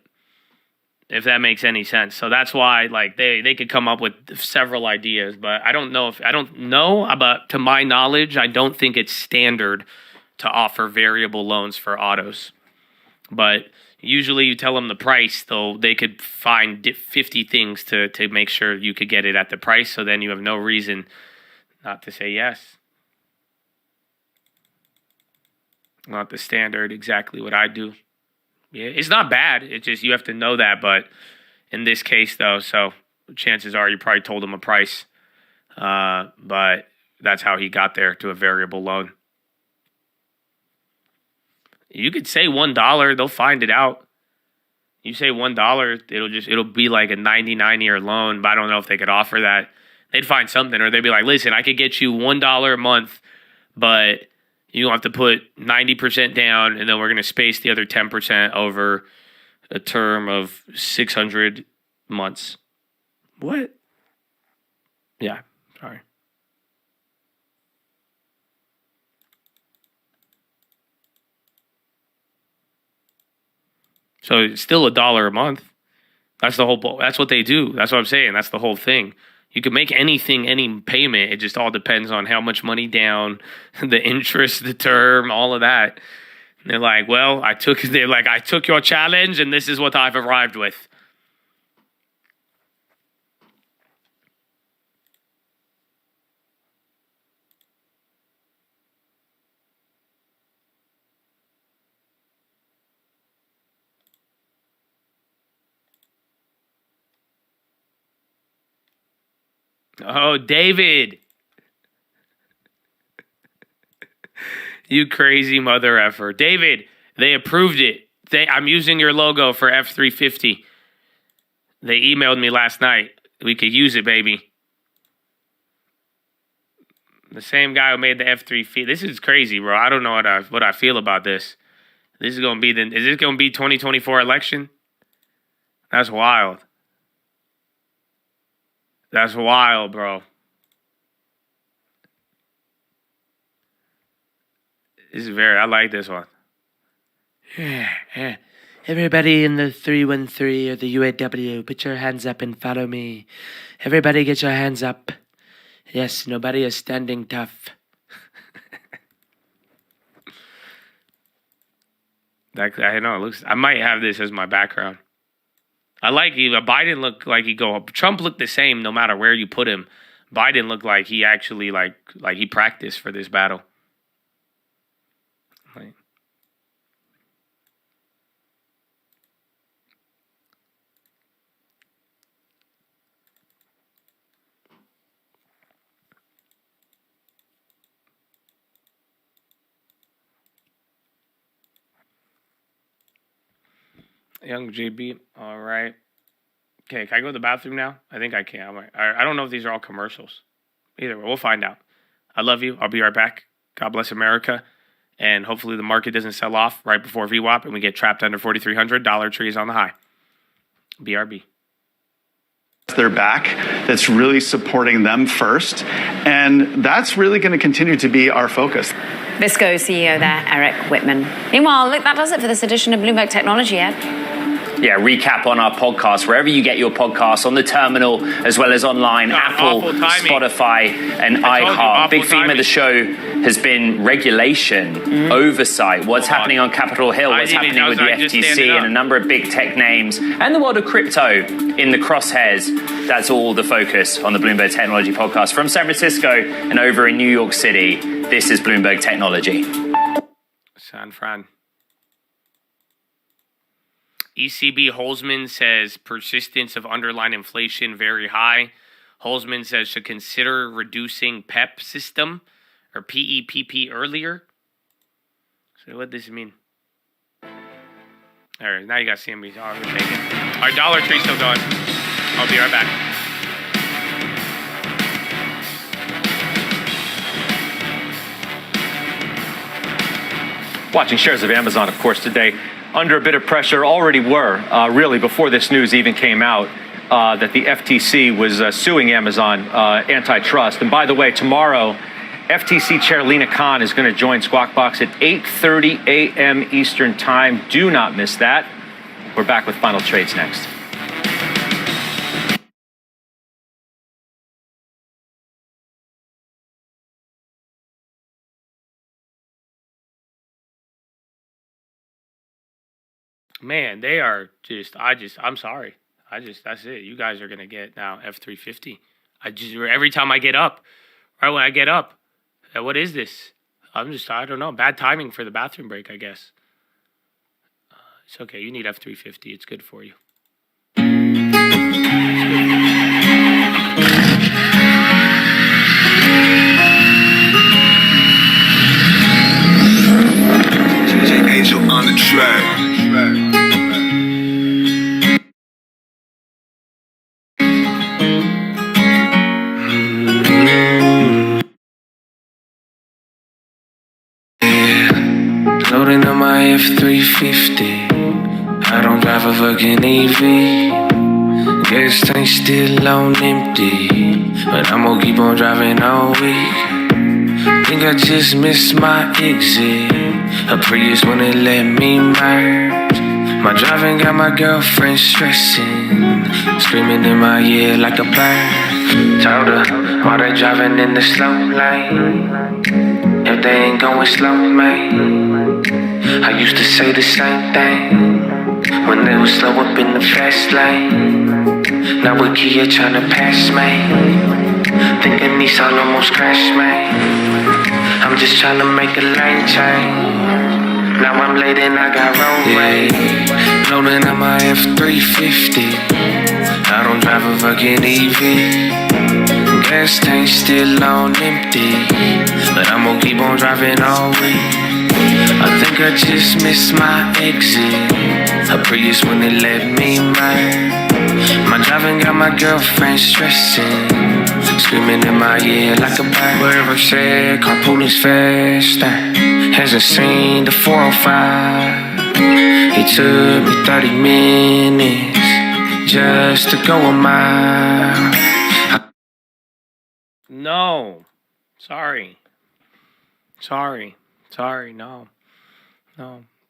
A: if that makes any sense. So that's why like they could come up with several ideas, but I don't know, but to my knowledge, I don't think it's standard to offer variable loans for autos. But usually you tell them the price, though they could find 50 things to make sure you could get it at the price. So then you have no reason not to say yes. Not the standard, exactly what I do. Yeah, it's not bad. It's just you have to know that. But in this case, though, so chances are you probably told him a price. But that's how he got there to a variable loan. You could say $1, they'll find it out. You say $1, it'll be like a 99-year loan, but I don't know if they could offer that. They'd find something, or they'd be like, listen, I could get you $1 a month, but you have to put 90% down, and then we're going to space the other 10% over a term of 600 months. What? Yeah, sorry. So it's still $1 a month. That's the whole. That's what they do. That's what I'm saying. That's the whole thing. You can make anything, any payment. It just all depends on how much money down, the interest, the term, all of that. And they're like, well, I took your challenge, and this is what I've arrived with. Oh, David. You crazy mother effer. David, they approved it. I'm using your logo for F350. They emailed me last night. We could use it, baby. The same guy who made the F350. This is crazy, bro. I don't know what I feel about this. Is this going to be 2024 election? That's wild. That's wild, bro. I like this one.
M: Yeah. Everybody in the 313 or the UAW, put your hands up and follow me. Everybody get your hands up. Yes, nobody is standing tough.
A: I know. I might have this as my background. I like Biden looked like Trump looked the same no matter where you put him. Biden looked like he actually like he practiced for this battle. Young JB, all right. Okay, can I go to the bathroom now? I think I can. I don't know if these are all commercials. Either way, we'll find out. I love you. I'll be right back. God bless America. And hopefully the market doesn't sell off right before VWAP and we get trapped under 4,300. Dollar Tree is on the high. BRB.
N: Their back, that's really supporting them first. And that's really going to continue to be our focus.
O: Visco CEO there, Eric Whitman. Meanwhile, look, that does it for this edition of Bloomberg Technology, Ed.
P: Yeah, recap on our podcast, wherever you get your podcasts, on the terminal, as well as online, Apple, Spotify, and iHeart. Big theme of the show has been regulation, oversight, what's happening on Capitol Hill, what's happening with the FTC, and a number of big tech names, and the world of crypto in the crosshairs. That's all the focus on the Bloomberg Technology podcast. From San Francisco and over in New York City, this is Bloomberg Technology.
A: San Fran. ECB Holzman says persistence of underlying inflation very high. Holzman says should consider reducing PEP system or PEPP earlier. So what does this mean? All right, now you got CMB. Oh, we're taking. Our Dollar Tree still going. I'll be right back.
Q: Watching shares of Amazon, of course, today under a bit of pressure, already were, really, before this news even came out, that the FTC was suing Amazon antitrust. And by the way, tomorrow, FTC Chair Lina Khan is going to join Squawk Box at 8:30 a.m. Eastern Time. Do not miss that. We're back with final trades next.
A: Man, they are I'm sorry. That's it. You guys are going to get now F350. Every time I get up, right when I get up, what is this? I don't know. Bad timing for the bathroom break, I guess. It's okay. You need F350. It's good for you.
R: DJ Angel on the track.
S: Loading on my F350. I don't drive a fucking EV. Gas tank still on empty, but I'm gonna keep on driving all week. Think I just missed my exit. A Prius wouldn't let me merge. My driving got my girlfriend stressing, screaming in my ear like a bird. Told her, why they driving in the slow lane if they ain't going slow, man? I used to say the same thing when they was slow up in the fast lane. Now with Kia tryna pass me, thinking Nissan almost crashed me. I'm just tryna make a lane change. Now I'm late and I got road rage. Loading on my F350. I don't drive a fucking EV. Gas tank still on empty, but I'm gonna keep on driving all week. I think I just missed my exit. A Prius wouldn't let me merge. My driving got my girlfriend stressing, screaming in my ear like a bird. Wherever said carpooling's faster, hasn't seen the 405. It took me 30 minutes just to go a mile.
A: No. Sorry, no.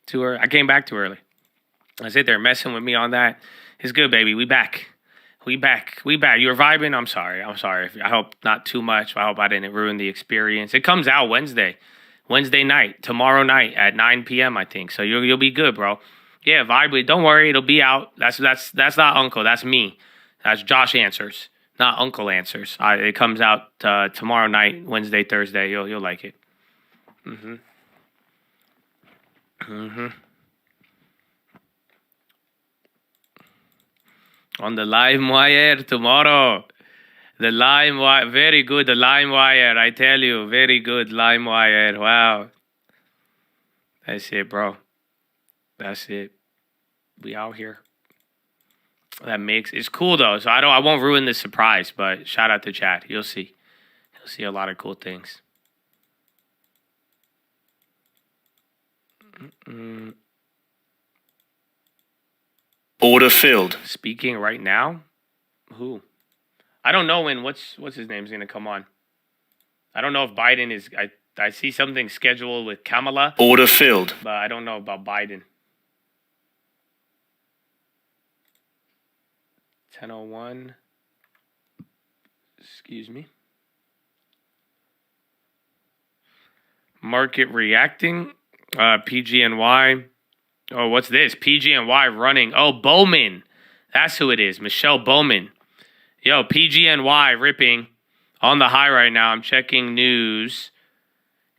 A: Too early. I came back too early. I sit there messing with me on that. It's good, baby. We back. You were vibing. I'm sorry. I hope not too much. I hope I didn't ruin the experience. It comes out Wednesday night, tomorrow night at 9 p.m. I think. So you'll be good, bro. Yeah, vibe. Don't worry. It'll be out. That's not Uncle. That's me. That's Josh Answers, not Uncle Answers. It comes out tomorrow night, Wednesday, Thursday. You'll like it. On the LimeWire tomorrow. The LimeWire, very good. The LimeWire, I tell you, very good LimeWire. Wow. That's it, bro. That's it. We out here. That makes it's cool though. So I won't ruin the surprise, but shout out to chat. You'll see. You'll see a lot of cool things. Order filled. Speaking right now? Who? I don't know when. What's his name's going to come on. I don't know if Biden is. I see something scheduled with Kamala. Order filled. But I don't know about Biden. 10:01. Excuse me. Market reacting. PGNY. Oh, what's this? PGNY running. Oh, Bowman. That's who it is. Michelle Bowman. Yo, PGNY ripping on the high right now. I'm checking news.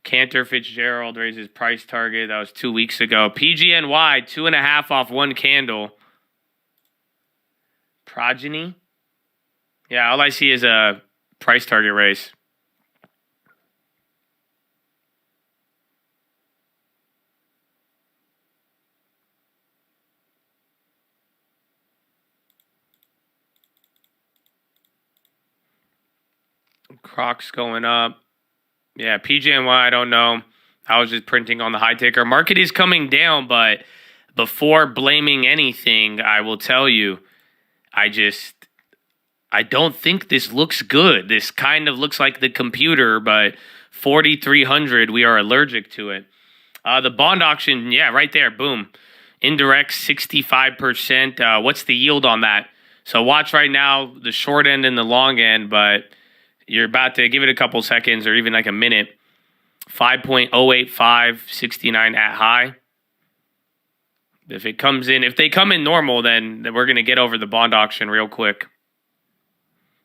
A: Cantor Fitzgerald raises price target. That was 2 weeks ago. PGNY, 2.5 off one candle. Progeny. Yeah, all I see is a price target raise. Crocs going up. Yeah, PGNY, I don't know. I was just printing on the high ticker. Market is coming down, but before blaming anything, I will tell you, I don't think this looks good. This kind of looks like the computer, but 4,300, we are allergic to it. The bond auction, yeah, right there, boom. Indirect 65%. What's the yield on that? So watch right now, the short end and the long end, but you're about to give it a couple seconds or even like a minute. 5.085, 69 at high. If it comes in, if they come in normal, then we're going to get over the bond auction real quick.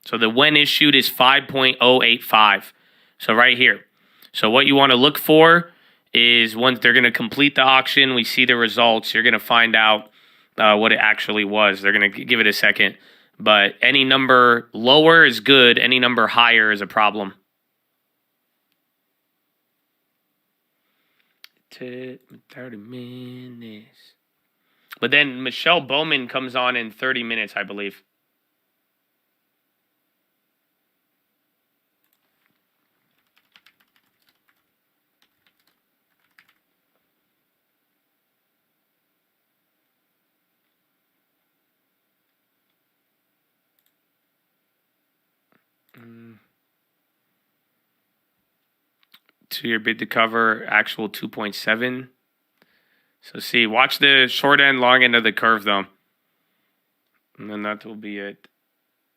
A: So the when issued is 5.085. So right here. So what you want to look for is once they're going to complete the auction, we see the results, you're going to find out what it actually was. They're going to give it a second. But any number lower is good. Any number higher is a problem. 30 minutes. But then Michelle Bowman comes on in 30 minutes, I believe. Two-year bid to cover, actual 2.7. So see, watch the short end, long end of the curve though. And then that will be it.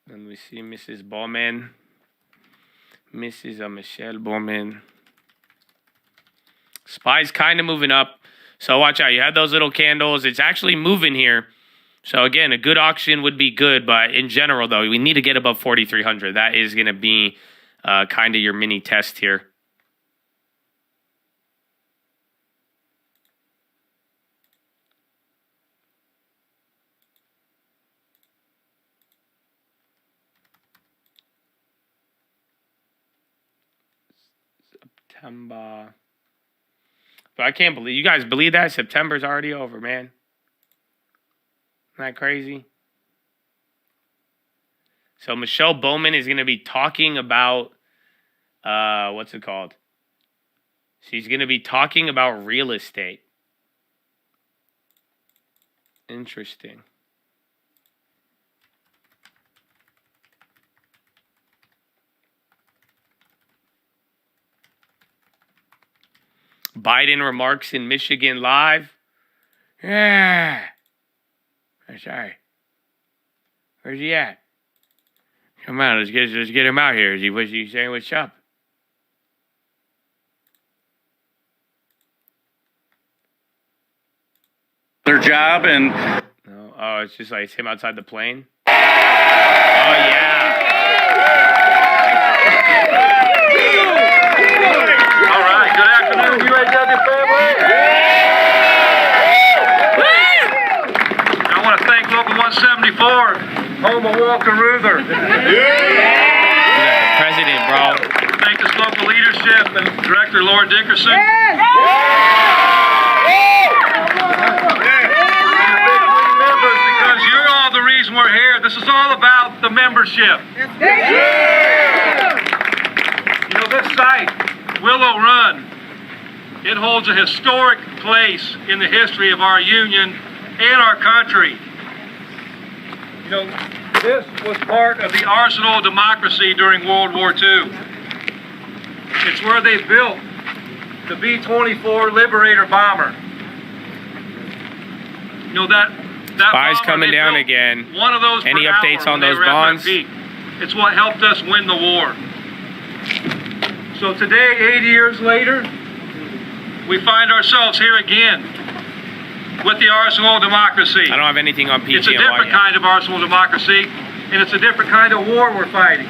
A: Then we see Mrs. Bowman. Mrs. Michelle Bowman. SPY's kind of moving up. So watch out. You had those little candles. It's actually moving here. So again, a good auction would be good. But in general though, we need to get above 4,300. That is going to be kind of your mini test here. September. But I can't believe, you guys believe that? September's already over, man. Isn't that crazy? So Michelle Bowman is going to be talking about, what's it called? She's going to be talking about real estate. Interesting. Biden remarks in Michigan live. Yeah. Sorry. Where's he at? Come on, let's get him out here. Was he saying what's up?
T: Their job and
A: no, oh, it's just like it's him outside the plane. Oh yeah.
T: all right, good afternoon, UAW family. I want to thank Local 174, home of Walker Ruther.
A: The president, bro.
T: Thank this local leadership and Director Laura Dickerson. Because you're all the reason we're here. This is all about the membership. You know, this site, Willow Run, It holds a historic place in the history of our union and our country. You know, this was part of the arsenal of democracy during World War II. It's where they built the B-24 Liberator bomber. You know, that
A: Spies
T: bomber,
A: coming
T: they
A: down
T: built
A: again.
T: one of those
A: Any
T: per
A: updates
T: hour
A: on
T: when they
A: those
T: were at their
A: bonds?
T: peak. It's what helped us win the war. So today, 80 years later, we find ourselves here again with the arsenal of democracy.
A: I don't have anything on PG
T: It's a different kind of arsenal of democracy, and it's a different kind of war we're fighting.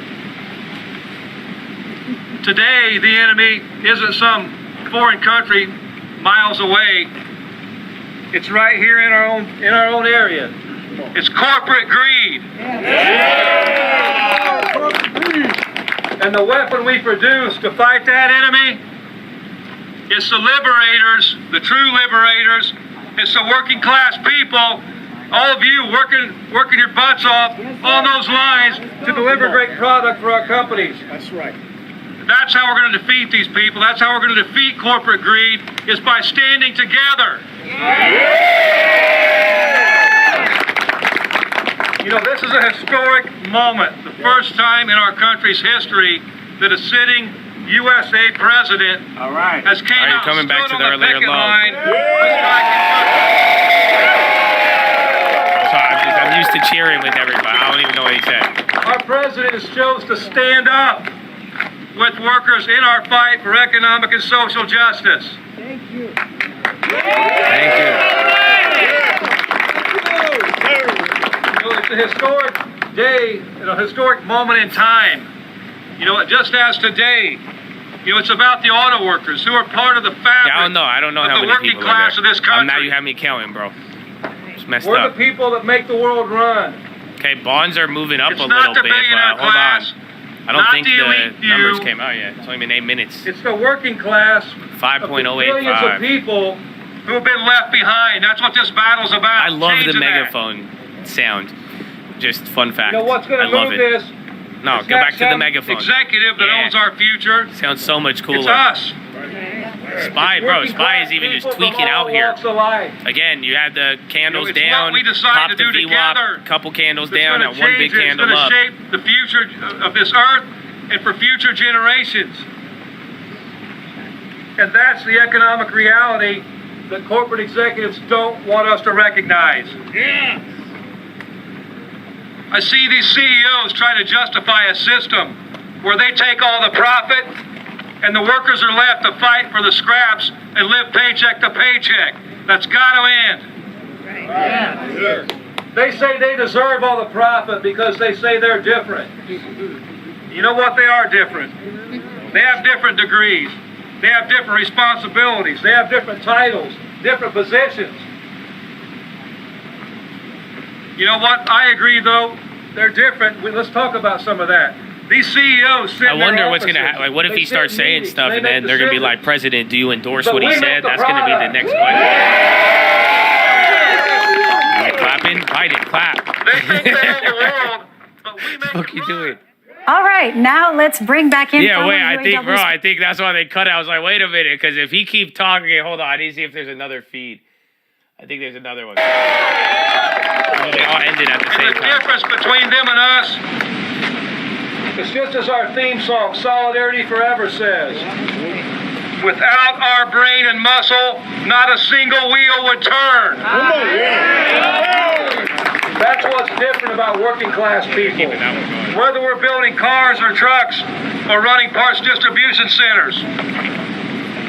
T: Today, the enemy isn't some foreign country miles away. It's right here in our own area. It's corporate greed. And the weapon we produce to fight that enemy is the liberators, the true liberators. It's the working class people, all of you working your butts off on those lines to deliver great product for our companies. That's right. That's how we're going to defeat these people. That's how we're going to defeat corporate greed, is by standing together. You know, this is a historic moment. The first time in our country's history that a sitting USA president has came out and stood
A: back to
T: on
A: the
T: the
A: earlier
T: picket
A: low?
T: line.
A: Sorry, I'm used to cheering with everybody. I don't even know what he said.
T: Our president has chose to stand up with workers in our fight for economic and social justice.
A: Thank you.
T: You know, it's a historic day and a historic moment in time. You know, just as today, you know, it's about the auto workers who are part of the fabric
A: Yeah, I don't know
T: of
A: how
T: the
A: many
T: working
A: people
T: class
A: are
T: of
A: there.
T: this country.
A: Now you have me counting, bro. It's messed
T: We're
A: up.
T: the people that make the world run.
A: Okay, bonds are moving up
T: It's
A: a
T: not
A: little
T: the
A: bit,
T: billionaire
A: but hold
T: class,
A: on. I don't
T: not
A: think
T: the
A: the
T: elite few.
A: numbers came out yet. It's only been 8 minutes.
T: It's the working class of the billions of
A: 5.085.
T: people who have been left behind. That's what this battle's about.
A: I love the
T: Changing that.
A: megaphone sound. Just fun fact.
T: You know what's going
A: I
T: to
A: love
T: move
A: it.
T: this?
A: No,
T: It's
A: go
T: not
A: back to the
T: some
A: megaphone.
T: executive that
A: Yeah.
T: owns our future.
A: Sounds so much cooler.
T: It's us.
A: Spy, bro.
T: Working
A: Spy
T: class
A: is even just
T: people from
A: tweaking
T: all
A: out here.
T: walks of life.
A: Again, you had the candles
T: It's
A: down,
T: what we decide
A: pop
T: to
A: the
T: do
A: VWAP,
T: together
A: couple candles
T: that's
A: down,
T: gonna
A: and one big
T: change it.
A: candle
T: It's
A: up.
T: going to shape the future of this earth and for future generations. And that's the economic reality that corporate executives don't want us to recognize. Yeah. I see these CEOs try to justify a system where they take all the profit and the workers are left to fight for the scraps and live paycheck to paycheck. That's got to end. Yeah. They say they deserve all the profit because they say they're different. You know what? They are different. They have different degrees. They have different responsibilities. They have different titles, different positions. You know what? I agree, though. They're different. Let's talk about some of that. These CEOs sit
A: I
T: in their
A: what's going to
T: offices.
A: happen. Like, what if
T: They
A: he
T: sit
A: starts
T: in
A: saying
T: meetings.
A: stuff
T: They
A: and then
T: make
A: they're going to be
T: decisions.
A: like, President, do you endorse
T: But
A: what he
T: we make
A: said?
T: the
A: That's going to be the
T: product.
A: next question. Are you clapping? Biden, clap.
T: They think they own the world.
A: What the fuck you doing?
U: All right, now let's bring back in.
A: Yeah, wait,
U: fellow
A: I think,
U: UAW
A: bro, I think that's why they cut it. I was like, wait a minute, because if he keep talking, hold on, I need to see if there's another feed. I think there's another one. Oh, they all ended at the same
T: And the
A: time.
T: difference between them and us is just as our theme song, Solidarity Forever, says. Without our brain and muscle, not a single wheel would turn. That's what's different about working class people. Whether we're building cars or trucks or running parts distribution centers,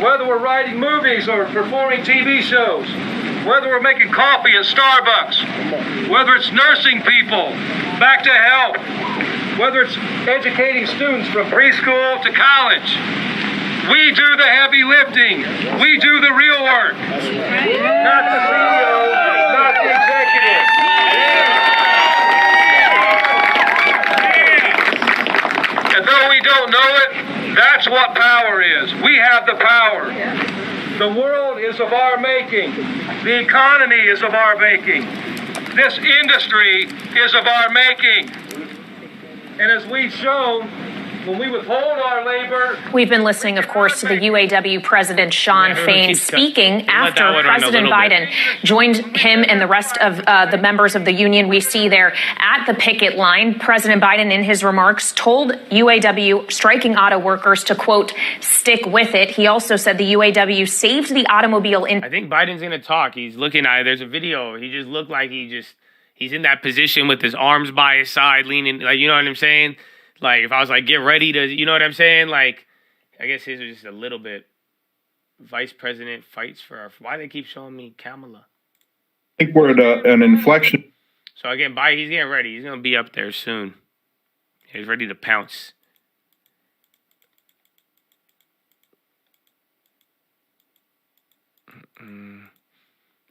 T: whether we're writing movies or performing TV shows, whether we're making coffee at Starbucks, whether it's nursing people back to health, whether it's educating students from preschool to college, we do the heavy lifting. We do the real work. Not the CEO, not the executive. And though we don't know it, that's what power is. We have the power. The world is of our making. The economy is of our making. This industry is of our making. And as we've shown, when we withhold our labor.
D: We've been listening, of course, to the UAW president, Sean Fain, speaking after President Biden joined him and the rest of the members of the union we see there at the picket line. President Biden, in his remarks, told UAW striking auto workers to, quote, stick with it. He also said the UAW saved the automobile in.
A: I think Biden's going to talk. He's looking at it. There's a video. He just looked like he's in that position with his arms by his side, leaning, like, you know what I'm saying? Like, if I was like, get ready to, you know what I'm saying? Like, I guess his was just a little bit. Vice President fights for our, why they keep showing me Kamala?
B: I think we're at an inflection.
A: So again, he's getting ready. He's going to be up there soon. He's ready to pounce.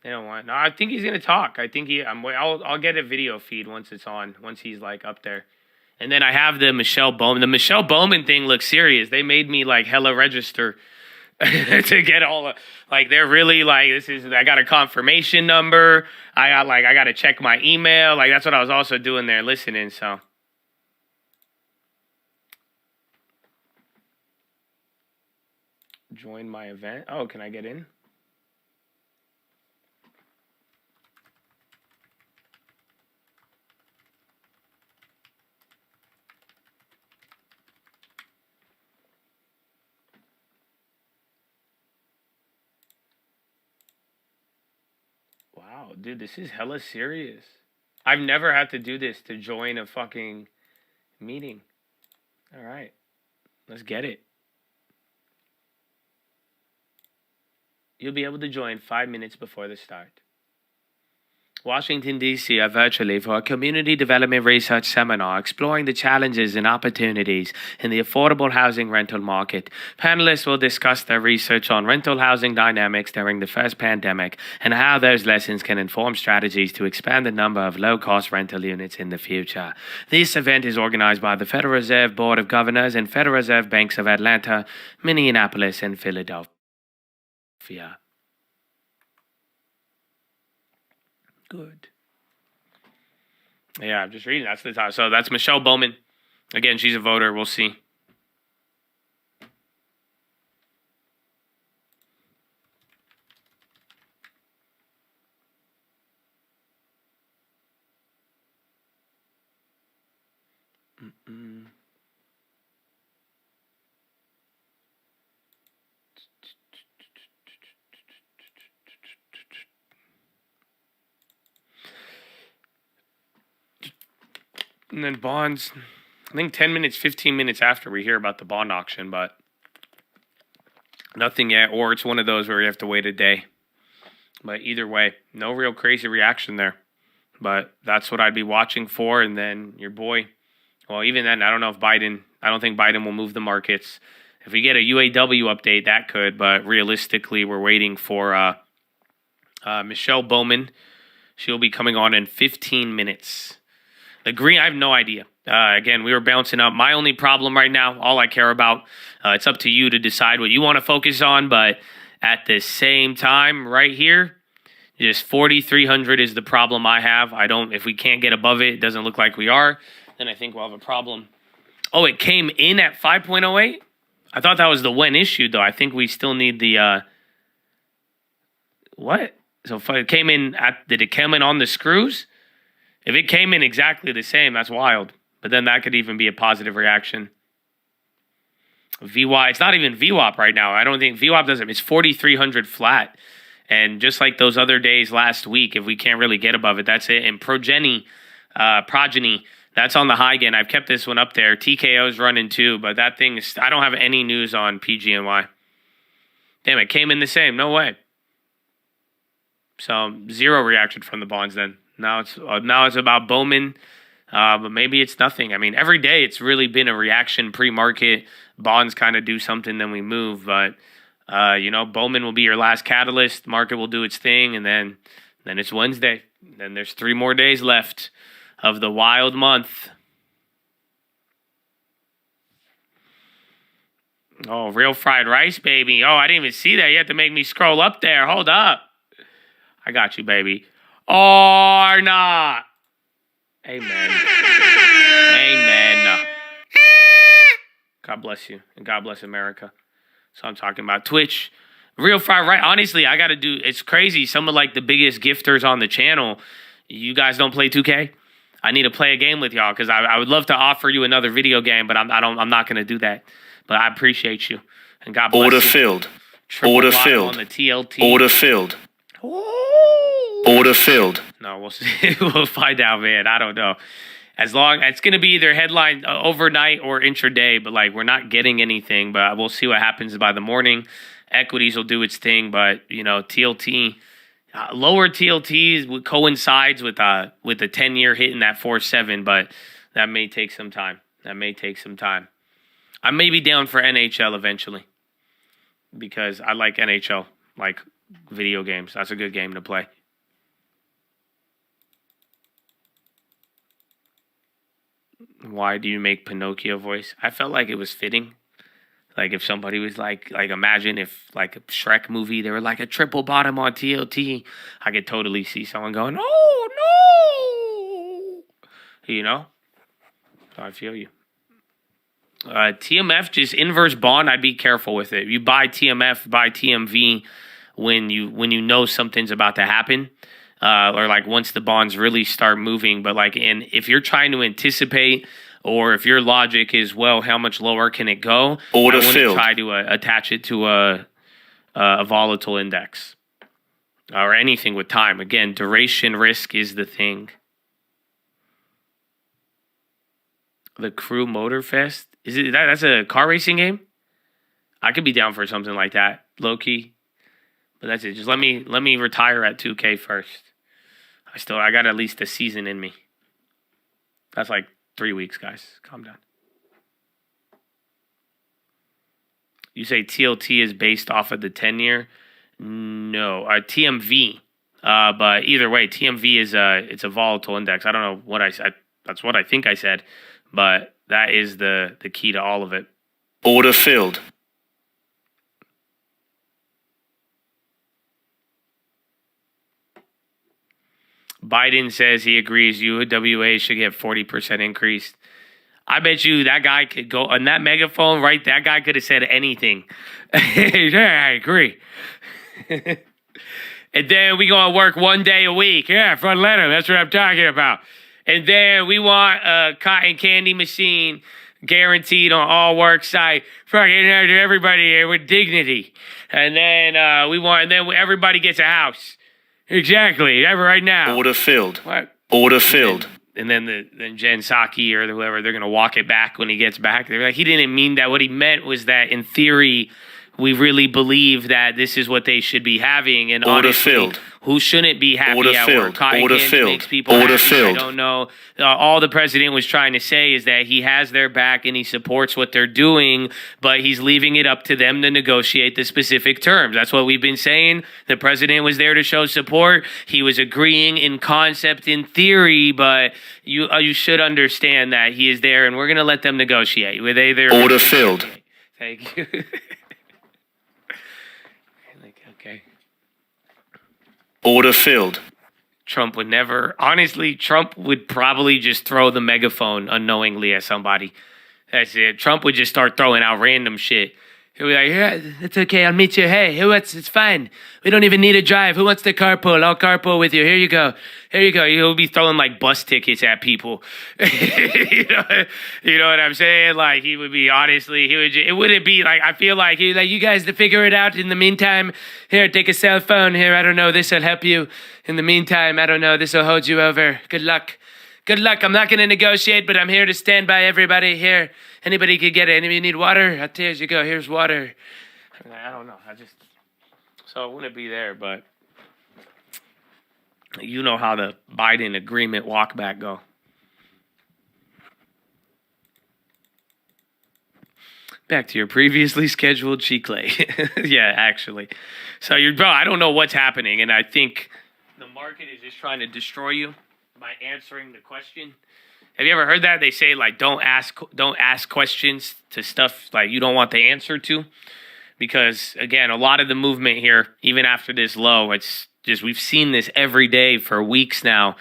A: They don't want. No, I think he's going to talk. I think I'll get a video feed once it's on, once he's like up there. And then I have the Michelle Bowman. The Michelle Bowman thing looks serious. They made me like hella register to get all like, they're really like, I got a confirmation number. I got to check my email. Like, that's what I was also doing there listening. So. Join my event. Oh, can I get in? Wow, dude, this is hella serious. I've never had to do this to join a fucking meeting. All right, let's get it. You'll be able to join 5 minutes before the start. Washington, D.C. are virtually for a community development research seminar exploring the challenges and opportunities in the affordable housing rental market. Panelists will discuss their research on rental housing dynamics during the first pandemic and how those lessons can inform strategies to expand the number of low-cost rental units in the future. This event is organized by the Federal Reserve Board of Governors and Federal Reserve Banks of Atlanta, Minneapolis, and Philadelphia. Good. Yeah, I'm just reading. That's the top. So that's Michelle Bowman. Again, she's a voter. We'll see. And then bonds, I think 10 minutes, 15 minutes after we hear about the bond auction, but nothing yet. Or it's one of those where you have to wait a day. But either way, no real crazy reaction there. But that's what I'd be watching for. And then your boy, well, even then, I don't know if I don't think Biden will move the markets. If we get a UAW update, that could. But realistically, we're waiting for Michelle Bowman. She'll be coming on in 15 minutes. The green, I have no idea. Again, we were bouncing up. My only problem right now, all I care about, it's up to you to decide what you want to focus on. But at the same time, right here, just 4,300 is the problem I have. If we can't get above it, it doesn't look like we are, then I think we'll have a problem. Oh, it came in at 5.08? I thought that was the when issued, though. I think we still need the, what? So it came in did it come in on the screws? If it came in exactly the same, that's wild. But then that could even be a positive reaction. VWAP, it's not even VWAP right now. I don't think VWAP doesn't. It's 4,300 flat. And just like those other days last week, if we can't really get above it, that's it. And Progeny, that's on the high again. I've kept this one up there. TKO's running too, but that thing is, I don't have any news on PGNY. Damn, it came in the same. No way. So zero reaction from the bonds then. Now it's about Bowman, but maybe it's nothing. I mean, every day it's really been a reaction pre-market. Bonds kind of do something, then we move. But, Bowman will be your last catalyst. Market will do its thing, and then it's Wednesday. Then there's 3 more days left of the wild month. Oh, real fried rice, baby. Oh, I didn't even see that. You have to make me scroll up there. Hold up. I got you, baby. Or not. Amen. Amen. God bless you, and God bless America. So I'm talking about Twitch. Real Fire Right. Honestly, I got to do, it's crazy. Some of like the biggest gifters on the channel, you guys don't play 2K? I need to play a game with y'all because I would love to offer you another video game, but I'm not going to do that. But I appreciate you. And God bless
C: Order
A: you.
C: filled.
A: Triple
C: Order
A: bottom
C: filled.
A: on the TLT.
C: Order filled. Order filled.
A: No, we'll see. We'll find out, man. I don't know. As long it's going to be either headline overnight or intraday, but like we're not getting anything. But we'll see what happens by the morning. Equities will do its thing, but you know TLT, lower TLTs coincides with the 10-year hitting that 4.7, but that may take some time. I may be down for NHL eventually because I like NHL, like video games. That's a good game to play. Why do you make Pinocchio voice? I felt like it was fitting. Like if somebody was like imagine if like a Shrek movie, they were like a triple bottom on TLT. I could totally see someone going, oh no, you know. So I feel you. TMF just inverse bond. I'd be careful with it. You buy TMF, buy TMV when you know something's about to happen, or like once the bonds really start moving. But like, and if you're trying to anticipate. Or if your logic is, well, how much lower can it go?
C: Order
A: I wouldn't
C: filled.
A: try to attach it to a volatile index or anything with time. Again, duration risk is the thing. The Crew Motor Fest? Is it that's a car racing game? I could be down for something like that, low key. But that's it. Just let me retire at 2K first. I got at least a season in me. That's like 3 weeks, guys. Calm down. You say TLT is based off of the 10-year? No, TMV. But either way, TMV is it's a volatile index. I don't know what I said. That's what I think I said. But that is the key to all of it.
C: Order filled.
A: Biden says he agrees UWA should get 40% increase. I bet you that guy could go on that megaphone, right? That guy could have said anything. Yeah, I agree. And then we going to work 1 day a week. Yeah, for Atlanta. That's what I'm talking about. And then we want a cotton candy machine guaranteed on all work site. Fucking everybody with dignity. And then everybody gets a house. Exactly. Right now.
C: Order filled.
A: What?
C: Order filled.
A: And then Jen Psaki or whoever, they're going to walk it back when he gets back. They're like, he didn't mean that. What he meant was that in theory, we really believe that this is what they should be having. And
C: Order
A: honestly,
C: filled.
A: Who shouldn't be happy
C: Order
A: at
C: filled.
A: work? Cotton
C: Order
A: candy
C: filled.
A: makes people
C: Order
A: happy.
C: filled.
A: I don't know. All the president was trying to say is that he has their back and he supports what they're doing, but he's leaving it up to them to negotiate the specific terms. That's what we've been saying. The president was there to show support. He was agreeing in concept, in theory, but you should understand that he is there, and we're going to let them negotiate.
C: Order filled.
A: Thank you. Okay.
C: Order filled.
A: Trump would never, honestly, Trump would probably just throw the megaphone unknowingly at somebody. That's it. Trump would just start throwing out random shit. He'll be like, yeah, it's okay, I'll meet you. Hey, it's fine. We don't even need a drive. Who wants to carpool? I'll carpool with you. Here you go. He'll be throwing like bus tickets at people. you know what I'm saying? Like he would be, honestly, it wouldn't be like, I feel like he's like, you guys to figure it out. In the meantime, here, take a cell phone here. I don't know, this will help you. In the meantime, I don't know, this will hold you over. Good luck. Good luck. I'm not going to negotiate, but I'm here to stand by everybody here. Anybody could get it. Anybody need water? Here you go. Here's water. I don't know. So it wouldn't be there, but you know how the Biden agreement walkback go. Back to your previously scheduled Chiclay. Yeah, actually. So I don't know what's happening, and I think the market is just trying to destroy you by answering the question. Have you ever heard that? They say, like, don't ask questions to stuff like you don't want the answer to. Because, again, a lot of the movement here, even after this low, it's just we've seen this every day for weeks now.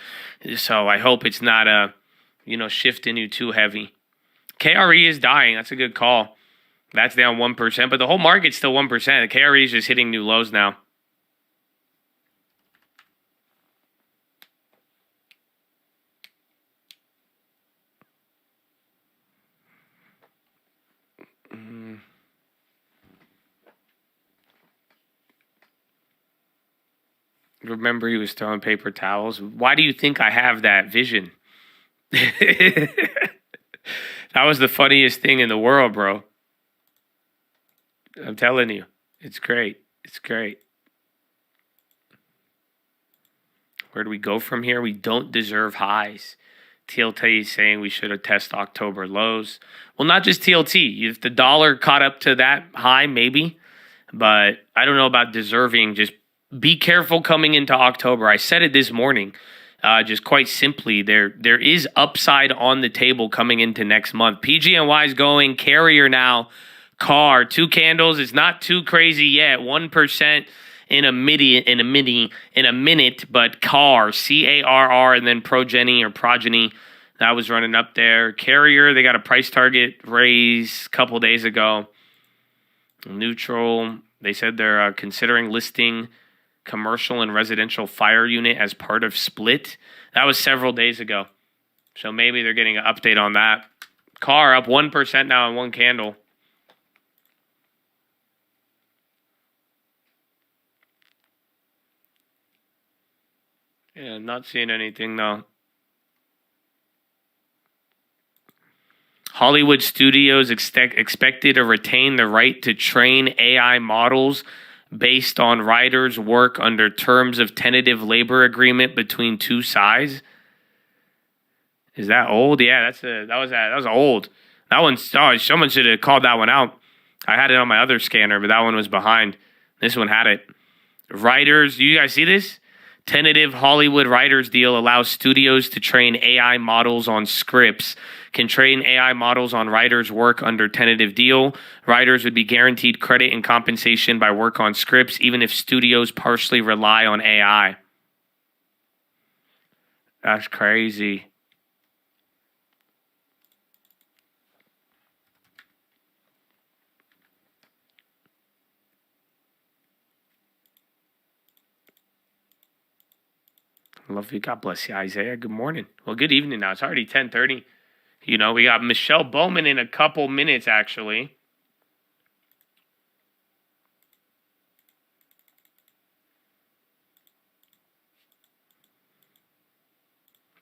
A: So I hope it's not shifting you too heavy. KRE is dying. That's a good call. That's down 1%, but the whole market's still 1%. The KRE is just hitting new lows now. Remember he was throwing paper towels? Why do you think I have that vision? That was the funniest thing in the world, bro. I'm telling you. It's great. It's great. Where do we go from here? We don't deserve highs. TLT is saying we should have tested October lows. Well, not just TLT. If the dollar caught up to that high, maybe. But I don't know about deserving. Just be careful coming into October. I said it this morning. Just quite simply, there is upside on the table coming into next month. PGNY is going. Carrier now. Car. 2 candles. It's not too crazy yet. 1% in a minute, but car, CARR, and then progeny, that was running up there. Carrier, they got a price target raise a couple days ago. Neutral, they said they're considering listing commercial and residential fire unit as part of split. That was several days ago. So maybe they're getting an update on that. Car up 1% now in one candle. Yeah, not seeing anything though. Hollywood studios expected to retain the right to train AI models based on writers' work under terms of tentative labor agreement between two sides. Is that old? Yeah, that was old. That one, someone should have called that one out. I had it on my other scanner, but that one was behind. This one had it. Writers, you guys see this? Tentative Hollywood writers deal allows studios to train AI models on scripts. Can train AI models on writers' work under tentative deal. Writers would be guaranteed credit and compensation by work on scripts, even if studios partially rely on AI. That's crazy. Love you. God bless you, Isaiah. Good morning. Well, good evening now. It's already 10:30. You know, we got Michelle Bowman in a couple minutes, actually.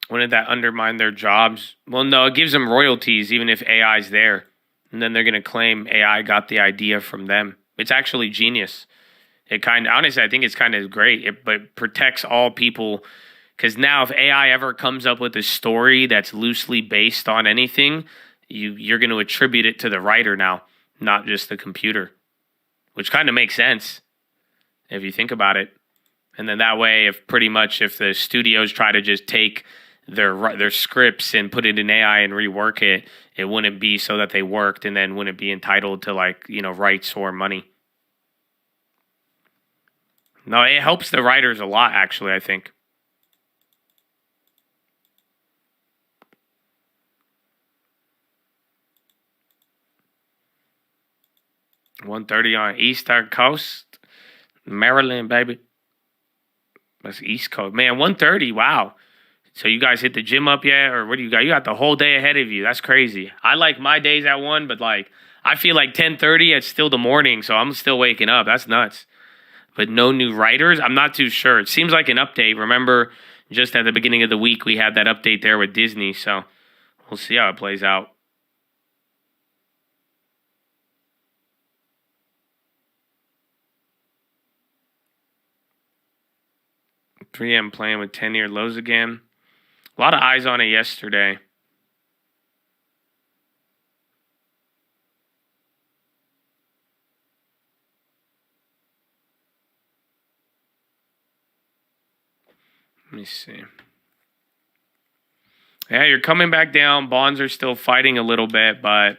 A: Wouldn't that undermine their jobs? Well, no, it gives them royalties, even if AI's there. And then they're going to claim AI got the idea from them. It's actually genius. Honestly, I think it's kind of great. But protects all people. Because now if AI ever comes up with a story that's loosely based on anything, you're going to attribute it to the writer now, not just the computer. Which kind of makes sense if you think about it. And then that way, if the studios try to just take their scripts and put it in AI and rework it, it wouldn't be so that they worked and then wouldn't be entitled to rights or money. No, it helps the writers a lot, actually, I think. $130 on Eastern Coast. Maryland, baby. That's East Coast. Man, $130, wow. So you guys hit the gym up yet? Or what do you got? You got the whole day ahead of you. That's crazy. I like my days at 1, but I feel like 10:30, it's still the morning, so I'm still waking up. That's nuts. But no new writers? I'm not too sure. It seems like an update. Remember, just at the beginning of the week, we had that update there with Disney, so we'll see how it plays out. 3M playing with 10-year lows again. A lot of eyes on it yesterday. Let me see. Yeah, you're coming back down. Bonds are still fighting a little bit, but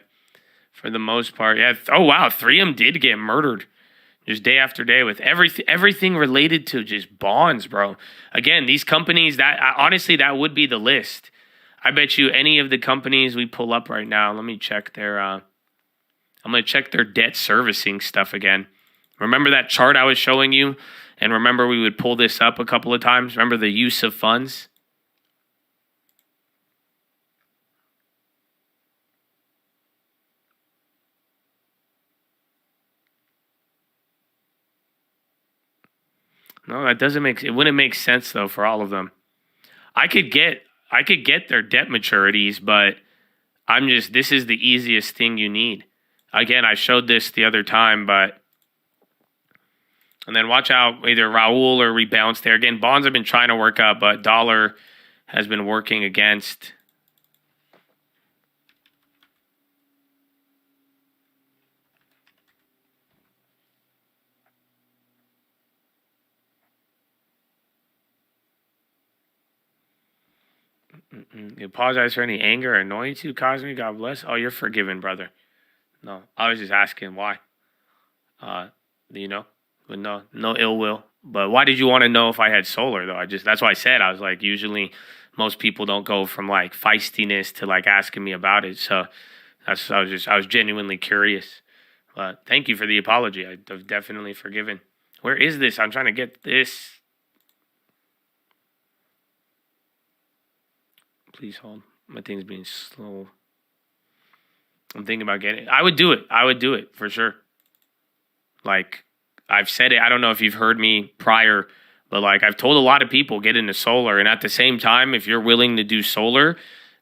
A: for the most part, yeah. Oh, wow. 3M did get murdered. Just day after day with everything related to just bonds, bro. Again, these companies, honestly, that would be the list. I bet you any of the companies we pull up right now, let me check their, I'm going to check their debt servicing stuff again. Remember that chart I was showing you? And remember we would pull this up a couple of times? Remember the use of funds? No, that doesn't make it wouldn't make sense though for all of them. I could get their debt maturities, but this is the easiest thing you need. Again, I showed this the other time, but and then watch out either Raul or rebalance there. Again, bonds have been trying to work up, but dollar has been working against. You apologize for any anger or annoyance you caused me. God bless. Oh, you're forgiven, brother. No, I was just asking why. You know, but no ill will. But why did you want to know if I had solar though? That's why I said I was like, usually most people don't go from like feistiness to like asking me about it. So I was genuinely curious. But thank you for the apology. I've definitely forgiven. Where is this? I'm trying to get this. Please hold. My thing's being slow. I'm thinking about getting it. I would do it for sure. Like, I've said it. I don't know if you've heard me prior, but like I've told a lot of people get into solar. And at the same time, if you're willing to do solar,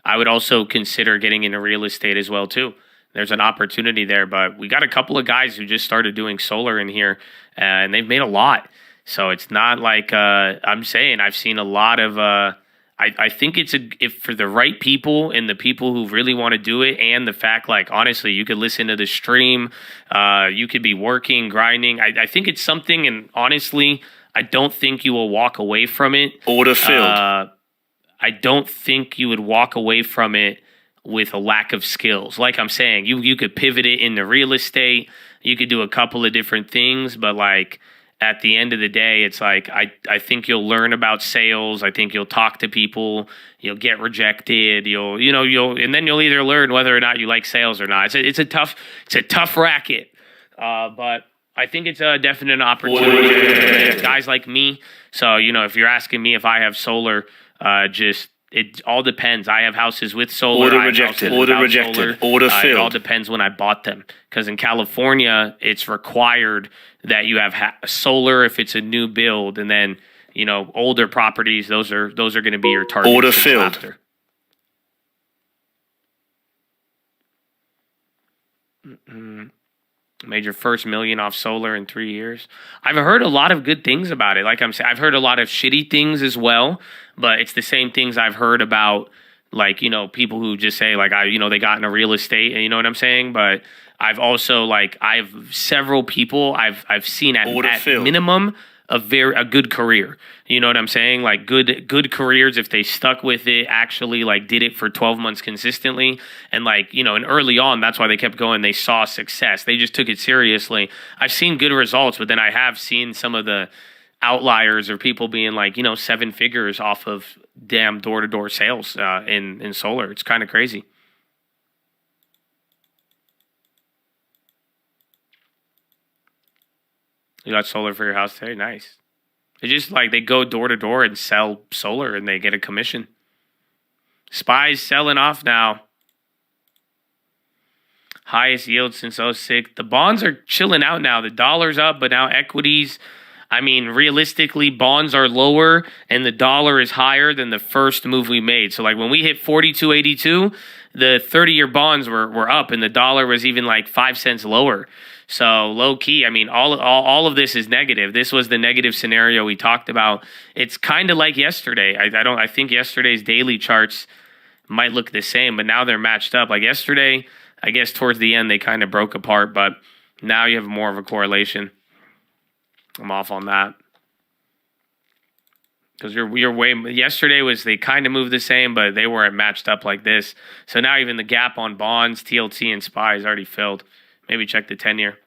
A: I would also consider getting into real estate as well too. There's an opportunity there, but we got a couple of guys who just started doing solar in here and they've made a lot. So it's not like I'm saying I've seen a lot of I think if for the right people and the people who really want to do it, and the fact, like, honestly, you could listen to the stream, you could be working, grinding. I think it's something, and honestly, I don't think you will walk away from it.
C: Order filled.
A: I don't think you would walk away from it with a lack of skills. Like I'm saying, you could pivot it into real estate. You could do a couple of different things, but like, at the end of the day, it's like I think you'll learn about sales. I think you'll talk to people. You'll get rejected. And then you'll either learn whether or not you like sales or not. It's a tough racket, but I think it's a definite opportunity. Guys like me. So if you're asking me if I have solar, it all depends. I have houses with solar.
C: Order rejected. Order rejected.
A: Solar.
C: Order filled.
A: It all depends when I bought them. Because in California, it's required that you have solar if it's a new build, and then older properties. Those are going to be your target.
C: Order filled.
A: After. Made your first $1 million off solar in 3 years. I've heard a lot of good things about it. Like I'm saying, I've heard a lot of shitty things as well, but it's the same things I've heard about, like, people who just say, like, they got into real estate, and you know what I'm saying? But I've also, like, I've several people I've seen at minimum a good career. You know what I'm saying? Like good careers, if they stuck with it, actually like did it for 12 months consistently. And like, and early on, that's why they kept going. They saw success. They just took it seriously. I've seen good results, but then I have seen some of the outliers or people being like, 7 figures off of damn door-to-door sales in solar. It's kind of crazy. You got solar for your house today? Nice. It's just like they go door to door and sell solar and they get a commission. SPY's selling off now. Highest yield since 06. The bonds are chilling out now. The dollar's up, but now equities. I mean, realistically, bonds are lower and the dollar is higher than the first move we made. So like when we hit 42.82, the 30-year bonds were up and the dollar was even like 5 cents lower. So low key, I mean, all of this is negative. This was the negative scenario we talked about. It's kind of like yesterday. I think yesterday's daily charts might look the same, but now they're matched up. Like yesterday, I guess towards the end they kind of broke apart, but now you have more of a correlation. I'm off on that. Because yesterday they kind of moved the same, but they weren't matched up like this. So now even the gap on bonds, TLT, and SPY is already filled. Maybe check the 10-year.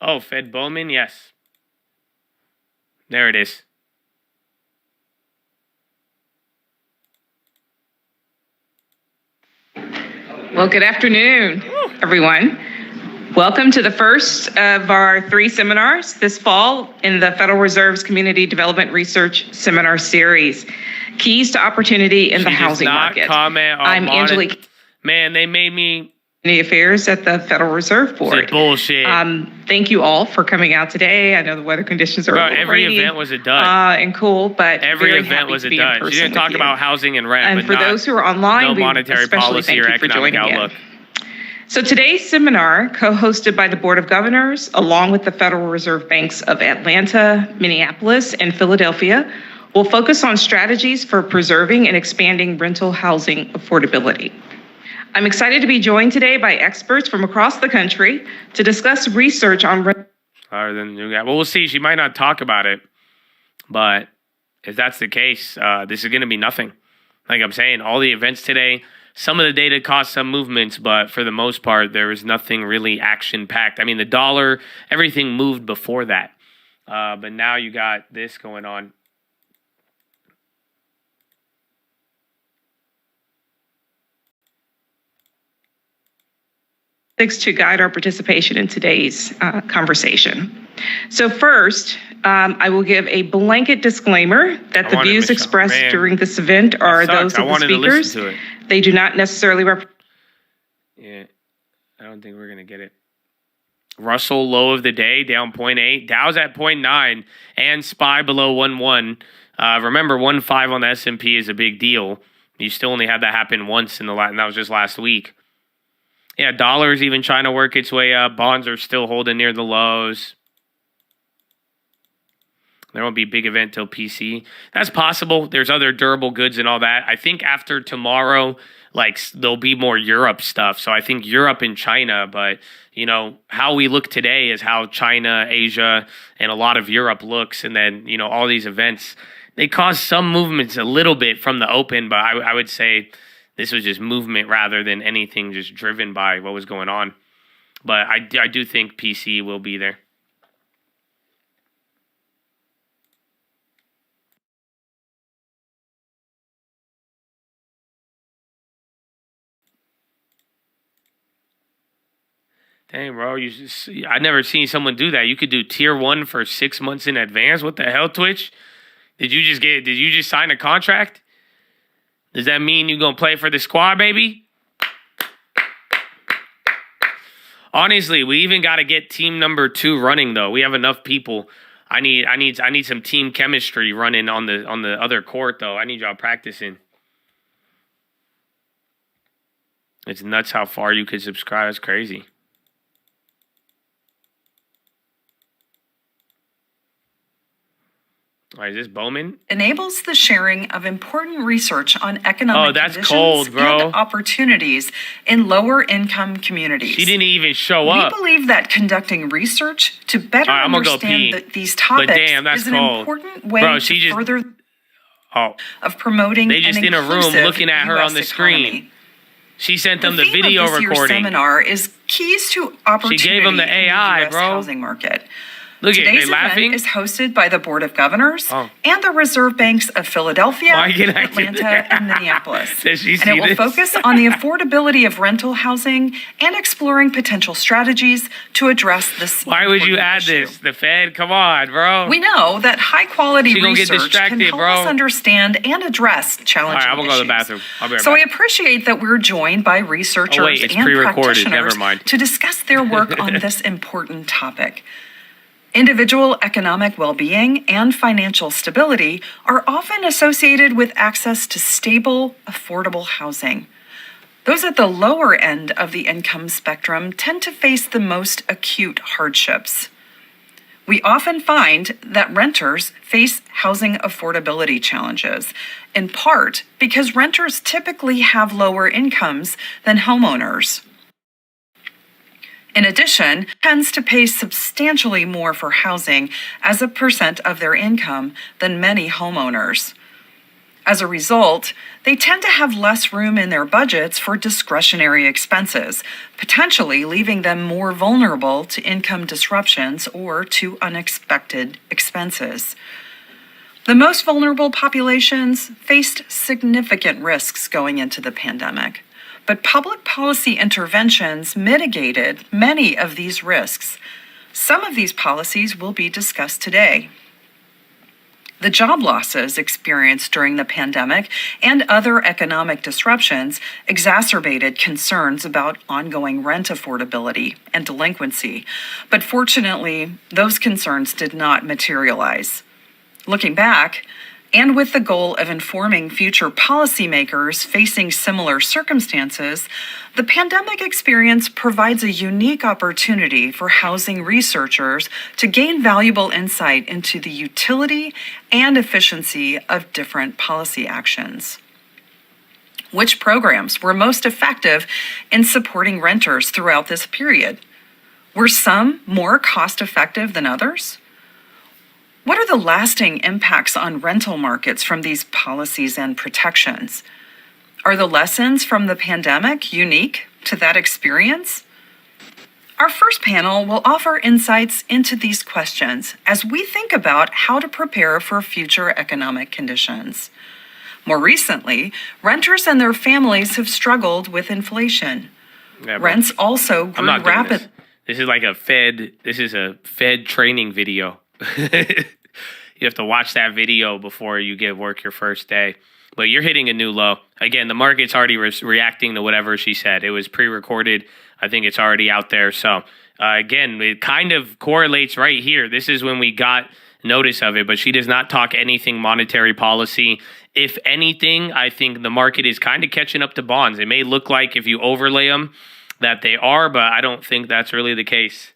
A: Oh, Fed Bowman, yes. There it is.
J: Well, good afternoon, everyone. Welcome to the first of our 3 seminars this fall in the Federal Reserve's Community Development Research Seminar Series, Keys to Opportunity in the Housing Market. I'm Angelique.
A: Man, they made me...
J: Affairs at the Federal Reserve Board.
A: It's bullshit.
J: Thank you all for coming out today. I know the weather conditions are
A: every
J: rainy,
A: event was a dud.
J: And cool, but
A: every
J: very
A: event
J: happy
A: was
J: to
A: a
J: be in
A: dud.
J: person
A: She didn't
J: with
A: talk
J: you.
A: about housing and rent,
J: And
A: but
J: for those who are online,
A: no
J: we
A: monetary
J: especially
A: policy
J: thank
A: or
J: you for
A: economic
J: joining
A: outlook.
J: in. So today's seminar, co-hosted by the Board of Governors, along with the Federal Reserve Banks of Atlanta, Minneapolis, and Philadelphia, will focus on strategies for preserving and expanding rental housing affordability. I'm excited to be joined today by experts from across the country to discuss research on
A: Other than you got, well, we'll see. She might not talk about it, but if that's the case, this is going to be nothing. Like I'm saying, all the events today, some of the data caused some movements, but for the most part, there was nothing really action-packed. I mean, the dollar, everything moved before that, but now you got this going on.
J: to guide our participation in today's conversation. So first, I will give a blanket disclaimer that the views expressed during this event are those of the speakers. They do not necessarily represent.
A: Yeah, I don't think we're going to get it. Russell low of the day, down 0.8. Dow's at 0.9 and SPY below 1.1. Remember, 1.5 on the S&P is a big deal. You still only had that happen once and that was just last week. Yeah, dollar's even trying to work its way up. Bonds are still holding near the lows. There won't be a big event till PC. That's possible. There's other durable goods and all that. I think after tomorrow, there'll be more Europe stuff. So I think Europe and China, but how we look today is how China, Asia, and a lot of Europe looks. And then, all these events, they cause some movements a little bit from the open, but I would say this was just movement rather than anything just driven by what was going on. But I do think PC will be there. Dang, bro, I never seen someone do that. You could do tier 1 for 6 months in advance. What the hell, Twitch? Did you just sign a contract? Does that mean you're going to play for the squad, baby? Honestly, we even got to get team number 2 running, though. We have enough people. I need some team chemistry running on the other court, though. I need y'all practicing. It's nuts how far you could subscribe. It's crazy. All right, is this Bowman?
V: Enables the sharing of important research on economic
A: conditions
V: and opportunities in lower-income communities.
A: She didn't even show up.
V: We believe that conducting research to better understand these topics is an important way to further of promoting
A: they just
V: an
A: in a room looking at her
V: US
A: on the screen.
V: Economy.
A: She sent them the video
V: theme of this
A: recording.
V: Year's seminar is keys to opportunity
A: she gave them the AI,
V: in the US
A: bro.
V: housing market.
A: Look at
V: Today's
A: they laughing.
V: event is hosted by the Board of Governors and the Reserve Banks of Philadelphia, Atlanta, and Minneapolis.
A: Does she
V: and
A: see
V: it will
A: this?
V: focus on the affordability of rental housing and exploring potential strategies to address this.
A: Why would you add this? The Fed? Come on, bro.
V: We know that high-quality
A: She gonna get
V: research can
A: distracted,
V: help
A: bro.
V: us understand and address challenging
A: All right, I'm going to go to the
V: issues.
A: bathroom. I'll be right
V: So I
A: back.
V: appreciate that we're joined by researchers
A: Oh, wait, it's
V: and
A: pre-recorded.
V: practitioners
A: Never mind.
V: to discuss their work on this important topic. Individual economic well-being and financial stability are often associated with access to stable, affordable housing. Those at the lower end of the income spectrum tend to face the most acute hardships. We often find that renters face housing affordability challenges, in part because renters typically have lower incomes than homeowners. In addition, tends to pay substantially more for housing as a percent of their income than many homeowners. As a result, they tend to have less room in their budgets for discretionary expenses, potentially leaving them more vulnerable to income disruptions or to unexpected expenses. The most vulnerable populations faced significant risks going into the pandemic, but public policy interventions mitigated many of these risks. Some of these policies will be discussed today. The job losses experienced during the pandemic and other economic disruptions exacerbated concerns about ongoing rent affordability and delinquency, but fortunately, those concerns did not materialize. Looking back, and with the goal of informing future policymakers facing similar circumstances, the pandemic experience provides a unique opportunity for housing researchers to gain valuable insight into the utility and efficiency of different policy actions. Which programs were most effective in supporting renters throughout this period? Were some more cost-effective than others? What are the lasting impacts on rental markets from these policies and protections? Are the lessons from the pandemic unique to that experience? Our first panel will offer insights into these questions as we think about how to prepare for future economic conditions. More recently, renters and their families have struggled with inflation. Rents also grew rapidly.
A: This is like a Fed training video. You have to watch that video before you get work your first day. But you're hitting a new low. Again, the market's already reacting to whatever she said. It was pre-recorded. I think it's already out there. So, again, it kind of correlates right here. This is when we got notice of it, but she does not talk anything monetary policy. If anything, I think the market is kind of catching up to bonds. It may look like if you overlay them that they are, but I don't think that's really the case.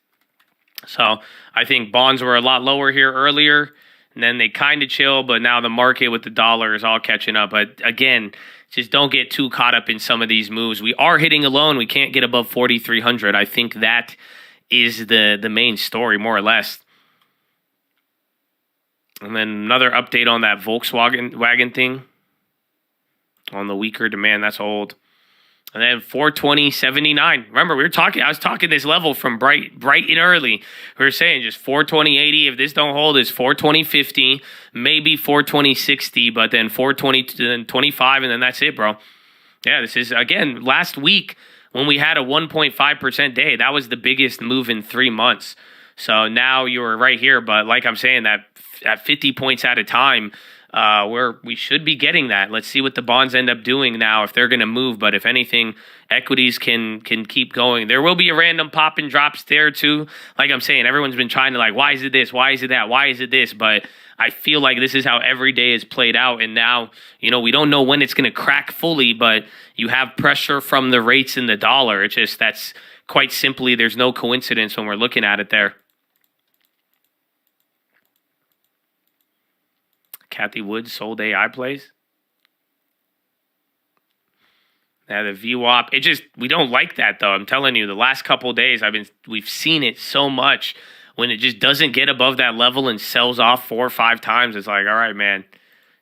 A: So I think bonds were a lot lower here earlier, and then they kind of chill, but now the market with the dollar is all catching up. But again, just don't get too caught up in some of these moves. We are hitting a low, and we can't get above 4,300. I think that is the main story, more or less. And then another update on that Volkswagen thing on the weaker demand. That's old. And then 420.79. Remember, I was talking this level from bright and early. We were saying just 420.80. If this don't hold, it's 420.50, maybe 420.60, but then 420.25, and then that's it, bro. Yeah, this is, again, last week when we had a 1.5% day, that was the biggest move in 3 months. So now you're right here, but like I'm saying, that at 50 points at a time, we should be getting that. Let's see what the bonds end up doing now if they're going to move. But if anything, equities can keep going. There will be a random pop and drops there too. Like I'm saying, everyone's been trying to why is it this? Why is it that? Why is it this? But I feel like this is how every day is played out. And now, we don't know when it's going to crack fully, but you have pressure from the rates in the dollar. It's just, that's quite simply, there's no coincidence when we're looking at it there. Kathy Woods sold AI plays. Now the VWAP, we don't like that though. I'm telling you, the last couple of days we've seen it so much when it just doesn't get above that level and sells off 4 or 5 times. It's like, all right, man.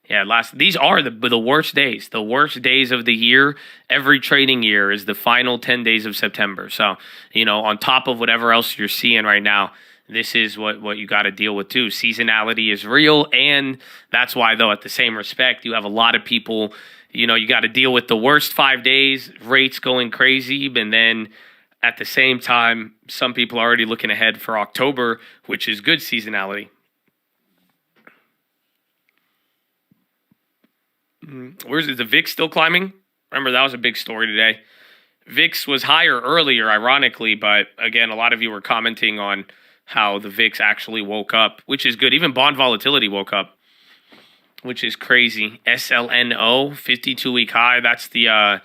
A: Yeah, these are the worst days. The worst days of the year. Every trading year is the final 10 days of September. So, on top of whatever else you're seeing right now, this is what you got to deal with too. Seasonality is real, and that's why, though, at the same respect, you have a lot of people, you got to deal with the worst 5 days, rates going crazy, and then at the same time, some people are already looking ahead for October, which is good seasonality. Is the VIX still climbing? Remember, that was a big story today. VIX was higher earlier, ironically, but again, a lot of you were commenting on how the VIX actually woke up, which is good. Even bond volatility woke up, which is crazy. SLNO, 52-week high. That's the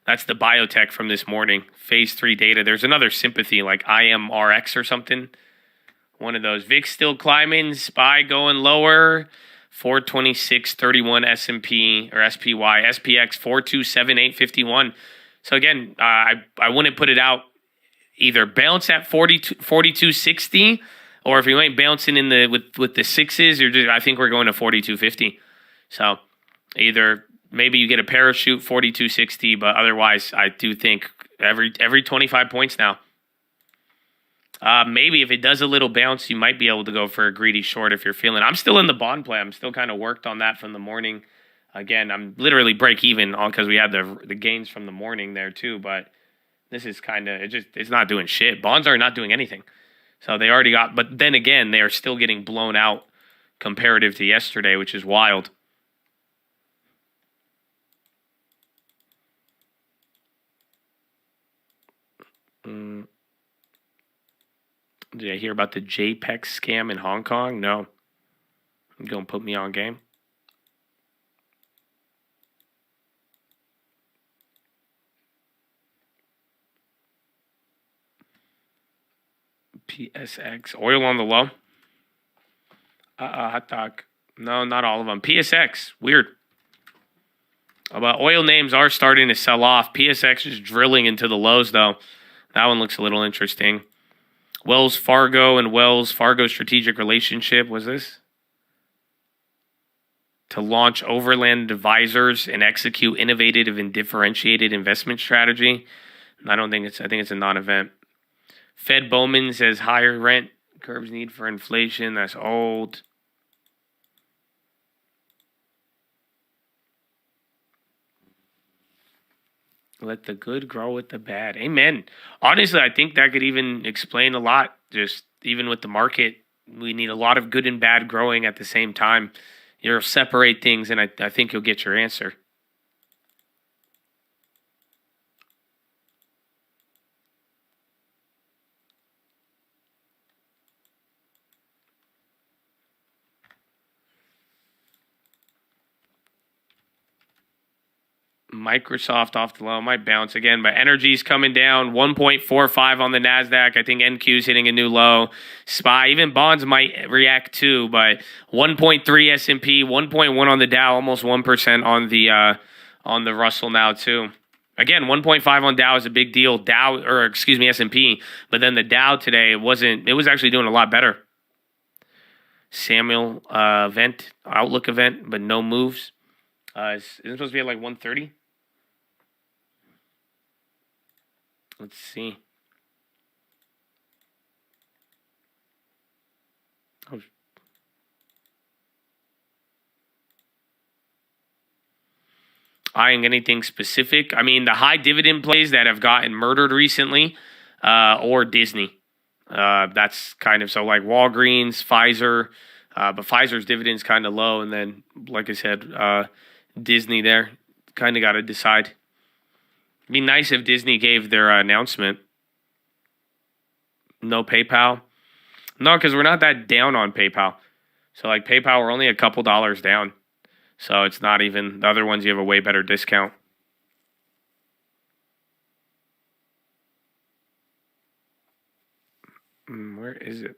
A: biotech from this morning. Phase 3 data. There's another sympathy like IMRX or something. One of those. VIX still climbing. SPY going lower. 426.31 S&P or SPY. SPX 427.851. So again, I wouldn't put it out. Either bounce at 42.60, or if you ain't bouncing in with the sixes, I think we're going to 42.50. So either maybe you get a parachute 42.60, but otherwise I do think every 25 points now. Maybe if it does a little bounce, you might be able to go for a greedy short if you're feeling. I'm still in the bond play. I'm still kind of worked on that from the morning. Again, I'm literally break even on because we had the gains from the morning there too. But this is kind of it's not doing shit. Bonds are not doing anything. So they already got. But then again, they are still getting blown out comparative to yesterday, which is wild. Did I hear about the JPEG scam in Hong Kong? No. You gonna put me on game? PSX. Oil on the low? Hot dog. No, not all of them. PSX. Weird. But oil names are starting to sell off. PSX is drilling into the lows, though. That one looks a little interesting. Wells Fargo and Wells Fargo strategic relationship. Was this? To launch Overland Advisors and execute innovative and differentiated investment strategy. I think it's a non-event. Fed Bowman says higher rent curbs need for inflation. That's old. Let the good grow with the bad. Amen. Honestly, I think that could even explain a lot. Just even with the market, we need a lot of good and bad growing at the same time. You'll separate things, and I think you'll get your answer. Microsoft off the low, might bounce again, but energy's coming down 1.45 on the NASDAQ. I think NQ's hitting a new low. SPY, even bonds might react too, but 1.3 S&P, 1.1 on the Dow, almost 1% on the Russell now too. Again, 1.5 on Dow is a big deal. S&P, but then the Dow today, it was actually doing a lot better. Samuel outlook event, but no moves. Isn't it supposed to be at like 130? Let's see. Oh. Eyeing anything specific? I mean, the high dividend plays that have gotten murdered recently, or Disney. That's kind of so like Walgreens, Pfizer, but Pfizer's dividend's kind of low, and then like I said, Disney there. Kind of got to decide. It'd be nice if Disney gave their announcement. No PayPal. No, because we're not that down on PayPal. So like PayPal, we're only a couple dollars down. So it's not even, the other ones you have a way better discount. Where is it?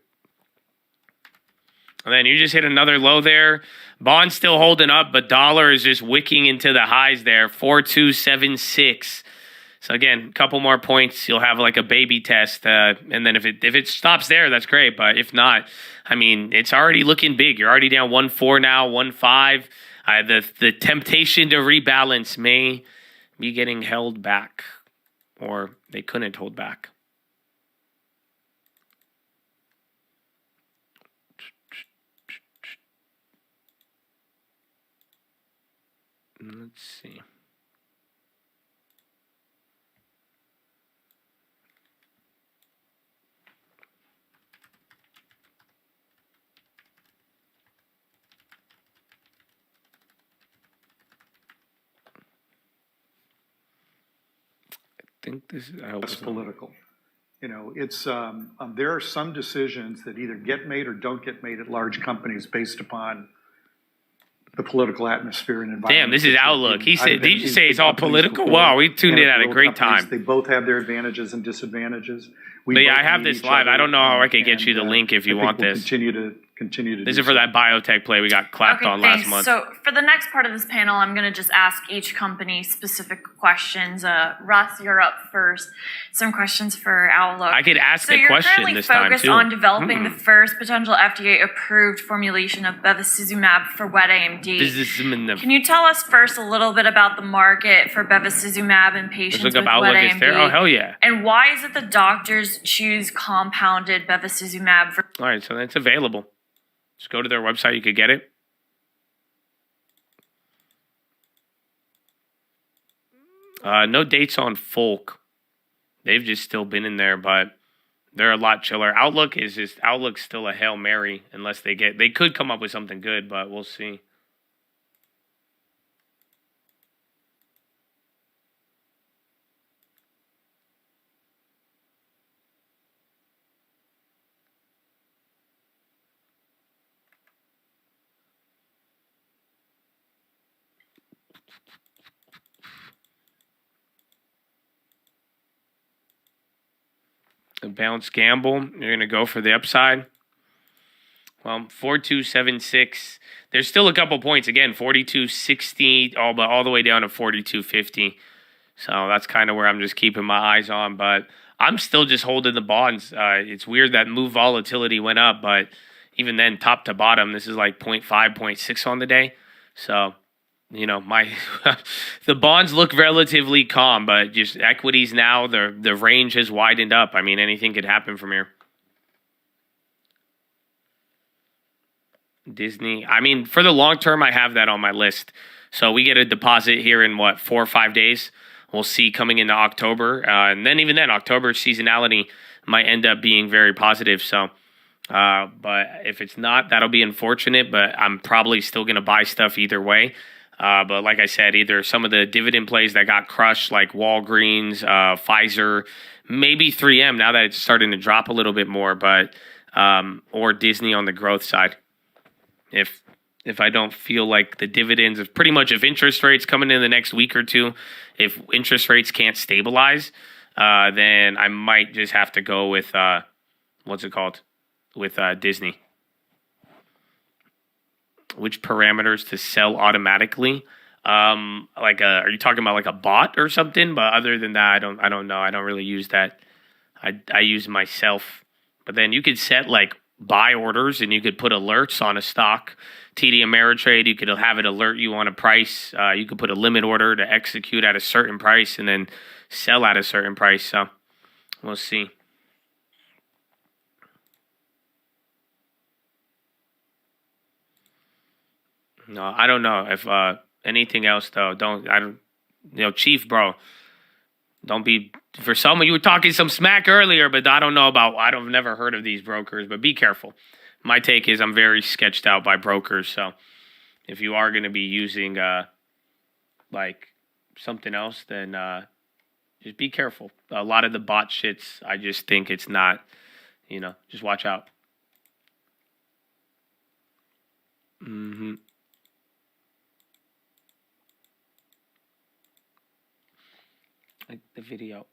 A: And then you just hit another low there. Bond's still holding up, but dollar is just wicking into the highs there. 4276. So again, a couple more points, you'll have like a baby test. And then if it stops there, that's great. But if not, I mean, it's already looking big. You're already down 1.4 now, 1.5. The temptation to rebalance may be getting held back, or they couldn't hold back. Let's see. I think this is
K: political. You know, it's there are some decisions that either get made or don't get made at large companies based upon the political atmosphere and environment.
A: Damn, this is Outlook. He said, did you say it's all political? Wow, we tuned in at a great time.
K: They both have their advantages and disadvantages.
A: But yeah, I have this live. I don't know how I can get you the link if you want this.
K: Continue to
A: This is for that biotech play we got clapped on last month.
L: So for the next part of this panel, I'm going to just ask each company specific questions. Russ, you're up first. Some questions for Outlook.
A: I could ask a question this time, too.
L: So you're currently focused on developing the first potential FDA-approved formulation of bevacizumab for wet AMD. Can you tell us first a little bit about the market for bevacizumab in patients with wet AMD?
A: Oh, hell yeah.
L: And why is it the doctors choose compounded bevacizumab?
A: All right, so it's available. Just go to their website. You could get it. No dates on Folk. They've just still been in there, but they're a lot chiller. Outlook's still a Hail Mary unless they could come up with something good, but we'll see. A bounce gamble. You're going to go for the upside. Well, 4276. There's still a couple points. Again, 4260, all the way down to 4250. So that's kind of where I'm just keeping my eyes on. But I'm still just holding the bonds. It's weird that move volatility went up. But even then, top to bottom, this is like 0.5, 0.6 on the day. So, the bonds look relatively calm, but just equities now, the range has widened up. I mean, anything could happen from here. Disney. I mean, for the long term, I have that on my list. So we get a deposit here in 4 or 5 days. We'll see coming into October. And then even then, October seasonality might end up being very positive. So, but if it's not, that'll be unfortunate. But I'm probably still going to buy stuff either way. But like I said, either some of the dividend plays that got crushed, like Walgreens, Pfizer, maybe 3M, now that it's starting to drop a little bit more, but or Disney on the growth side. If I don't feel like the dividends of pretty much if interest rates coming in the next week or two, if interest rates can't stabilize, then I might just have to go with with Disney. Which parameters to sell automatically? Are you talking about like a bot or something? But other than that, I don't know. I don't really use that. I use myself. But then you could set like buy orders and you could put alerts on a stock. TD Ameritrade, you could have it alert you on a price. You could put a limit order to execute at a certain price and then sell at a certain price. So we'll see. No, I don't know if anything else though. Chief, bro. Don't be for some of you were talking some smack earlier, but I don't know about. I've never heard of these brokers, but be careful. My take is I'm very sketched out by brokers, so if you are going to be using like something else, then just be careful. A lot of the bot shits, I just think it's not. Just watch out. Like the video.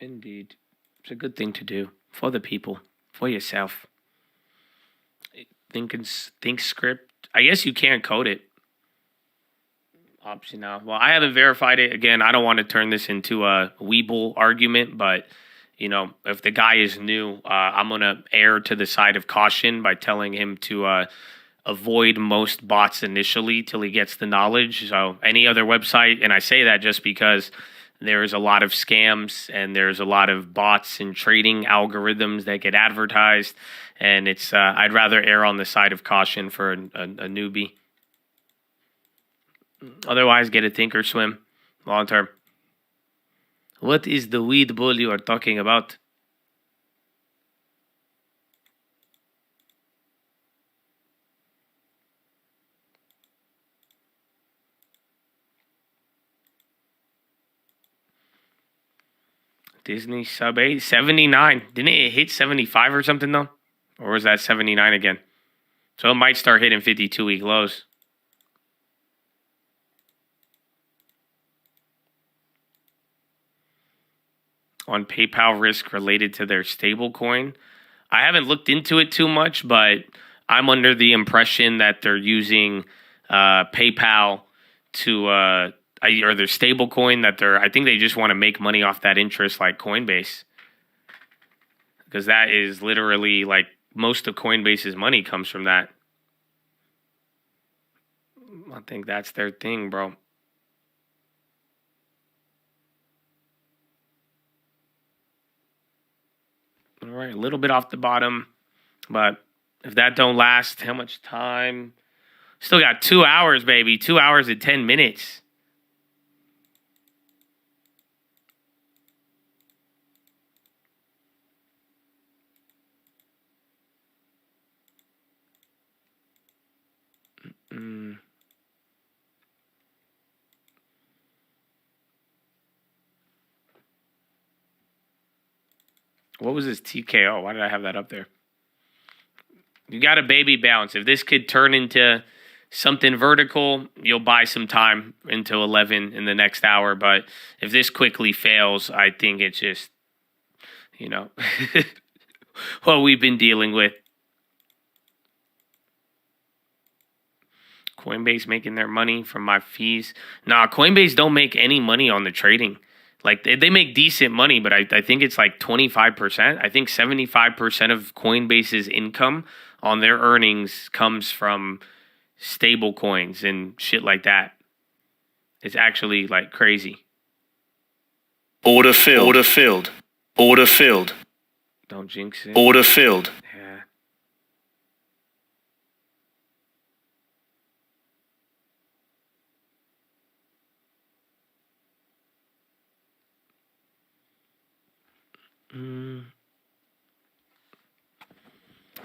A: Indeed. It's a good thing to do for the people, for yourself. Think script. I guess you can code it. Option now. Well, I haven't verified it. Again, I don't want to turn this into a Weeble argument, but if the guy is new, I'm going to err to the side of caution by telling him to avoid most bots initially till he gets the knowledge. So any other website, and I say that just because there's a lot of scams and there's a lot of bots and trading algorithms that get advertised. And it's I'd rather err on the side of caution for a newbie. Otherwise, get a Thinkorswim long term. What is the weed bull you are talking about? Disney sub 8, 79. Didn't it hit 75 or something though? Or was that 79 again? So it might start hitting 52-week lows. On PayPal risk related to their stable coin. I haven't looked into it too much, but I'm under the impression that they're using PayPal to or their stable coin I think they just want to make money off that interest like Coinbase. Because that is literally like most of Coinbase's money comes from that. I think that's their thing, bro. All right, a little bit off the bottom, but if that don't last, how much time? Still got 2 hours, baby. 2 hours and 10 minutes. What was his TKO? Why did I have that up there? You got a baby bounce. If this could turn into something vertical, you'll buy some time until 11 in the next hour. But if this quickly fails, I think it's just, what we've been dealing with. Coinbase making their money from my fees. Nah, Coinbase don't make any money on the trading. Like, they make decent money, but I think it's like 25%. I think 75% of Coinbase's income on their earnings comes from stable coins and shit like that. It's actually, like, crazy.
C: Order filled. Order filled. Order filled.
A: Don't jinx it.
C: Order filled.
A: Yeah.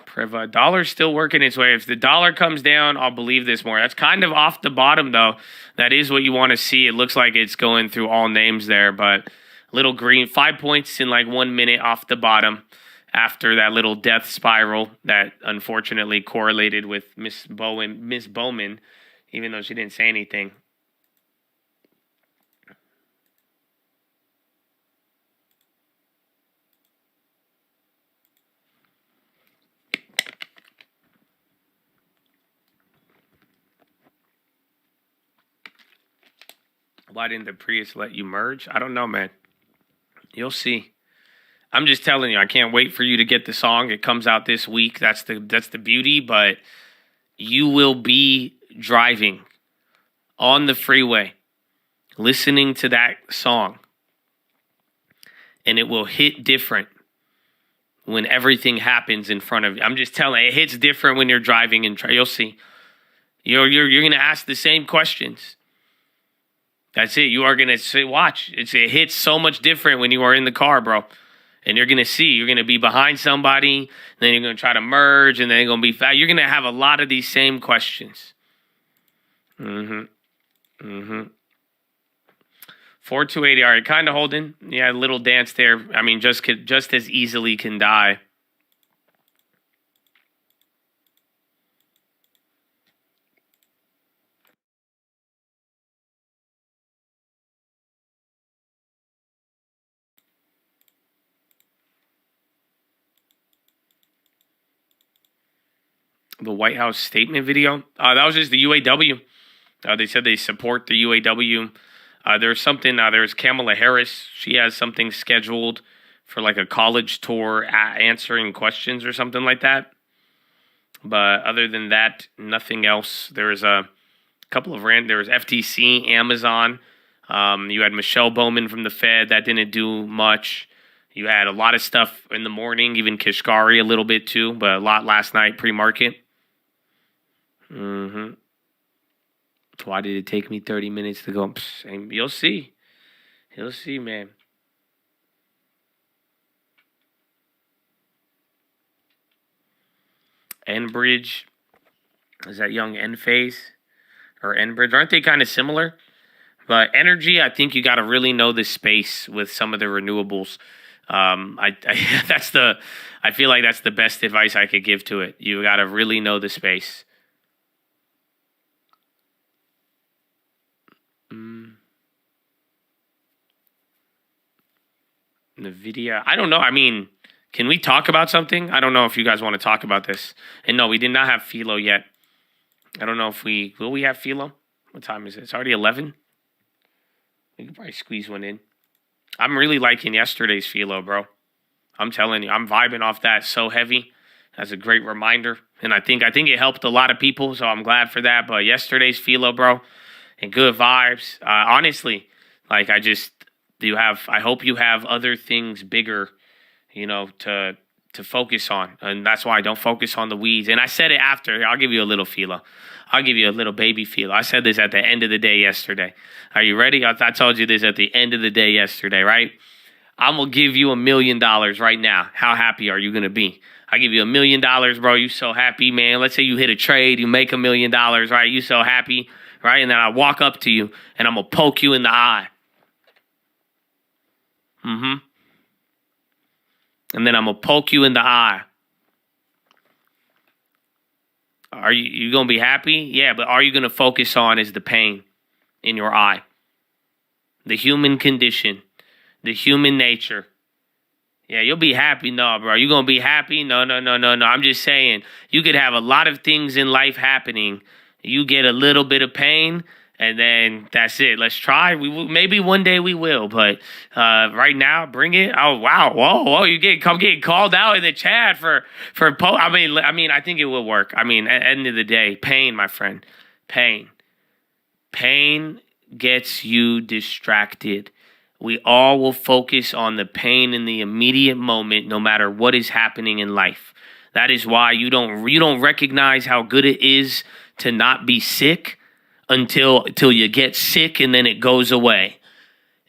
A: Priva. Dollar's still working its way. If the dollar comes down, I'll believe this more. That's kind of off the bottom, though. That is what you want to see. It looks like it's going through all names there, but little green. 5 points in like 1 minute off the bottom after that little death spiral that unfortunately correlated with Miss Bowman, even though she didn't say anything. Why didn't the Prius let you merge? I don't know, man. You'll see. I'm just telling you, I can't wait for you to get the song. It comes out this week. That's the beauty, but you will be driving on the freeway, listening to that song, and it will hit different when everything happens in front of you. I'm just telling you, it hits different when you're driving, and you'll see. You're going to ask the same questions. That's it. You are going to say, watch. It hits so much different when you are in the car, bro. And you're going to see. You're going to be behind somebody. Then you're going to try to merge. And then you're going to be fast. You're going to have a lot of these same questions. 4280. All right. Kind of holding. Yeah, a little dance there. I mean, just as easily can die. The White House statement video. That was just the UAW. They said they support the UAW. There's something. There's Kamala Harris. She has something scheduled for like a college tour, answering questions or something like that. But other than that, nothing else. There was a couple of there was FTC, Amazon. You had Michelle Bowman from the Fed. That didn't do much. You had a lot of stuff in the morning, even Kashkari a little bit too, but a lot last night pre-market. Why did it take me 30 minutes to go? You'll see. You'll see, man. Enbridge. Is that young Enphase? Or Enbridge? Aren't they kind of similar? But energy, I think you got to really know the space with some of the renewables. I feel like that's the best advice I could give to it. You got to really know the space. NVIDIA. I don't know. I mean, can we talk about something? I don't know if you guys want to talk about this. And no, we did not have Philo yet. I don't know if will we have Philo? What time is it? It's already 11. We could probably squeeze one in. I'm really liking yesterday's Philo, bro. I'm telling you, I'm vibing off that so heavy. That's a great reminder. And I think it helped a lot of people, so I'm glad for that. But yesterday's Philo, bro, and good vibes. Honestly, like I hope you have other things bigger, to focus on. And that's why I don't focus on the weeds. And I said it after. I'll give you a little Philo. I'll give you a little baby Philo. I said this at the end of the day yesterday. Are you ready? I told you this at the end of the day yesterday, right? I'm going to give you $1 million right now. How happy are you going to be? I give you $1 million, bro. You so happy, man. Let's say you hit a trade, you make $1 million, right? You so happy, right? And then I walk up to you and I'm going to poke you in the eye. And then I'm going to poke you in the eye. Are you going to be happy? Yeah, but are you going to focus on is the pain in your eye? The human condition, the human nature. Yeah, you'll be happy. No, bro. You going to be happy? No. I'm just saying, you could have a lot of things in life happening. You get a little bit of pain, and then that's it. Let's try. Maybe one day we will, but right now, bring it. Oh, wow. Whoa. You getting called out in the chat for I mean, I think it will work. I mean, at the end of the day, pain, my friend. Pain gets you distracted. We all will focus on the pain in the immediate moment, no matter what is happening in life. That is why you don't recognize how good it is to not be sick until you get sick and then it goes away.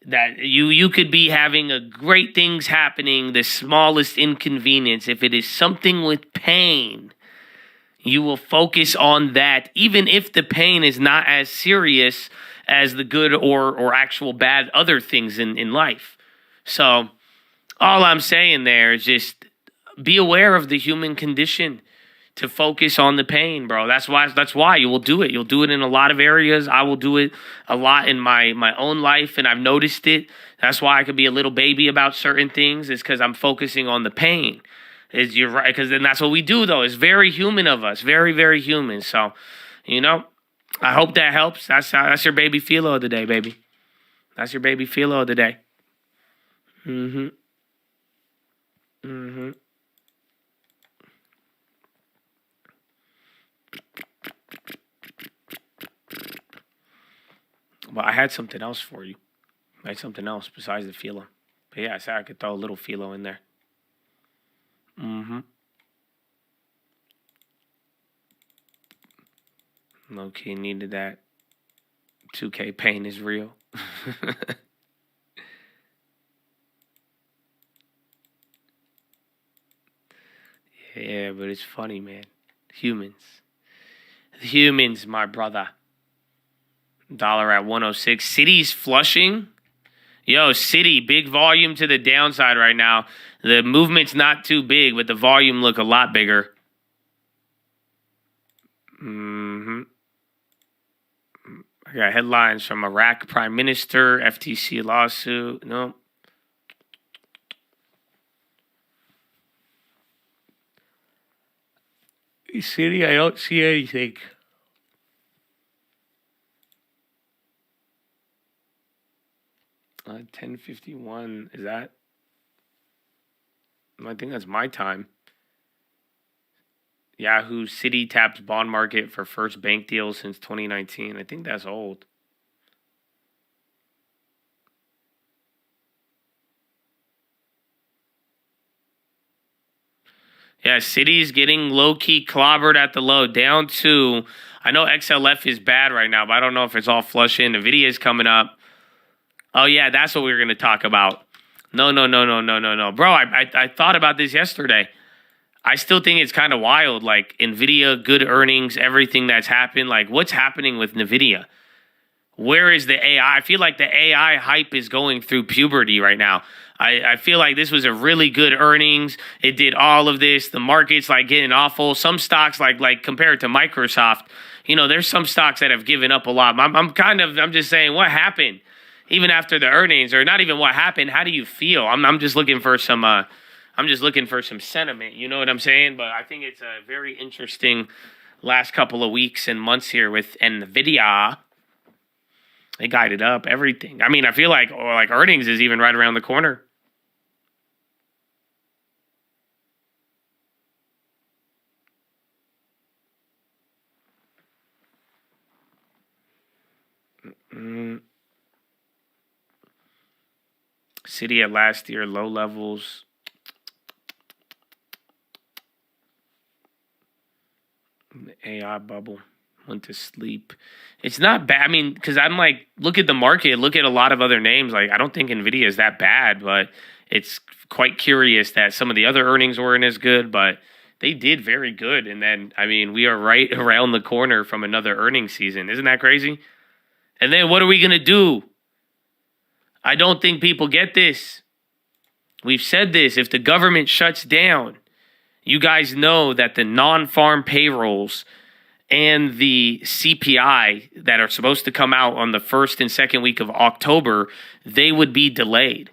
A: That you could be having a great things happening, the smallest inconvenience. If it is something with pain, you will focus on that, even if the pain is not as serious as the good or actual bad other things in life. So all I'm saying there is just be aware of the human condition, to focus on the pain, bro. That's why you will do it. You'll do it in a lot of areas. I will do it a lot in my own life, and I've noticed it. That's why I could be a little baby about certain things, is because I'm focusing on the pain. You're right, because then that's what we do, though. It's very human of us, very, very human. So, I hope that helps. That's your baby philo of the day, baby. That's your baby philo of the day. Well, I had something else for you. I had something else besides the philo. But yeah, I said I could throw a little philo in there. Low-key needed that. 2K pain is real. Yeah, but it's funny, man. Humans, my brother. Dollar at 106. City's flushing. Yo, City, big volume to the downside right now. The movement's not too big, but the volume look a lot bigger. I got headlines from Iraq Prime Minister, FTC lawsuit. No. City, I don't see anything. Uh, 10:51. Is that? I think that's my time. Yahoo City taps bond market for first bank deal since 2019. I think that's old. Yeah, City's getting low-key clobbered at the low. Down to, I know XLF is bad right now, but I don't know if it's all flush in. NVIDIA is coming up. Oh, yeah, that's what we were going to talk about. No. Bro, I thought about this yesterday. I still think it's kind of wild. Like, NVIDIA, good earnings, everything that's happened. Like, what's happening with NVIDIA? Where is the AI? I feel like the AI hype is going through puberty right now. I feel like this was a really good earnings. It did all of this. The market's like getting awful. Some stocks, like compared to Microsoft, there's some stocks that have given up a lot. I'm just saying, what happened? Even after the earnings, or not even what happened, how do you feel? I'm just looking for some sentiment, you know what I'm saying? But I think it's a very interesting last couple of weeks and months here with NVIDIA. They guided up everything. I mean, I feel like earnings is even right around the corner. City at last year, low levels. The AI bubble went to sleep. It's not bad. I mean, because I'm like, look at the market, look at a lot of other names. Like, I don't think NVIDIA is that bad, but it's quite curious that some of the other earnings weren't as good, but they did very good. And then, I mean, we are right around the corner from another earnings season. Isn't that crazy? And then what are we going to do? I don't think people get this. We've said this. If the government shuts down, you guys know that the non-farm payrolls and the CPI that are supposed to come out on the first and second week of October, they would be delayed.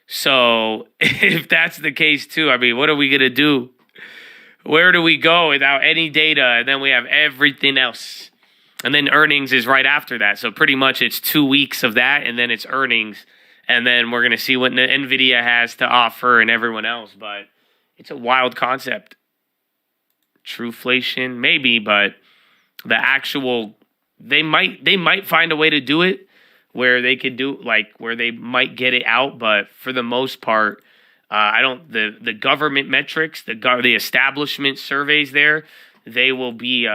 A: So if that's the case too, I mean, what are we going to do? Where do we go without any data? And then we have everything else. And then earnings is right after that. So pretty much it's 2 weeks of that, and then it's earnings. And then we're going to see what NVIDIA has to offer and everyone else. But it's a wild concept. Trueflation, maybe, but the actual, they might find a way to do it where they could do, like, where they might get it out. But for the most part, the government metrics, the establishment surveys there, they will be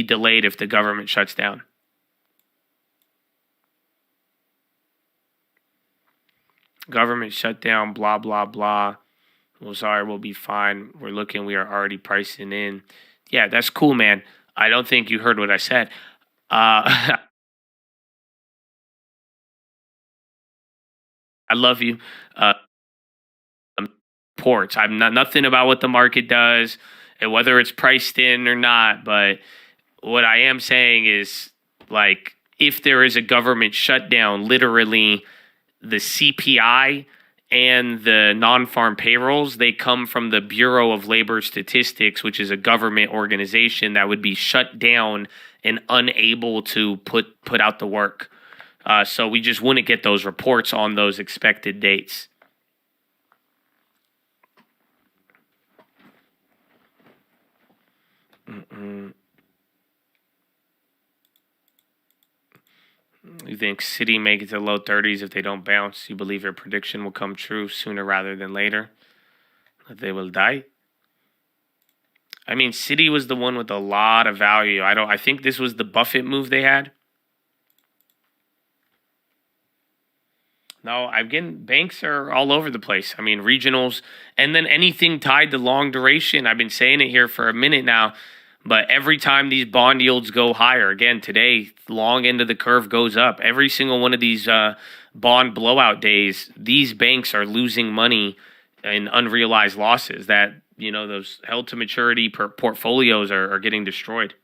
A: delayed if the government shuts down. Government shutdown, blah, blah, blah. Well, sorry, we'll be fine. We are already pricing in. Yeah, that's cool, man. I don't think you heard what I said. I love you. Reports. I'm not nothing about what the market does and whether it's priced in or not. But what I am saying is, like, if there is a government shutdown, literally the CPI and the non-farm payrolls, they come from the Bureau of Labor Statistics, which is a government organization that would be shut down and unable to put out the work. So we just wouldn't get those reports on those expected dates. You think City make it to the low 30s if they don't bounce? You believe your prediction will come true sooner rather than later? That they will die? I mean, City was the one with a lot of value. I think this was the Buffett move they had. No, banks are all over the place. I mean, regionals, and then anything tied to long duration. I've been saying it here for a minute now. But every time these bond yields go higher, again, today, long end of the curve goes up. Every single one of these bond blowout days, these banks are losing money in unrealized losses that, you know, those held to maturity portfolios are getting destroyed.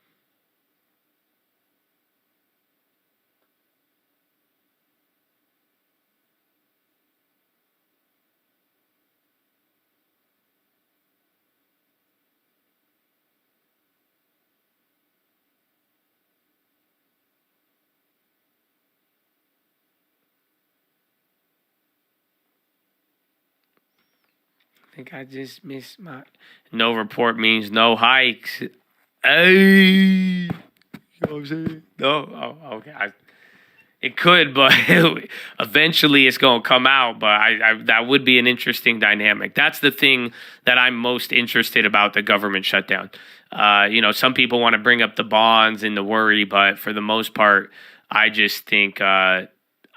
A: I think I just missed my... No report means no hikes. Hey! You know what I'm saying? No? Oh, okay. It could, but eventually it's going to come out. But that would be an interesting dynamic. That's the thing that I'm most interested about the government shutdown. You know, some people want to bring up the bonds and the worry, but for the most part, I just think...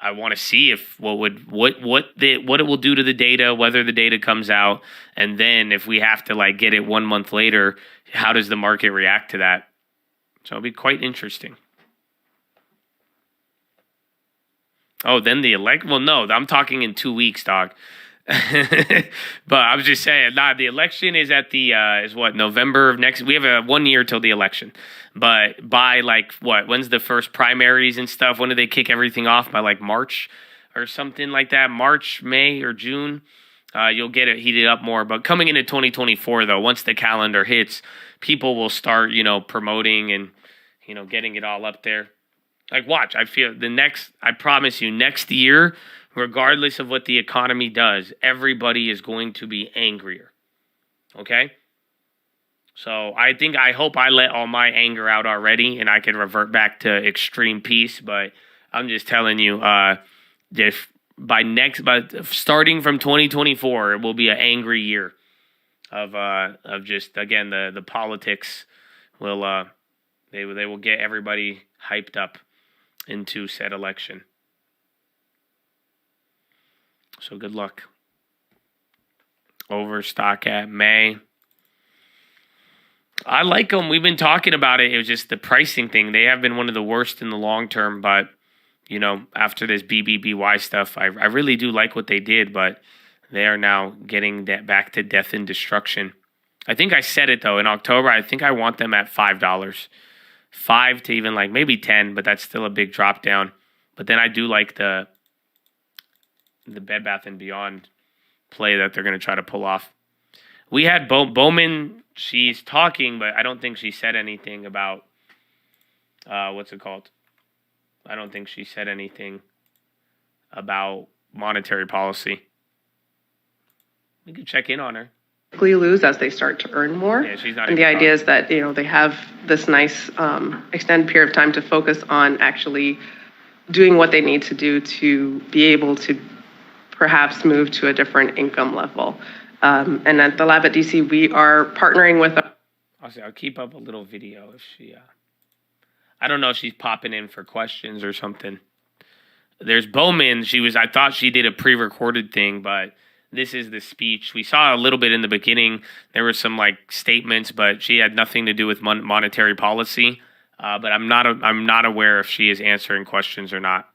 A: I want to see if what it will do to the data, whether the data comes out, and then if we have to like get it 1 month later, how does the market react to that? So it'll be quite interesting. Oh, then the Well, no, I'm talking in 2 weeks, dog. But I was just saying, the election is at is what, November of next. We have 1 year till the election, but by like what? When's the first primaries and stuff? When do they kick everything off? By like March or something like that. March, May, or June. You'll get it heated up more. But coming into 2024, though, once the calendar hits, people will start, you know, promoting and, you know, getting it all up there. Like, watch. I promise you, next year, regardless of what the economy does, everybody is going to be angrier. Okay? So I hope I let all my anger out already and I can revert back to extreme peace. But I'm just telling you, if starting from 2024, it will be an angry year of just, again, the politics will they will get everybody hyped up into said election. So good luck. Overstock at May. I like them. We've been talking about it. It was just the pricing thing. They have been one of the worst in the long term, but after this BBBY stuff, I really do like what they did, but they are now getting that back to death and destruction. I think I said it, though, in October. I think I want them at $5. 5 to even maybe 10, but that's still a big drop down. But then I do like the Bed Bath & Beyond play that they're going to try to pull off. We had Bowman. She's talking, but I don't think she said anything about what's it called? I don't think she said anything about monetary policy. We could check in on her.
H: Lose as they start to earn more.
A: Yeah, she's not.
H: And the idea is that they have this nice extended period of time to focus on actually doing what they need to do to be able to perhaps move to a different income level. And at the lab at DC, we are partnering with.
A: I'll keep up a little video if she. I don't know if she's popping in for questions or something. There's Bowman. I thought she did a pre-recorded thing, but. This is the speech. We saw a little bit in the beginning. There were some statements, but she had nothing to do with monetary policy. But I'm not aware if she is answering questions or not.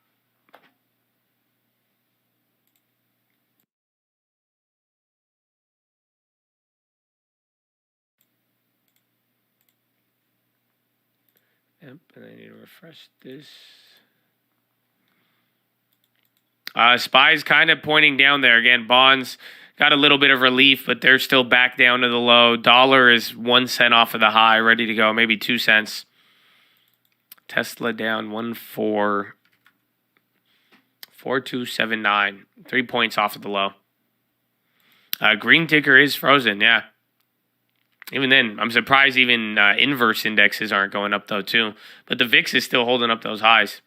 A: Yep, and I need to refresh this. SPY's kind of pointing down there. Again, bonds got a little bit of relief, but they're still back down to the low. Dollar is 1 cent off of the high, ready to go, maybe 2 cents. Tesla down 4279, 3 points off of the low. Green ticker is frozen, yeah. Even then, I'm surprised even inverse indexes aren't going up, though, too. But the VIX is still holding up those highs.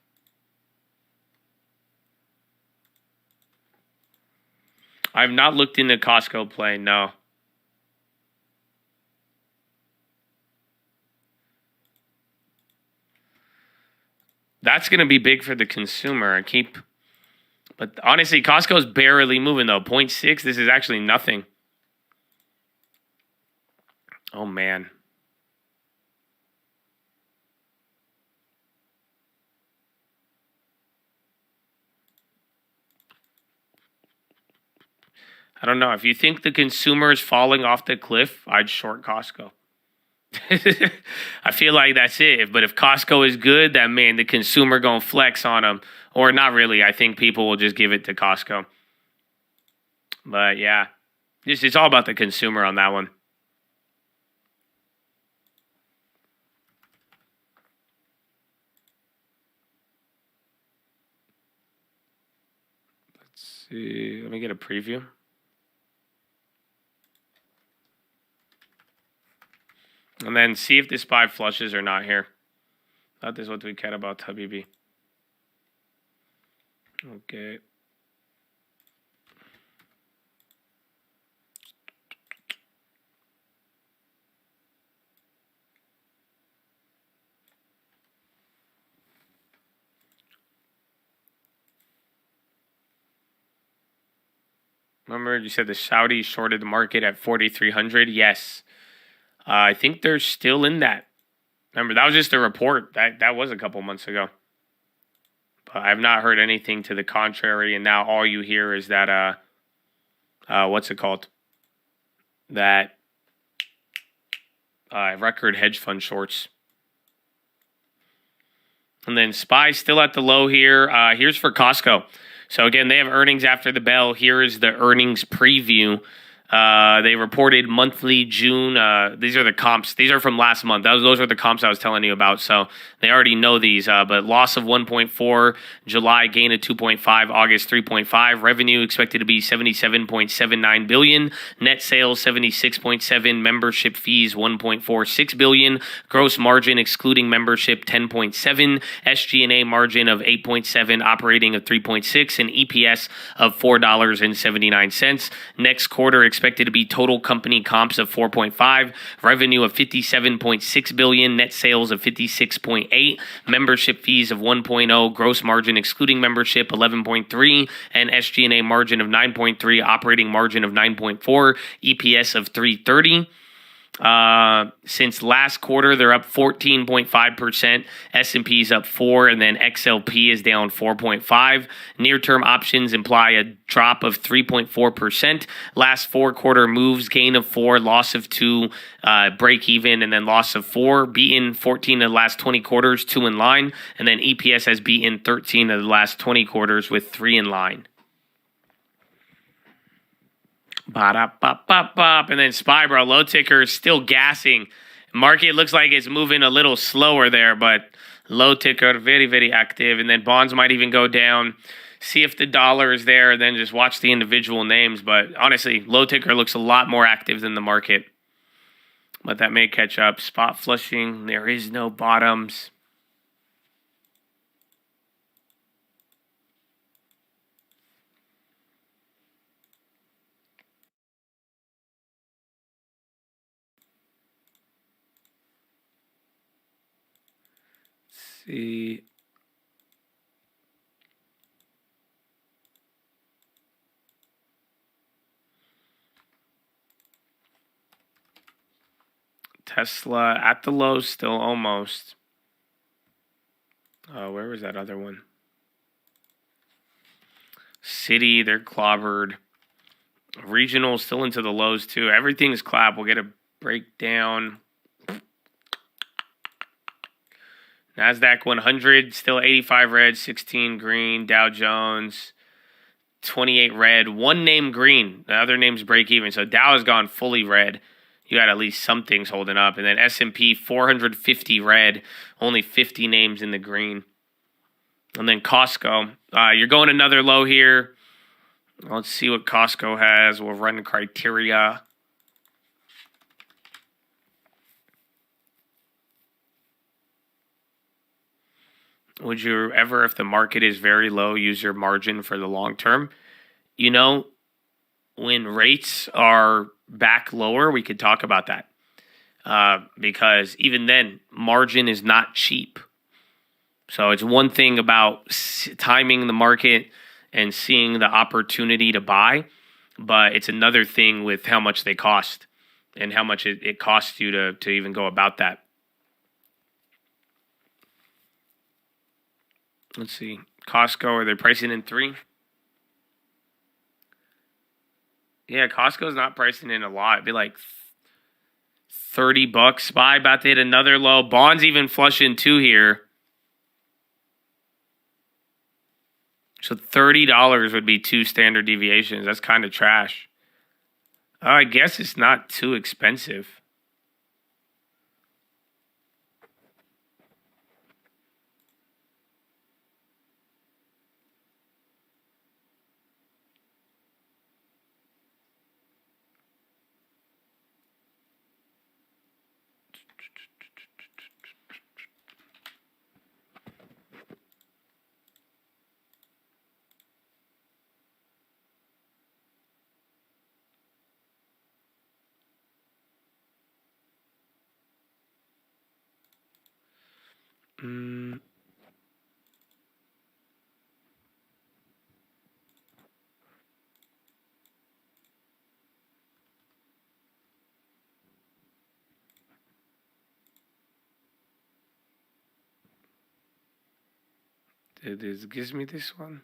A: I've not looked into Costco play, no. That's going to be big for the consumer. But honestly, Costco's barely moving, though. 0.6, this is actually nothing. Oh, man. I don't know. If you think the consumer is falling off the cliff, I'd short Costco. I feel like that's it. But if Costco is good, then, man, the consumer going to flex on them. Or not really. I think people will just give it to Costco. But, yeah. It's all about the consumer on that one. Let's see. Let me get a preview. And then see if the SPY flushes or not here. That is what we care about, Habibi. Okay. Remember, you said the Saudis shorted the market at 4,300? Yes. I think they're still in that. Remember, that was just a report. That was a couple months ago. But I've not heard anything to the contrary. And now all you hear is that, what's it called? That record hedge fund shorts. And then SPY still at the low here. Here's for Costco. So again, they have earnings after the bell. Here is the earnings preview. They reported monthly June. These are the comps. These are from last month. Those are the comps I was telling you about. So they already know these. But loss of 1.4, July gain of 2.5, August 3.5. Revenue expected to be 77.79 billion. Net sales 76.7. Membership fees 1.46 billion. Gross margin excluding membership 10.7. SG&A margin of 8.7. Operating of 3.6, and EPS of $4.79. Next quarter expected to be total company comps of 4.5, revenue of 57.6 billion, net sales of 56.8, membership fees of 1.0, gross margin excluding membership 11.3, and SG&A margin of 9.3, operating margin of 9.4, EPS of 330. Since last quarter, they're up 14.5%. S&P is up 4%, and then XLP is down 4.5%. Near-term options imply a drop of 3.4%. Last 4-quarter moves, gain of 4, loss of 2, break even, and then loss of 4. Beaten 14 of the last 20 quarters, 2 in line, and then EPS has beaten 13 of the last 20 quarters with 3 in line. Ba-da-ba-ba-ba. And then SPY, bro, low ticker is still gassing. Market looks like it's moving a little slower there, but low ticker, very, very active. And then bonds might even go down. See if the dollar is there, and then just watch the individual names. But honestly, low ticker looks a lot more active than the market. But that may catch up. Spot flushing, there is no bottoms. See. Tesla at the low, still almost. Oh, where was that other one? City, they're clobbered. Regional still into the lows too. Everything's clap. We'll get a breakdown. NASDAQ 100, still 85 red, 16 green. Dow Jones, 28 red, one name green. The other names break even. So Dow has gone fully red. You got at least some things holding up. And then S&P 450 red, only 50 names in the green. And then Costco, you're going another low here. Let's see what Costco has. We'll run the criteria. Would you ever, if the market is very low, use your margin for the long term? You know, when rates are back lower, we could talk about that. Because even then, margin is not cheap. So it's one thing about timing the market and seeing the opportunity to buy, but it's another thing with how much they cost and how much it costs you to even go about that. Let's see. Costco, are they pricing in 3? Yeah, Costco's not pricing in a lot. It'd be like $30. SPY about to hit another low. Bonds even flush in 2 here. So $30 would be 2 standard deviations. That's kind of trash. I guess it's not too expensive. It gives me this one.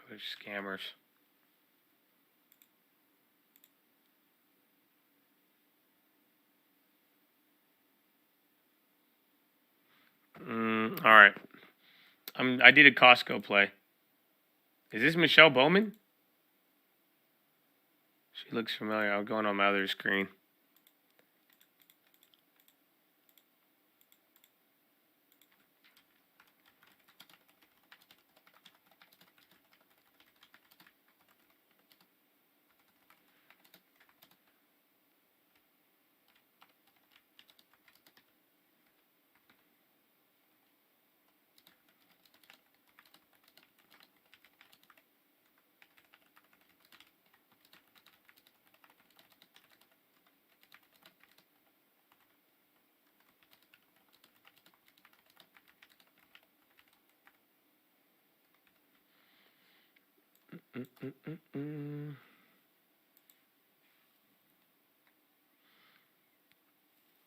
A: They're scammers. All right. I did a Costco play. Is this Michelle Bowman? She looks familiar. I'm going on my other screen.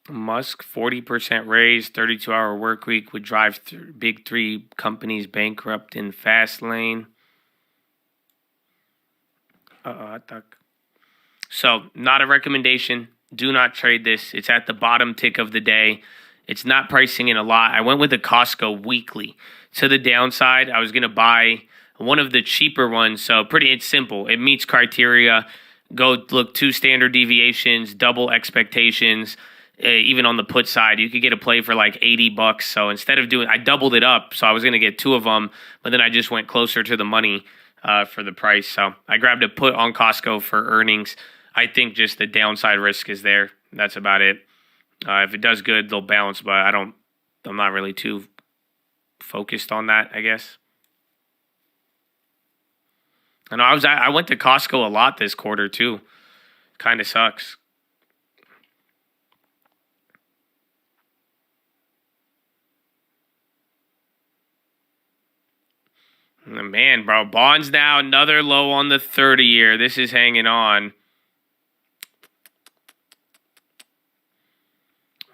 A: Musk, 40% raise, 32-hour work week would drive big three companies bankrupt in fast lane. So, not a recommendation. Do not trade this. It's at the bottom tick of the day. It's not pricing in a lot. I went with the Costco weekly. To the downside, I was going to buy one of the cheaper ones. So it's simple. It meets criteria. Go look 2 standard deviations, double expectations. Even on the put side, you could get a play for like $80. So instead of I doubled it up. So I was going to get 2 of them, but then I just went closer to the money for the price. So I grabbed a put on Costco for earnings. I think just the downside risk is there. That's about it. If it does good, they'll bounce, but I'm not really too focused on that, I guess. And I went to Costco a lot this quarter too. Kind of sucks. Man, bro, bonds now another low on the 30-year. This is hanging on.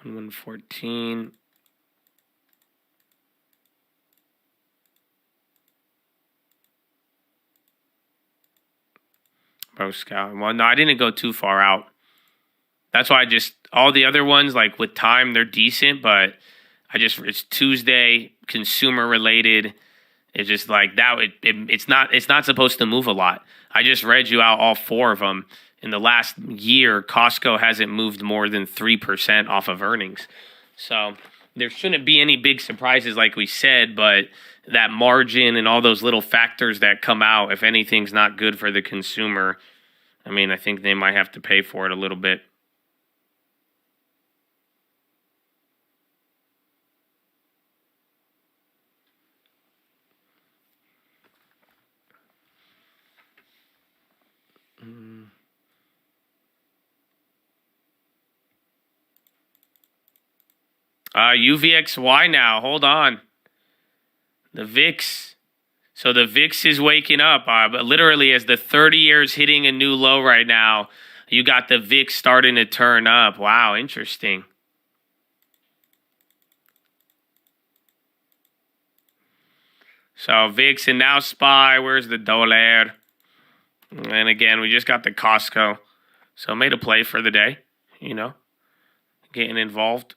A: 114. Bro, Scout. Well, no, I didn't go too far out. That's why all the other ones, like with time, they're decent, but it's Tuesday, consumer related. It's just like that. It's not supposed to move a lot. I just read you out all 4 of them. In the last year, Costco hasn't moved more than 3% off of earnings. So there shouldn't be any big surprises like we said, but that margin and all those little factors that come out, if anything's not good for the consumer, I think they might have to pay for it a little bit. UVXY now. Hold on. The VIX. So the VIX is waking up. But literally, as the 30-year is hitting a new low right now, you got the VIX starting to turn up. Wow, interesting. So VIX and now SPY. Where's the dollar? And again, we just got the Costco. So made a play for the day, getting involved.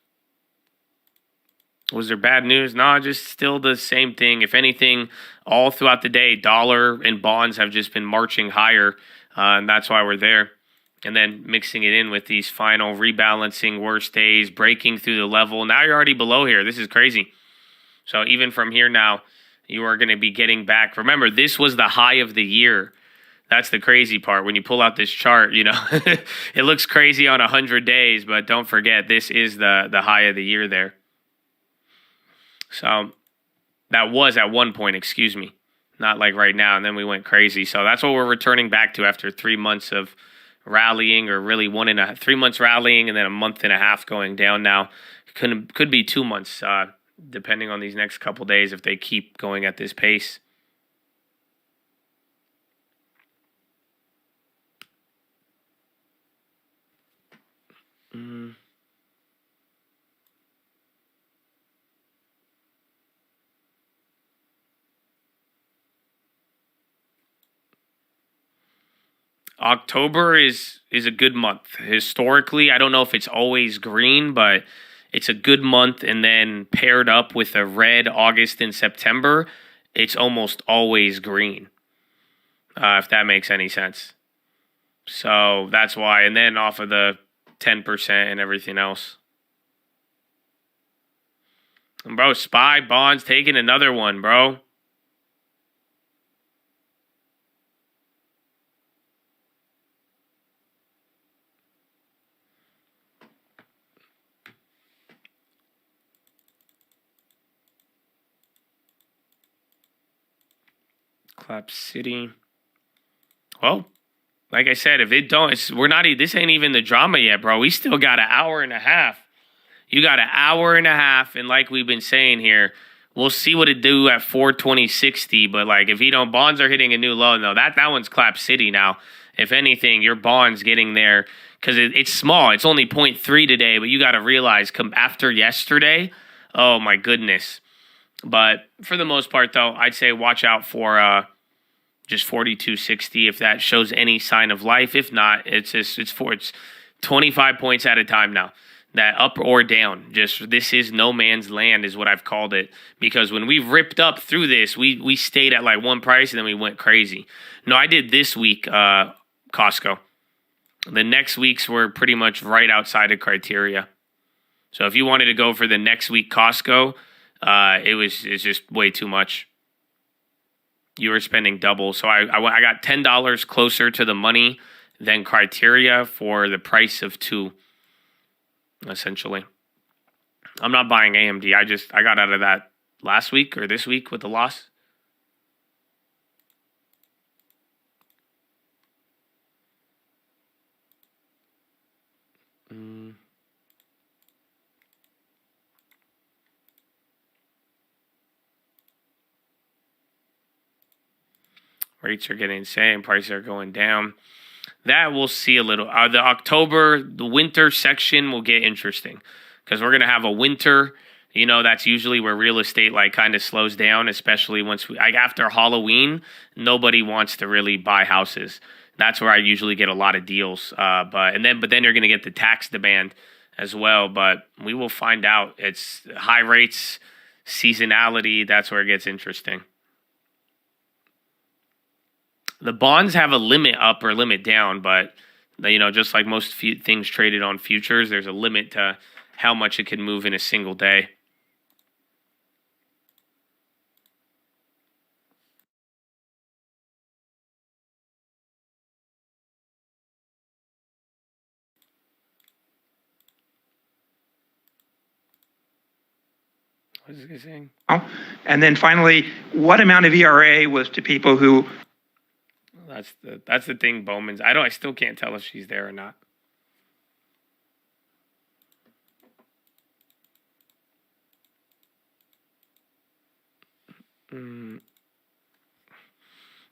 A: Was there bad news? No, just still the same thing. If anything, all throughout the day, dollar and bonds have just been marching higher, and that's why we're there. And then mixing it in with these final rebalancing worst days, breaking through the level. Now you're already below here. This is crazy. So even from here now, you are going to be getting back. Remember, this was the high of the year. That's the crazy part. When you pull out this chart, it looks crazy on 100 days, but don't forget, this is the high of the year there. So that was at one point, excuse me, not like right now. And then we went crazy. So that's what we're returning back to after 3 months of rallying, or really 3 months rallying and then a month and a half going down now. Could be 2 months, depending on these next couple days if they keep going at this pace. October is a good month. Historically, I don't know if it's always green, but it's a good month, and then paired up with a red August and September, it's almost always green, if that makes any sense. So that's why. And then off of the 10% and everything else. And bro, SPY bonds taking another one, bro. Clap City. Well, like I said, if it don't, this ain't even the drama yet, bro. We still got an hour and a half. You got an hour and a half, and like we've been saying here, we'll see what it do at 420.60. But like, if bonds are hitting a new low, no, that one's Clap City now. If anything, your bond's getting there because it's small. It's only 0.3 today, but you got to realize, after yesterday, oh my goodness. But for the most part, though, I'd say watch out for just 42.60 if that shows any sign of life. If not, it's 25 points at a time now. That up or down, this is no man's land is what I've called it. Because when we've ripped up through this, we stayed at like one price and then we went crazy. No, I did this week, Costco. The next weeks were pretty much right outside of criteria. So if you wanted to go for the next week Costco, it's just way too much. You were spending double. So I got $10 closer to the money than criteria for the price of 2. Essentially, I'm not buying AMD. I got out of that last week or this week with the loss. Rates are getting insane. Prices are going down. That we'll see a little. The winter section will get interesting because we're going to have a winter. That's usually where real estate kind of slows down, especially once after Halloween, nobody wants to really buy houses. That's where I usually get a lot of deals. But then you're going to get the tax demand as well. But we will find out. It's high rates, seasonality. That's where it gets interesting. The bonds have a limit up or limit down, but just like most things traded on futures, there's a limit to how much it can move in a single day. What is this guy saying?
G: And then finally, what amount of ERA was to people who...
A: That's the thing, Bowman's. I still can't tell if she's there or not.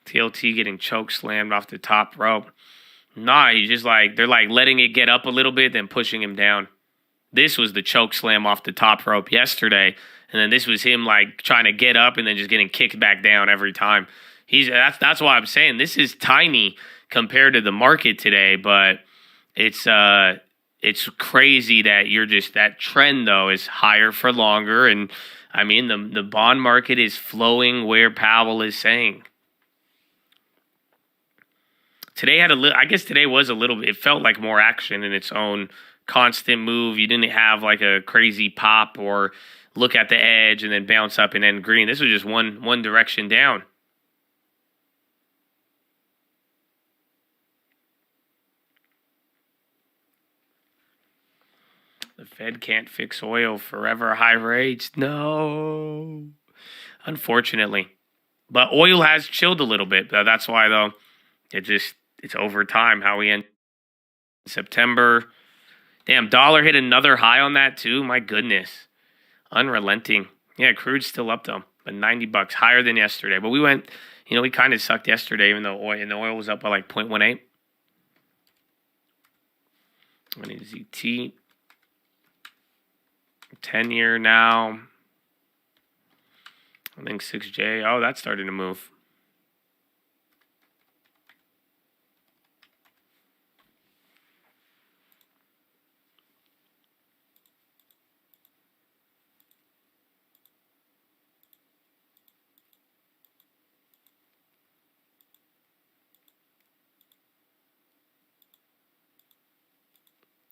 A: TLT getting choke slammed off the top rope. Nah, he's just they're letting it get up a little bit, then pushing him down. This was the choke slam off the top rope yesterday, and then this was him trying to get up and then just getting kicked back down every time. That's why I'm saying this is tiny compared to the market today, but it's crazy that that trend though is higher for longer, and I mean the bond market is flowing where Powell is saying. Today today was a little bit. It felt like more action in its own constant move. You didn't have a crazy pop or look at the edge and then bounce up and end green. This was just one direction down. The Fed can't fix oil forever. High rates. No. Unfortunately. But oil has chilled a little bit. That's why, though, it's over time how we end September. Damn, dollar hit another high on that, too. My goodness. Unrelenting. Yeah, crude's still up, though. But $90 higher than yesterday. But we went, we kind of sucked yesterday, even though oil was up by 0.18. I need ZT. 10-year now. I think 6J. Oh, that's starting to move.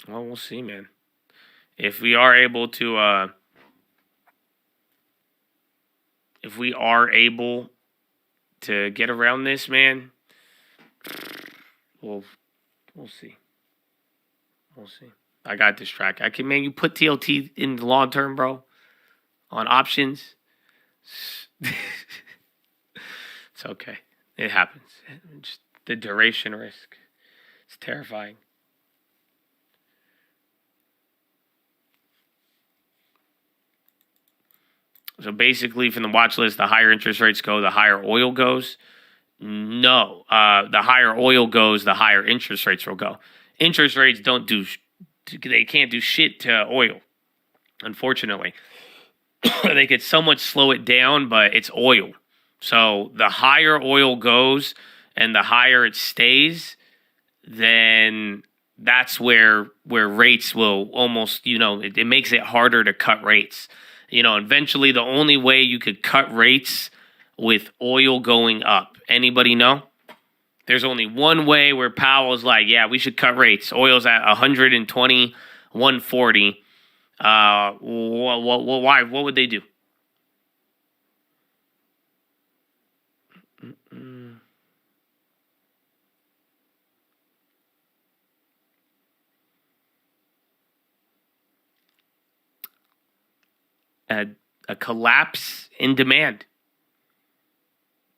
A: Well, we'll see, man. If we are able to, get around this, man, we'll see. We'll see. I got distracted. Man, you put TLT in the long term, bro, on options. It's okay. It happens. Just the duration risk. It's terrifying. So basically, from the watch list, the higher interest rates go, the higher oil goes. No. The higher oil goes, the higher interest rates will go. Interest rates they can't do shit to oil, unfortunately. They could somewhat slow it down, but it's oil. So the higher oil goes and the higher it stays, then that's where rates will almost, it makes it harder to cut rates. Eventually the only way you could cut rates with oil going up. Anybody know? There's only one way where Powell's like, yeah, we should cut rates. Oil's at 120, 140. Why? What would they do? A collapse in demand.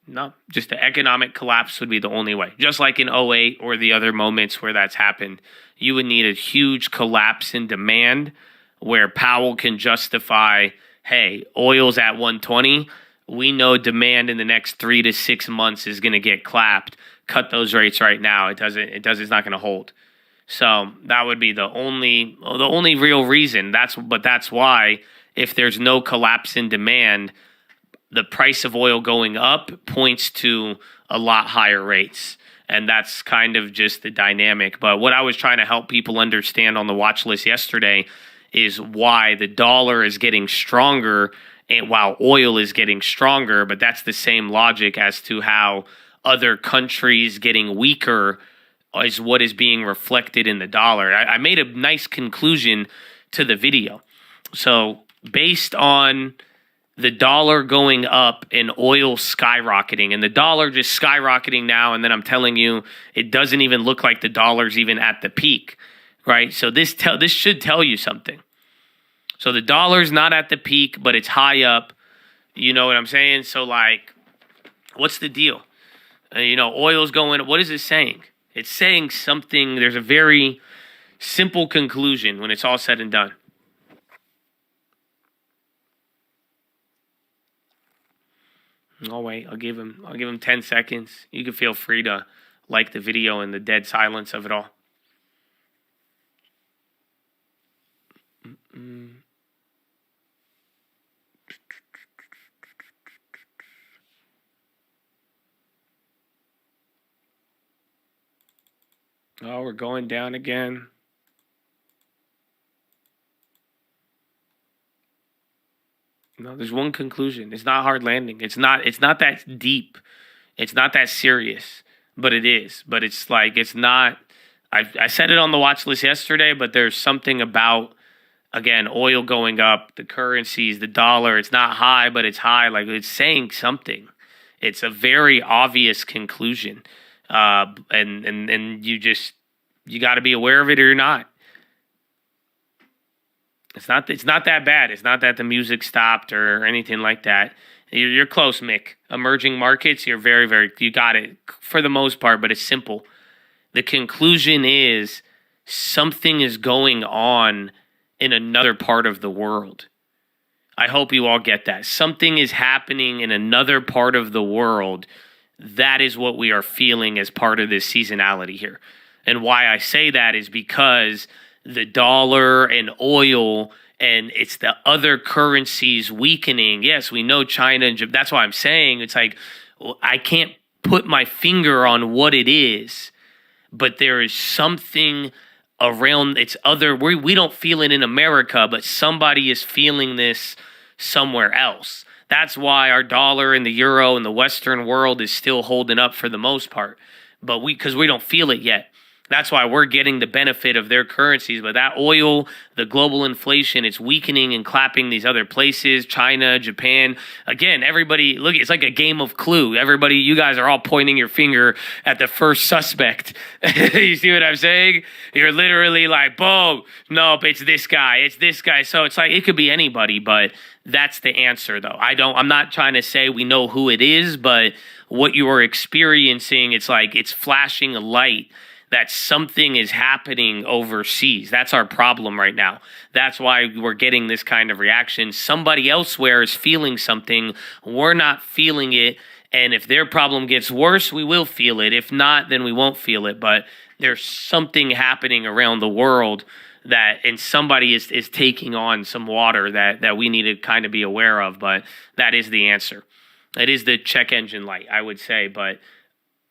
A: No, just the economic collapse would be the only way. Just like in 2008 or the other moments where that's happened, you would need a huge collapse in demand where Powell can justify, hey, oil's at 120. We know demand in the next 3 to 6 months is going to get clapped. Cut those rates right now. It's not going to hold. So that would be the only real reason. That's why if there's no collapse in demand, the price of oil going up points to a lot higher rates. And that's kind of just the dynamic. But what I was trying to help people understand on the watch list yesterday is why the dollar is getting stronger and while oil is getting stronger. But that's the same logic as to how other countries getting weaker is what is being reflected in the dollar. I made a nice conclusion to the video. So based on the dollar going up and oil skyrocketing, and the dollar just skyrocketing now, and then I'm telling you, it doesn't even look like the dollar's even at the peak, right? So this should tell you something. So the dollar's not at the peak, but it's high up. You know what I'm saying? So like, what's the deal? Oil's going, what is it saying? It's saying something. There's a very simple conclusion when it's all said and done. I'll wait. I'll give him 10 seconds. You can feel free to like the video in the dead silence of it all. Oh, we're going down again. No, there's one conclusion. It's not hard landing. It's not that deep. It's not that serious, but it is. But it's like, it's not, I said it on the watch list yesterday, but there's something about, again, oil going up, the currencies, the dollar, it's not high, but it's high. Like, it's saying something. It's a very obvious conclusion. And you got to be aware of it or you're not. It's not that bad. It's not that the music stopped or anything like that. You're close, Mick. Emerging markets, you're very, very, you got it for the most part, but it's simple. The conclusion is something is going on in another part of the world. I hope you all get that. Something is happening in another part of the world. That is what we are feeling as part of this seasonality here. And why I say that is because the dollar and oil and it's the other currencies weakening. Yes, we know China and Japan. That's why I'm saying it's like, I can't put my finger on what it is, but there is something around it's other. We don't feel it in America, but somebody is feeling this somewhere else. That's why our dollar and the euro and the Western world is still holding up for the most part. But because we don't feel it yet. That's why we're getting the benefit of their currencies. But that oil, the global inflation, it's weakening and clapping these other places, China, Japan. Again, everybody, look, it's like a game of Clue. Everybody, you guys are all pointing your finger at the first suspect. You see what I'm saying? You're literally like, boom, nope, it's this guy, it's this guy. So it's like, it could be anybody, but that's the answer, though. I'm not trying to say we know who it is, but what you are experiencing, it's like it's flashing a light that something is happening overseas. That's our problem right now. That's why we're getting this kind of reaction. Somebody elsewhere is feeling something. We're not feeling it. And if their problem gets worse, we will feel it. If not, then we won't feel it. But there's something happening around the world and somebody is taking on some water that we need to kind of be aware of. But that is the answer. It is the check engine light, I would say. But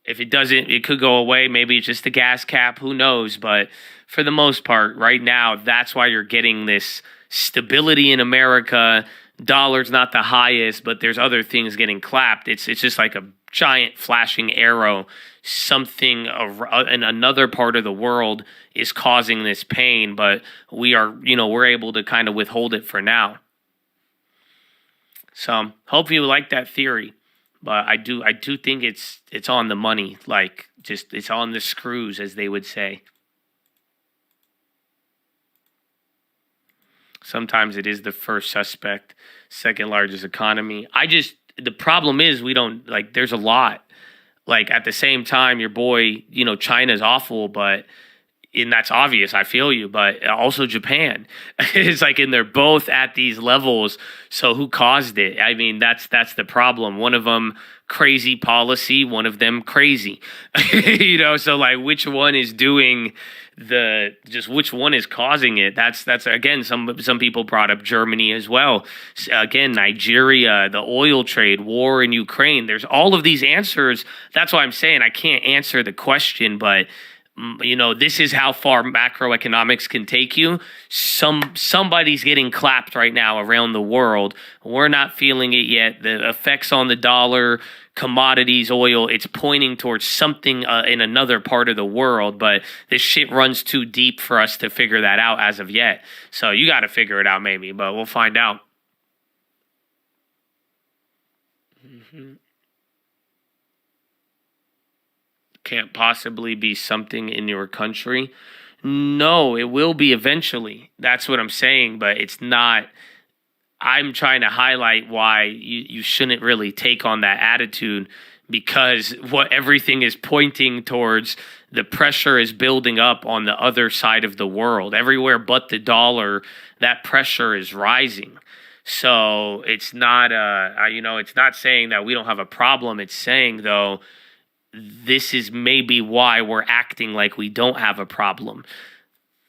A: if it doesn't, it could go away. Maybe it's just the gas cap. Who knows? But for the most part, right now, that's why you're getting this stability in America. Dollar's not the highest, but there's other things getting clapped. It's just like a giant flashing arrow. Something in another part of the world is causing this pain, but we're able to kind of withhold it for now. So hope you like that theory. But I do think it's on the money, like just it's on the screws, as they would say. Sometimes it is the first suspect, second largest economy. The problem is we don't, like, there's a lot. Like, at the same time, your boy, China's awful, and that's obvious, I feel you, but also Japan. It's like, and they're both at these levels, so who caused it? I mean, that's the problem. One of them, crazy policy, one of them crazy. So like, which one is doing which one is causing it? That's again, some people brought up Germany as well. Again, Nigeria, the oil trade, war in Ukraine. There's all of these answers. That's why I'm saying I can't answer the question, but this is how far macroeconomics can take you. Somebody's getting clapped right now around the world. We're not feeling it yet. The effects on the dollar, commodities, oil, it's pointing towards something in another part of the world, but this shit runs too deep for us to figure that out as of yet. So you got to figure it out maybe, but we'll find out. Can't possibly be something in your country. No, it will be eventually. That's what I'm saying, but it's not. I'm trying to highlight why you shouldn't really take on that attitude, because what everything is pointing towards, the pressure is building up on the other side of the world. Everywhere but the dollar, that pressure is rising. So it's not it's not saying that we don't have a problem. It's saying, though, this is maybe why we're acting like we don't have a problem,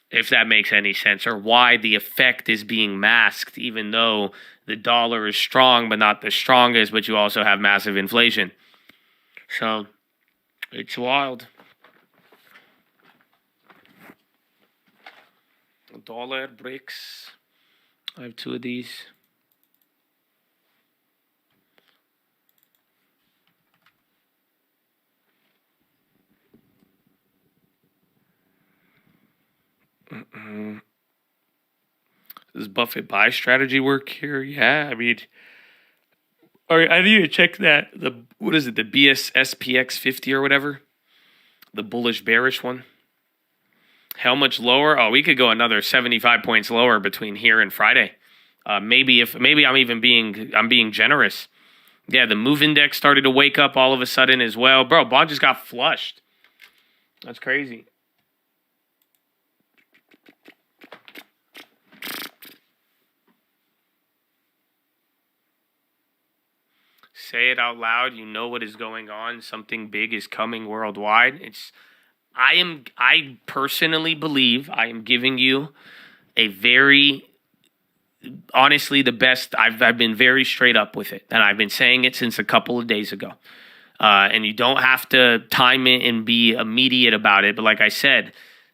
A: if that makes any sense, or why the effect is being masked, even though the dollar is strong, but not the strongest, but you also have massive inflation. So it's wild. Dollar, bricks. I have 2 of these. Does Buffett buy strategy work here? Yeah, I mean, all right, I need to check that. The BSSPX 50 or whatever, the bullish bearish one. How much lower? Oh, we could go another 75 points lower between here and Friday. Maybe I'm being generous. Yeah, the move index started to wake up all of a sudden as well, bro. Bond just got flushed. That's crazy. Say it out loud. You know what is going on. Something big is coming worldwide. I personally believe I am giving you a very, honestly, the best. I've been very straight up with it, and I've been saying it since a couple of days ago. And you don't have to time it and be immediate about it. But like I said,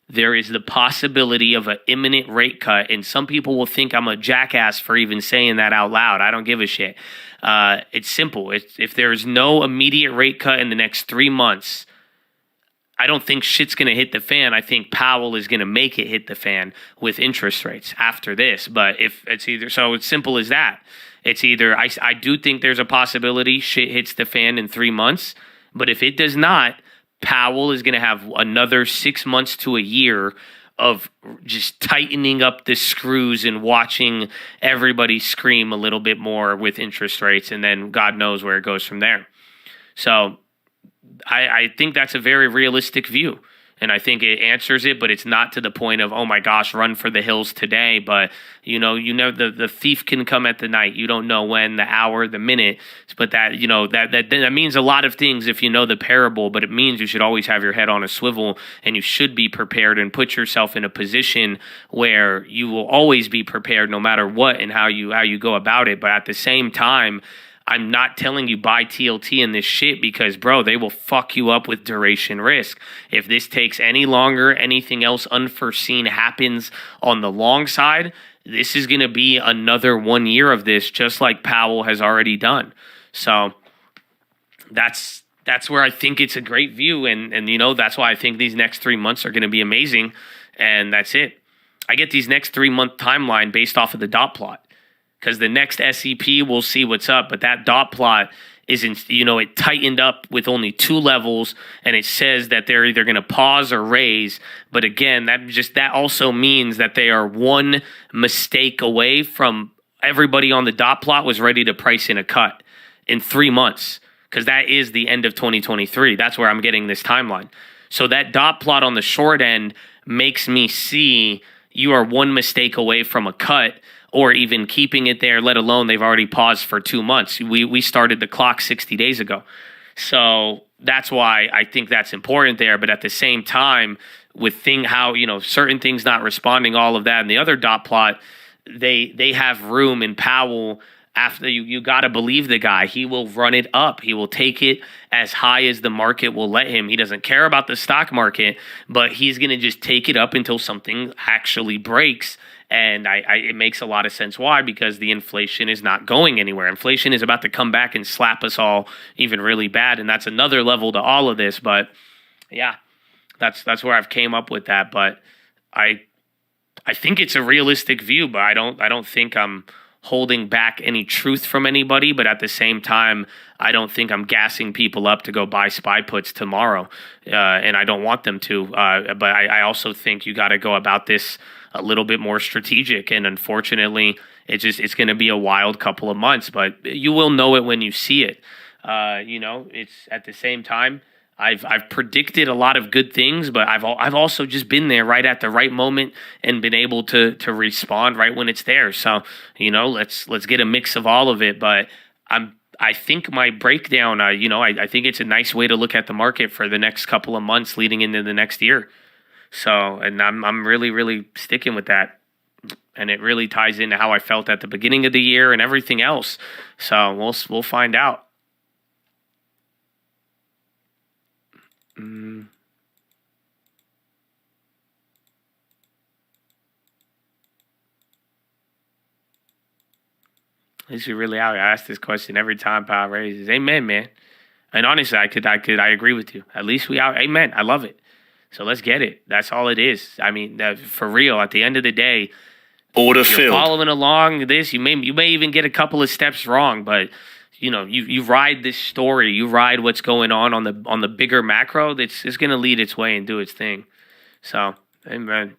A: there is the possibility of an imminent rate cut, and some people will think I'm a jackass for even saying that out loud. I don't give a shit. It's simple. If there is no immediate rate cut in the next 3 months, I don't think shit's going to hit the fan. I think Powell is going to make it hit the fan with interest rates after this. But if it's either, so it's simple as that. It's either, I do think there's a possibility shit hits the fan in 3 months. But if it does not, Powell is going to have another 6 months to a year of just tightening up the screws and watching everybody scream a little bit more with interest rates. And then God knows where it goes from there. So I think that's a very realistic view. And I think it answers it, but it's not to the point of, oh my gosh, run for the hills today. But, you know the thief can come at the night. You don't know when, the hour, the minute. But that, that means a lot of things if you know the parable. But it means you should always have your head on a swivel, and you should be prepared and put yourself in a position where you will always be prepared no matter what and how you go about it. But at the same time, I'm not telling you buy TLT in this shit because, bro, they will fuck you up with duration risk. If this takes any longer, anything else unforeseen happens on the long side, this is going to be another 1 year of this, just like Powell has already done. So that's where I think it's a great view. And that's why I think these next 3 months are going to be amazing. And that's it. I get these next 3 month timeline based off of the dot plot. Because the next SEP, we'll see what's up. But that dot plot it tightened up with only 2 levels. And it says that they're either going to pause or raise. But again, that also means that they are one mistake away from everybody on the dot plot was ready to price in a cut in 3 months. Because that is the end of 2023. That's where I'm getting this timeline. So that dot plot on the short end makes me see you are one mistake away from a cut, or even keeping it there, let alone they've already paused for 2 months. We started the clock 60 days ago. So that's why I think that's important there. But at the same time, with certain things not responding, all of that, and the other dot plot, they have room in Powell. After you got to believe the guy. He will run it up. He will take it as high as the market will let him. He doesn't care about the stock market, but he's going to just take it up until something actually breaks. And it makes a lot of sense. Why? Because the inflation is not going anywhere. Inflation is about to come back and slap us all even really bad. And that's another level to all of this. But yeah, that's where I've came up with that. But I think it's a realistic view, but I don't think I'm holding back any truth from anybody. But at the same time, I don't think I'm gassing people up to go buy SPY puts tomorrow. And I don't want them to. But I also think you got to go about this a little bit more strategic, and unfortunately it's going to be a wild couple of months, but you will know it when you see it. It's at the same time I've predicted a lot of good things, but I've also just been there right at the right moment and been able to respond right when it's there. So let's get a mix of all of it. But I think my breakdown, I think it's a nice way to look at the market for the next couple of months leading into the next year. So, and I'm really, really sticking with that. And it really ties into how I felt at the beginning of the year and everything else. So we'll find out. At least we really out. I ask this question every time Powell raises. Amen, man. And honestly, I agree with you. At least we out. Amen. I love it. So let's get it. That's all it is. I mean, for real, at the end of the day,
C: order
A: you're
C: filled.
A: Following along this, you may even get a couple of steps wrong, but you ride this story, you ride what's going on the bigger macro. It's going to lead its way and do its thing. So, amen.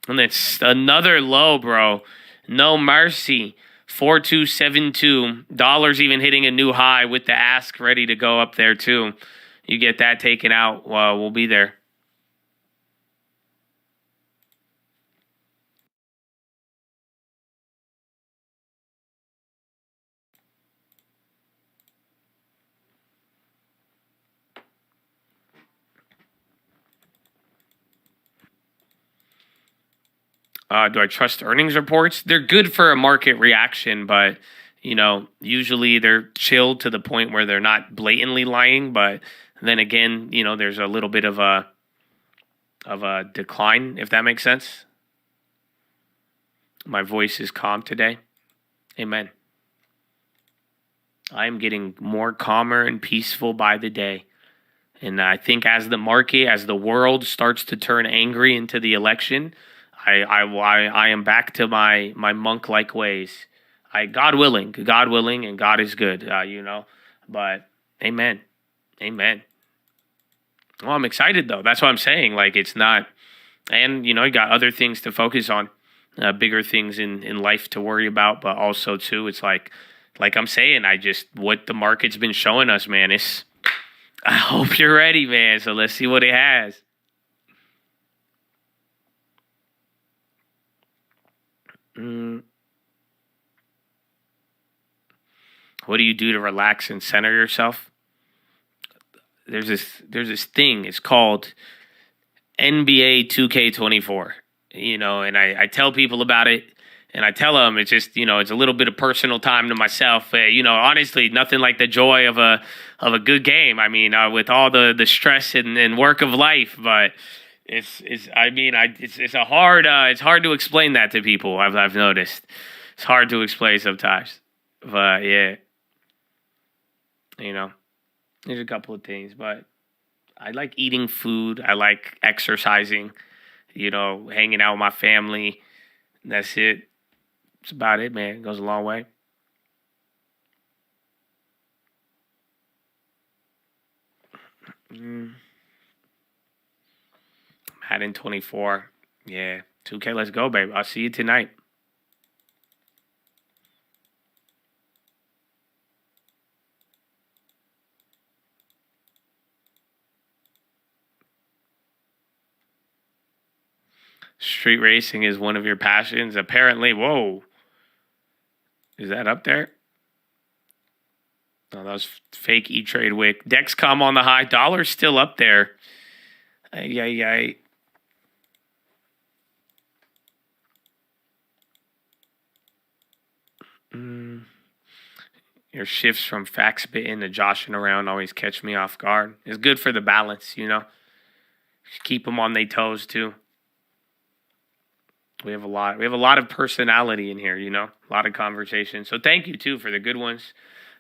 A: And it's another low, bro. No mercy. 4272. Dollars even hitting a new high with the ask ready to go up there too. You get that taken out, we'll be there. Do I trust earnings reports? They're good for a market reaction, but usually they're chilled to the point where they're not blatantly lying. But then again, there's a little bit of a decline, if that makes sense. My voice is calm today. Amen. I am getting more calmer and peaceful by the day. And I think as the market, as the world starts to turn angry into the election, I am back to my monk-like ways. God willing, and God is good, But amen. Well, I'm excited though. That's what I'm saying. Like, it's not, and you got other things to focus on, bigger things in life to worry about. But also too, it's like I'm saying, what the market's been showing us, man, is. I hope you're ready, man. So let's see what it has. What do you do to relax and center yourself? There's this thing. It's called NBA 2K24. And I tell people about it. And I tell them it's just, it's a little bit of personal time to myself. Honestly, nothing like the joy of a good game. With all the stress and work of life, but it's hard to explain that to people. I've noticed it's hard to explain sometimes, but yeah, there's a couple of things, but I like eating food. I like exercising. Hanging out with my family. That's it. That's about it, man. It goes a long way. Madden 24. Yeah. 2K, let's go, babe. I'll see you tonight. Street racing is one of your passions. Apparently, whoa. Is that up there? No, that was fake E-Trade Wick. Dexcom on the high. Dollar's still up there. Ay. Your shifts from fact spitting to joshing around always catch me off guard. It's good for the balance, Just keep them on their toes too. We have a lot of personality in here, a lot of conversation. So thank you too for the good ones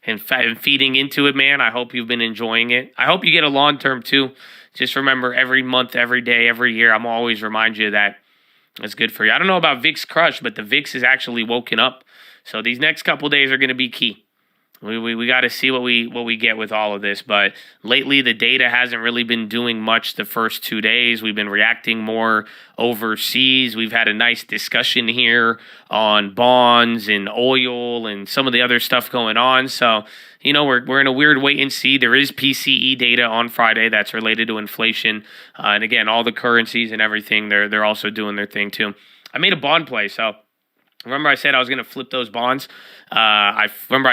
A: and feeding into it, man. I hope you've been enjoying it. I hope you get a long term too. Just remember, every month, every day, every year, I'm always remind you that it's good for you. I don't know about VIX Crush, but the VIX is actually woken up. So these next couple days are going to be key. We got to see what we get with all of this. But lately, the data hasn't really been doing much the first 2 days. We've been reacting more overseas. We've had a nice discussion here on bonds and oil and some of the other stuff going on. So, we're in a weird wait and see. There is PCE data on Friday that's related to inflation. And again, all the currencies and everything, they're also doing their thing too. I made a bond play, so remember I said I was going to flip those bonds. I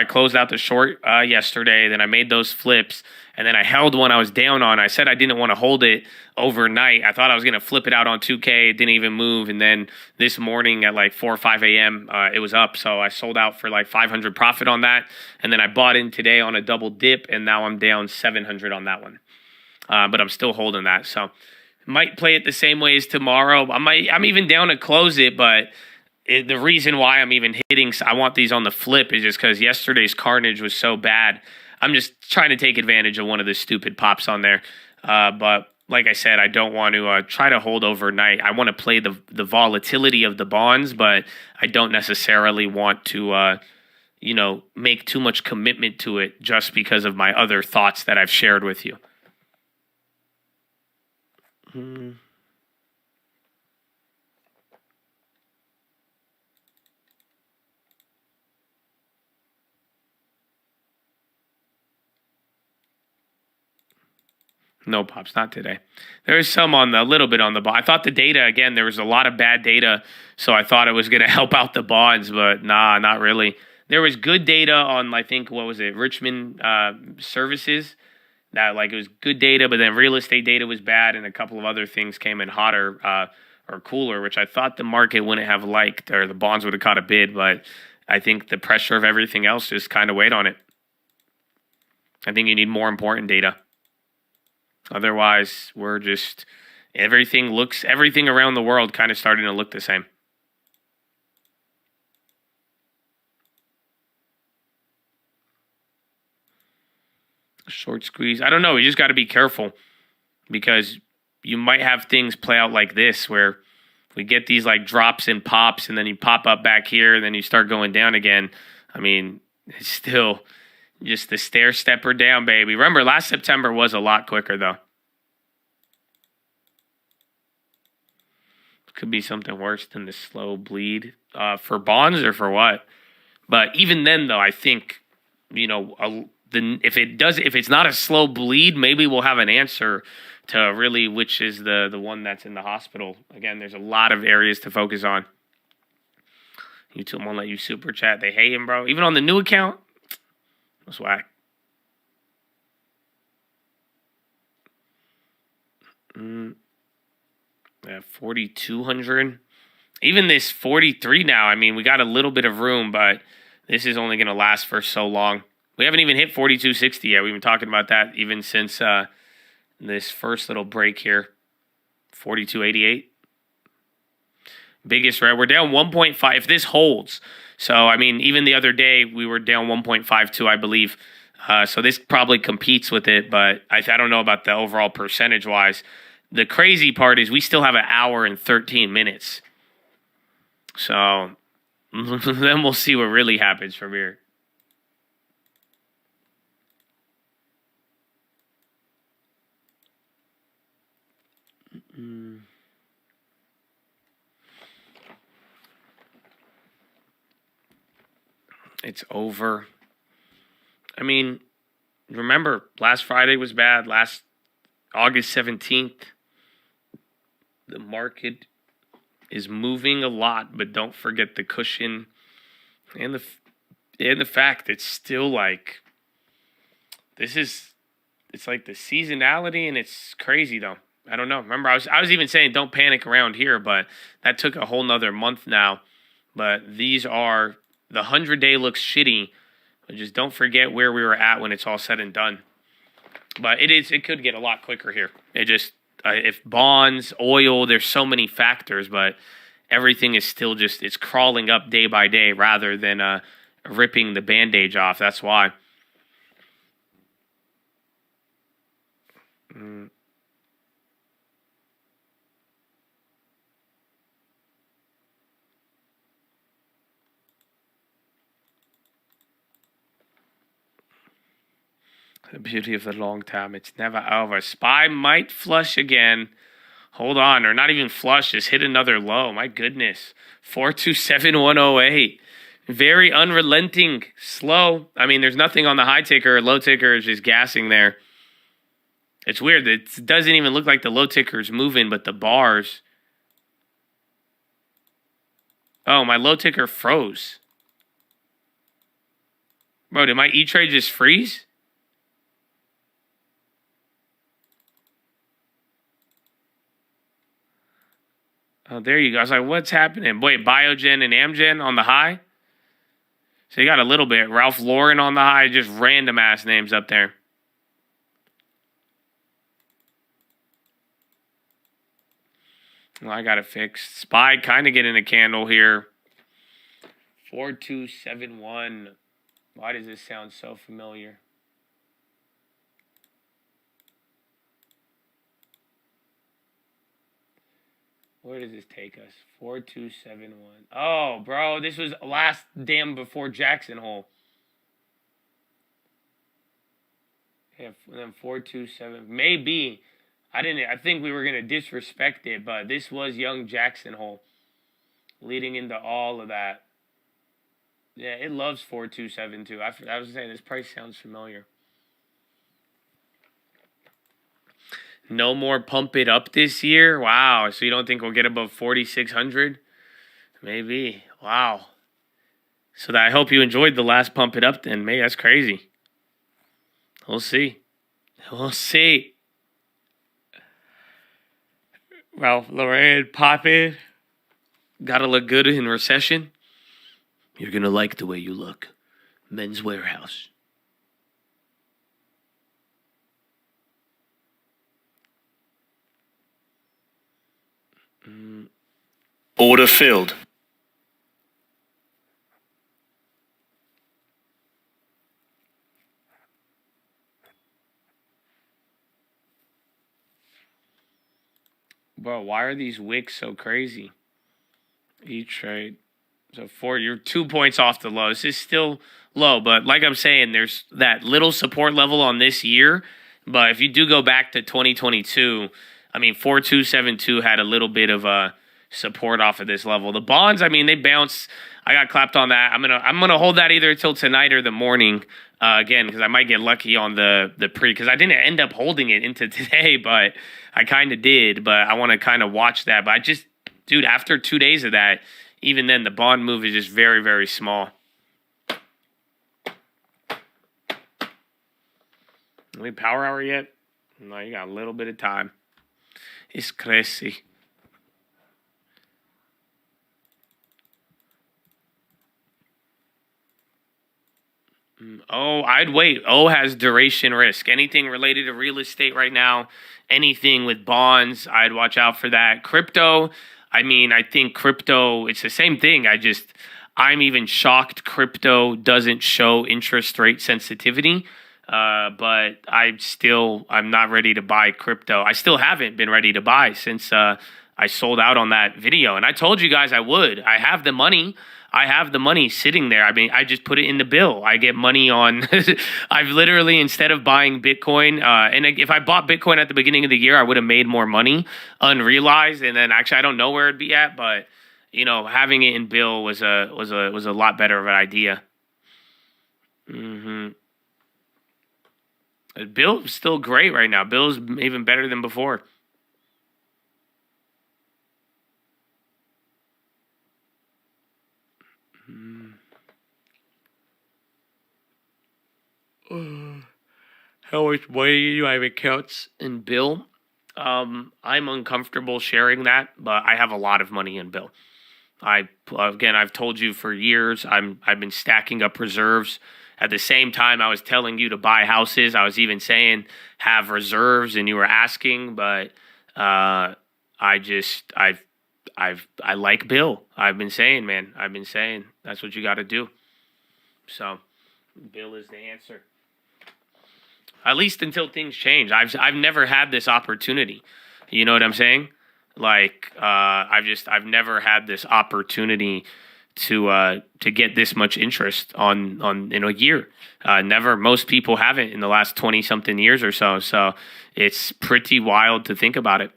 A: closed out the short yesterday. Then I made those flips, and then I held one I was down on. I said I didn't want to hold it overnight. I thought I was going to flip it out on 2K. It didn't even move. And then this morning at like 4 or 5 a.m., it was up. So I sold out for like 500 profit on that. And then I bought in today on a double dip, and now I'm down 700 on that one. But I'm still holding that. So might play it the same way as tomorrow. I'm even down to close it, but the reason why I'm even I want these on the flip is just because yesterday's carnage was so bad. I'm just trying to take advantage of one of the stupid pops on there. But like I said, I don't want to try to hold overnight. I want to play the volatility of the bonds, but I don't necessarily want to, make too much commitment to it just because of my other thoughts that I've shared with you. No pops, not today. There was some a little bit on the bond. I thought the data, again, there was a lot of bad data, so I thought it was going to help out the bonds, but nah, not really. There was good data on, I think, Richmond services. That it was good data, but then real estate data was bad, and a couple of other things came in hotter or cooler, which I thought the market wouldn't have liked, or the bonds would have caught a bid, but I think the pressure of everything else just kind of weighed on it. I think you need more important data. Otherwise, we're just everything around the world kind of starting to look the same. Short squeeze. I don't know. You just got to be careful because you might have things play out like this where we get these like drops and pops and then you pop up back here and then you start going down again. I mean, it's still just the stair stepper down, baby. Remember, last September was a lot quicker though. Could be something worse than the slow bleed for bonds or for what. But even then though, I think, you know, if it's not a slow bleed, maybe we'll have an answer to really which is the one that's in the hospital. Again, there's a lot of areas to focus on. YouTube won't let you super chat. They hate him, bro. Even on the new account, that's whack. Yeah, 4,200. Even this 43 now. I mean, we got a little bit of room, but this is only going to last for so long. We haven't even hit 4260 yet. We've been talking about that even since this first little break here. 4288. Biggest red. We're down 1.5. If this holds. So, I mean, even the other day, we were down 1.52, I believe. So this probably competes with it, but I don't know about the overall percentage-wise. The crazy part is we still have an hour and 13 minutes. So then we'll see what really happens from here. It's over. I mean, remember, last Friday was bad. Last August 17th, the market is moving a lot, but don't forget the cushion and the fact it's still like it's like the seasonality, and it's crazy though. I don't know. Remember, I was even saying don't panic around here, but that took a whole nother month now. But these are the 100-day looks shitty. But just don't forget where we were at when it's all said and done. But it could get a lot quicker here. It just if bonds, oil, there's so many factors, but everything is still just it's crawling up day by day rather than ripping the bandage off. That's why. The beauty of the long time. It's never over. SPY might flush again. Hold on. Or not even flush. Just hit another low. My goodness. 427,108. Very unrelenting. Slow. I mean, there's nothing on the high ticker. Low ticker is just gassing there. It's weird. It doesn't even look like the low ticker is moving, but the bars. Oh, my low ticker froze. Bro, did my E-Trade just freeze? Oh, there you go. I was like, what's happening? Wait, Biogen and Amgen on the high? So you got a little bit. Ralph Lauren on the high. Just random ass names up there. Well, I got it fixed. SPY kind of getting a candle here. 4271. Why does this sound so familiar? Where does this take us? 4271. Oh, bro, this was last damn before Jackson Hole. Yeah, and then 427. Maybe. I think we were going to disrespect it, but this was young Jackson Hole. Leading into all of that. Yeah, it loves 4272. I was saying, this price sounds familiar. No more pump it up this year? Wow. So you don't think we'll get above 4,600? Maybe. Wow. So I hope you enjoyed the last pump it up then. Maybe that's crazy. We'll see. We'll see. Ralph Lauren, pop it. Gotta look good in recession. You're gonna like the way you look. Men's Warehouse.
C: Order filled.
A: Bro, why are these wicks so crazy? Each trade. So you're 2 points off the low. This is still low, but like I'm saying, there's that little support level on this year. But if you do go back to 2022, I mean, 4272 had a little bit of a support off of this level. The bonds, I mean, they bounce. I got clapped on that. I'm gonna hold that either till tonight or the morning again, because I might get lucky on the pre, because I didn't end up holding it into today, but I kind of did. But I want to kind of watch that. But I just, dude, after 2 days of that, even then, the bond move is just very, very small. We power hour yet? No, you got a little bit of time. It's crazy. Oh, I'd wait. O has duration risk. Anything related to real estate right now, anything with bonds, I'd watch out for that. Crypto, I mean, I think crypto, it's the same thing. I'm even shocked crypto doesn't show interest rate sensitivity. But I'm not ready to buy crypto. I still haven't been ready to buy since I sold out on that video. And I told you guys I would. I have the money. I have the money sitting there. I mean, I just put it in the bill. I get money on. I've literally, instead of buying Bitcoin, and if I bought Bitcoin at the beginning of the year, I would have made more money unrealized. And then actually, I don't know where it'd be at, but you know, having it in bill was a lot better of an idea. Bill's still great right now. Bill's even better than before. How much money do I have accounts in Bill? I'm uncomfortable sharing that, but I have a lot of money in Bill. I've told you for years, I've been stacking up reserves. At the same time, I was telling you to buy houses. I was even saying have reserves, and you were asking. But I like Bill. I've been saying, man. I've been saying that's what you got to do. So, Bill is the answer. At least until things change. I've never had this opportunity. You know what I'm saying? Like I've never had this opportunity to get this much interest on in a year. Never. Most people haven't in the last 20-something years or so. So it's pretty wild to think about it.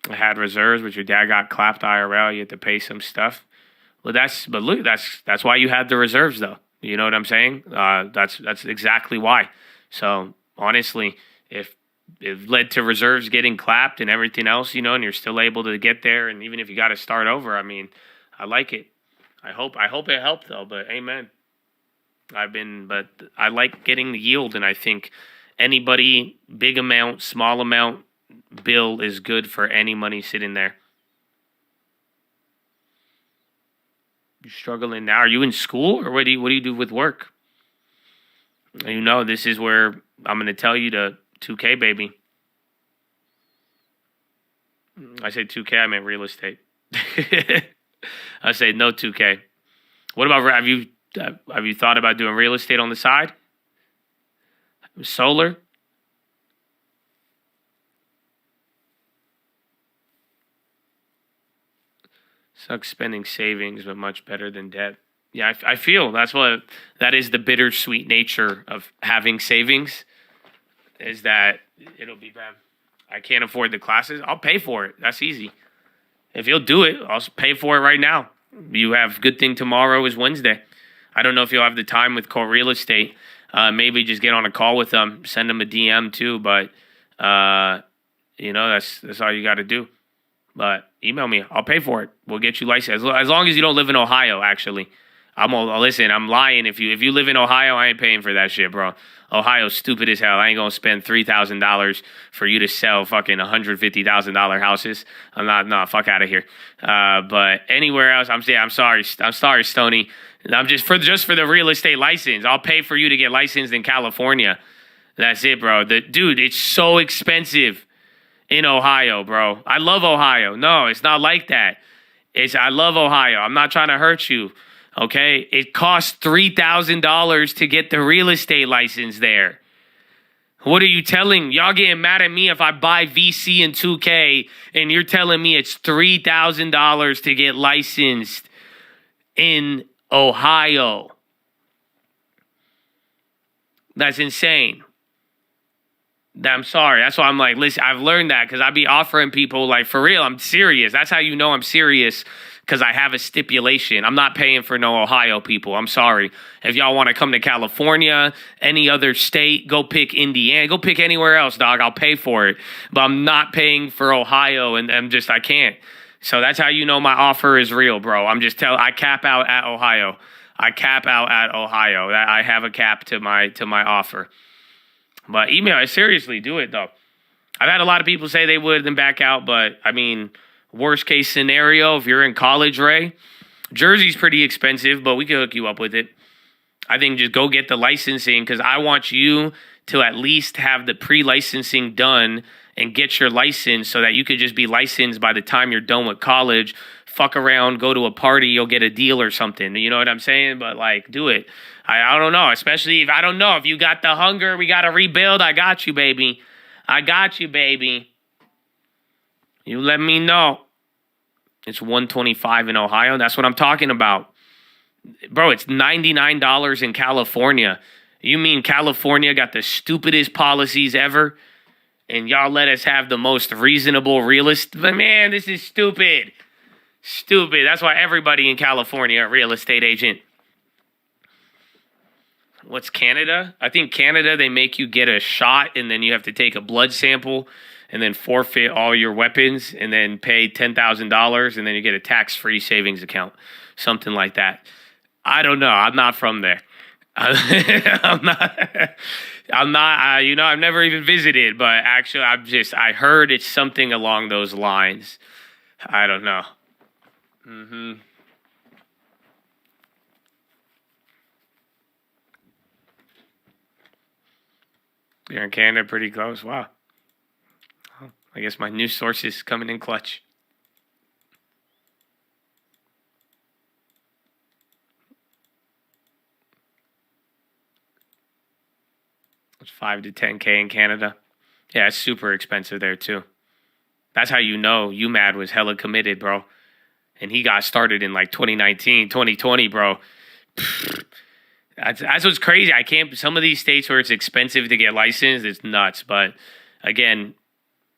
A: I had reserves, but your dad got clapped IRL. You had to pay some stuff. Well, that's why you had the reserves, though. You know what I'm saying? That's exactly why. So honestly, if it led to reserves getting clapped and everything else, you know, and you're still able to get there, and even if you got to start over, I mean, I like it. I hope it helped though, but amen. But I like getting the yield, and I think anybody, big amount, small amount, bill is good for any money sitting there. You struggling now? Are you in school, or what do you do with work? You know, this is where I'm going to tell you to 2K, baby. I say 2K, I meant real estate. I say no 2K. What about, have you thought about doing real estate on the side? Solar? Sucks spending savings, but much better than debt. Yeah, I feel that is the bittersweet nature of having savings, is that it'll be bad. I can't afford the classes. I'll pay for it. That's easy. If you'll do it, I'll pay for it right now. You have good thing tomorrow is Wednesday. I don't know if you'll have the time with Core Real Estate. Maybe just get on a call with them, send them a DM too. But you know, that's all you got to do. But email me. I'll pay for it. We'll get you licensed. As long as you don't live in Ohio, actually. I'm lying. If you live in Ohio, I ain't paying for that shit, bro. Ohio's stupid as hell. I ain't gonna spend $3,000 for you to sell fucking $150,000 houses. I'm not, fuck out of here. But anywhere else, I'm sorry, Stoney. I'm just for the real estate license. I'll pay for you to get licensed in California. That's it, bro. Dude, it's so expensive in Ohio, bro. I love Ohio. No, it's not like that. I love Ohio. I'm not trying to hurt you. Okay? It costs $3,000 to get the real estate license there. What are you telling? Y'all getting mad at me if I buy VC in 2K and you're telling me it's $3,000 to get licensed in Ohio. That's insane. I'm sorry. That's why I'm like, listen, I've learned that because I be offering people, like, for real, I'm serious. That's how you know I'm serious, because I have a stipulation. I'm not paying for no Ohio people. I'm sorry. If y'all want to come to California, any other state, go pick Indiana. Go pick anywhere else, dog. I'll pay for it. But I'm not paying for Ohio, and I can't. So that's how you know my offer is real, bro. I cap out at Ohio. I cap out at Ohio. I have a cap to my offer. But email, seriously, do it, though. I've had a lot of people say they would then back out, but, I mean, worst case scenario, if you're in college, Ray, Jersey's pretty expensive, but we can hook you up with it. I think just go get the licensing, because I want you to at least have the pre-licensing done and get your license so that you could just be licensed by the time you're done with college. Fuck around, go to a party, you'll get a deal or something. You know what I'm saying? But, like, do it. I don't know, especially if I don't know. If you got the hunger, we got to rebuild, I got you, baby. I got you, baby. You let me know. It's $125 in Ohio. That's what I'm talking about. Bro, it's $99 in California. You mean California got the stupidest policies ever? And y'all let us have the most reasonable real estate? Man, this is stupid. Stupid. That's why everybody in California a real estate agent. What's Canada? I think Canada, they make you get a shot, and then you have to take a blood sample and then forfeit all your weapons and then pay $10,000, and then you get a tax-free savings account. Something like that. I don't know. I'm not from there. I'm not, I've never even visited, but actually I heard it's something along those lines. I don't know. You're in Canada, pretty close. Wow. I guess my news source is coming in clutch. It's 5 to 10K in Canada. Yeah, it's super expensive there too. That's how you know UMAD was hella committed, bro. And he got started in like 2019, 2020, bro. That's what's crazy. I can't. Some of these states where it's expensive to get licensed, it's nuts. But again,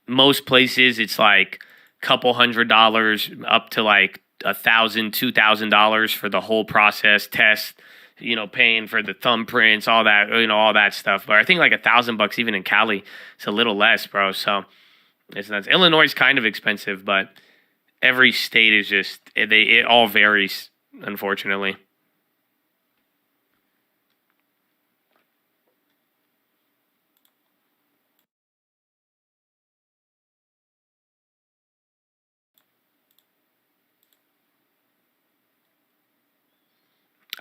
A: most places it's like a couple $100 up to like $1,000, $2,000 for the whole process, test, paying for the thumbprints, all that, all that stuff. But I think like $1,000 even in Cali, it's a little less, bro. So it's nuts. Illinois is kind of expensive, but every state is just it all varies, unfortunately.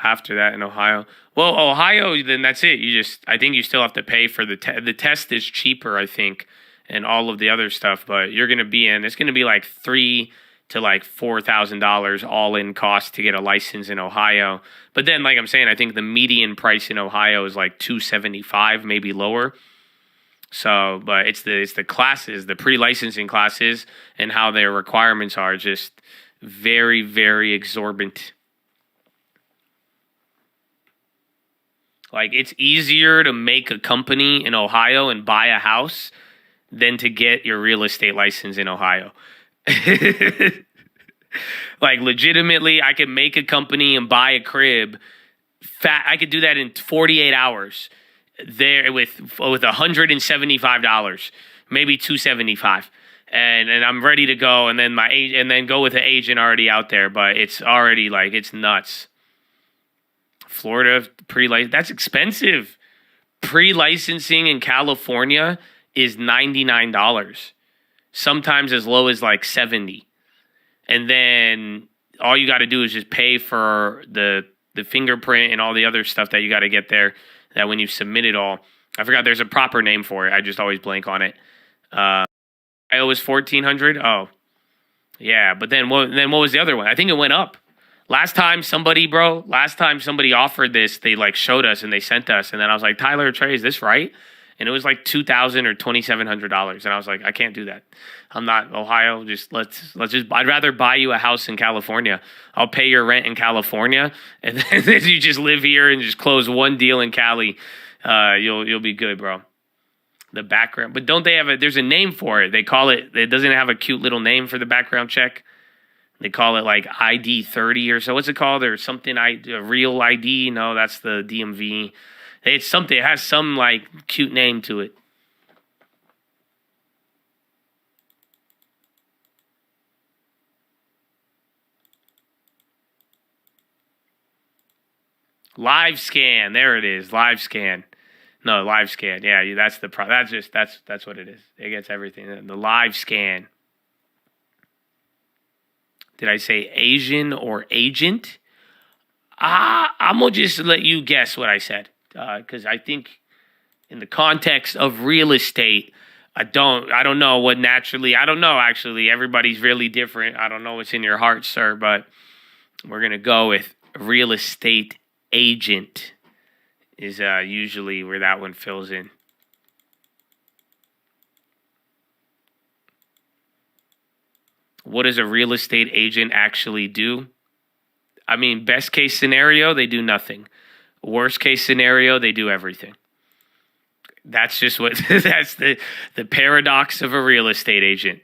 A: After that in Ohio. Well, Ohio, then that's it. I think you still have to pay for the test is cheaper, I think, and all of the other stuff, but you're going to be it's going to be like $3,000 to like $4,000 all in cost to get a license in Ohio. But then, like I'm saying, I think the median price in Ohio is like $275, maybe lower. So, but it's the classes, the pre-licensing classes, and how their requirements are just very, very exorbitant. Like, it's easier to make a company in Ohio and buy a house than to get your real estate license in Ohio. Like, legitimately, I could make a company and buy a crib. I could do that in 48 hours there with $175, maybe $275. And I'm ready to go, and then go with an agent already out there, but it's already like, it's nuts. Florida that's expensive. Pre-licensing in California is $99. Sometimes as low as like $70. And then all you got to do is just pay for the fingerprint and all the other stuff that you got to get there. That when you submit it all, I forgot there's a proper name for it. I just always blank on it. I was $1,400. Oh, yeah. But then what was the other one? I think it went up. Last time somebody offered this, they like showed us and they sent us. And then I was like, Tyler, Trey, is this right? And and it was like $2,000 or $2,700, and I was like, I can't do that. I'm not Ohio. Just let's just. I'd rather buy you a house in California. I'll pay your rent in California, and then you just live here and just close one deal in Cali. You'll be good, bro. The background, but don't they have there's a name for it. They call it. It doesn't have a cute little name for the background check. They call it like ID 30 or so. What's it called? Or something? A real ID? No, that's the DMV. It's something. It has some like cute name to it. Live scan. There it is. Live scan. No, live scan. Yeah, that's the that's what it is. It gets everything. The live scan. Did I say Asian or agent? I'm gonna just let you guess what I said, because I think in the context of real estate, I don't know what naturally. I don't know actually. Everybody's really different. I don't know what's in your heart, sir, but we're gonna go with real estate agent. Is usually where that one fills in. What does a real estate agent actually do? I mean, best case scenario, they do nothing. Worst case scenario, they do everything. That's just what, that's the paradox of a real estate agent.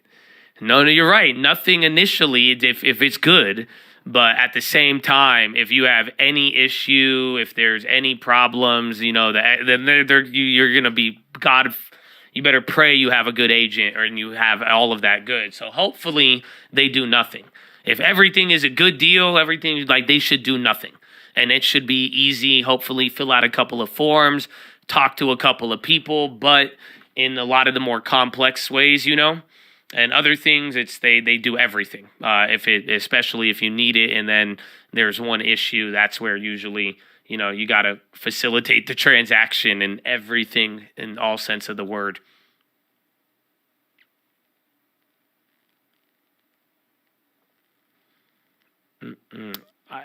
A: No, you're right. Nothing initially if it's good. But at the same time, if you have any issue, if there's any problems, then you're going to be, God, you better pray you have a good agent and you have all of that good. So hopefully they do nothing. If everything is a good deal, everything, like, they should do nothing. And it should be easy. Hopefully fill out a couple of forms, talk to a couple of people, but in a lot of the more complex ways, And other things, they do everything. Especially if you need it, and then there's one issue, that's where usually, you got to facilitate the transaction and everything in all sense of the word.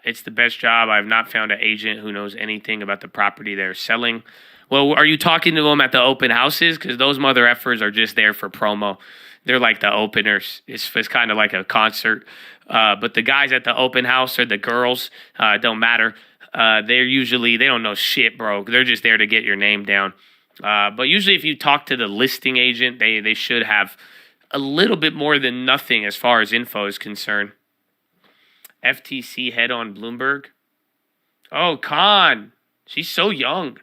A: It's the best job. I've not found an agent who knows anything about the property they're selling. Well, are you talking to them at the open houses? Because those mother effers are just there for promo. They're like the openers. It's kind of like a concert. But the guys at the open house or the girls, don't matter. They don't know shit, bro. They're just there to get your name down. But usually if you talk to the listing agent, they should have a little bit more than nothing as far as info is concerned. FTC head on Bloomberg. Oh, Khan. She's so young.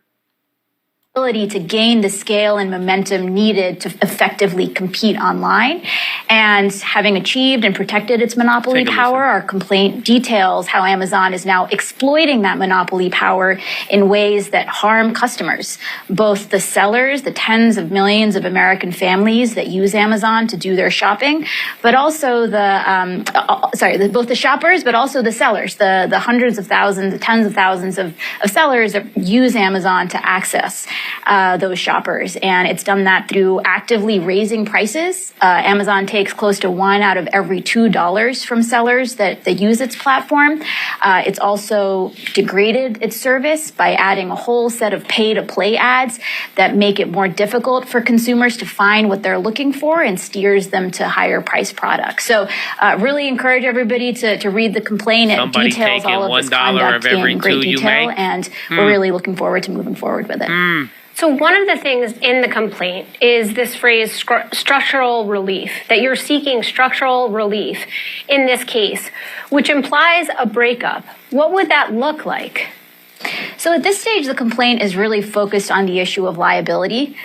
F: Ability to gain the scale and momentum needed to effectively compete online. And having achieved and protected its monopoly power, our complaint details how Amazon is now exploiting that monopoly power in ways that harm customers, both the sellers, the tens of millions of American families that use Amazon to do their shopping, but also both the shoppers, but also the sellers, the hundreds of thousands, the tens of thousands of sellers that use Amazon to access those shoppers. And it's done that through actively raising prices. Amazon takes close to $1 out of every $2 from sellers that use its platform. It's also degraded its service by adding a whole set of pay-to-play ads that make it more difficult for consumers to find what they're looking for and steers them to higher price products. So really encourage everybody to read the complaint. It details all of this conduct in great detail, and we're really looking forward to moving forward with it.
I: So one of the things in the complaint is this phrase structural relief, that you're seeking structural relief in this case, which implies a breakup. What would that look like?
F: So at this stage, the complaint is really focused on the issue of liability.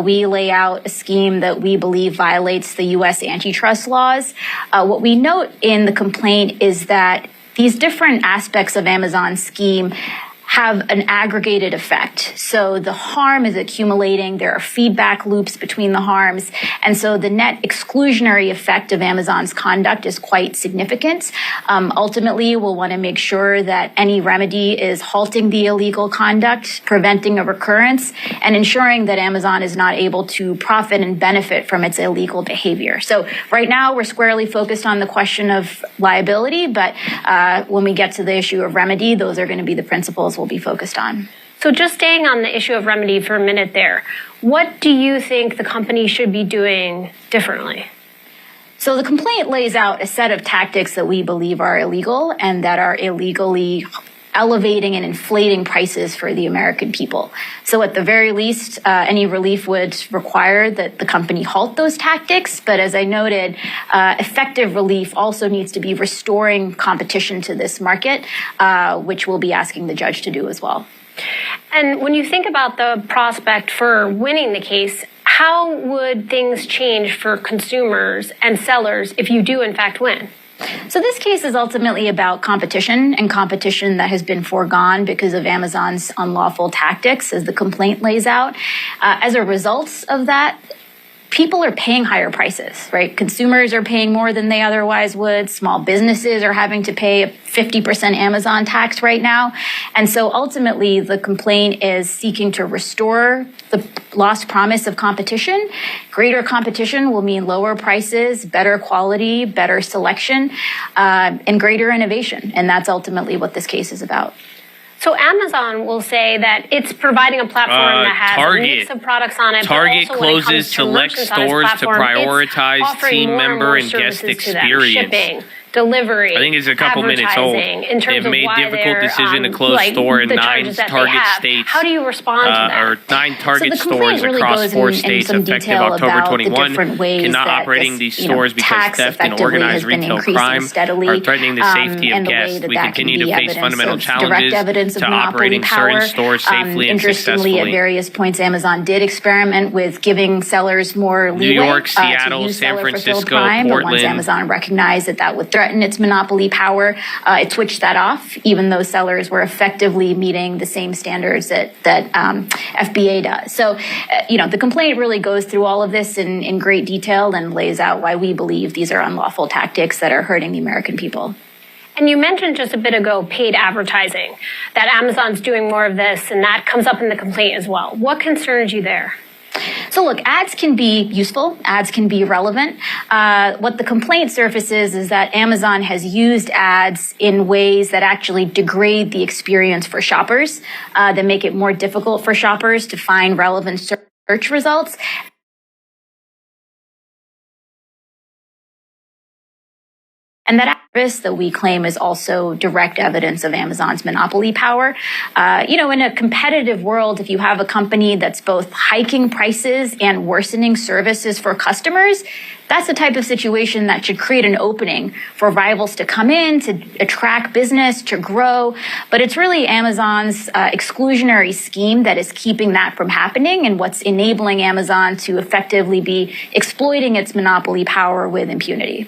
F: We lay out a scheme that we believe violates the U.S. antitrust laws. What we note in the complaint is that these different aspects of Amazon's scheme have an aggregated effect. So the harm is accumulating. There are feedback loops between the harms. And so the net exclusionary effect of Amazon's conduct is quite significant. Ultimately, we'll want to make sure that any remedy is halting the illegal conduct, preventing a recurrence, and ensuring that Amazon is not able to profit and benefit from its illegal behavior. So right now, we're squarely focused on the question of liability, but when we get to the issue of remedy, those are going to be the principles we'll be focused on.
I: So just staying on the issue of remedy for a minute there, what do you think the company should be doing differently?
F: So the complaint lays out a set of tactics that we believe are illegal and that are illegally elevating and inflating prices for the American people. So at the very least, any relief would require that the company halt those tactics. But as I noted, effective relief also needs to be restoring competition to this market, which we'll be asking the judge to do as well.
I: And when you think about the prospect for winning the case, how would things change for consumers and sellers if you do in fact win?
F: So this case is ultimately about competition and competition that has been foregone because of Amazon's unlawful tactics, as the complaint lays out. As a result of that, people are paying higher prices, right? Consumers are paying more than they otherwise would. Small businesses are having to pay a 50% Amazon tax right now. And so ultimately, the complaint is seeking to restore the lost promise of competition. Greater competition will mean lower prices, better quality, better selection, and greater innovation. And that's ultimately what this case is about.
I: So Amazon will say that it's providing a platform that has a mix of products on it.
A: Target
I: but also when it
A: closes
I: comes
A: select
I: merchants on its
A: stores to
I: platform,
A: prioritize
I: it's offering
A: team
I: more and
A: member
I: more
A: and guest
I: services to them.
A: experience.
I: Shipping, delivery,
A: I think it's a couple minutes old.
I: in terms
A: They've
I: of
A: made
I: why
A: difficult
I: they're,
A: decision to close
I: like,
A: store in
I: the
A: 9
I: charges that they
A: target
I: have.
A: states.
I: How do you respond to that?
A: Or 9 target
F: So the complaint
A: stores
F: really
A: across
F: goes
A: 4
F: in
A: states
F: some
A: effective
F: detail
A: October
F: about
A: 21
F: the different ways
A: cannot
F: that
A: operating
F: this,
A: these stores because
F: tax
A: theft and
F: effectively
A: organized
F: has been
A: retail
F: increasing
A: crime
F: steadily,
A: are threatening the safety of
F: and the way
A: guests.
F: that
A: We
F: that
A: continue
F: can
A: to
F: be
A: face
F: evidence
A: fundamental
F: of
A: challenges
F: direct evidence of
A: to
F: monopoly
A: operating
F: power.
A: certain stores safely and
F: Interestingly,
A: successfully.
F: at various points, Amazon did experiment with giving sellers more leeway
A: New York,
F: to
A: Seattle,
F: use
A: San
F: seller-fulfilled
A: Francisco,
F: crime, but once
A: Portland.
F: Amazon recognized that that would threaten its monopoly power, it switched that off, even though sellers were effectively meeting the same standards that FBA does. So, the complaint really goes through all of this in great detail and lays out why we believe these are unlawful tactics that are hurting the American people.
I: And you mentioned just a bit ago paid advertising, that Amazon's doing more of this, and that comes up in the complaint as well. What concerns you there?
F: So look, ads can be useful, ads can be relevant. What the complaint surfaces is that Amazon has used ads in ways that actually degrade the experience for shoppers, that make it more difficult for shoppers to find relevant search results. And that service that we claim is also direct evidence of Amazon's monopoly power. In a competitive world, if you have a company that's both hiking prices and worsening services for customers, that's the type of situation that should create an opening for rivals to come in, to attract business, to grow. But it's really Amazon's exclusionary scheme that is keeping that from happening and what's enabling Amazon to effectively be exploiting its monopoly power with impunity.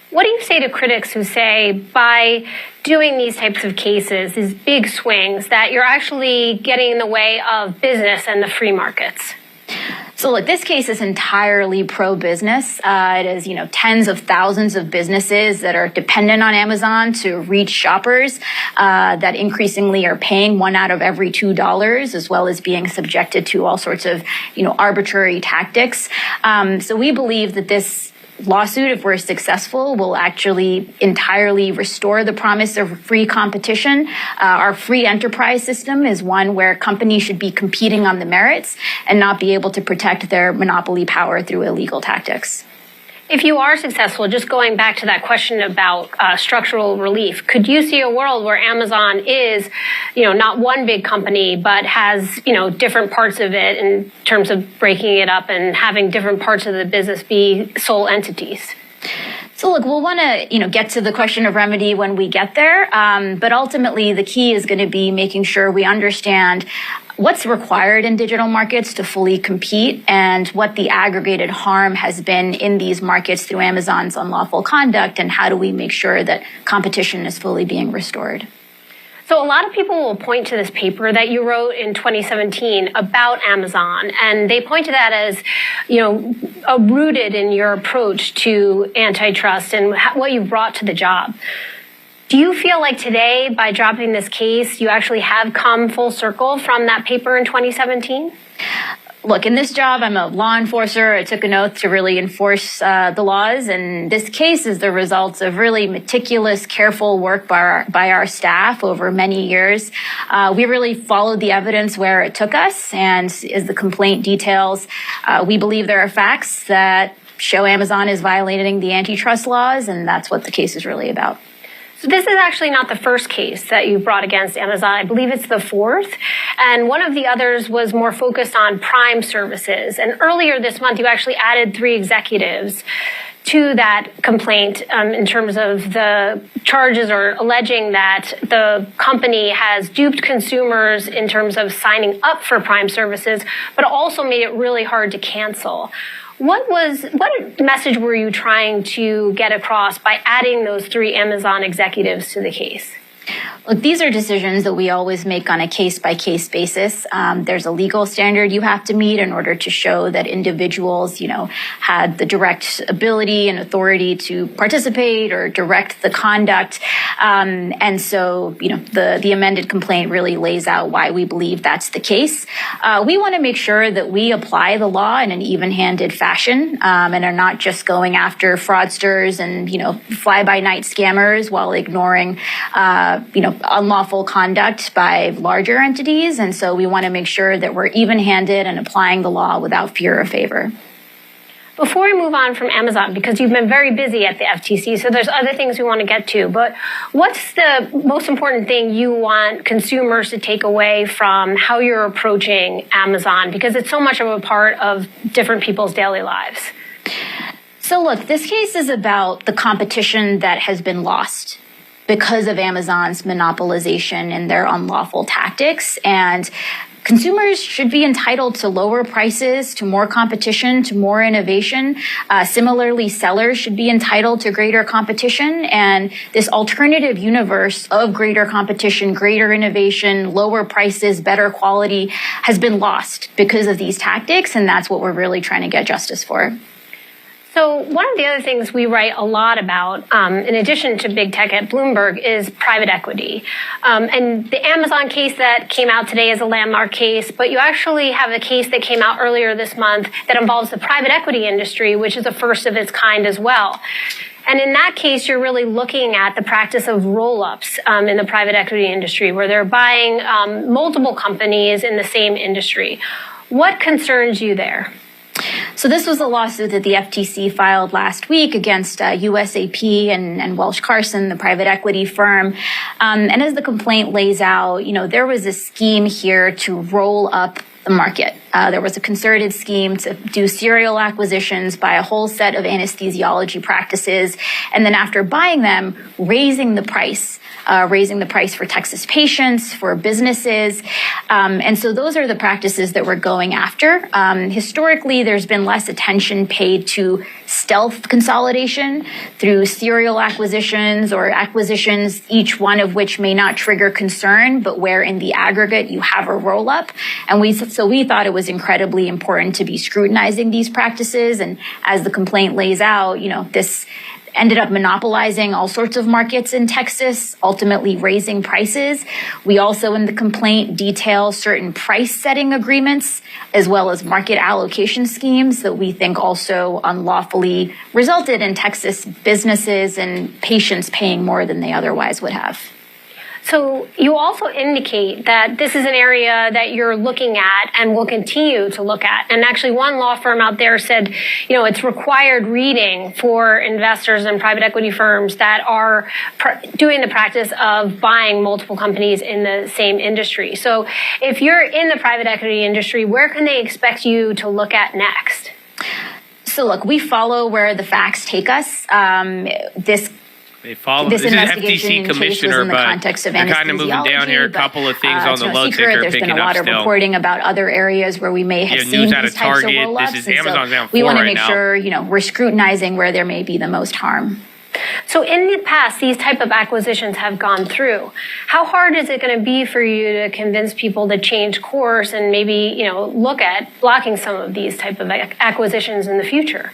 I: What do you say to critics who say by doing these types of cases, these big swings, that you're actually getting in the way of business and the free markets?
F: So look, this case is entirely pro-business. It is, tens of thousands of businesses that are dependent on Amazon to reach shoppers that increasingly are paying $1 out of every $2, as well as being subjected to all sorts of, arbitrary tactics. So we believe that this lawsuit, if we're successful, will actually entirely restore the promise of free competition. Our free enterprise system is one where companies should be competing on the merits and not be able to protect their monopoly power through illegal tactics.
I: If you are successful, just going back to that question about structural relief, could you see a world where Amazon is, not one big company, but has, different parts of it in terms of breaking it up and having different parts of the business be sole entities?
F: So look, we'll want to, get to the question of remedy when we get there. But ultimately, the key is going to be making sure we understand what's required in digital markets to fully compete and what the aggregated harm has been in these markets through Amazon's unlawful conduct, and how do we make sure that competition is fully being restored.
I: So a lot of people will point to this paper that you wrote in 2017 about Amazon, and they point to that as, rooted in your approach to antitrust and what you brought to the job. Do you feel like today, by dropping this case, you actually have come full circle from that paper in 2017?
F: Look, in this job, I'm a law enforcer. I took an oath to really enforce the laws. And this case is the result of really meticulous, careful work by our staff over many years. We really followed the evidence where it took us. And as the complaint details, we believe there are facts that show Amazon is violating the antitrust laws. And that's what the case is really about.
I: So this is actually not the first case that you brought against Amazon. I believe it's the fourth. And one of the others was more focused on Prime services. And earlier this month, you actually added 3 executives to that complaint in terms of the charges or alleging that the company has duped consumers in terms of signing up for Prime services, but also made it really hard to cancel. What message were you trying to get across by adding those 3 Amazon executives to the case?
F: Look, these are decisions that we always make on a case-by-case basis. There's a legal standard you have to meet in order to show that individuals, had the direct ability and authority to participate or direct the conduct. And so, the amended complaint really lays out why we believe that's the case. We want to make sure that we apply the law in an even-handed fashion and are not just going after fraudsters and, fly-by-night scammers while ignoring unlawful conduct by larger entities. And so we want to make sure that we're even-handed and applying the law without fear or favor.
I: Before we move on from Amazon, because you've been very busy at the FTC, so there's other things we want to get to, but what's the most important thing you want consumers to take away from how you're approaching Amazon? Because it's so much of a part of different people's daily lives.
F: So look, this case is about the competition that has been lost because of Amazon's monopolization and their unlawful tactics. And consumers should be entitled to lower prices, to more competition, to more innovation. Similarly, sellers should be entitled to greater competition. And this alternative universe of greater competition, greater innovation, lower prices, better quality has been lost because of these tactics. And that's what we're really trying to get justice for.
I: So one of the other things we write a lot about, in addition to big tech at Bloomberg, is private equity. And the Amazon case that came out today is a landmark case, but you actually have a case that came out earlier this month that involves the private equity industry, which is a first of its kind as well. And in that case, you're really looking at the practice of roll-ups in the private equity industry, where they're buying multiple companies in the same industry. What concerns you there?
F: So this was a lawsuit that the FTC filed last week against USAP and Welsh Carson, the private equity firm. And as the complaint lays out, there was a scheme here to roll up the market. There was a concerted scheme to do serial acquisitions by a whole set of anesthesiology practices. And then after buying them, raising the price for Texas patients, for businesses. And so those are the practices that we're going after. Historically, there's been less attention paid to stealth consolidation through serial acquisitions or acquisitions, each one of which may not trigger concern, but where in the aggregate you have a roll-up. And we thought it was incredibly important to be scrutinizing these practices. And as the complaint lays out, this ended up monopolizing all sorts of markets in Texas, ultimately raising prices. We also, in the complaint, detail certain price-setting agreements, as well as market allocation schemes that we think also unlawfully resulted in Texas businesses and patients paying more than they otherwise would have.
I: So you also indicate that this is an area that you're looking at and will continue to look at. And actually, one law firm out there said, it's required reading for investors and private equity firms that are doing the practice of buying multiple companies in the same industry. So if you're in the private equity industry, where can they expect you to look at next?
F: So look, we follow where the facts take us.
A: They follow.
F: This
A: is
F: investigation
A: FTC commissioner,
F: in the
A: but
F: context of
A: they're kind of moving down here. A couple of things on the low ticker
F: There's
A: picking
F: been a lot
A: up
F: of
A: still.
F: reporting about other areas where we may have seen
A: news
F: these
A: out of
F: types
A: Target.
F: of roll-ups.
A: This is Amazon's down 4
F: we want to
A: right
F: make
A: now.
F: sure, we're scrutinizing where there may be the most harm.
I: So in the past, these type of acquisitions have gone through. How hard is it going to be for you to convince people to change course and maybe, look at blocking some of these type of acquisitions in the future?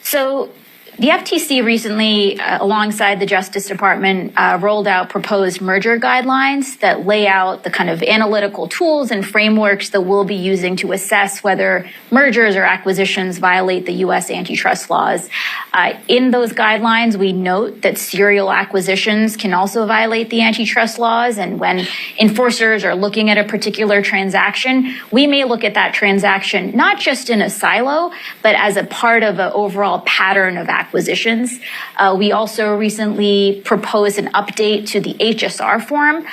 F: So The FTC recently, alongside the Justice Department, rolled out proposed merger guidelines that lay out the kind of analytical tools and frameworks that we'll be using to assess whether mergers or acquisitions violate the U.S. antitrust laws. In those guidelines, we note that serial acquisitions can also violate the antitrust laws. And when enforcers are looking at a particular transaction, we may look at that transaction not just in a silo, but as a part of an overall pattern of acquisitions. We also recently proposed an update to the HSR form.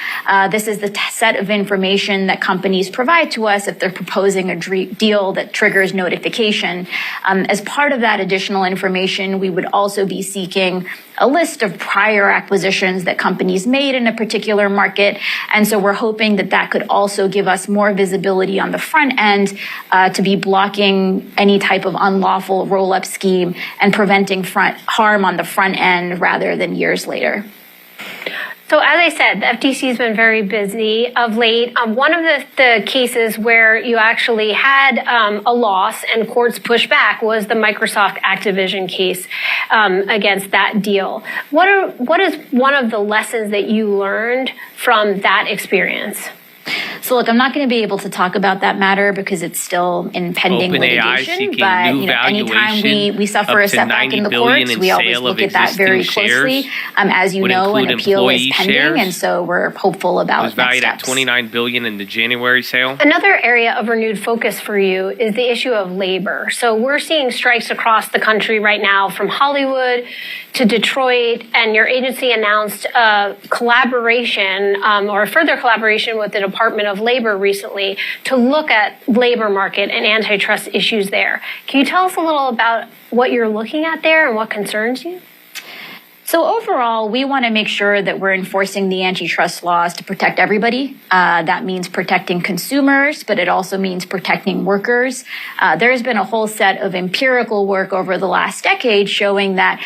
F: This is the set of information that companies provide to us if they're proposing a deal that triggers notification. As part of that additional information, we would also be seeking a list of prior acquisitions that companies made in a particular market. And so we're hoping that that could also give us more visibility on the front end to be blocking any type of unlawful roll-up scheme and preventing harm on the front end rather than years later.
I: So as I said, the FTC has been very busy of late. One of the cases where you actually had a loss and courts pushed back was the Microsoft Activision case against that deal. What is one of the lessons that you learned from that experience?
F: So look, I'm not going to be able to talk about that matter because it's still in pending litigation. But anytime we suffer a setback in the courts, we always look at that very closely. As you know, an appeal is pending, and so we're hopeful about next steps.
A: It was valued at $29 billion in the January sale.
I: Another area of renewed focus for you is the issue of labor. So we're seeing strikes across the country right now, from Hollywood to Detroit, and your agency announced a collaboration or a further collaboration with the Department of Labor recently to look at labor market and antitrust issues there. Can you tell us a little about what you're looking at there and what concerns you?
F: So overall, we want to make sure that we're enforcing the antitrust laws to protect everybody. That means protecting consumers, but it also means protecting workers. There's been a whole set of empirical work over the last decade showing that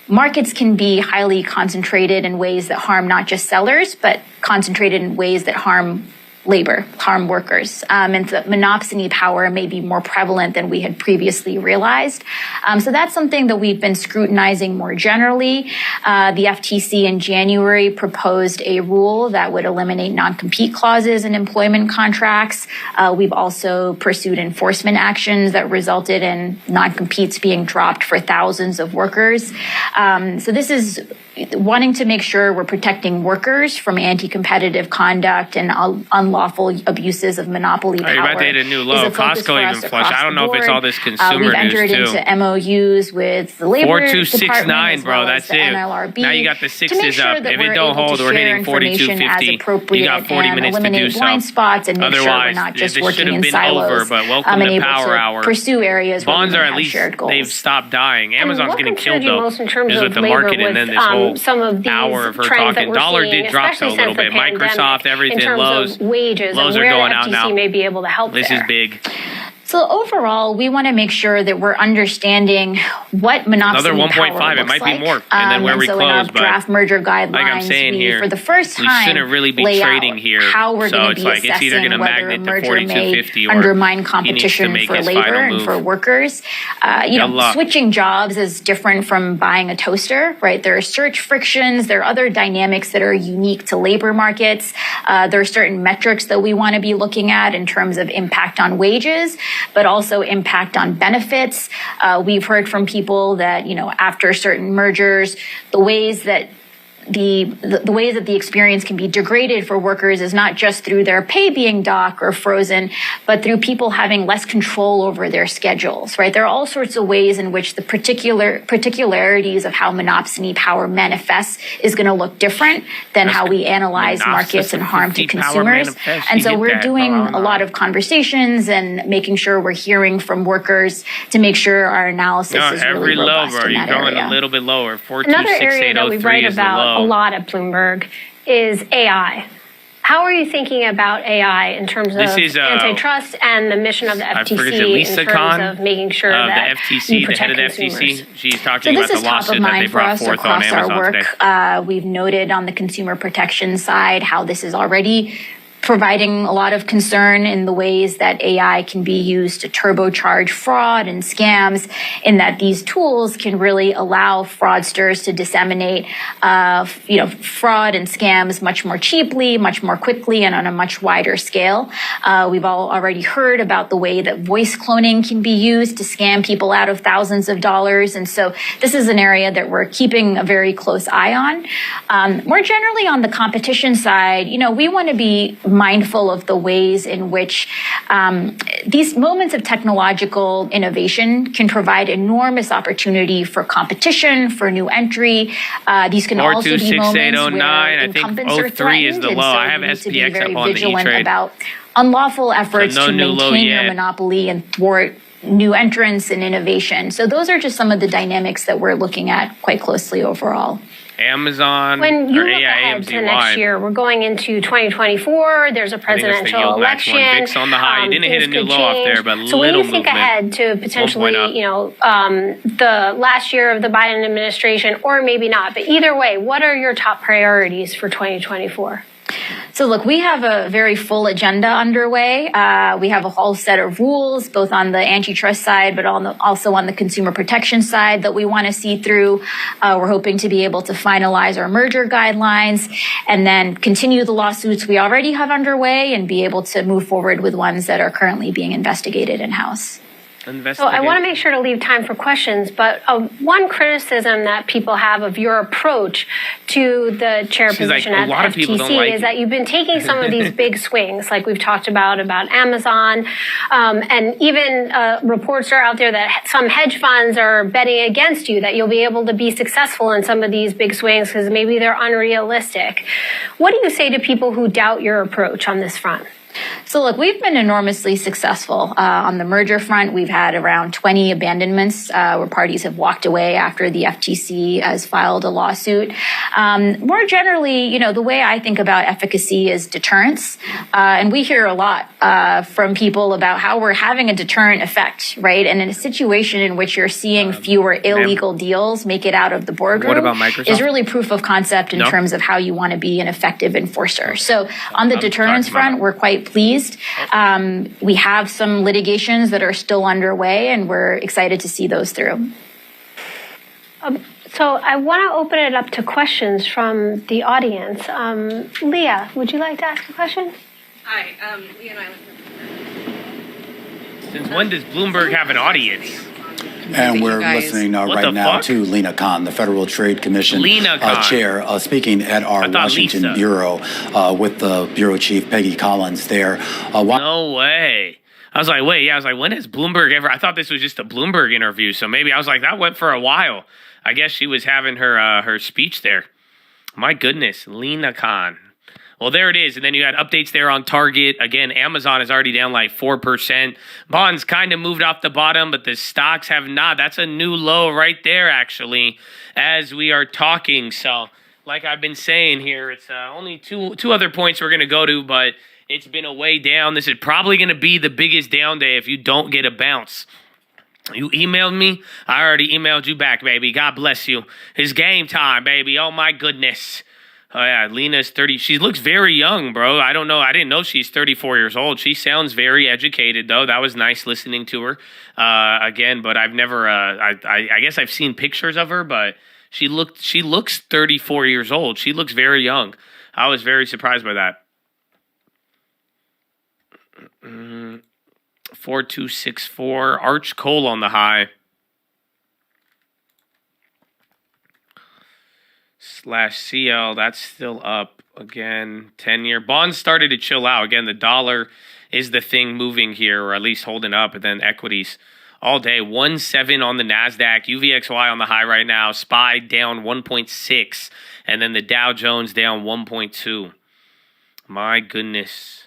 F: markets can be highly concentrated in ways that harm not just sellers, but concentrated in ways that harm workers. And so monopsony power may be more prevalent than we had previously realized. So that's something that we've been scrutinizing more generally. The FTC in January proposed a rule that would eliminate non-compete clauses in employment contracts. We've also pursued enforcement actions that resulted in non-competes being dropped for thousands of workers. So this is wanting to make sure we're protecting workers from anti-competitive conduct and unlawful abuses of monopoly power.
A: You're about to hit a new low. Costco even flushed. I don't know if it's all this consumer
F: we've entered
A: news too.
F: into MOUs with the Labor
A: 4269,
F: Department,
A: bro. That's it.
F: NLRB,
A: now you got the sixes up. If it don't hold, we're hitting 4250. You got 40 minutes to do so.
F: Blind spots and make sure we're not just working in silos.
A: Over, but welcome to Power Hour.
F: Pursue areas
A: bonds
F: where
A: are at least
F: shared goals.
A: they've stopped dying. Amazon's getting killed though.
I: Most in terms
A: is with
I: of
A: the
I: labor
A: market and then this whole
I: some of these
A: hour of her
I: trends
A: talking. Dollar did drop though a little bit. Microsoft, everything,
I: in terms
A: Lowe's.
I: Of wages
A: Lowe's
I: and
A: are
I: where
A: going
I: the
A: out
I: FTC
A: now.
I: may be able to help
A: This
I: there.
A: is big.
F: So overall, we want to make sure that we're understanding what monopsony
A: Another 1.5.
F: power
A: It might
F: looks
A: be more, and then where we
F: so
A: close.
F: in our
A: But
F: draft merger guidelines,
A: like I'm saying
F: we,
A: here,
F: for the first time,
A: we shouldn't really be
F: lay
A: trading
F: out
A: here.
F: how we're
A: so
F: going
A: it's
F: to be
A: like it's either
F: assessing
A: going to
F: whether a
A: magnet to
F: merger
A: 4250
F: may
A: or
F: undermine
A: he needs to
F: competition
A: make
F: for
A: his
F: labor
A: final
F: and
A: move.
F: for workers. Switching jobs is different from buying a toaster, right? There are search frictions. There are other dynamics that are unique to labor markets. There are certain metrics that we want to be looking at in terms of impact on wages, but also impact on benefits. We've heard from people that, after certain mergers, the ways that the experience can be degraded for workers is not just through their pay being docked or frozen, but through people having less control over their schedules, right? There are all sorts of ways in which the particularities of how monopsony power manifests is going to look different than how we analyze markets and harm to consumers. And so we're doing a lot of conversations and making sure we're hearing from workers to make sure our analysis is really robust in that
A: You're going
F: area.
A: a little bit lower.
I: Another area that we write about a lot at Bloomberg is AI. How are you thinking about AI in terms of antitrust and the mission of the FTC in terms of making sure that
A: the FTC,
I: you protect
A: the head of the
I: consumers?
A: FTC, she's talking about the lawsuit that they brought forth on Amazon today.
F: We've noted on the consumer protection side how this is already providing a lot of concern in the ways that AI can be used to turbocharge fraud and scams, in that these tools can really allow fraudsters to disseminate, fraud and scams much more cheaply, much more quickly, and on a much wider scale. We've all already heard about the way that voice cloning can be used to scam people out of thousands of dollars. And so this is an area that we're keeping a very close eye on. More generally on the competition side, we want to be mindful of the ways in which these moments of technological innovation can provide enormous opportunity for competition, for new entry. These can also be moments where incumbents are threatened,
A: is the low. I have SPX up on the E-Trade.
F: About unlawful efforts to maintain your monopoly and thwart new entrants and innovation. So those are just some of the dynamics that we're looking at quite closely overall.
A: Amazon
I: when you
A: or
I: look ahead to next year, we're going into 2024. There's a presidential election.
A: VIX on the high. You didn't hit a new low off there, but
I: so when you think
A: movement.
I: ahead to potentially, the last year of the Biden administration, or maybe not, but either way, what are your top priorities for 2024?
F: So look, we have a very full agenda underway. We have a whole set of rules, both on the antitrust side, but also on the consumer protection side that we want to see through. We're hoping to be able to finalize our merger guidelines and then continue the lawsuits we already have underway and be able to move forward with ones that are currently being investigated in-house.
I: So I want to make sure to leave time for questions, but one criticism that people have of your approach to the chair position at the FTC is that you've been taking some of these big swings, like we've talked about Amazon, and even reports are out there that some hedge funds are betting against you, that you'll be able to be successful in some of these big swings because maybe they're unrealistic. What do you say to people who doubt your approach on this front?
F: So look, we've been enormously successful. On the merger front, we've had around 20 abandonments where parties have walked away after the FTC has filed a lawsuit. More generally, the way I think about efficacy is deterrence. And we hear a lot from people about how we're having a deterrent effect, right? And in a situation in which you're seeing fewer illegal deals make it out of the boardroom is really proof of concept in terms of how you want to be an effective enforcer. So on the deterrence front, we're quite pleased. We have some litigations that are still underway, and we're excited to see those through.
I: So I want to open it up to questions from the audience. Leah, would you like to ask a question?
E: Hi, Leah and I.
A: Since when does Bloomberg have an audience?
M: And we're listening right now to Lena Khan, the Federal Trade Commission chair, speaking at our Washington bureau with the bureau chief, Peggy Collins, there.
A: No way. I was like, when has Bloomberg ever? I thought this was just a Bloomberg interview, so maybe I was like, that went for a while. I guess she was having her speech there. My goodness, Lena Khan. Well, there it is. And then you had updates there on Target. Again, Amazon is already down like 4%. Bonds kind of moved off the bottom, but the stocks have not. That's a new low right there, actually, as we are talking. So, like I've been saying here, it's only two other points we're going to go to, but it's been a way down. This is probably going to be the biggest down day if you don't get a bounce. You emailed me? I already emailed you back, baby. God bless you. It's game time, baby. Oh, my goodness. Oh, yeah, Lena's 30. She looks very young, bro. I don't know. I didn't know she's 34 years old. She sounds very educated, though. That was nice listening to her again, but I've never, I guess I've seen pictures of her, but she looks 34 years old. She looks very young. I was very surprised by that. 4264, Arch Coal on the high. /CL, that's still up again. 10-year bonds started to chill out again. The dollar is the thing moving here, or at least holding up, and then equities all day. 1.7 on the Nasdaq, UVXY on the high right now. SPY down 1.6, and then the Dow Jones down 1.2. My goodness.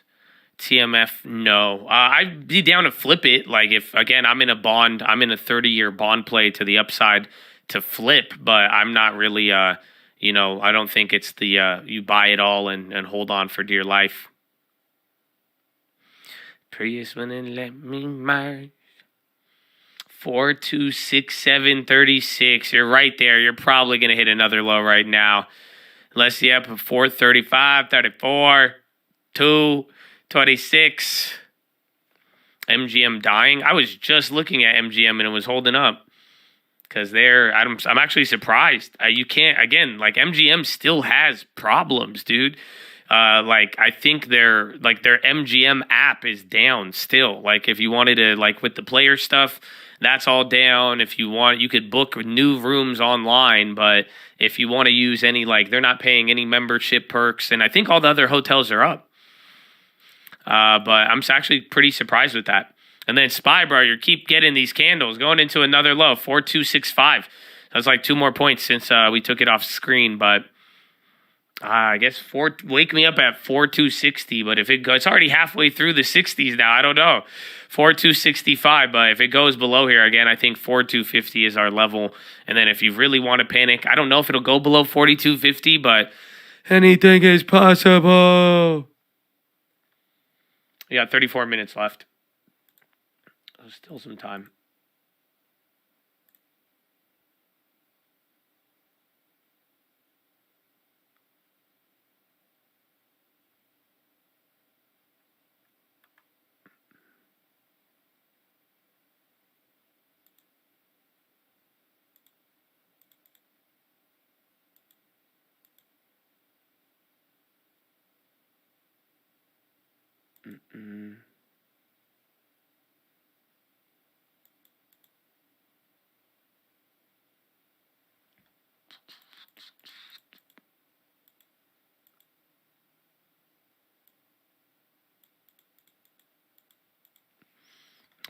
A: TMF, no. I'd be down to flip it. Like if again I'm in a 30-year bond play to the upside to flip, but I'm not really I don't think it's the you buy it all and hold on for dear life. Prius wouldn't let me merge. 426736. You're right there. You're probably gonna hit another low right now. Unless 435, 34. 226. MGM dying. I was just looking at MGM and it was holding up. Because I'm actually surprised. You can't, again, like MGM still has problems, dude. Like I think their MGM app is down still. Like if you wanted to, like with the player stuff, that's all down. If you want, you could book new rooms online, but if you want to use any, like they're not paying any membership perks, and I think all the other hotels are up. But I'm actually pretty surprised with that. And then SPY, bro, you keep getting these candles going into another low, 4265. That's like 2 more points since we took it off screen. But I guess wake me up at 4260. But if it's already halfway through the 60s now. I don't know. 4265. But if it goes below here again, I think 4250 is our level. And then if you really want to panic, I don't know if it'll go below 4250, but anything is possible. We got 34 minutes left. There's still some time.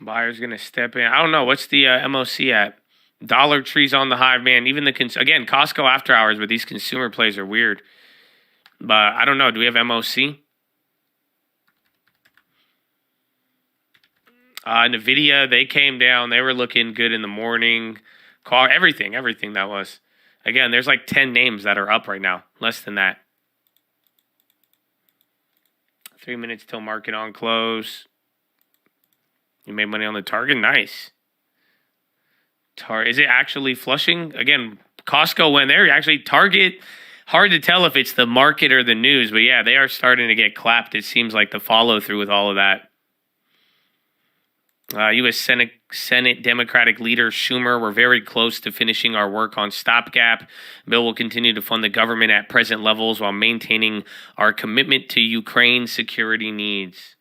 A: Buyer's going to step in. I don't know. What's the MOC at? Dollar Tree's on the hive, man. Even again, Costco after hours, but these consumer plays are weird. But I don't know. Do we have MOC? NVIDIA, they came down. They were looking good in the morning. Everything that was. Again, there's like 10 names that are up right now. Less than that. 3 minutes till market on close. You made money on the target? Nice. Is it actually flushing? Again, Costco went there. Actually, Target, hard to tell if it's the market or the news. But yeah, they are starting to get clapped. It seems like the follow through with all of that. U.S. Senate Democratic leader Schumer, we're very close to finishing our work on stopgap. Bill will continue to fund the government at present levels while maintaining our commitment to Ukraine's security needs.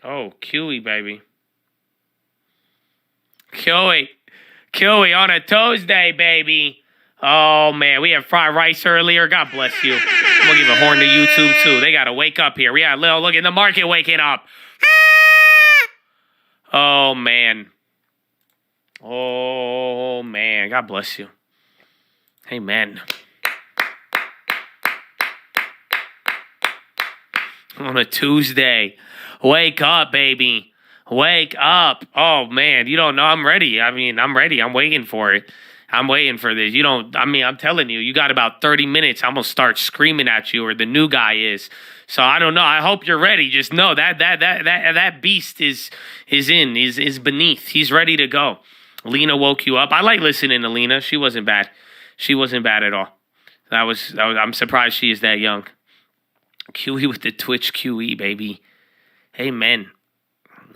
A: Oh, QE, baby. QE on a Tuesday, baby. Oh, man, we had fried rice earlier. God bless you. I'm going to give a horn to YouTube, too. They got to wake up here. We got Lil, look at the market waking up. Oh, man. Oh, man. God bless you. Amen. On a Tuesday. Wake up, baby. Wake up. Oh, man. You don't know. I'm ready. I'm ready. I'm waiting for it. I'm waiting for this. I'm telling you, you got about 30 minutes. I'm going to start screaming at you, or the new guy is. So I don't know. I hope you're ready. Just know that beast is beneath. He's ready to go. Lena woke you up. I like listening to Lena. She wasn't bad. She wasn't bad at all. I'm surprised she is that young. QE with the Twitch QE, baby. Amen.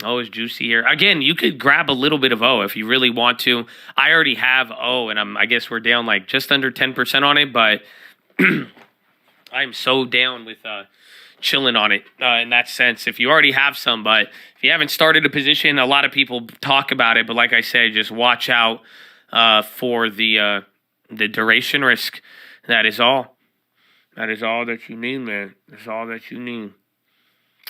A: O is juicy here. Again, you could grab a little bit of O if you really want to. I already have O, and I guess we're down like just under 10% on it, but I'm so down with chilling on it in that sense. If you already have some, but if you haven't started a position, a lot of people talk about it, but like I said, just watch out for the duration risk. That is all. That is all that you need, man. That's all that you need.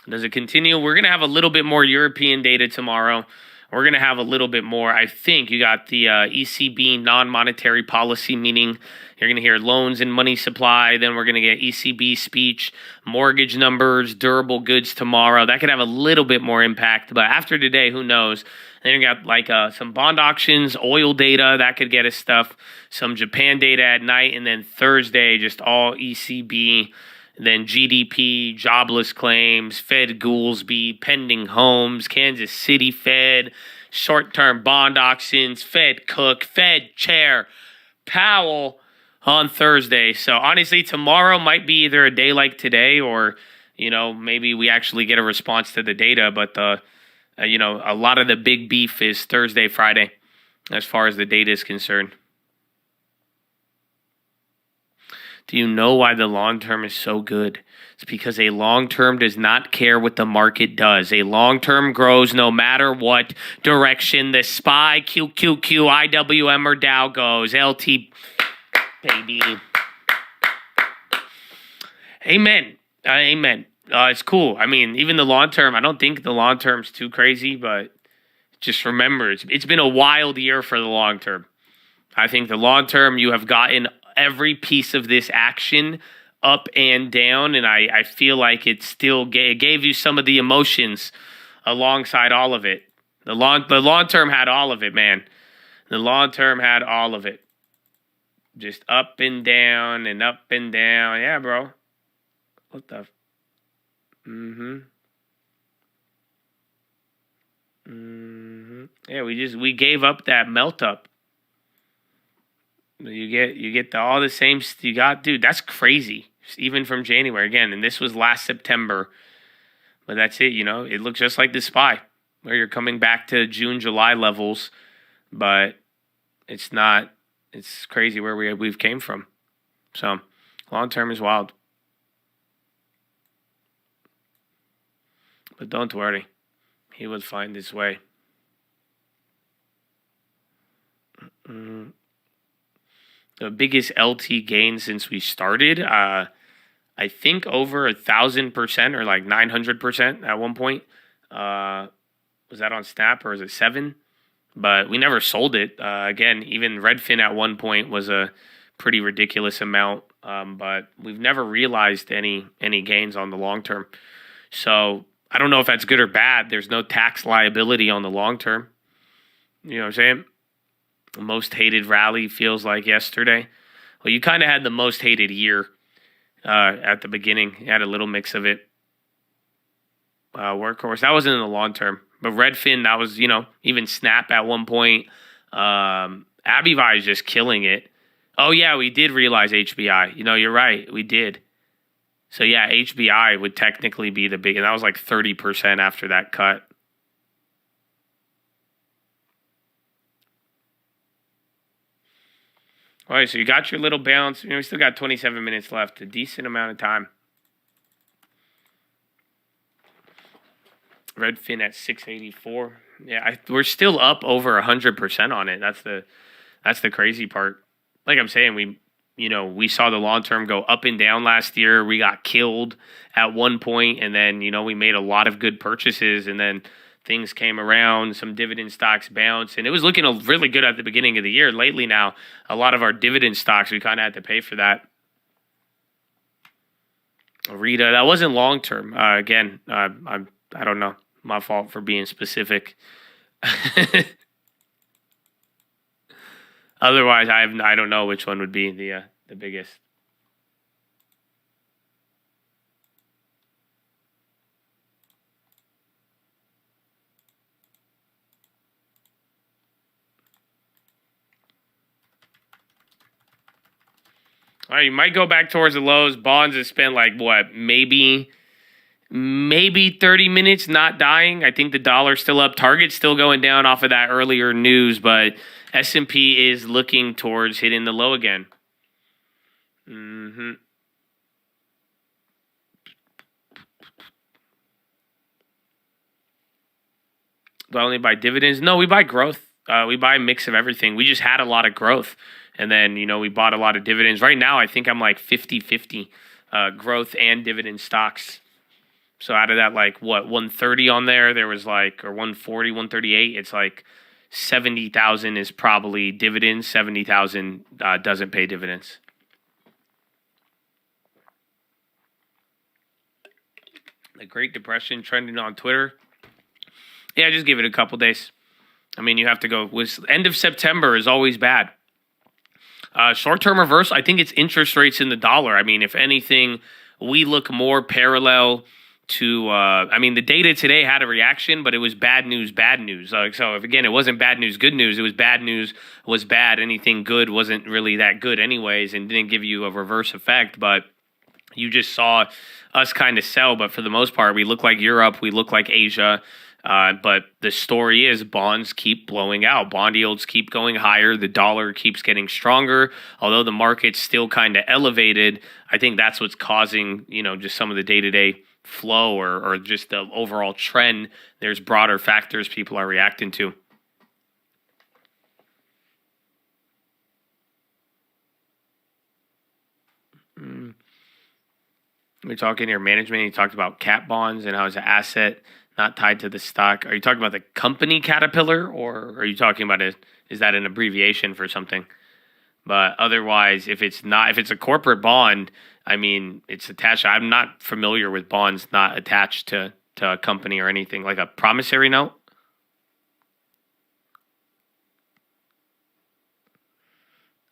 A: Does it continue? We're going to have a little bit more European data tomorrow. We're going to have a little bit more. I think you got the ECB non-monetary policy, meaning you're going to hear loans and money supply. Then we're going to get ECB speech, mortgage numbers, durable goods tomorrow. That could have a little bit more impact. But after today, who knows? Then you got like some bond auctions, oil data. That could get us stuff. Some Japan data at night. And then Thursday, just all ECB. Then GDP, jobless claims, Fed Goolsby, pending homes, Kansas City Fed, short-term bond auctions, Fed Cook, Fed Chair, Powell on Thursday. So honestly, tomorrow might be either a day like today or, maybe we actually get a response to the data. But, a lot of the big beef is Thursday, Friday, as far as the data is concerned. Do you know why the long term is so good? It's because a long term does not care what the market does. A long term grows no matter what direction the SPY, QQQ, IWM, or Dow goes. LT, baby. Amen. Amen. It's cool. I mean, even the long term, I don't think the long term's too crazy, but just remember, it's been a wild year for the long term. I think the long term, you have gotten every piece of this action up and down, and I feel like it still gave you some of the emotions alongside all of it. The long term had all of it, man. The long term had all of it. Just up and down and up and down. Yeah, bro. What the? Yeah, we gave up that melt up. You get all the same you got, dude. That's crazy. Even from January again, and this was last September. But that's it. It looks just like the SPY, where you're coming back to June, July levels, but it's not. It's crazy where we've came from. So long term is wild, but don't worry, he will find his way. The biggest LT gain since we started, I think over 1,000% or like 900% at one point. Was that on Snap or is it 7? But we never sold it. Again, even Redfin at one point was a pretty ridiculous amount. But we've never realized any gains on the long term. So I don't know if that's good or bad. There's no tax liability on the long term. You know what I'm saying? The most hated rally feels like yesterday. Well, you kind of had the most hated year at the beginning. You had a little mix of it. Workhorse, that wasn't in the long term. But Redfin, that was, even Snap at one point. Abivai is just killing it. Oh, yeah, we did realize HBI. You're right. We did. So, yeah, HBI would technically be the big, and that was like 30% after that cut. All right, so you got your little bounce. We still got 27 minutes left, a decent amount of time. Redfin at 684. Yeah, we're still up over 100% on it. That's the crazy part. Like I'm saying, we saw the long term go up and down last year. We got killed at one point, and then we made a lot of good purchases, and then things came around, some dividend stocks bounced, and it was looking really good at the beginning of the year. Lately now, a lot of our dividend stocks, we kind of had to pay for that. Rita, that wasn't long term. Again, I don't know. My fault for being specific. Otherwise, I don't know which one would be the biggest. All right, you might go back towards the lows. Bonds have spent like what, maybe 30 minutes not dying. I think the dollar's still up. Target's still going down off of that earlier news, but S&P is looking towards hitting the low again. Do I only buy dividends? No, we buy growth. We buy a mix of everything. We just had a lot of growth. And then, we bought a lot of dividends. Right now, I think I'm like 50-50 growth and dividend stocks. So out of that, like, what, 130 on there was like, or 140, 138, it's like 70,000 is probably dividends, 70,000 doesn't pay dividends. The Great Depression trending on Twitter. Yeah, just give it a couple days. I mean, you have to go. End of September is always bad. Short-term reverse, I think it's interest rates in the dollar. I mean, if anything, we look more parallel to, the data today had a reaction, but it was bad news, bad news. So if, again, it wasn't bad news, good news, it was bad news was bad. Anything good wasn't really that good anyways and didn't give you a reverse effect, but you just saw us kind of sell. But for the most part, we look like Europe, we look like Asia. But the story is bonds keep blowing out. Bond yields keep going higher. The dollar keeps getting stronger. Although the market's still kind of elevated, I think that's what's causing, just some of the day-to-day flow or just the overall trend. There's broader factors people are reacting to. We're talking here management. You talked about cat bonds and how it's an asset not tied to the stock. Are you talking about the company Caterpillar, or are you talking about is that an abbreviation for something? But otherwise, if it's a corporate bond, I mean, it's attached. I'm not familiar with bonds not attached to a company or anything, like a promissory note.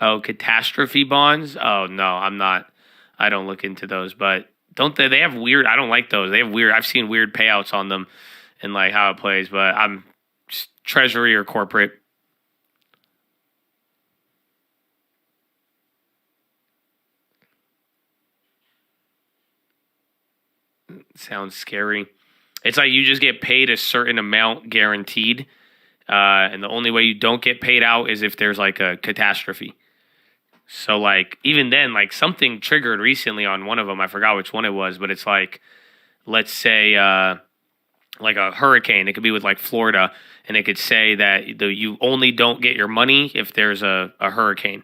A: Oh, catastrophe bonds? Oh, no, I'm not. I don't look into those, but don't they have weird, I don't like those. They have weird, I've seen weird payouts on them and like how it plays, but I'm just treasury or corporate. Sounds scary. It's like you just get paid a certain amount guaranteed. And the only way you don't get paid out is if there's like a catastrophe. So, like, even then, like, something triggered recently on one of them. I forgot which one it was, but it's like, let's say, like a hurricane. It could be with, like, Florida, and it could say that you only don't get your money if there's a hurricane.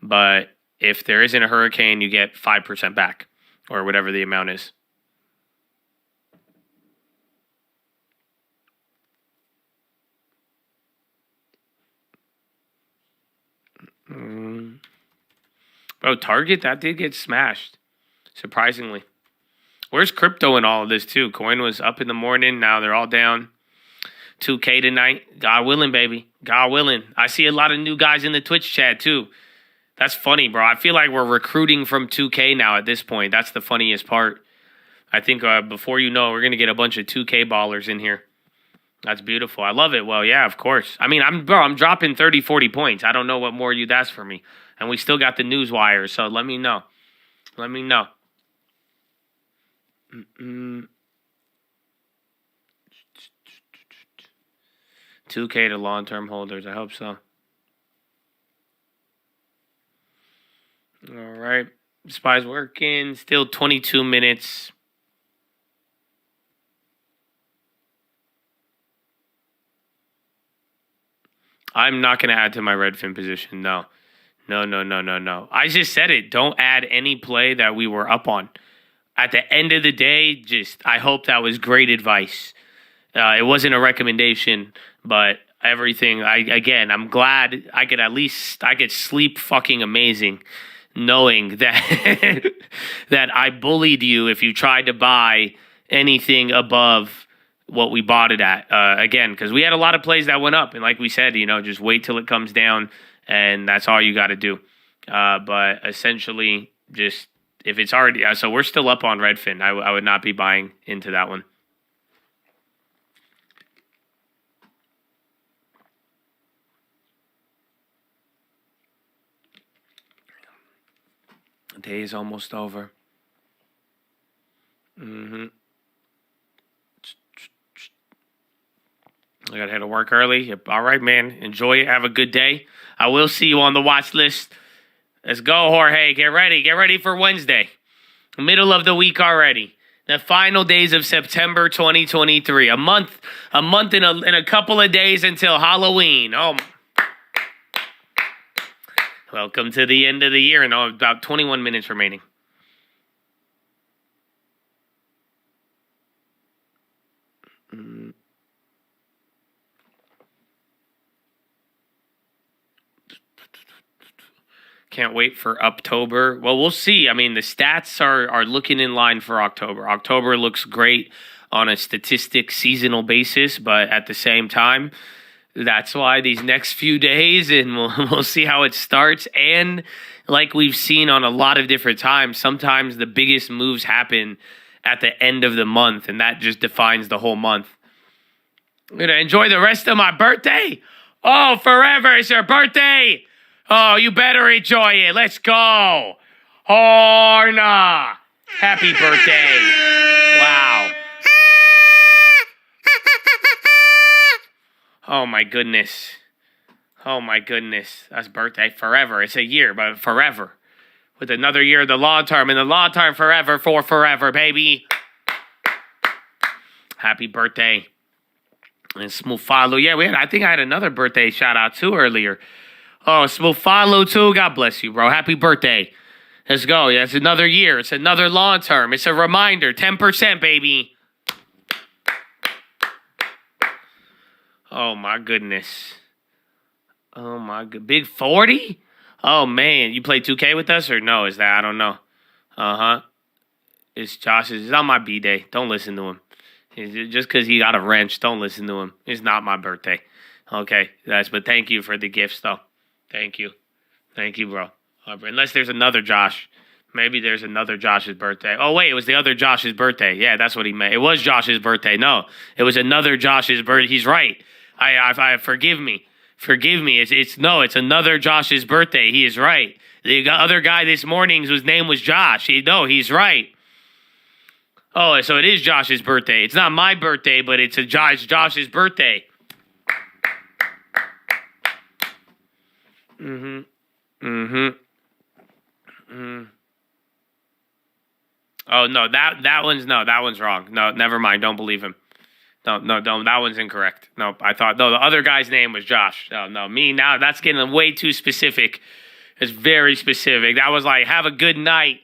A: But if there isn't a hurricane, you get 5% back, or whatever the amount is. Oh, Target, that did get smashed, surprisingly. Where's crypto in all of this, too? Coin was up in the morning. Now they're all down. 2K tonight. God willing, baby. God willing. I see a lot of new guys in the Twitch chat, too. That's funny, bro. I feel like we're recruiting from 2K now at this point. That's the funniest part. I think before you know, we're going to get a bunch of 2K ballers in here. That's beautiful. I love it. Well, yeah, of course. I mean, I'm dropping 30, 40 points. I don't know what more you'd ask for me. And we still got the news wire, so let me know. Let me know. 2K to long-term holders. I hope so. All right. Spy's working. Still 22 minutes. I'm not going to add to my Redfin position. No. No. I just said it. Don't add any play that we were up on. At the end of the day, I hope that was great advice. It wasn't a recommendation, but everything, I'm glad I could sleep fucking amazing knowing that that I bullied you if you tried to buy anything above what we bought it at. Again, because we had a lot of plays that went up. And like we said, just wait till it comes down. And that's all you got to do. But essentially, just if it's already... So we're still up on Redfin. I would not be buying into that one. The day is almost over. I got to head to work early. All right, man. Enjoy it. Have a good day. I will see you on the watch list. Let's go, Jorge. Get ready. Get ready for Wednesday. Middle of the week already. The final days of September 2023. A month and a couple of days until Halloween. Oh, welcome to the end of the year. And about 21 minutes remaining. Can't wait for October. Well, we'll see. I mean, the stats are looking in line for October. October looks great on a statistic seasonal basis, but at the same time, that's why these next few days, and we'll see how it starts. And like we've seen on a lot of different times, sometimes the biggest moves happen at the end of the month, and that just defines the whole month. I'm going to enjoy the rest of my birthday. Oh, forever. It's your birthday. Oh, you better enjoy it. Let's go. Horna. Happy birthday. Wow. Oh, my goodness. Oh, my goodness. That's birthday forever. It's a year, but forever. With another year of the long term, and the long term forever for forever, baby. Happy birthday. And Smufalo. Yeah, I think I had another birthday shout out too earlier. Oh, Smufalo too. God bless you, bro. Happy birthday. Let's go. Yeah, it's another year. It's another long term. It's a reminder. 10%, baby. Oh, my goodness. Oh, my good. Big 40? Oh, man. You play 2K with us or no? Is that? I don't know. Uh-huh. It's Josh's. It's not my B-day. Don't listen to him. Just because he got a wrench, don't listen to him. It's not my birthday. Okay. But thank you for the gifts, though. Thank you. Thank you, bro. Unless there's another Josh. Maybe there's another Josh's birthday. Oh, wait. It was the other Josh's birthday. Yeah, that's what he meant. It was Josh's birthday. No. It was another Josh's birthday. He's right. I forgive me. Forgive me. It's another Josh's birthday. He is right. The other guy this morning whose name was Josh. He's right. Oh, so it is Josh's birthday. It's not my birthday, but it's Josh's birthday. Oh no, that one's wrong. No, never mind. Don't believe him. No, that one's incorrect. No, the other guy's name was Josh. No, me now. That's getting way too specific. It's very specific. That was like, have a good night.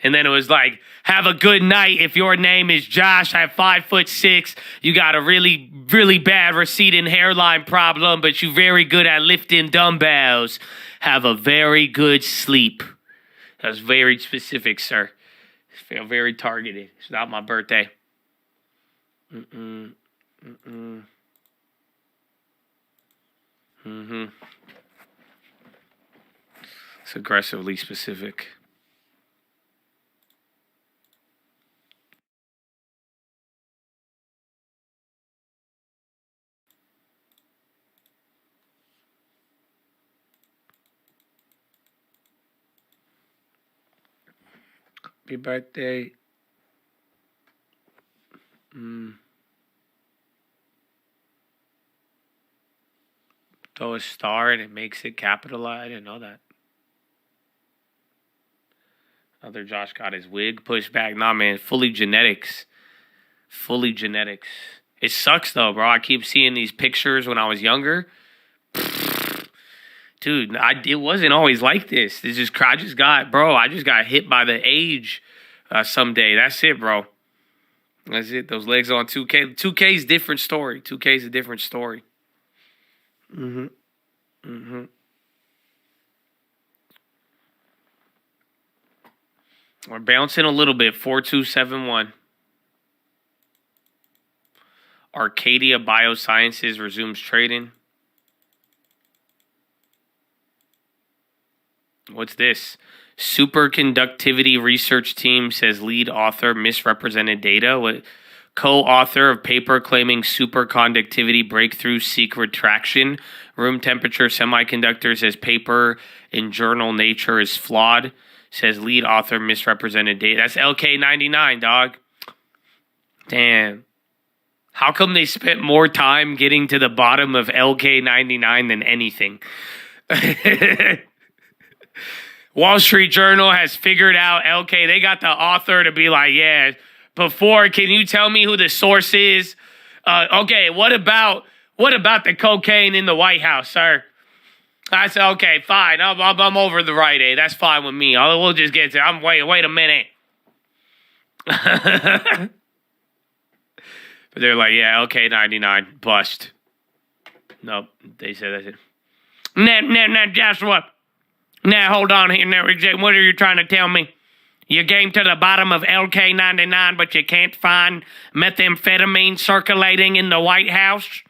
A: And then it was like, have a good night if your name is Josh. I'm 5'6". You got a really, really bad receding hairline problem, but you're very good at lifting dumbbells. Have a very good sleep. That was very specific, sir. I feel very targeted. It's not my birthday. It's aggressively specific. Happy birthday. Throw a star and it makes it capitalized. I didn't know that. Other Josh got his wig pushed back. Nah, man. Fully genetics. Fully genetics. It sucks, though, bro. I keep seeing these pictures when I was younger. Dude, it wasn't always like this. I just got hit by the age someday. That's it, bro. That's it. Those legs on 2K. 2K is a different story. 2K is a different story. We're bouncing a little bit. 4271. Arcadia Biosciences resumes trading. What's this? Superconductivity research team says lead author misrepresented data. Co-author of paper claiming superconductivity breakthrough seek retraction. Room temperature semiconductor says paper in journal Nature is flawed. Says lead author misrepresented data. That's LK99, dog. Damn. How come they spent more time getting to the bottom of LK99 than anything? Wall Street Journal has figured out LK. They got the author to be like, yeah, before, can you tell me who the source is? Okay, what about the cocaine in the White House, sir? I said, okay, fine. I'm over the right, eh? That's fine with me. We'll just get to wait a minute. But they're like, yeah, LK99, bust. Nope, they said that's it. Nah, Joshua. Now, hold on here. Now, what are you trying to tell me? You came to the bottom of LK99, but you can't find methamphetamine circulating in the White House?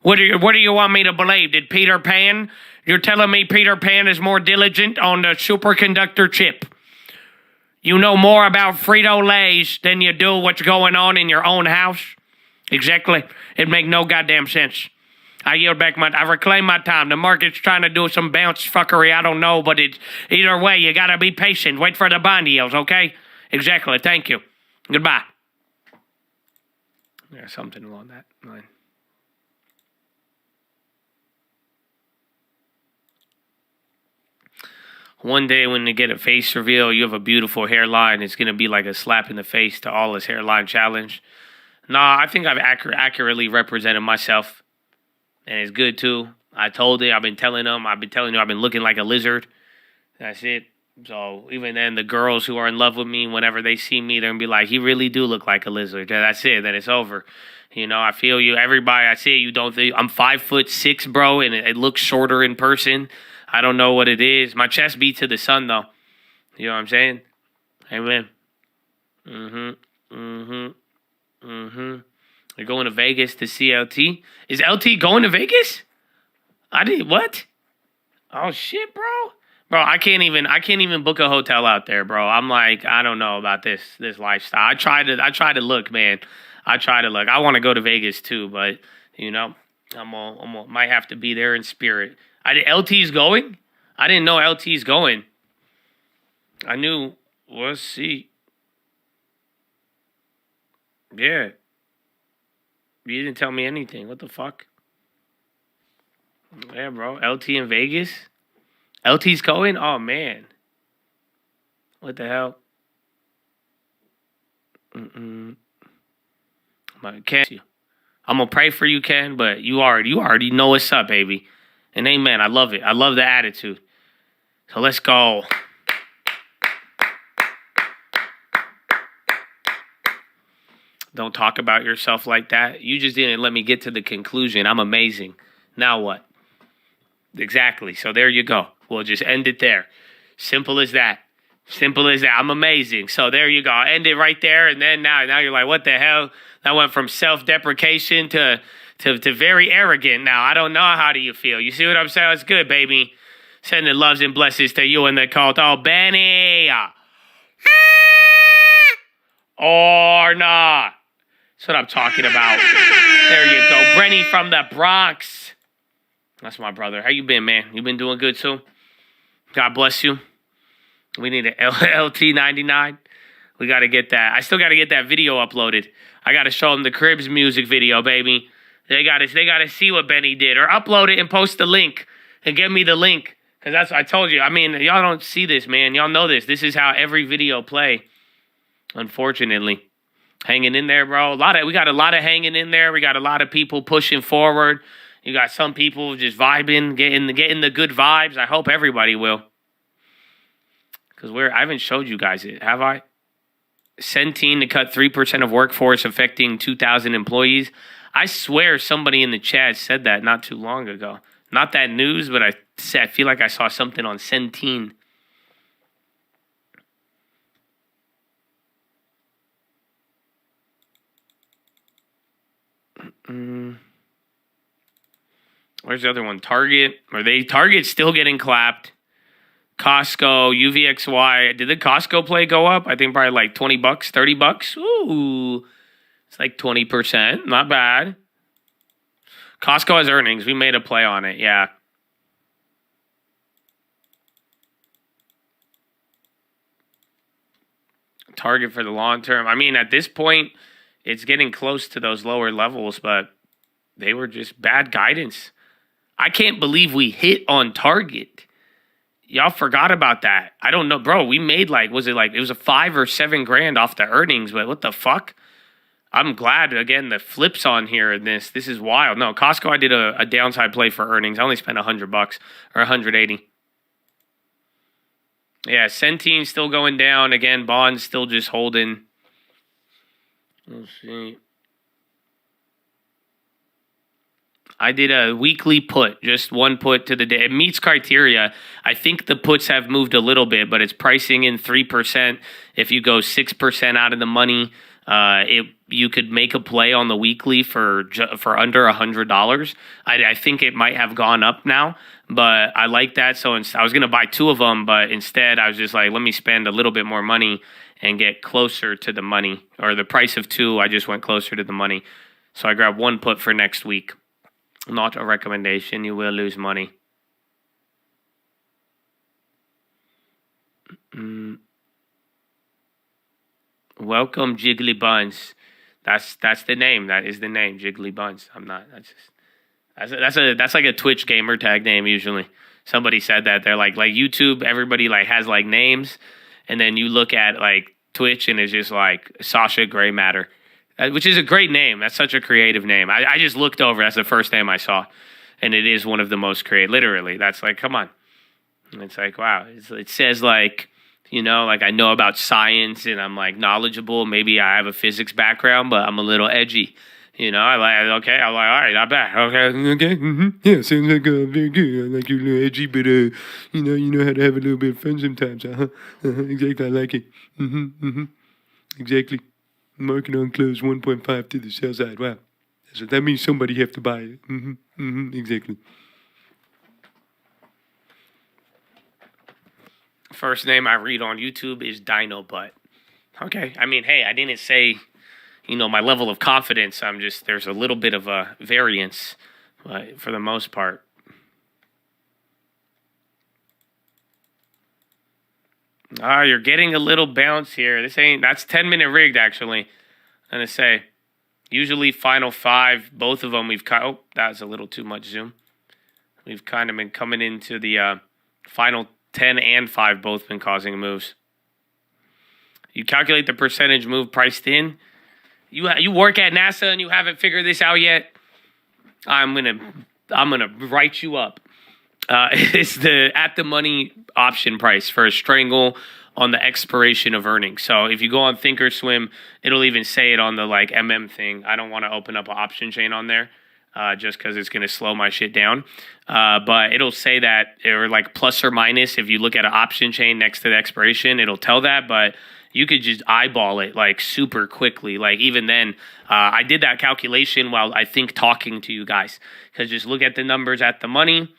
A: What do you want me to believe? Did Peter Pan? You're telling me Peter Pan is more diligent on the superconductor chip? You know more about Frito-Lays than you do what's going on in your own house? Exactly. It make no goddamn sense. I reclaim my time. The market's trying to do some bounce fuckery. I don't know, but it's either way, you gotta be patient. Wait for the bond yields, okay? Exactly. Thank you. Goodbye. Yeah, something along that line. One day when you get a face reveal, you have a beautiful hairline. It's gonna be like a slap in the face to all this hairline challenge. Nah, I think I've accurately represented myself. And it's good, too. I told it. I've been telling you I've been looking like a lizard. That's it. So even then, the girls who are in love with me, whenever they see me, they're going to be like, he really do look like a lizard. That's it. Then it's over. You know, I feel you. Everybody, I see you don't think. I'm 5'6", bro, and it looks shorter in person. I don't know what it is. My chest beat to the sun, though. You know what I'm saying? Amen. They're going to Vegas to see LT. Is LT going to Vegas? What? Oh shit, bro. Bro, I can't even book a hotel out there, bro. I'm like, I don't know about this lifestyle. I try to look, man. I try to look. I want to go to Vegas too, but you know, might have to be there in spirit. LT's going? I didn't know LT's going. I knew. Let's see. Yeah. You didn't tell me anything. What the fuck? Yeah, bro. LT in Vegas? LT's going? Oh, man. What the hell? Ken, I'm going to pray for you, Ken, but you already know what's up, baby. And amen. I love it. I love the attitude. So let's go. Don't talk about yourself like that. You just didn't let me get to the conclusion. I'm amazing. Now what? Exactly. So there you go. We'll just end it there. Simple as that. Simple as that. I'm amazing. So there you go. End it right there. And then now you're like, what the hell? That went from self-deprecation to very arrogant. Now, I don't know. How do you feel? You see what I'm saying? It's good, baby. Sending loves and blessings to you and the cult. Oh, Benny. Or not. That's what I'm talking about. There you go. Brenny from the Bronx. That's my brother. How you been, man? You been doing good, too? God bless you. We need an LT99. We got to get that. I still got to get that video uploaded. I got to show them the Cribs music video, baby. They got to see what Benny did. Or upload it and post the link. And give me the link. Because that's what I told you. I mean, y'all don't see this, man. Y'all know this. This is how every video play. Unfortunately. Hanging in there, bro. We got a lot of hanging in there. We got a lot of people pushing forward. You got some people just vibing, getting the good vibes. I hope everybody will. Because I haven't showed you guys it, have I? Centene to cut 3% of workforce affecting 2,000 employees. I swear somebody in the chat said that not too long ago. Not that news, but I feel like I saw something on Centene. Where's the other one? Target. Target's still getting clapped. Costco, UVXY. Did the Costco play go up? I think probably like $20, $30. Ooh. It's like 20%. Not bad. Costco has earnings. We made a play on it. Yeah. Target for the long term. I mean, at this point, it's getting close to those lower levels, but they were just bad guidance. I can't believe we hit on Target. Y'all forgot about that. I don't know, bro. We made it was a $5 or $7 grand off the earnings, but what the fuck? I'm glad, again, the flips on here in this. This is wild. No, Costco, I did a downside play for earnings. I only spent $100 or $180. Yeah, Centene still going down. Again, bonds still just holding. Let's see. I did a weekly put, just one put to the day. It meets criteria. I think the puts have moved a little bit, but it's pricing in 3%. If you go 6% out of the money, you could make a play on the weekly for under $100. I think it might have gone up now, but I like that. So I was going to buy 2 of them, but instead I was just like, let me spend a little bit more money and get closer to the money. Or the price of 2, I just went closer to the money. So I grabbed 1 put for next week. Not a recommendation. You will lose money. Welcome, Jiggly Buns. That's the name. That is the name, Jiggly Buns. I'm not. That's like a Twitch gamer tag name usually. Somebody said that. They're like YouTube. Everybody like has like names, and then you look at like Twitch and it's just like Sasha Gray Matter. Which is a great name. That's such a creative name. I just looked over. That's the first name I saw. And it is one of the most creative. Literally. That's like, come on. And it's like, wow. It says like, like I know about science and I'm like knowledgeable. Maybe I have a physics background, but I'm a little edgy. I'm like, all right, not bad. Okay. Yeah, sounds like very good. I like you're a little edgy, but, you know how to have a little bit of fun sometimes. Exactly. I like it. Exactly. Market on close 1.5 to the sell side. Wow. So that means somebody have to buy it. Exactly. First name I read on YouTube is Dino Butt. Okay. I mean, hey, I didn't say, my level of confidence. There's a little bit of a variance, but for the most part. You're getting a little bounce here. That's 10-minute rigged, actually. I'm going to say, usually final 5, both of them we've that was a little too much zoom. We've kind of been coming into the final 10 and 5, both been causing moves. You calculate the percentage move priced in. You work at NASA and you haven't figured this out yet. I'm gonna write you up. It's the at the money option price for a strangle on the expiration of earnings. So if you go on Thinkorswim, it'll even say it on the like thing. I don't want to open up an option chain on there just because it's going to slow my shit down. But it'll say that, or like plus or minus, if you look at an option chain next to the expiration, it'll tell that. But you could just eyeball it like super quickly. Like even then, I did that calculation while I think talking to you guys. Because just look at the numbers at the money.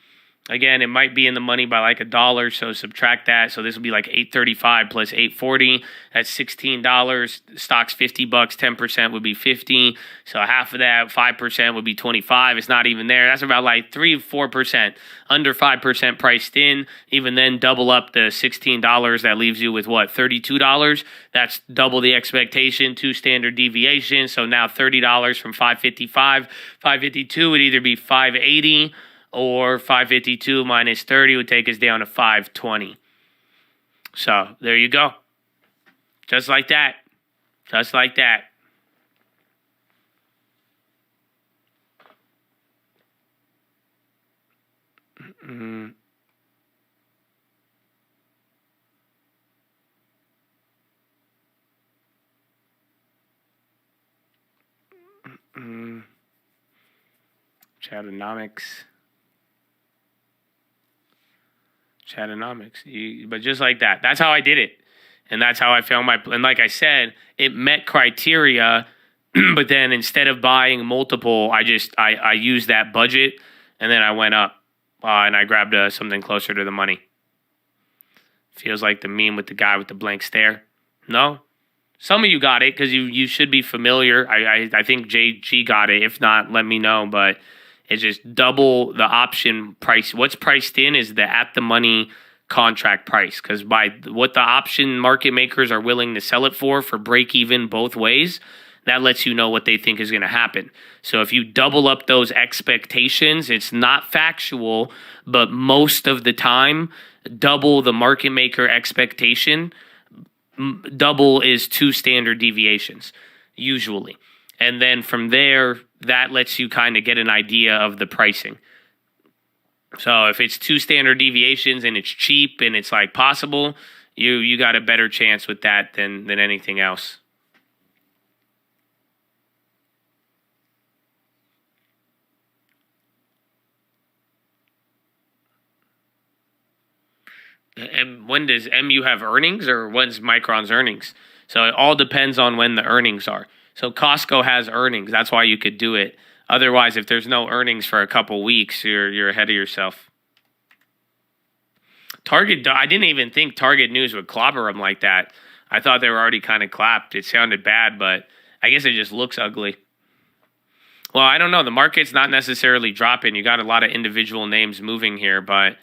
A: Again, it might be in the money by like $1, so subtract that. So this will be like $8.35 plus $8.40. That's $16. Stock's $50. 10% would be $50. So half of that, 5% would be $25. It's not even there. That's about like 3-4%, under 5% priced in. Even then, double up the $16. That leaves you with what? $32. That's double the expectation, 2 standard deviations. So now $30 from $5.55. $5.52 would either be $5.80. Or 552 minus 30 would take us down to 520. So there you go. Just like that. Just like that. Chatonomics. But just like that. That's how I did it. And that's how I found and like I said, it met criteria, but then instead of buying multiple, I used that budget and then I went up and I grabbed something closer to the money. Feels like the meme with the guy with the blank stare. No? Some of you got it because you should be familiar. I think JG got it. If not, let me know. But it's just double the option price. What's priced in is the at the money contract price, because by what the option market makers are willing to sell it for break even both ways, that lets you know what they think is going to happen. So if you double up those expectations, it's not factual, but most of the time, double the market maker expectation, double is 2 standard deviations, usually. And then from there, that lets you kind of get an idea of the pricing. So if it's 2 standard deviations and it's cheap and it's like possible, you got a better chance with that than anything else. And when does MU have earnings, or when's Micron's earnings? So it all depends on when the earnings are. So Costco has earnings. That's why you could do it. Otherwise, if there's no earnings for a couple weeks, you're ahead of yourself. Target, I didn't even think Target News would clobber them like that. I thought they were already kind of clapped. It sounded bad, but I guess it just looks ugly. Well, I don't know. The market's not necessarily dropping. You got a lot of individual names moving here, but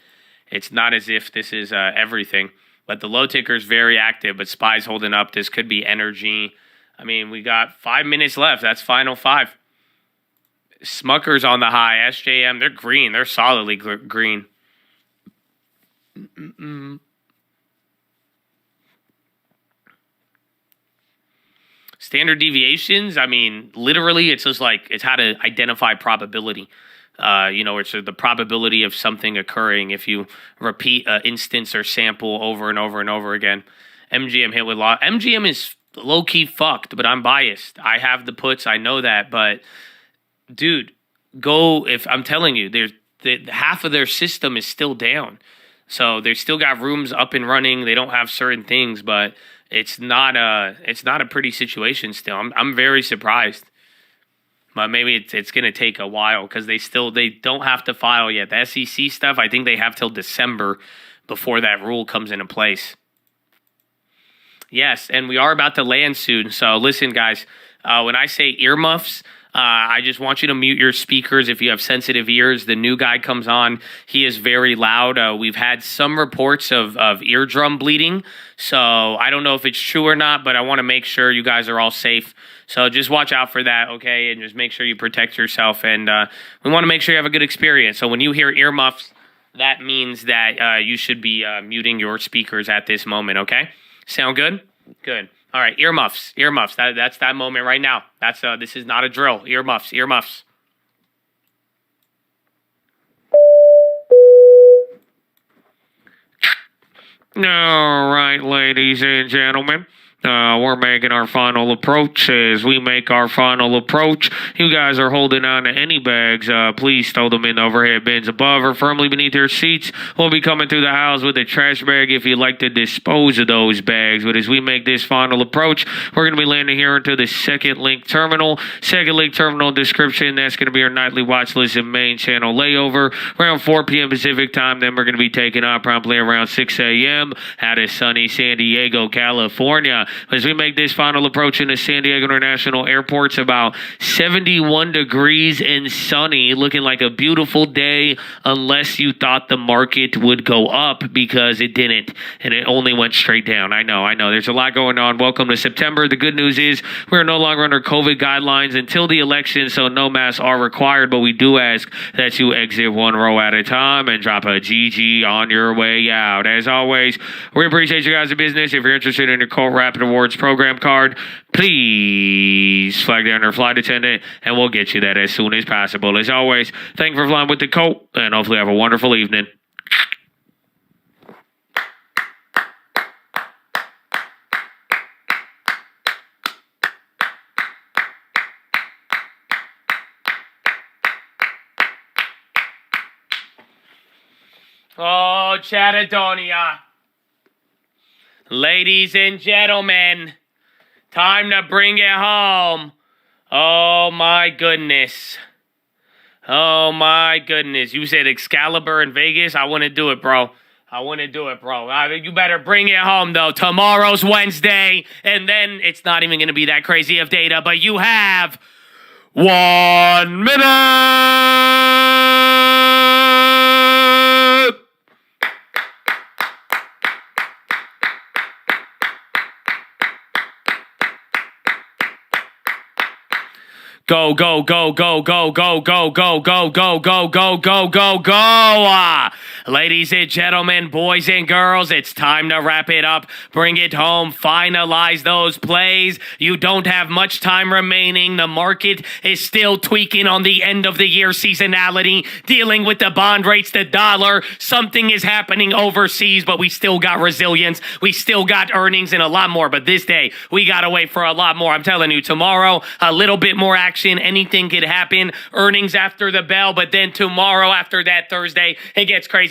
A: it's not as if this is everything. But the low ticker is very active, but SPY's holding up. This could be energy. I mean, we got 5 minutes left. That's final 5. Smucker's on the high. SJM, they're green. They're solidly green. Standard deviations, I mean, literally, it's just like, it's how to identify probability. It's the probability of something occurring if you repeat an instance or sample over and over and over again. MGM hit with law. MGM is low-key fucked, but I'm biased. I have the puts, I know that, but dude, if I'm telling you, half of their system is still down. So they still got rooms up and running. They don't have certain things, but it's not a pretty situation still. I'm very surprised. But maybe it's going to take a while because they don't have to file yet. The SEC stuff, I think they have till December before that rule comes into place. Yes, and we are about to land soon. So listen, guys, when I say earmuffs, I just want you to mute your speakers if you have sensitive ears. The new guy comes on. He is very loud. We've had some reports of eardrum bleeding. So I don't know if it's true or not, but I want to make sure you guys are all safe. So just watch out for that, okay? And just make sure you protect yourself. And we want to make sure you have a good experience. So when you hear earmuffs, that means that you should be muting your speakers at this moment, okay? Sound good? Good. All right, earmuffs. That's that moment right now. This is not a drill. Earmuffs. All right, ladies and gentlemen. We're making our final approach. As we make our final approach, you guys are holding on to any bags. Please stow them in the overhead bins above or firmly beneath your seats. We'll be coming through the house with a trash bag if you'd like to dispose of those bags. But as we make this final approach, we're going to be landing here into the second link terminal. Second link terminal description. That's going to be our nightly watch list and main channel layover around 4 p.m. Pacific time. Then we're going to be taking off promptly around 6 a.m. out of sunny San Diego, California. As we make this final approach into San Diego International Airport, it's about 71 degrees and sunny, looking like a beautiful day, unless you thought the market would go up, because it didn't, and it only went straight down. I know. There's a lot going on. Welcome to September. The good news is we're no longer under COVID guidelines until the election, so no masks are required, but we do ask that you exit one row at a time and drop a GG on your way out. As always, we appreciate you guys' business. If you're interested in your Colt Rapid Awards program card, please flag down our flight attendant and we'll get you that as soon as possible. As always, thank you for flying with the Colt, and hopefully have a wonderful evening. Oh, Chattadonia. Ladies and gentlemen, time to bring it home. Oh, my goodness. You said Excalibur in Vegas? I want to do it, bro. You better bring it home, though. Tomorrow's Wednesday, and then it's not even going to be that crazy of data, but you have 1 minute. Go, go, go, go, go, go, go, go, go, go, go, go, go, go, go. Ladies and gentlemen, boys and girls, it's time to wrap it up. Bring it home. Finalize those plays. You don't have much time remaining. The market is still tweaking on the end of the year seasonality, dealing with the bond rates, the dollar. Something is happening overseas, but we still got resilience. We still got earnings and a lot more. But this day, we got to wait for a lot more. I'm telling you, tomorrow, a little bit more action. Anything could happen. Earnings after the bell, but then tomorrow after that, Thursday, it gets crazy.